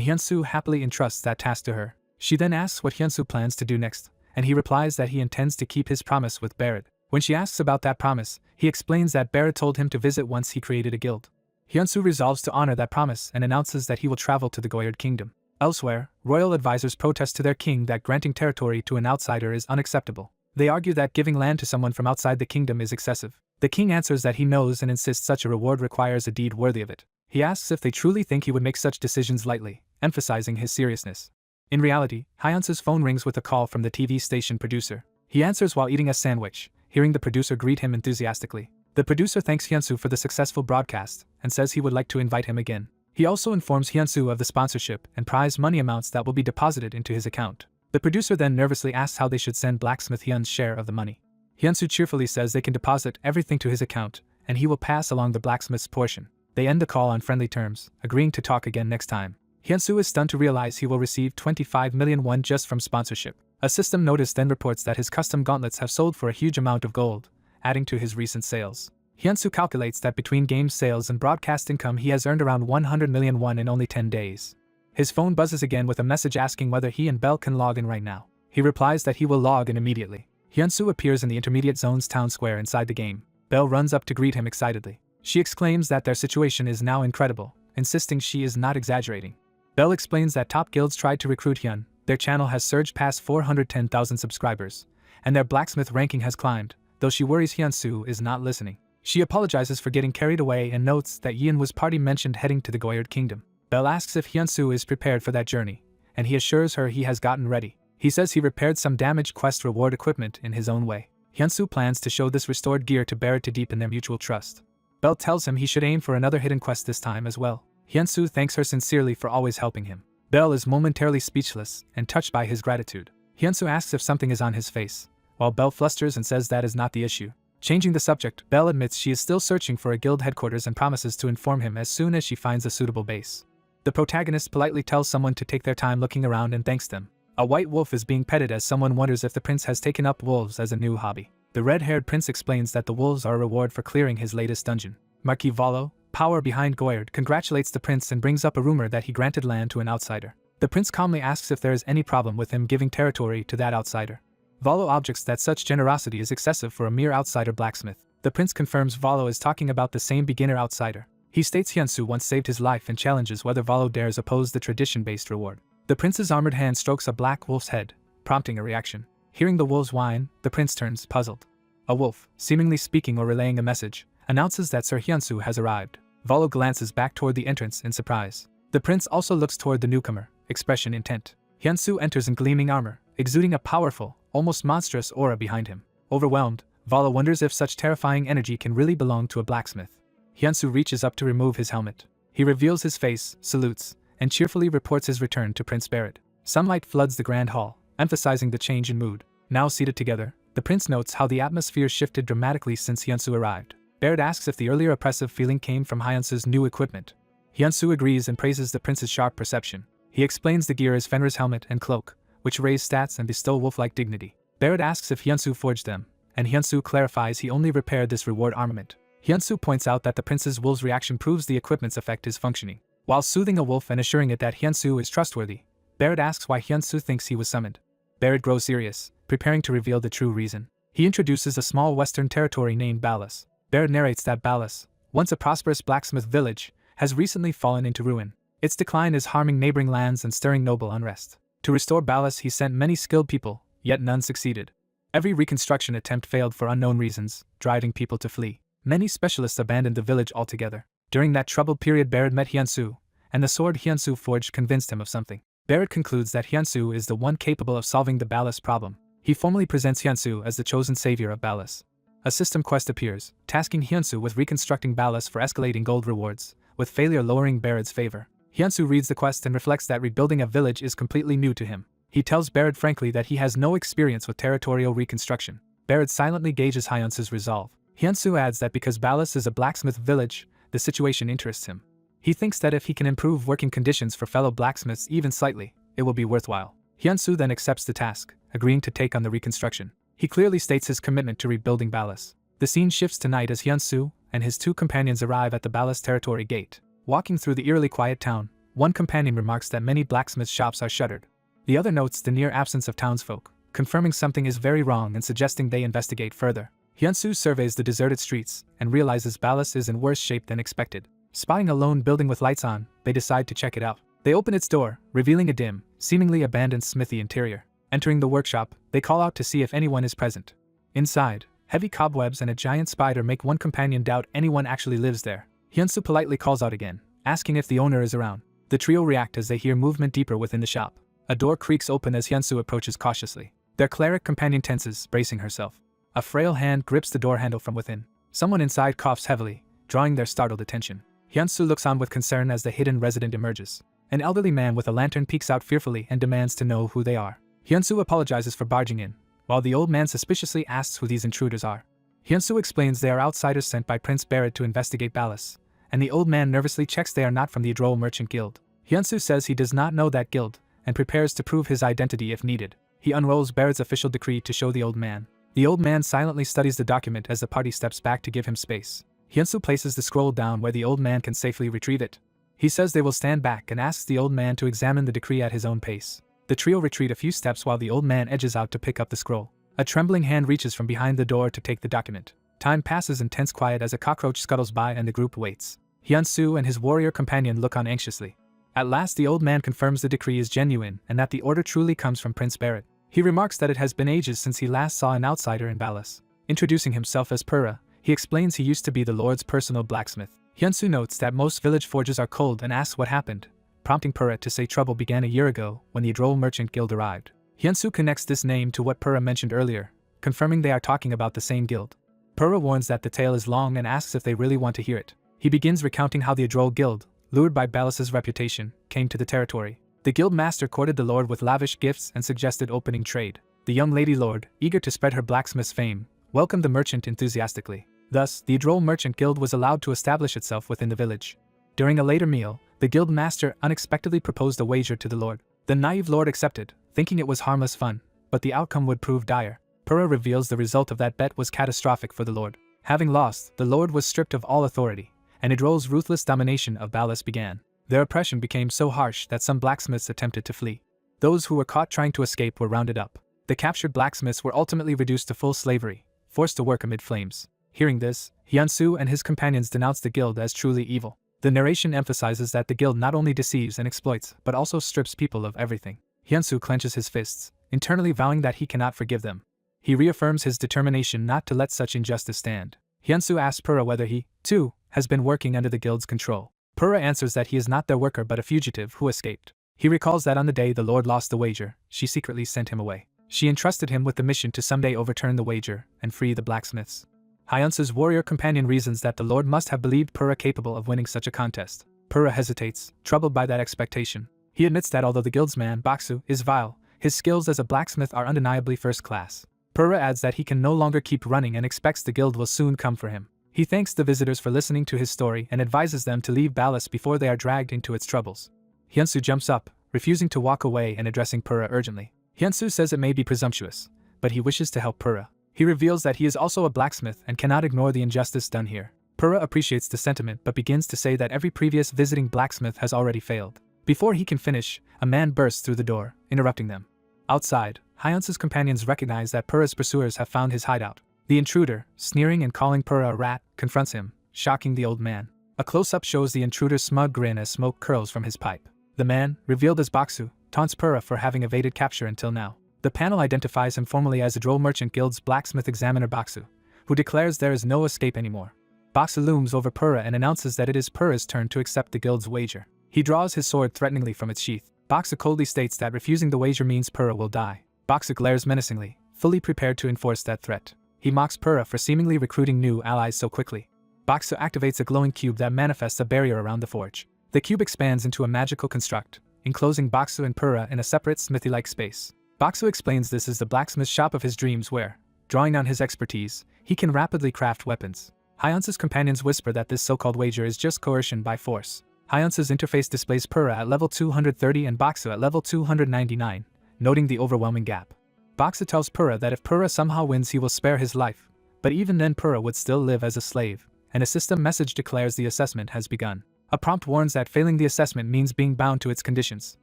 Hyunsu happily entrusts that task to her. She then asks what Hyunsu plans to do next, and he replies that he intends to keep his promise with Barrett. When she asks about that promise, he explains that Barrett told him to visit once he created a guild. Hyunsu resolves to honor that promise and announces that he will travel to the Goyard Kingdom. Elsewhere, royal advisors protest to their king that granting territory to an outsider is unacceptable. They argue that giving land to someone from outside the kingdom is excessive. The king answers that he knows and insists such a reward requires a deed worthy of it. He asks if they truly think he would make such decisions lightly, emphasizing his seriousness. In reality, Hyunsu's phone rings with a call from the TV station producer. He answers while eating a sandwich, hearing the producer greet him enthusiastically. The producer thanks Hyunsu for the successful broadcast and says he would like to invite him again. He also informs Hyunsu of the sponsorship and prize money amounts that will be deposited into his account. The producer then nervously asks how they should send Blacksmith Hyun's share of the money. Hyunsu cheerfully says they can deposit everything to his account, and he will pass along the blacksmith's portion. They end the call on friendly terms, agreeing to talk again next time. Hyunsu is stunned to realize he will receive 25 million won just from sponsorship. A system notice then reports that his custom gauntlets have sold for a huge amount of gold, adding to his recent sales. Hyunsu calculates that between game sales and broadcast income he has earned around 100 million won in only 10 days. His phone buzzes again with a message asking whether he and Bell can log in right now. He replies that he will log in immediately. Hyunsu appears in the intermediate zone's town square inside the game. Bell runs up to greet him excitedly. She exclaims that their situation is now incredible, insisting she is not exaggerating. Bell explains that top guilds tried to recruit Hyun, their channel has surged past 410,000 subscribers, and their blacksmith ranking has climbed, though she worries Hyunsu is not listening. She apologizes for getting carried away and notes that Yin was party mentioned heading to the Goyard Kingdom. Bell asks if Hyunsu is prepared for that journey, and he assures her he has gotten ready. He says he repaired some damaged quest reward equipment in his own way. Hyunsu plans to show this restored gear to Barrett to deepen their mutual trust. Bell tells him he should aim for another hidden quest this time as well. Hyunsu thanks her sincerely for always helping him. Bell is momentarily speechless and touched by his gratitude. Hyunsu asks if something is on his face, while Bell flusters and says that is not the issue. Changing the subject, Bell admits she is still searching for a guild headquarters and promises to inform him as soon as she finds a suitable base. The protagonist politely tells someone to take their time looking around and thanks them. A white wolf is being petted as someone wonders if the prince has taken up wolves as a new hobby. The red-haired prince explains that the wolves are a reward for clearing his latest dungeon. Marquis Valo, power behind Goyard, congratulates the prince and brings up a rumor that he granted land to an outsider. The prince calmly asks if there is any problem with him giving territory to that outsider. Valo objects that such generosity is excessive for a mere outsider blacksmith. The prince confirms Valo is talking about the same beginner outsider. He states Hyunsu once saved his life and challenges whether Valo dares oppose the tradition-based reward. The prince's armored hand strokes a black wolf's head, prompting a reaction. Hearing the wolves whine, the prince turns puzzled. A wolf, seemingly speaking or relaying a message, announces that Sir Hyunsu has arrived. Valo glances back toward the entrance in surprise. The prince also looks toward the newcomer, expression intent. Hyunsu enters in gleaming armor, exuding a powerful, almost monstrous aura behind him. Overwhelmed, Valo wonders if such terrifying energy can really belong to a blacksmith. Hyunsu reaches up to remove his helmet. He reveals his face, salutes, and cheerfully reports his return to Prince Barrett. Sunlight floods the grand hall, emphasizing the change in mood. Now seated together, the prince notes how the atmosphere shifted dramatically since Hyunsu arrived. Barrett asks if the earlier oppressive feeling came from Hyunsu's new equipment. Hyunsu agrees and praises the prince's sharp perception. He explains the gear as Fenrir's helmet and cloak, which raise stats and bestow wolf-like dignity. Barrett asks if Hyunsu forged them, and Hyunsu clarifies he only repaired this reward armament. Hyunsu points out that the prince's wolf's reaction proves the equipment's effect is functioning. While soothing a wolf and assuring it that Hyunsu is trustworthy, Barrett asks why Hyunsu thinks he was summoned. Barrett grows serious, preparing to reveal the true reason. He introduces a small western territory named Balas. Barrett narrates that Balas, once a prosperous blacksmith village, has recently fallen into ruin. Its decline is harming neighboring lands and stirring noble unrest. To restore Balas, he sent many skilled people, yet none succeeded. Every reconstruction attempt failed for unknown reasons, driving people to flee. Many specialists abandoned the village altogether. During that troubled period, Barrett met Hyunsu, and the sword Hyunsu forged convinced him of something. Barrett concludes that Hyunsu is the one capable of solving the Balas problem. He formally presents Hyunsu as the chosen savior of Balas. A system quest appears, tasking Hyunsu with reconstructing Balas for escalating gold rewards, with failure lowering Barrett's favor. Hyunsu reads the quest and reflects that rebuilding a village is completely new to him. He tells Barrett frankly that he has no experience with territorial reconstruction. Barrett silently gauges Hyunsu's resolve. Hyunsu adds that because Balas is a blacksmith village, the situation interests him. He thinks that if he can improve working conditions for fellow blacksmiths even slightly, it will be worthwhile. Hyunsu then accepts the task, agreeing to take on the reconstruction. He clearly states his commitment to rebuilding Balas. The scene shifts to night as Hyunsu and his two companions arrive at the Balas territory gate. Walking through the eerily quiet town, one companion remarks that many blacksmith shops are shuttered. The other notes the near absence of townsfolk, confirming something is very wrong and suggesting they investigate further. Hyunsu surveys the deserted streets and realizes Balas is in worse shape than expected. Spotting a lone building with lights on, they decide to check it out. They open its door, revealing a dim, seemingly abandoned smithy interior. Entering the workshop, they call out to see if anyone is present. Inside, heavy cobwebs and a giant spider make one companion doubt anyone actually lives there. Hyunsu politely calls out again, asking if the owner is around. The trio react as they hear movement deeper within the shop. A door creaks open as Hyunsu approaches cautiously. Their cleric companion tenses, bracing herself. A frail hand grips the door handle from within. Someone inside coughs heavily, drawing their startled attention. Hyunsu looks on with concern as the hidden resident emerges. An elderly man with a lantern peeks out fearfully and demands to know who they are. Hyunsu apologizes for barging in, while the old man suspiciously asks who these intruders are. Hyunsu explains they are outsiders sent by Prince Barrett to investigate Balas, and the old man nervously checks they are not from the Adrol Merchant Guild. Hyunsu says he does not know that guild, and prepares to prove his identity if needed. He unrolls Barrett's official decree to show the old man. The old man silently studies the document as the party steps back to give him space. Hyunsu places the scroll down where the old man can safely retrieve it. He says they will stand back and asks the old man to examine the decree at his own pace. The trio retreat a few steps while the old man edges out to pick up the scroll. A trembling hand reaches from behind the door to take the document. Time passes in tense quiet as a cockroach scuttles by and the group waits. Hyunsu and his warrior companion look on anxiously. At last the old man confirms the decree is genuine and that the order truly comes from Prince Barrett. He remarks that it has been ages since he last saw an outsider in Balas. Introducing himself as Pura, he explains he used to be the Lord's personal blacksmith. Hyunsu notes that most village forges are cold and asks what happened, prompting Pura to say trouble began a year ago when the Adrol Merchant Guild arrived. Hyunsu connects this name to what Pura mentioned earlier, confirming they are talking about the same guild. Pura warns that the tale is long and asks if they really want to hear it. He begins recounting how the Adrol Guild, lured by Balas's reputation, came to the territory. The guild master courted the lord with lavish gifts and suggested opening trade. The young lady lord, eager to spread her blacksmith's fame, welcomed the merchant enthusiastically. Thus, the Adrol Merchant Guild was allowed to establish itself within the village. During a later meal, the guild master unexpectedly proposed a wager to the lord. The naive lord accepted, thinking it was harmless fun, but the outcome would prove dire. Pura reveals the result of that bet was catastrophic for the lord. Having lost, the lord was stripped of all authority, and Adrol's ruthless domination of Balas began. Their oppression became so harsh that some blacksmiths attempted to flee. Those who were caught trying to escape were rounded up. The captured blacksmiths were ultimately reduced to full slavery, forced to work amid flames. Hearing this, Hyunsu and his companions denounce the guild as truly evil. The narration emphasizes that the guild not only deceives and exploits, but also strips people of everything. Hyunsu clenches his fists, internally vowing that he cannot forgive them. He reaffirms his determination not to let such injustice stand. Hyunsu asks Pura whether he, too, has been working under the guild's control. Pura answers that he is not their worker but a fugitive who escaped. He recalls that on the day the lord lost the wager, she secretly sent him away. She entrusted him with the mission to someday overturn the wager and free the blacksmiths. Hyunsu's warrior companion reasons that the lord must have believed Pura capable of winning such a contest. Pura hesitates, troubled by that expectation. He admits that although the guild's man, Baksu, is vile, his skills as a blacksmith are undeniably first class. Pura adds that he can no longer keep running and expects the guild will soon come for him. He thanks the visitors for listening to his story and advises them to leave Balas before they are dragged into its troubles. Hyunsu jumps up, refusing to walk away and addressing Pura urgently. Hyunsu says it may be presumptuous, but he wishes to help Pura. He reveals that he is also a blacksmith and cannot ignore the injustice done here. Pura appreciates the sentiment but begins to say that every previous visiting blacksmith has already failed. Before he can finish, a man bursts through the door, interrupting them. Outside, Hyunsu's companions recognize that Purra's pursuers have found his hideout. The intruder, sneering and calling Purra a rat, confronts him, shocking the old man. A close-up shows the intruder's smug grin as smoke curls from his pipe. The man, revealed as Baksu, taunts Purra for having evaded capture until now. The panel identifies him formally as the Droll Merchant Guild's blacksmith examiner Baksu, who declares there is no escape anymore. Baksu looms over Purra and announces that it is Purra's turn to accept the guild's wager. He draws his sword threateningly from its sheath. Baksu coldly states that refusing the wager means Purra will die. Baksu glares menacingly, fully prepared to enforce that threat. He mocks Purra for seemingly recruiting new allies so quickly. Baksu activates a glowing cube that manifests a barrier around the forge. The cube expands into a magical construct, enclosing Baksu and Purra in a separate smithy-like space. Baksu explains this is the blacksmith shop of his dreams where, drawing on his expertise, he can rapidly craft weapons. Hyunsu's companions whisper that this so-called wager is just coercion by force. Hyunsu's interface displays Purra at level 230 and Baksu at level 299, noting the overwhelming gap. Baksu tells Purra that if Purra somehow wins he will spare his life, but even then Purra would still live as a slave, and a system message declares the assessment has begun. A prompt warns that failing the assessment means being bound to its conditions.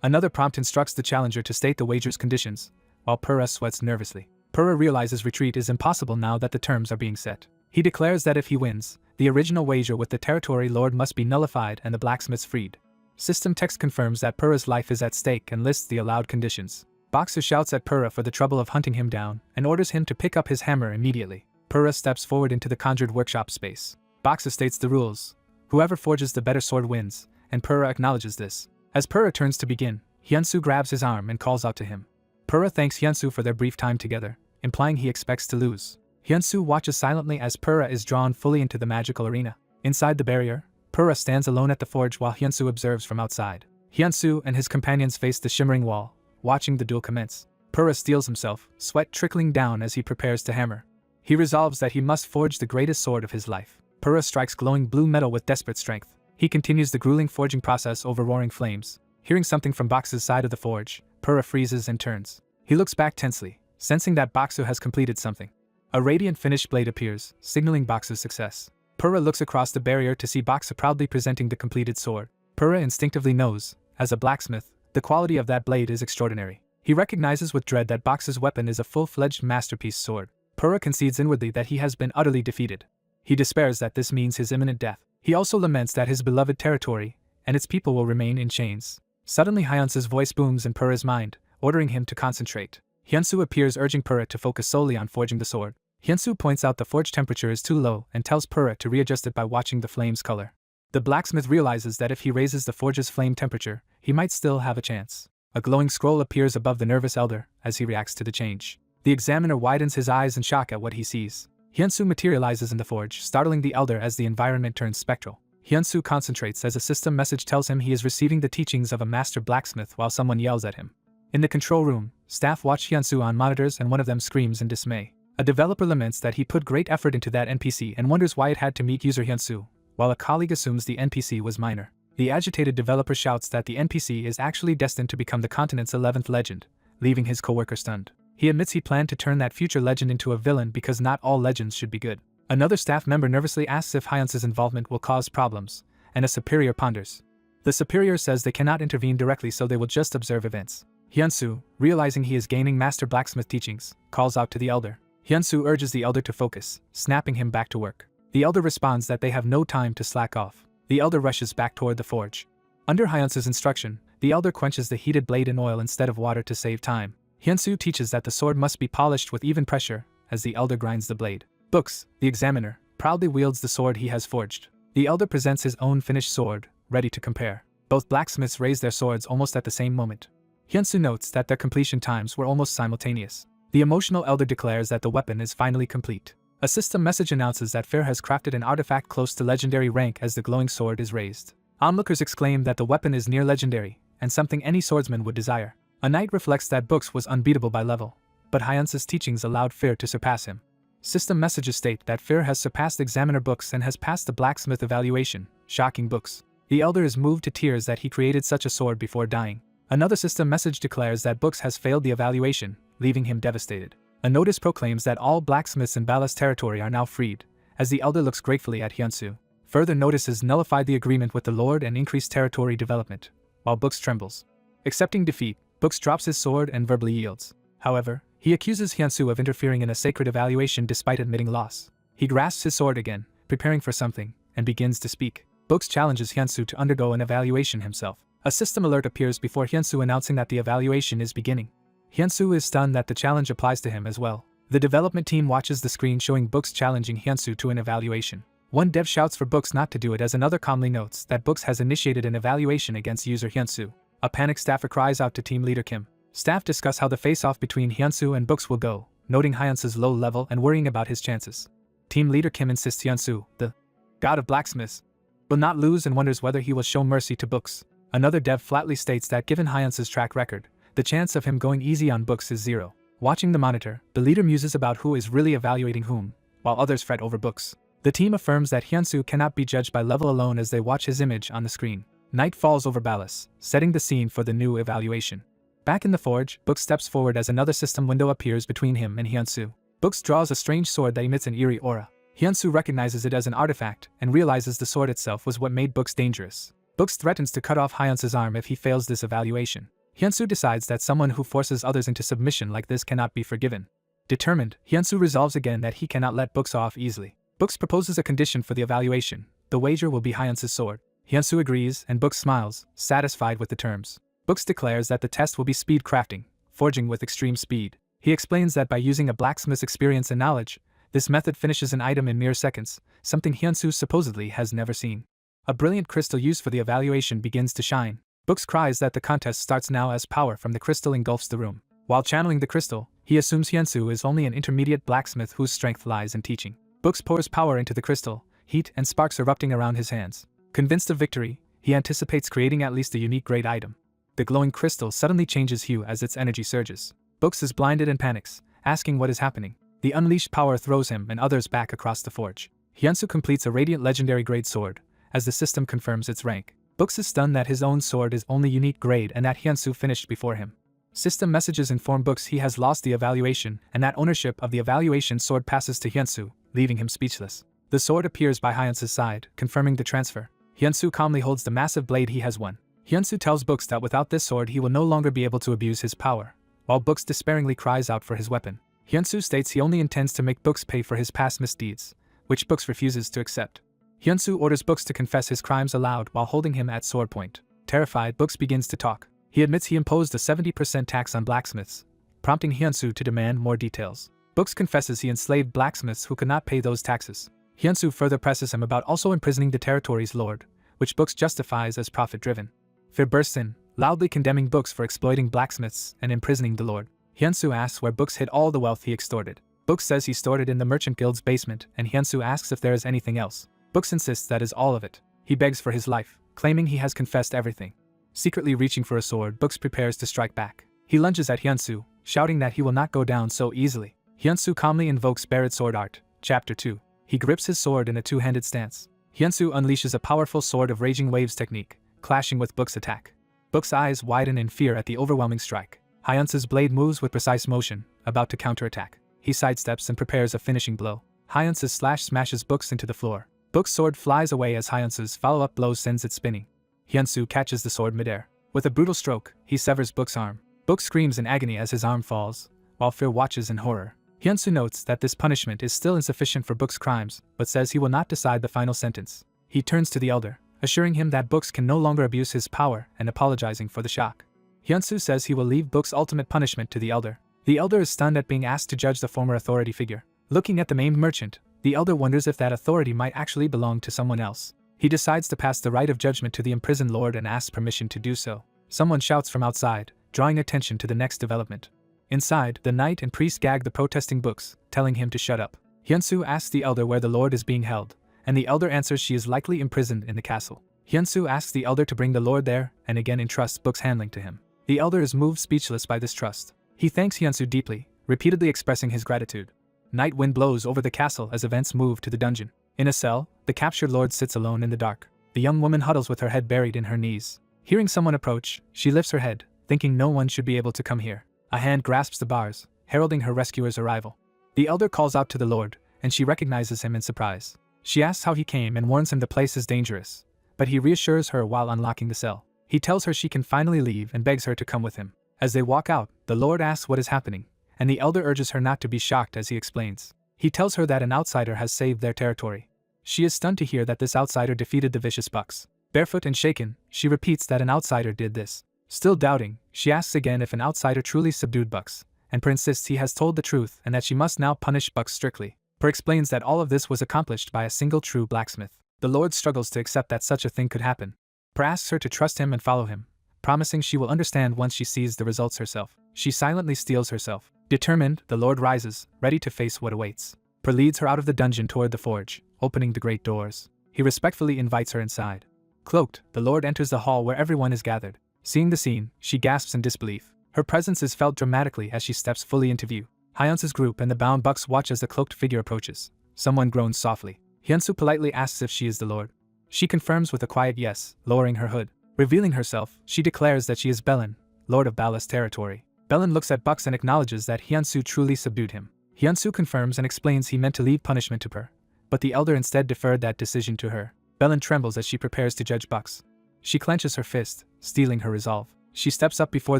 Another prompt instructs the challenger to state the wager's conditions, while Purra sweats nervously. Purra realizes retreat is impossible now that the terms are being set. He declares that if he wins, the original wager with the territory lord must be nullified and the blacksmiths freed. System text confirms that Purra's life is at stake and lists the allowed conditions. Baksu shouts at Purra for the trouble of hunting him down and orders him to pick up his hammer immediately. Purra steps forward into the conjured workshop space. Baksu states the rules. Whoever forges the better sword wins, and Purra acknowledges this. As Purra turns to begin, Hyunsu grabs his arm and calls out to him. Purra thanks Hyunsu for their brief time together, implying he expects to lose. Hyunsu watches silently as Purra is drawn fully into the magical arena. Inside the barrier, Purra stands alone at the forge while Hyunsu observes from outside. Hyunsu and his companions face the shimmering wall, watching the duel commence. Purra steels himself, sweat trickling down as he prepares to hammer. He resolves that he must forge the greatest sword of his life. Purra strikes glowing blue metal with desperate strength. He continues the grueling forging process over roaring flames. Hearing something from Baksu's side of the forge, Purra freezes and turns. He looks back tensely, sensing that Baksu has completed something. A radiant finished blade appears, signaling Baksu's success. Purra looks across the barrier to see Baksu proudly presenting the completed sword. Purra instinctively knows, as a blacksmith, the quality of that blade is extraordinary. He recognizes with dread that Baksu's weapon is a full-fledged masterpiece sword. Purra concedes inwardly that he has been utterly defeated. He despairs that this means his imminent death. He also laments that his beloved territory and its people will remain in chains. Suddenly Hyunsu's voice booms in Purra's mind, ordering him to concentrate. Hyunsu appears urging Purra to focus solely on forging the sword. Hyunsu points out the forge temperature is too low and tells Purra to readjust it by watching the flame's color. The blacksmith realizes that if he raises the forge's flame temperature, he might still have a chance. A glowing scroll appears above the nervous elder as he reacts to the change. The examiner widens his eyes in shock at what he sees. Hyunsu materializes in the forge, startling the elder as the environment turns spectral. Hyunsu concentrates as a system message tells him he is receiving the teachings of a master blacksmith while someone yells at him. In the control room, staff watch Hyunsu on monitors and one of them screams in dismay. A developer laments that he put great effort into that NPC and wonders why it had to meet user Hyunsu, while a colleague assumes the NPC was minor. The agitated developer shouts that the NPC is actually destined to become the continent's 11th legend, leaving his coworker stunned. He admits he planned to turn that future legend into a villain because not all legends should be good. Another staff member nervously asks if Hyunsu's involvement will cause problems, and a superior ponders. The superior says they cannot intervene directly so they will just observe events. Hyunsu, realizing he is gaining master blacksmith teachings, calls out to the elder. Hyunsu urges the elder to focus, snapping him back to work. The elder responds that they have no time to slack off. The elder rushes back toward the forge. Under Hyunsu's instruction, the elder quenches the heated blade in oil instead of water to save time. Hyunsu teaches that the sword must be polished with even pressure as the elder grinds the blade. Books, the examiner, proudly wields the sword he has forged. The elder presents his own finished sword, ready to compare. Both blacksmiths raise their swords almost at the same moment. Hyunsu notes that their completion times were almost simultaneous. The emotional elder declares that the weapon is finally complete. A system message announces that Fair has crafted an artifact close to legendary rank as the glowing sword is raised. Onlookers exclaim that the weapon is near legendary, and something any swordsman would desire. A knight reflects that Books was unbeatable by level, but Hyunsu's teachings allowed Fair to surpass him. System messages state that Fair has surpassed Examiner Books and has passed the blacksmith evaluation, shocking Books. The elder is moved to tears that he created such a sword before dying. Another system message declares that Books has failed the evaluation, leaving him devastated. A notice proclaims that all blacksmiths in Bala's territory are now freed, as the elder looks gratefully at Hyunsu. Further notices nullified the agreement with the lord and increased territory development, while Books trembles. Accepting defeat, Books drops his sword and verbally yields. However, he accuses Hyunsu of interfering in a sacred evaluation despite admitting loss. He grasps his sword again, preparing for something, and begins to speak. Books challenges Hyunsu to undergo an evaluation himself. A system alert appears before Hyunsu announcing that the evaluation is beginning. Hyunsu is stunned that the challenge applies to him as well. The development team watches the screen showing Books challenging Hyunsu to an evaluation. One dev shouts for Books not to do it as another calmly notes that Books has initiated an evaluation against user Hyunsu. A panicked staffer cries out to team leader Kim. Staff discuss how the face-off between Hyunsu and Books will go, noting Hyunsu's low level and worrying about his chances. Team leader Kim insists Hyunsu, the god of blacksmiths, will not lose and wonders whether he will show mercy to Books. Another dev flatly states that given Hyunsu's track record, the chance of him going easy on Books is 0. Watching the monitor, the leader muses about who is really evaluating whom, while others fret over Books. The team affirms that Hyunsu cannot be judged by level alone as they watch his image on the screen. Night falls over Ballas, setting the scene for the new evaluation. Back in the forge, Books steps forward as another system window appears between him and Hyunsu. Books draws a strange sword that emits an eerie aura. Hyunsu recognizes it as an artifact and realizes the sword itself was what made Books dangerous. Books threatens to cut off Hyunsu's arm if he fails this evaluation. Hyunsu decides that someone who forces others into submission like this cannot be forgiven. Determined, Hyunsu resolves again that he cannot let Books off easily. Books proposes a condition for the evaluation. The wager will be Hyunsu's sword. Hyunsu agrees and Books smiles, satisfied with the terms. Books declares that the test will be speed crafting, forging with extreme speed. He explains that by using a blacksmith's experience and knowledge, this method finishes an item in mere seconds, something Hyunsu supposedly has never seen. A brilliant crystal used for the evaluation begins to shine. Books cries that the contest starts now as power from the crystal engulfs the room. While channeling the crystal, he assumes Hyunsu is only an intermediate blacksmith whose strength lies in teaching. Books pours power into the crystal, heat and sparks erupting around his hands. Convinced of victory, he anticipates creating at least a unique great item. The glowing crystal suddenly changes hue as its energy surges. Books is blinded and panics, asking what is happening. The unleashed power throws him and others back across the forge. Hyunsu completes a radiant legendary grade sword, as the system confirms its rank. Books is stunned that his own sword is only unique grade and that Hyunsu finished before him. System messages inform Books he has lost the evaluation and that ownership of the evaluation sword passes to Hyunsu, leaving him speechless. The sword appears by Hyunsu's side, confirming the transfer. Hyunsu calmly holds the massive blade he has won. Hyunsu tells Books that without this sword he will no longer be able to abuse his power, while Books despairingly cries out for his weapon. Hyunsu states he only intends to make Books pay for his past misdeeds, which Books refuses to accept. Hyunsu orders Books to confess his crimes aloud while holding him at sword point. Terrified, Books begins to talk. He admits he imposed a 70% tax on blacksmiths, prompting Hyunsu to demand more details. Books confesses he enslaved blacksmiths who could not pay those taxes. Hyunsu further presses him about also imprisoning the territory's lord, which Books justifies as profit-driven. Fear bursts in, loudly condemning Books for exploiting blacksmiths and imprisoning the lord. Hyunsu asks where Books hid all the wealth he extorted. Books says he stored it in the merchant guild's basement, and Hyunsu asks if there is anything else. Books insists that is all of it. He begs for his life, claiming he has confessed everything. Secretly reaching for a sword, Books prepares to strike back. He lunges at Hyunsu, shouting that he will not go down so easily. Hyunsu calmly invokes Barrett Sword Art, Chapter 2. He grips his sword in a two-handed stance. Hyunsu unleashes a powerful Sword of Raging Waves technique, clashing with Books' attack. Books' eyes widen in fear at the overwhelming strike. Hyunsu's blade moves with precise motion, about to counterattack. He sidesteps and prepares a finishing blow. Hyunsu's slash smashes Books into the floor. Books' sword flies away as Hyunsu's follow-up blow sends it spinning. Hyunsu catches the sword midair. With a brutal stroke, he severs Books' arm. Books screams in agony as his arm falls, while Fear watches in horror. Hyunsu notes that this punishment is still insufficient for Books' crimes, but says he will not decide the final sentence. He turns to the elder, assuring him that Books can no longer abuse his power and apologizing for the shock. Hyunsu says he will leave Books' ultimate punishment to the elder. The elder is stunned at being asked to judge the former authority figure. Looking at the maimed merchant, the elder wonders if that authority might actually belong to someone else. He decides to pass the right of judgment to the imprisoned lord and asks permission to do so. Someone shouts from outside, drawing attention to the next development. Inside, the knight and priest gag the protesting Books, telling him to shut up. Hyunsu asks the elder where the lord is being held, and the elder answers she is likely imprisoned in the castle. Hyunsu asks the elder to bring the lord there, and again entrusts Books' handling to him. The elder is moved speechless by this trust. He thanks Hyunsu deeply, repeatedly expressing his gratitude. Night wind blows over the castle as events move to the dungeon. In a cell, the captured lord sits alone in the dark. The young woman huddles with her head buried in her knees. Hearing someone approach, she lifts her head, thinking no one should be able to come here. A hand grasps the bars, heralding her rescuer's arrival. The elder calls out to the lord, and she recognizes him in surprise. She asks how he came and warns him the place is dangerous, but he reassures her while unlocking the cell. He tells her she can finally leave and begs her to come with him. As they walk out, the lord asks what is happening, and the elder urges her not to be shocked as he explains. He tells her that an outsider has saved their territory. She is stunned to hear that this outsider defeated the vicious bucks. Barefoot and shaken, she repeats that an outsider did this. Still doubting, she asks again if an outsider truly subdued Bucks, and Per insists he has told the truth and that she must now punish Bucks strictly. Per explains that all of this was accomplished by a single true blacksmith. The Lord struggles to accept that such a thing could happen. Per asks her to trust him and follow him, promising she will understand once she sees the results herself. She silently steels herself. Determined, the Lord rises, ready to face what awaits. Per leads her out of the dungeon toward the forge, opening the great doors. He respectfully invites her inside. Cloaked, the Lord enters the hall where everyone is gathered. Seeing the scene, she gasps in disbelief. Her presence is felt dramatically as she steps fully into view. Hyunsu's group and the bound Bucks watch as the cloaked figure approaches. Someone groans softly. Hyunsu politely asks if she is the Lord. She confirms with a quiet yes, lowering her hood. Revealing herself, she declares that she is Belin, Lord of Ballast Territory. Belin looks at Bucks and acknowledges that Hyunsu truly subdued him. Hyunsu confirms and explains he meant to leave punishment to Per, but the elder instead deferred that decision to her. Belin trembles as she prepares to judge Bucks. She clenches her fist, steeling her resolve. She steps up before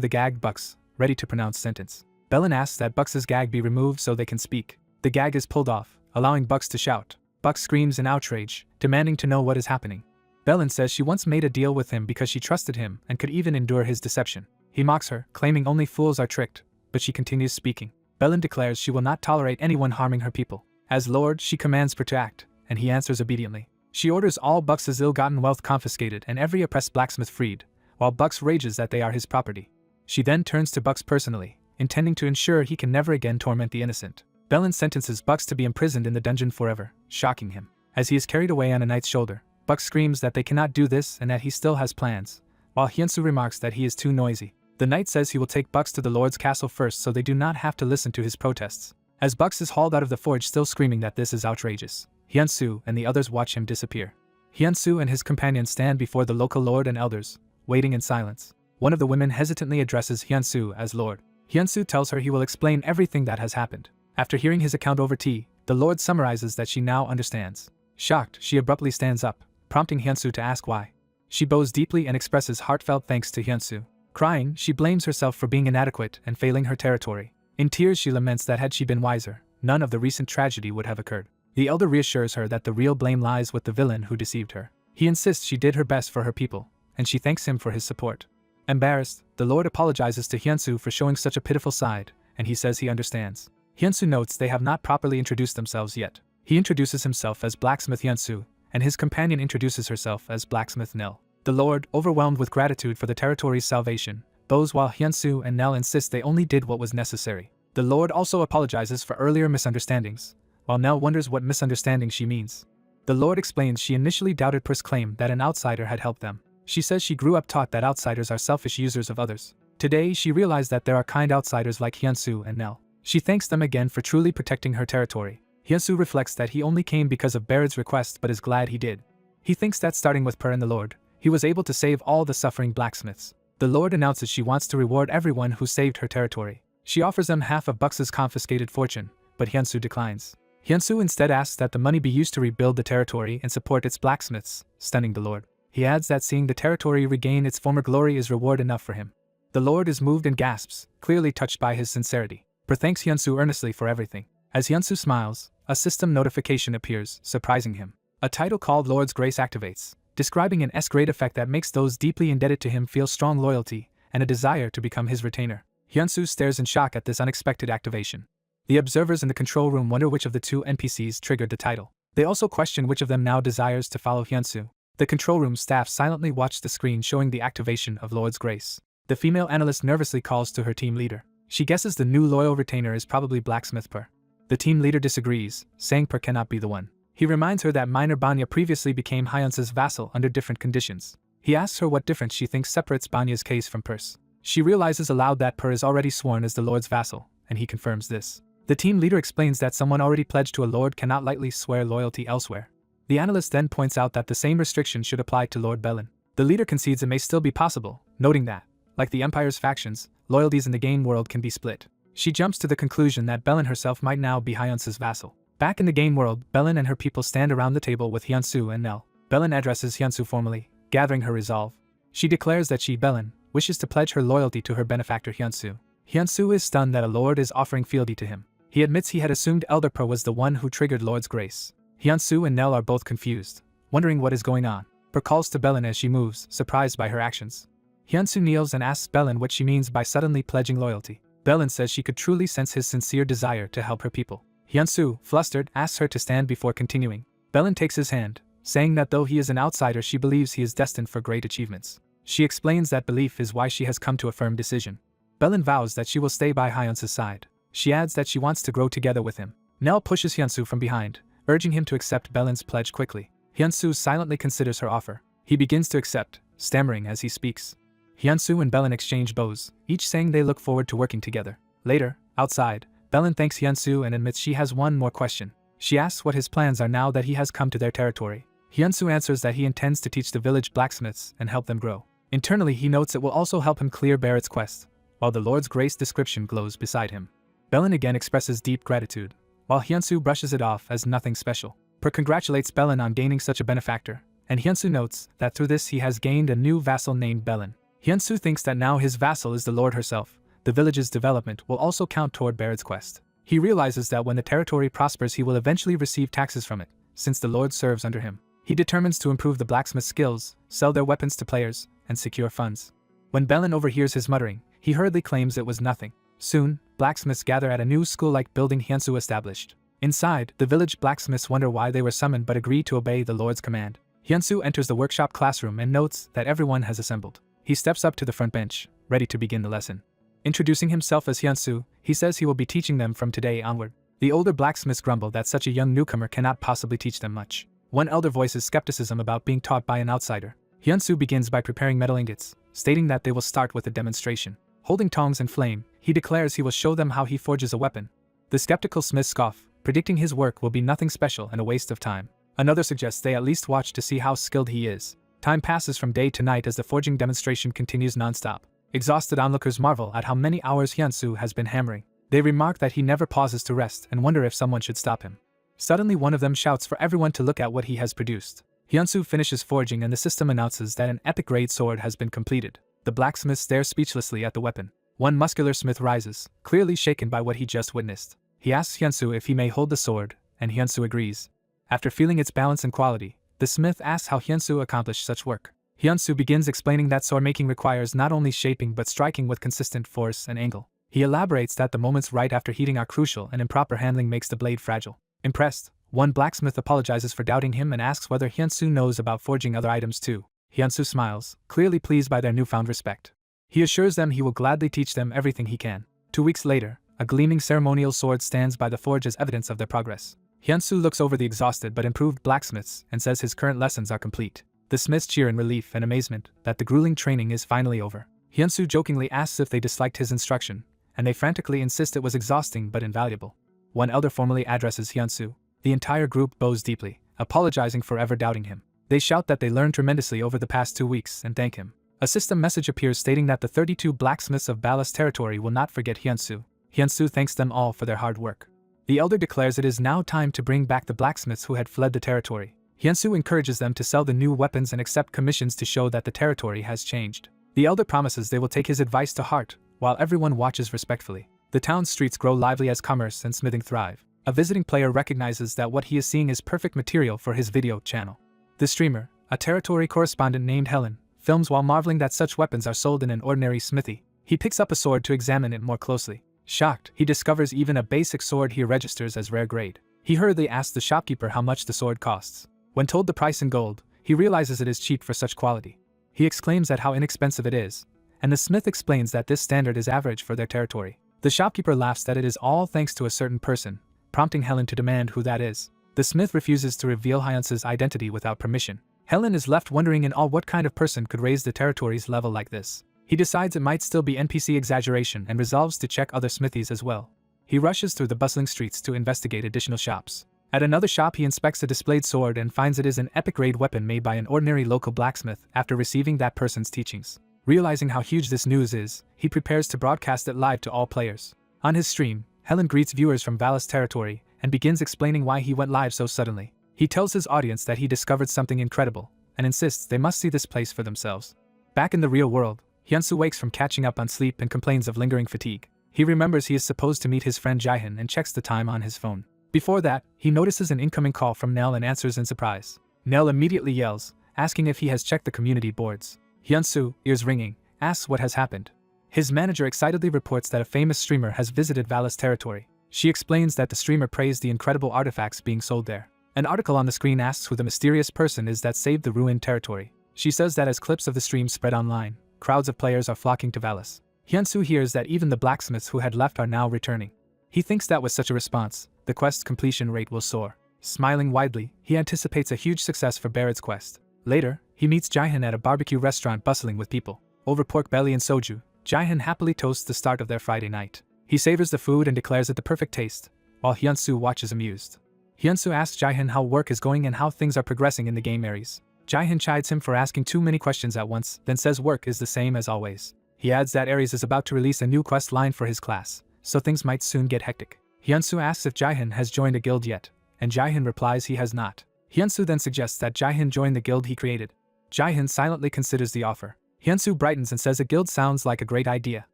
the gagged Bucks, ready to pronounce sentence. Belin asks that Bucks' gag be removed so they can speak. The gag is pulled off, allowing Bucks to shout. Bucks screams in outrage, demanding to know what is happening. Belin says she once made a deal with him because she trusted him and could even endure his deception. He mocks her, claiming only fools are tricked, but she continues speaking. Belin declares she will not tolerate anyone harming her people. As Lord, she commands Per to act, and he answers obediently. She orders all Bucks' ill-gotten wealth confiscated and every oppressed blacksmith freed, while Bucks rages that they are his property. She then turns to Bucks personally, intending to ensure he can never again torment the innocent. Belin sentences Bucks to be imprisoned in the dungeon forever, shocking him. As he is carried away on a knight's shoulder, Bucks screams that they cannot do this and that he still has plans, while Hyunsu remarks that he is too noisy. The knight says he will take Bucks to the Lord's castle first so they do not have to listen to his protests. As Bucks is hauled out of the forge still screaming that this is outrageous, Hyunsu and the others watch him disappear. Hyunsu and his companions stand before the local lord and elders, waiting in silence. One of the women hesitantly addresses Hyunsu as Lord. Hyunsu tells her he will explain everything that has happened. After hearing his account over tea, the Lord summarizes that she now understands. Shocked, she abruptly stands up, prompting Hyunsu to ask why. She bows deeply and expresses heartfelt thanks to Hyunsu. Crying, she blames herself for being inadequate and failing her territory. In tears she laments that had she been wiser, none of the recent tragedy would have occurred. The elder reassures her that the real blame lies with the villain who deceived her. He insists she did her best for her people, and she thanks him for his support. Embarrassed, the Lord apologizes to Hyunsu for showing such a pitiful side, and he says he understands. Hyunsu notes they have not properly introduced themselves yet. He introduces himself as Blacksmith Hyunsu, and his companion introduces herself as Blacksmith Nell. The Lord, overwhelmed with gratitude for the territory's salvation, bows while Hyunsu and Nell insist they only did what was necessary. The Lord also apologizes for earlier misunderstandings, while Nell wonders what misunderstanding she means. The Lord explains she initially doubted Per's claim that an outsider had helped them. She says she grew up taught that outsiders are selfish users of others. Today she realized that there are kind outsiders like Hyunsu and Nell. She thanks them again for truly protecting her territory. Hyunsu reflects that he only came because of Barrett's request but is glad he did. He thinks that starting with Per and the Lord, he was able to save all the suffering blacksmiths. The Lord announces she wants to reward everyone who saved her territory. She offers them half of Bucks' confiscated fortune, but Hyunsu declines. Hyunsu instead asks that the money be used to rebuild the territory and support its blacksmiths, stunning the Lord. He adds that seeing the territory regain its former glory is reward enough for him. The Lord is moved and gasps, clearly touched by his sincerity. Per thanks Hyunsu earnestly for everything. As Hyunsu smiles, a system notification appears, surprising him. A title called Lord's Grace activates, describing an S-grade effect that makes those deeply indebted to him feel strong loyalty and a desire to become his retainer. Hyunsu stares in shock at this unexpected activation. The observers in the control room wonder which of the two NPCs triggered the title. They also question which of them now desires to follow Hyunsu. The control room staff silently watch the screen showing the activation of Lord's Grace. The female analyst nervously calls to her team leader. She guesses the new loyal retainer is probably Blacksmith Per. The team leader disagrees, saying Per cannot be the one. He reminds her that minor Banya previously became Hyunsu's vassal under different conditions. He asks her what difference she thinks separates Banya's case from Per's. She realizes aloud that Per is already sworn as the Lord's vassal, and he confirms this. The team leader explains that someone already pledged to a lord cannot lightly swear loyalty elsewhere. The analyst then points out that the same restriction should apply to Lord Belin. The leader concedes it may still be possible, noting that, like the Empire's factions, loyalties in the game world can be split. She jumps to the conclusion that Belin herself might now be Hyunsu's vassal. Back in the game world, Belin and her people stand around the table with Hyunsu and Nell. Belin addresses Hyunsu formally, gathering her resolve. She declares that she, Belin, wishes to pledge her loyalty to her benefactor Hyunsu. Hyunsu is stunned that a lord is offering fealty to him. He admits he had assumed Elder Pro was the one who triggered Lord's grace. Hyunsu and Nell are both confused, wondering what is going on. Per calls to Bellin as she moves, surprised by her actions. Hyunsu kneels and asks Bellin what she means by suddenly pledging loyalty. Bellin says she could truly sense his sincere desire to help her people. Hyunsu, flustered, asks her to stand before continuing. Bellin takes his hand, saying that though he is an outsider, she believes he is destined for great achievements. She explains that belief is why she has come to a firm decision. Bellin vows that she will stay by Hyunsu's side. She adds that she wants to grow together with him. Nell pushes Hyunsu from behind, urging him to accept Bellin's pledge quickly. Hyunsu silently considers her offer. He begins to accept, stammering as he speaks. Hyunsu and Bellin exchange bows, each saying they look forward to working together. Later, outside, Bellin thanks Hyunsu and admits she has one more question. She asks what his plans are now that he has come to their territory. Hyunsu answers that he intends to teach the village blacksmiths and help them grow. Internally, he notes it will also help him clear Barrett's quest, while the Lord's grace description glows beside him. Bellin again expresses deep gratitude, while Hyunsu brushes it off as nothing special. Per congratulates Bellin on gaining such a benefactor, and Hyunsu notes that through this he has gained a new vassal named Bellin. Hyunsu thinks that now his vassal is the Lord herself. The village's development will also count toward Barrett's quest. He realizes that when the territory prospers he will eventually receive taxes from it, since the Lord serves under him. He determines to improve the blacksmith's skills, sell their weapons to players, and secure funds. When Bellin overhears his muttering, he hurriedly claims it was nothing. Soon, blacksmiths gather at a new school-like building Hyunsu established. Inside, the village blacksmiths wonder why they were summoned but agree to obey the Lord's command. Hyunsu enters the workshop classroom and notes that everyone has assembled. He steps up to the front bench, ready to begin the lesson. Introducing himself as Hyunsu, he says he will be teaching them from today onward. The older blacksmiths grumble that such a young newcomer cannot possibly teach them much. One elder voices skepticism about being taught by an outsider. Hyunsu begins by preparing metal ingots, stating that they will start with a demonstration. Holding tongs and flame, he declares he will show them how he forges a weapon. The skeptical smiths scoff, predicting his work will be nothing special and a waste of time. Another suggests they at least watch to see how skilled he is. Time passes from day to night as the forging demonstration continues non-stop. Exhausted onlookers marvel at how many hours Hyunsu has been hammering. They remark that he never pauses to rest and wonder if someone should stop him. Suddenly one of them shouts for everyone to look at what he has produced. Hyunsu finishes forging and the system announces that an epic-grade sword has been completed. The blacksmith stares speechlessly at the weapon. One muscular smith rises, clearly shaken by what he just witnessed. He asks Hyunsu if he may hold the sword, and Hyunsu agrees. After feeling its balance and quality, the smith asks how Hyunsu accomplished such work. Hyunsu begins explaining that sword making requires not only shaping but striking with consistent force and angle. He elaborates that the moments right after heating are crucial and improper handling makes the blade fragile. Impressed, one blacksmith apologizes for doubting him and asks whether Hyunsu knows about forging other items too. Hyunsu smiles, clearly pleased by their newfound respect. He assures them he will gladly teach them everything he can. 2 weeks later, a gleaming ceremonial sword stands by the forge as evidence of their progress. Hyunsu looks over the exhausted but improved blacksmiths and says his current lessons are complete. The smiths cheer in relief and amazement that the grueling training is finally over. Hyunsu jokingly asks if they disliked his instruction, and they frantically insist it was exhausting but invaluable. One elder formally addresses Hyunsu. The entire group bows deeply, apologizing for ever doubting him. They shout that they learned tremendously over the past 2 weeks and thank him. A system message appears stating that the 32 blacksmiths of Ballast territory will not forget Hyunsu. Hyunsu thanks them all for their hard work. The elder declares it is now time to bring back the blacksmiths who had fled the territory. Hyunsu encourages them to sell the new weapons and accept commissions to show that the territory has changed. The elder promises they will take his advice to heart, while everyone watches respectfully. The town's streets grow lively as commerce and smithing thrive. A visiting player recognizes that what he is seeing is perfect material for his video channel. The streamer, a territory correspondent named Helen, films while marveling that such weapons are sold in an ordinary smithy. He picks up a sword to examine it more closely. Shocked, he discovers even a basic sword he registers as rare grade. He hurriedly asks the shopkeeper how much the sword costs. When told the price in gold, he realizes it is cheap for such quality. He exclaims at how inexpensive it is, and the smith explains that this standard is average for their territory. The shopkeeper laughs that it is all thanks to a certain person, prompting Helen to demand who that is. The smith refuses to reveal Hyunsu's identity without permission. Helen is left wondering in awe what kind of person could raise the territory's level like this. He decides it might still be NPC exaggeration and resolves to check other smithies as well. He rushes through the bustling streets to investigate additional shops. At another shop he inspects a displayed sword and finds it is an epic-grade weapon made by an ordinary local blacksmith after receiving that person's teachings. Realizing how huge this news is, he prepares to broadcast it live to all players. On his stream, Helen greets viewers from Vallis territory and begins explaining why he went live so suddenly. He tells his audience that he discovered something incredible and insists they must see this place for themselves. Back in the real world, Hyunsu wakes from catching up on sleep and complains of lingering fatigue. He remembers he is supposed to meet his friend Jihan and checks the time on his phone. Before that, he notices an incoming call from Nell and answers in surprise. Nell immediately yells, asking if he has checked the community boards. Hyunsu, ears ringing, asks what has happened. His manager excitedly reports that a famous streamer has visited Vallis territory. She explains that the streamer praised the incredible artifacts being sold there. An article on the screen asks who the mysterious person is that saved the ruined territory. She says that as clips of the stream spread online, crowds of players are flocking to Vallis. Hyunsu hears that even the blacksmiths who had left are now returning. He thinks that with such a response, the quest's completion rate will soar. Smiling widely, he anticipates a huge success for Barrett's quest. Later, he meets Jihan at a barbecue restaurant bustling with people. Over pork belly and soju, Jihan happily toasts the start of their Friday night. He savors the food and declares it the perfect taste, while Hyunsu watches amused. Hyunsu asks Jihan how work is going and how things are progressing in the game areas. Jihan chides him for asking too many questions at once, then says work is the same as always. He adds that Aries is about to release a new quest line for his class, so things might soon get hectic. Hyunsu asks if Jihan has joined a guild yet, and Jihan replies he has not. Hyunsu then suggests that Jihan join the guild he created. Jihan silently considers the offer. Hyunsu brightens and says a guild sounds like a great idea.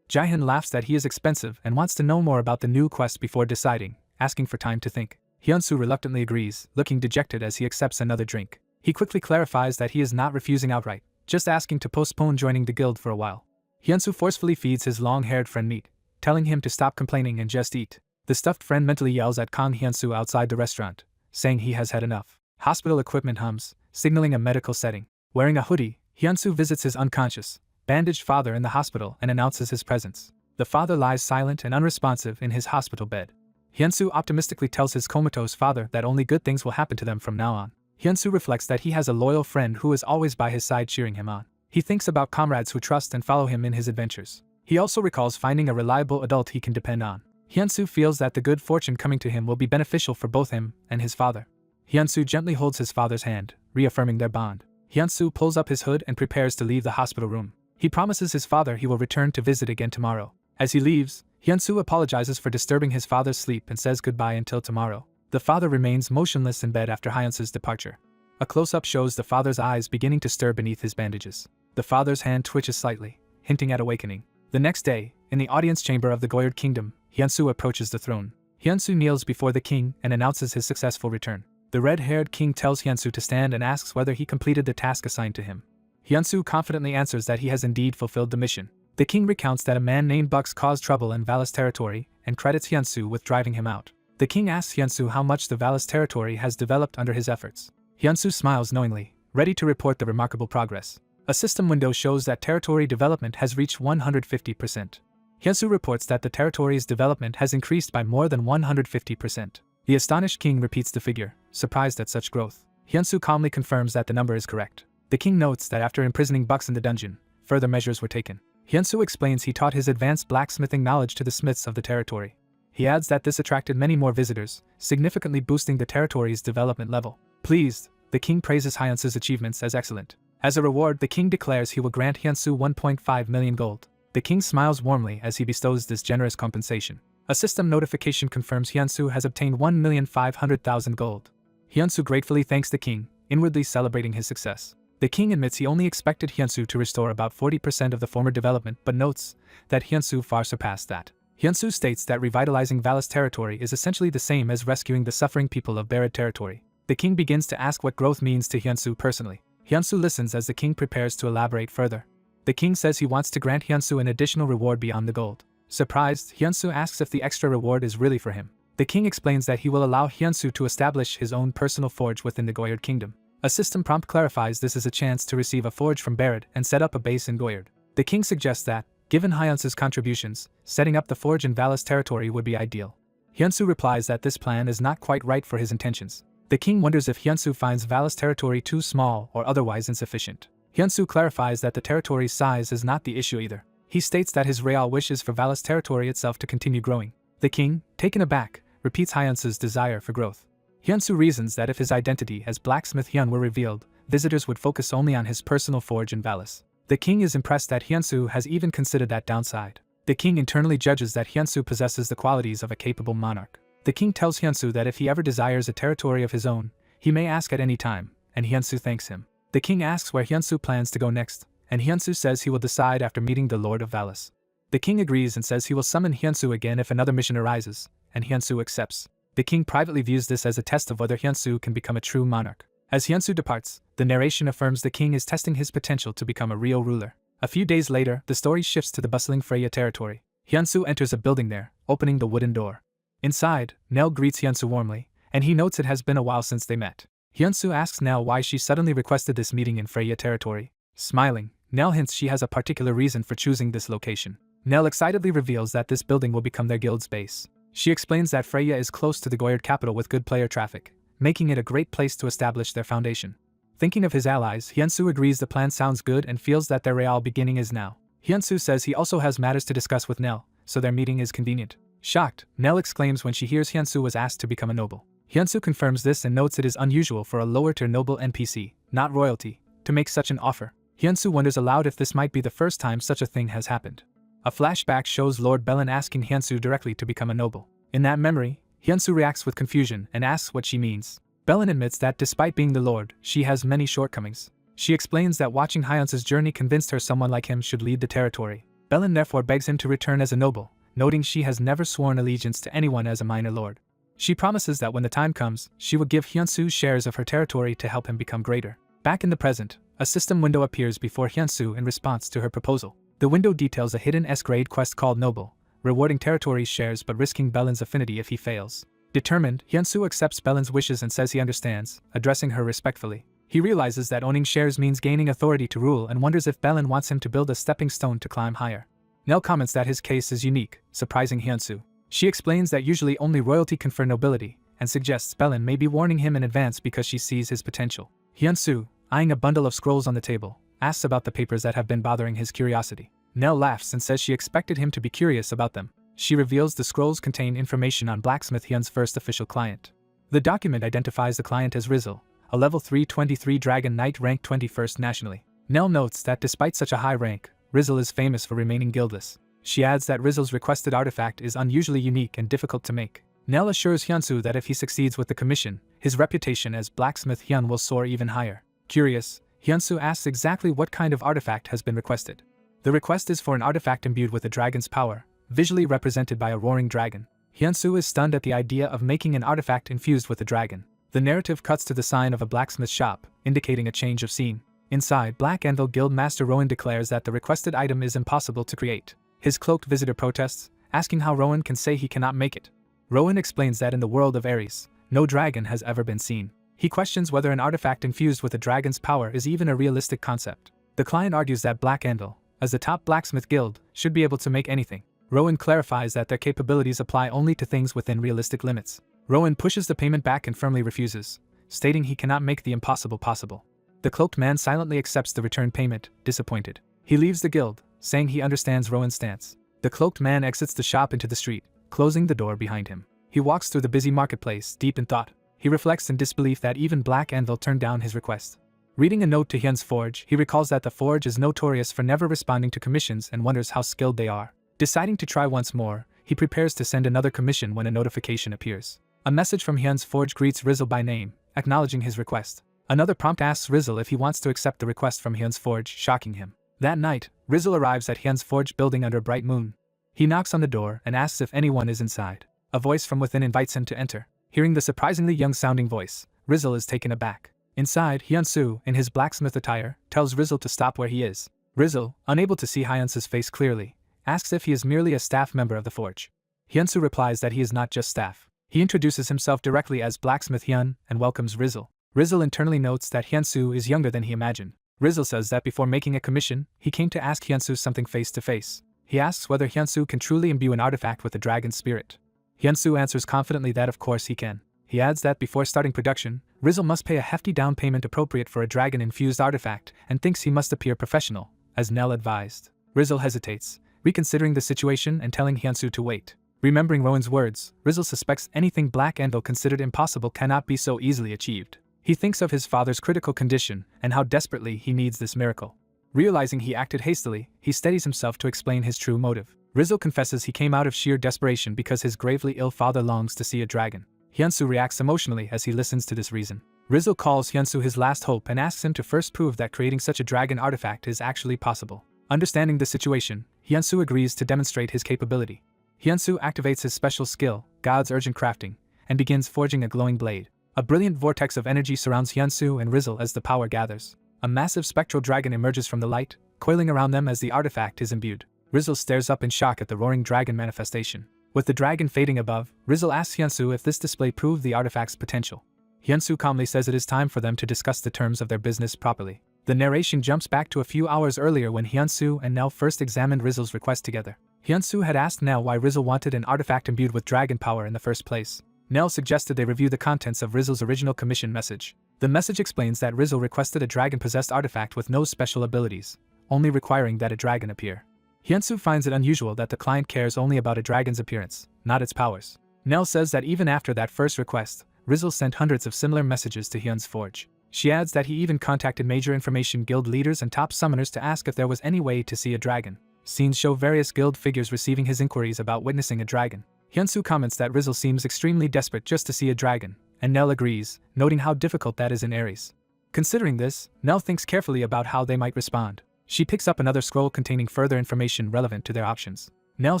Jihan laughs that he is expensive and wants to know more about the new quest before deciding, asking for time to think. Hyunsu reluctantly agrees, looking dejected as he accepts another drink. He quickly clarifies that he is not refusing outright, just asking to postpone joining the guild for a while. Hyunsu forcefully feeds his long-haired friend meat, telling him to stop complaining and just eat. The stuffed friend mentally yells at Kang Hyunsu outside the restaurant, saying he has had enough. Hospital equipment hums, signaling a medical setting. Wearing a hoodie, Hyunsu visits his unconscious, bandaged father in the hospital and announces his presence. The father lies silent and unresponsive in his hospital bed. Hyunsu optimistically tells his comatose father that only good things will happen to them from now on. Hyunsu reflects that he has a loyal friend who is always by his side cheering him on. He thinks about comrades who trust and follow him in his adventures. He also recalls finding a reliable adult he can depend on. Hyunsu feels that the good fortune coming to him will be beneficial for both him and his father. Hyunsu gently holds his father's hand, reaffirming their bond. Hyunsu pulls up his hood and prepares to leave the hospital room. He promises his father he will return to visit again tomorrow. As he leaves, Hyunsu apologizes for disturbing his father's sleep and says goodbye until tomorrow. The father remains motionless in bed after Hyunsu's departure. A close-up shows the father's eyes beginning to stir beneath his bandages. The father's hand twitches slightly, hinting at awakening. The next day, in the audience chamber of the Goyard Kingdom, Hyunsu approaches the throne. Hyunsu kneels before the king and announces his successful return. The red-haired king tells Hyunsu to stand and asks whether he completed the task assigned to him. Hyunsu confidently answers that he has indeed fulfilled the mission. The king recounts that a man named Bucks caused trouble in Vallis territory and credits Hyunsu with driving him out. The king asks Hyunsu how much the Vallis territory has developed under his efforts. Hyunsu smiles knowingly, ready to report the remarkable progress. A system window shows that territory development has reached 150%. Hyunsu reports that the territory's development has increased by more than 150%. The astonished king repeats the figure, surprised at such growth. Hyunsu calmly confirms that the number is correct. The king notes that after imprisoning Bucks in the dungeon, further measures were taken. Hyunsu explains he taught his advanced blacksmithing knowledge to the smiths of the territory. He adds that this attracted many more visitors, significantly boosting the territory's development level. Pleased, the king praises Hyunsu's achievements as excellent. As a reward, the king declares he will grant Hyunsu 1.5 million gold. The king smiles warmly as he bestows this generous compensation. A system notification confirms Hyunsu has obtained 1,500,000 gold. Hyunsu gratefully thanks the king, inwardly celebrating his success. The king admits he only expected Hyunsu to restore about 40% of the former development but notes that Hyunsu far surpassed that. Hyunsu states that revitalizing Vallis territory is essentially the same as rescuing the suffering people of Barad territory. The king begins to ask what growth means to Hyunsu personally. Hyunsu listens as the king prepares to elaborate further. The king says he wants to grant Hyunsu an additional reward beyond the gold. Surprised, Hyunsu asks if the extra reward is really for him. The king explains that he will allow Hyunsu to establish his own personal forge within the Goyard Kingdom. A system prompt clarifies this is a chance to receive a forge from Barad and set up a base in Goyard. The king suggests that, given Hyunsu's contributions, setting up the forge in Vallis territory would be ideal. Hyunsu replies that this plan is not quite right for his intentions. The king wonders if Hyunsu finds Vallis territory too small or otherwise insufficient. Hyunsu clarifies that the territory's size is not the issue either. He states that his real wish is for Vallis territory itself to continue growing. The king, taken aback, repeats Hyunsu's desire for growth. Hyunsu reasons that if his identity as Blacksmith Hyun were revealed, visitors would focus only on his personal forge in Vallis. The king is impressed that Hyunsu has even considered that downside. The king internally judges that Hyunsu possesses the qualities of a capable monarch. The king tells Hyunsu that if he ever desires a territory of his own, he may ask at any time, and Hyunsu thanks him. The king asks where Hyunsu plans to go next, and Hyunsu says he will decide after meeting the Lord of Vallis. The king agrees and says he will summon Hyunsu again if another mission arises, and Hyunsu accepts. The king privately views this as a test of whether Hyunsu can become a true monarch. As Hyunsu departs, the narration affirms the king is testing his potential to become a real ruler. A few days later, the story shifts to the bustling Freya territory. Hyunsu enters a building there, opening the wooden door. Inside, Nell greets Hyunsu warmly, and he notes it has been a while since they met. Hyunsu asks Nell why she suddenly requested this meeting in Freya territory. Smiling, Nell hints she has a particular reason for choosing this location. Nell excitedly reveals that this building will become their guild's base. She explains that Freya is close to the Goyard capital with good player traffic, making it a great place to establish their foundation. Thinking of his allies, Hyunsu agrees the plan sounds good and feels that their real beginning is now. Hyunsu says he also has matters to discuss with Nell, so their meeting is convenient. Shocked, Nell exclaims when she hears Hyunsu was asked to become a noble. Hyunsu confirms this and notes it is unusual for a lower-tier noble NPC, not royalty, to make such an offer. Hyunsu wonders aloud if this might be the first time such a thing has happened. A flashback shows Lord Bellin asking Hyunsu directly to become a noble. In that memory, Hyunsu reacts with confusion and asks what she means. Bellin admits that despite being the lord, she has many shortcomings. She explains that watching Hyunsu's journey convinced her someone like him should lead the territory. Bellin therefore begs him to return as a noble, noting she has never sworn allegiance to anyone as a minor lord. She promises that when the time comes, she will give Hyunsu shares of her territory to help him become greater. Back in the present, a system window appears before Hyunsu in response to her proposal. The window details a hidden S-grade quest called Noble, rewarding territory shares but risking Bellin's affinity if he fails. Determined, Hyunsu accepts Bellin's wishes and says he understands, addressing her respectfully. He realizes that owning shares means gaining authority to rule and wonders if Bellin wants him to build a stepping stone to climb higher. Nell comments that his case is unique, surprising Hyunsu. She explains that usually only royalty confer nobility, and suggests Bellin may be warning him in advance because she sees his potential. Hyunsu, eyeing a bundle of scrolls on the table, asks about the papers that have been bothering his curiosity. Nell laughs and says she expected him to be curious about them. She reveals the scrolls contain information on Blacksmith Hyun's first official client. The document identifies the client as Rizzle, a level 323 Dragon Knight ranked 21st nationally. Nell notes that despite such a high rank, Rizzle is famous for remaining guildless. She adds that Rizzle's requested artifact is unusually unique and difficult to make. Nell assures Hyunsu that if he succeeds with the commission, his reputation as Blacksmith Hyun will soar even higher. Curious, Hyunsu asks exactly what kind of artifact has been requested. The request is for an artifact imbued with a dragon's power, visually represented by a roaring dragon. Hyunsu is stunned at the idea of making an artifact infused with a dragon. The narrative cuts to the sign of a blacksmith shop, indicating a change of scene. Inside, Black Anvil Guild Master Rowan declares that the requested item is impossible to create. His cloaked visitor protests, asking how Rowan can say he cannot make it. Rowan explains that in the world of Ares, no dragon has ever been seen. He questions whether an artifact infused with a dragon's power is even a realistic concept. The client argues that Black Anvil, as the top blacksmith guild, should be able to make anything. Rowan clarifies that their capabilities apply only to things within realistic limits. Rowan pushes the payment back and firmly refuses, stating he cannot make the impossible possible. The cloaked man silently accepts the return payment, disappointed. He leaves the guild, saying he understands Rowan's stance. The cloaked man exits the shop into the street, closing the door behind him. He walks through the busy marketplace, deep in thought. He reflects in disbelief that even Black Anvil turned down his request. Reading a note to Hyun's forge, he recalls that the forge is notorious for never responding to commissions and wonders how skilled they are. Deciding to try once more, he prepares to send another commission when a notification appears. A message from Hyun's forge greets Rizzle by name, acknowledging his request. Another prompt asks Rizzle if he wants to accept the request from Hyun's forge, shocking him. That night, Rizzle arrives at Hyun's forge building under a bright moon. He knocks on the door and asks if anyone is inside. A voice from within invites him to enter. Hearing the surprisingly young-sounding voice, Rizzle is taken aback. Inside, Hyunsu, in his blacksmith attire, tells Rizzle to stop where he is. Rizzle, unable to see Hyunsu's face clearly, asks if he is merely a staff member of the forge. Hyunsu replies that he is not just staff. He introduces himself directly as Blacksmith Hyun and welcomes Rizzle. Rizzle internally notes that Hyunsu is younger than he imagined. Rizzle says that before making a commission, he came to ask Hyunsu something face to face. He asks whether Hyunsu can truly imbue an artifact with a dragon's spirit. Hyunsu answers confidently that of course he can. He adds that before starting production, Rizzle must pay a hefty down payment appropriate for a dragon-infused artifact and thinks he must appear professional, as Nell advised. Rizzle hesitates, reconsidering the situation and telling Hyunsu to wait. Remembering Rowan's words, Rizzle suspects anything Black Anvil considered impossible cannot be so easily achieved. He thinks of his father's critical condition and how desperately he needs this miracle. Realizing he acted hastily, he steadies himself to explain his true motive. Rizzle confesses he came out of sheer desperation because his gravely ill father longs to see a dragon. Hyunsu reacts emotionally as he listens to this reason. Rizzle calls Hyunsu his last hope and asks him to first prove that creating such a dragon artifact is actually possible. Understanding the situation, Hyunsu agrees to demonstrate his capability. Hyunsu activates his special skill, God's Urgent Crafting, and begins forging a glowing blade. A brilliant vortex of energy surrounds Hyunsu and Rizzle as the power gathers. A massive spectral dragon emerges from the light, coiling around them as the artifact is imbued. Rizzle stares up in shock at the roaring dragon manifestation. With the dragon fading above, Rizzle asks Hyunsu if this display proved the artifact's potential. Hyunsu calmly says it is time for them to discuss the terms of their business properly. The narration jumps back to a few hours earlier when Hyunsu and Nell first examined Rizzle's request together. Hyunsu had asked Nell why Rizzle wanted an artifact imbued with dragon power in the first place. Nell suggested they review the contents of Rizzle's original commission message. The message explains that Rizzle requested a dragon-possessed artifact with no special abilities, only requiring that a dragon appear. Hyunsu finds it unusual that the client cares only about a dragon's appearance, not its powers. Nell says that even after that first request, Rizzle sent hundreds of similar messages to Hyun's forge. She adds that he even contacted major information guild leaders and top summoners to ask if there was any way to see a dragon. Scenes show various guild figures receiving his inquiries about witnessing a dragon. Hyunsu comments that Rizzle seems extremely desperate just to see a dragon, and Nell agrees, noting how difficult that is in Aries. Considering this, Nell thinks carefully about how they might respond. She picks up another scroll containing further information relevant to their options. Nell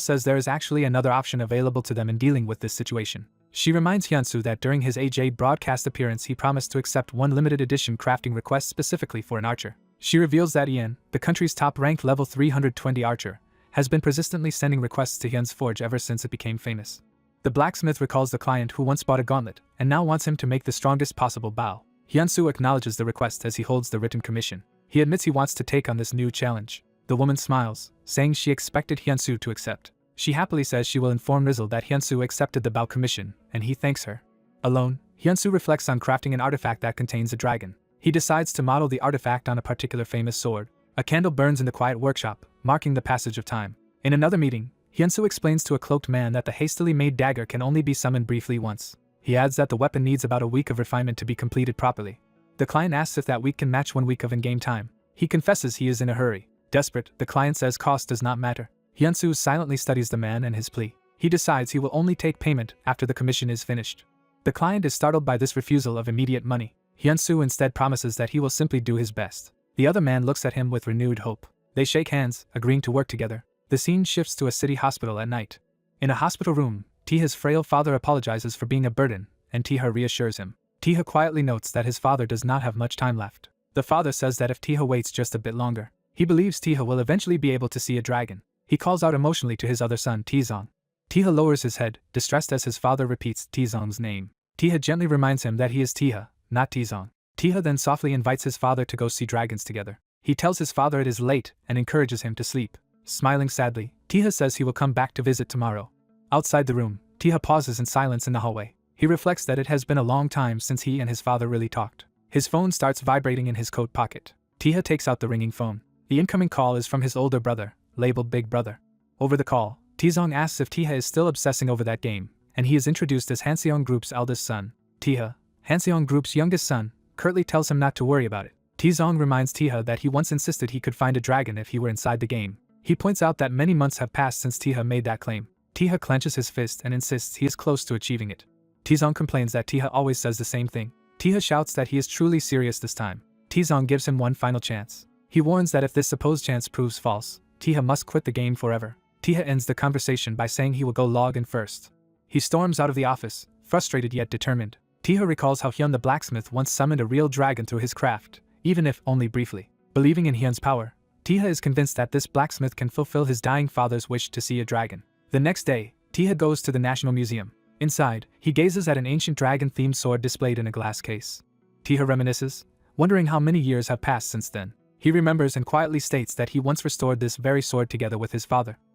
says there is actually another option available to them in dealing with this situation. She reminds Hyunsu that during his AJ broadcast appearance he promised to accept one limited edition crafting request specifically for an archer. She reveals that Ian, the country's top-ranked level 320 archer, has been persistently sending requests to Hyun's forge ever since it became famous. The blacksmith recalls the client who once bought a gauntlet and now wants him to make the strongest possible bow. Hyunsu acknowledges the request as he holds the written commission. He admits he wants to take on this new challenge. The woman smiles, saying she expected Hyunsu to accept. She happily says she will inform Rizzle that Hyunsu accepted the bow commission, and he thanks her. Alone, Hyunsu reflects on crafting an artifact that contains a dragon. He decides to model the artifact on a particular famous sword. A candle burns in the quiet workshop, marking the passage of time. In another meeting, Hyunsu explains to a cloaked man that the hastily made dagger can only be summoned briefly once. He adds that the weapon needs about a week of refinement to be completed properly. The client asks if that week can match 1 week of in-game time. He confesses he is in a hurry. Desperate, the client says cost does not matter. Hyunsu silently studies the man and his plea. He decides he will only take payment after the commission is finished. The client is startled by this refusal of immediate money. Hyunsu instead promises that he will simply do his best. The other man looks at him with renewed hope. They shake hands, agreeing to work together. The scene shifts to a city hospital at night. In a hospital room, Tiha's frail father apologizes for being a burden, and Tiha reassures him. Tiha quietly notes that his father does not have much time left. The father says that if Tiha waits just a bit longer, he believes Tiha will eventually be able to see a dragon. He calls out emotionally to his other son, Tizong. Tiha lowers his head, distressed as his father repeats Tizong's name. Tiha gently reminds him that he is Tiha, not Tizong. Tiha then softly invites his father to go see dragons together. He tells his father it is late and encourages him to sleep. Smiling sadly, Tiha says he will come back to visit tomorrow. Outside the room, Tiha pauses in silence in the hallway. He reflects that it has been a long time since he and his father really talked. His phone starts vibrating in his coat pocket. Tiha takes out the ringing phone. The incoming call is from his older brother, labeled Big Brother. Over the call, Tizong asks if Tiha is still obsessing over that game, and he is introduced as Hanseong Group's eldest son. Tiha, Hanseong Group's youngest son, curtly tells him not to worry about it. Tizong reminds Tiha that he once insisted he could find a dragon if he were inside the game. He points out that many months have passed since Tiha made that claim. Tiha clenches his fist and insists he is close to achieving it. Tizong complains that Tiha always says the same thing. Tiha shouts that he is truly serious this time. Tizong gives him one final chance. He warns that if this supposed chance proves false, Tiha must quit the game forever. Tiha ends the conversation by saying he will go log in first. He storms out of the office, frustrated yet determined. Tiha recalls how Hyun the blacksmith once summoned a real dragon through his craft, even if only briefly. Believing in Hyun's power, Tiha is convinced that this blacksmith can fulfill his dying father's wish to see a dragon. The next day, Tiha goes to the National Museum. Inside, he gazes at an ancient dragon-themed sword displayed in a glass case. Tiha reminisces, wondering how many years have passed since then. He remembers and quietly states that he once restored this very sword together with his father.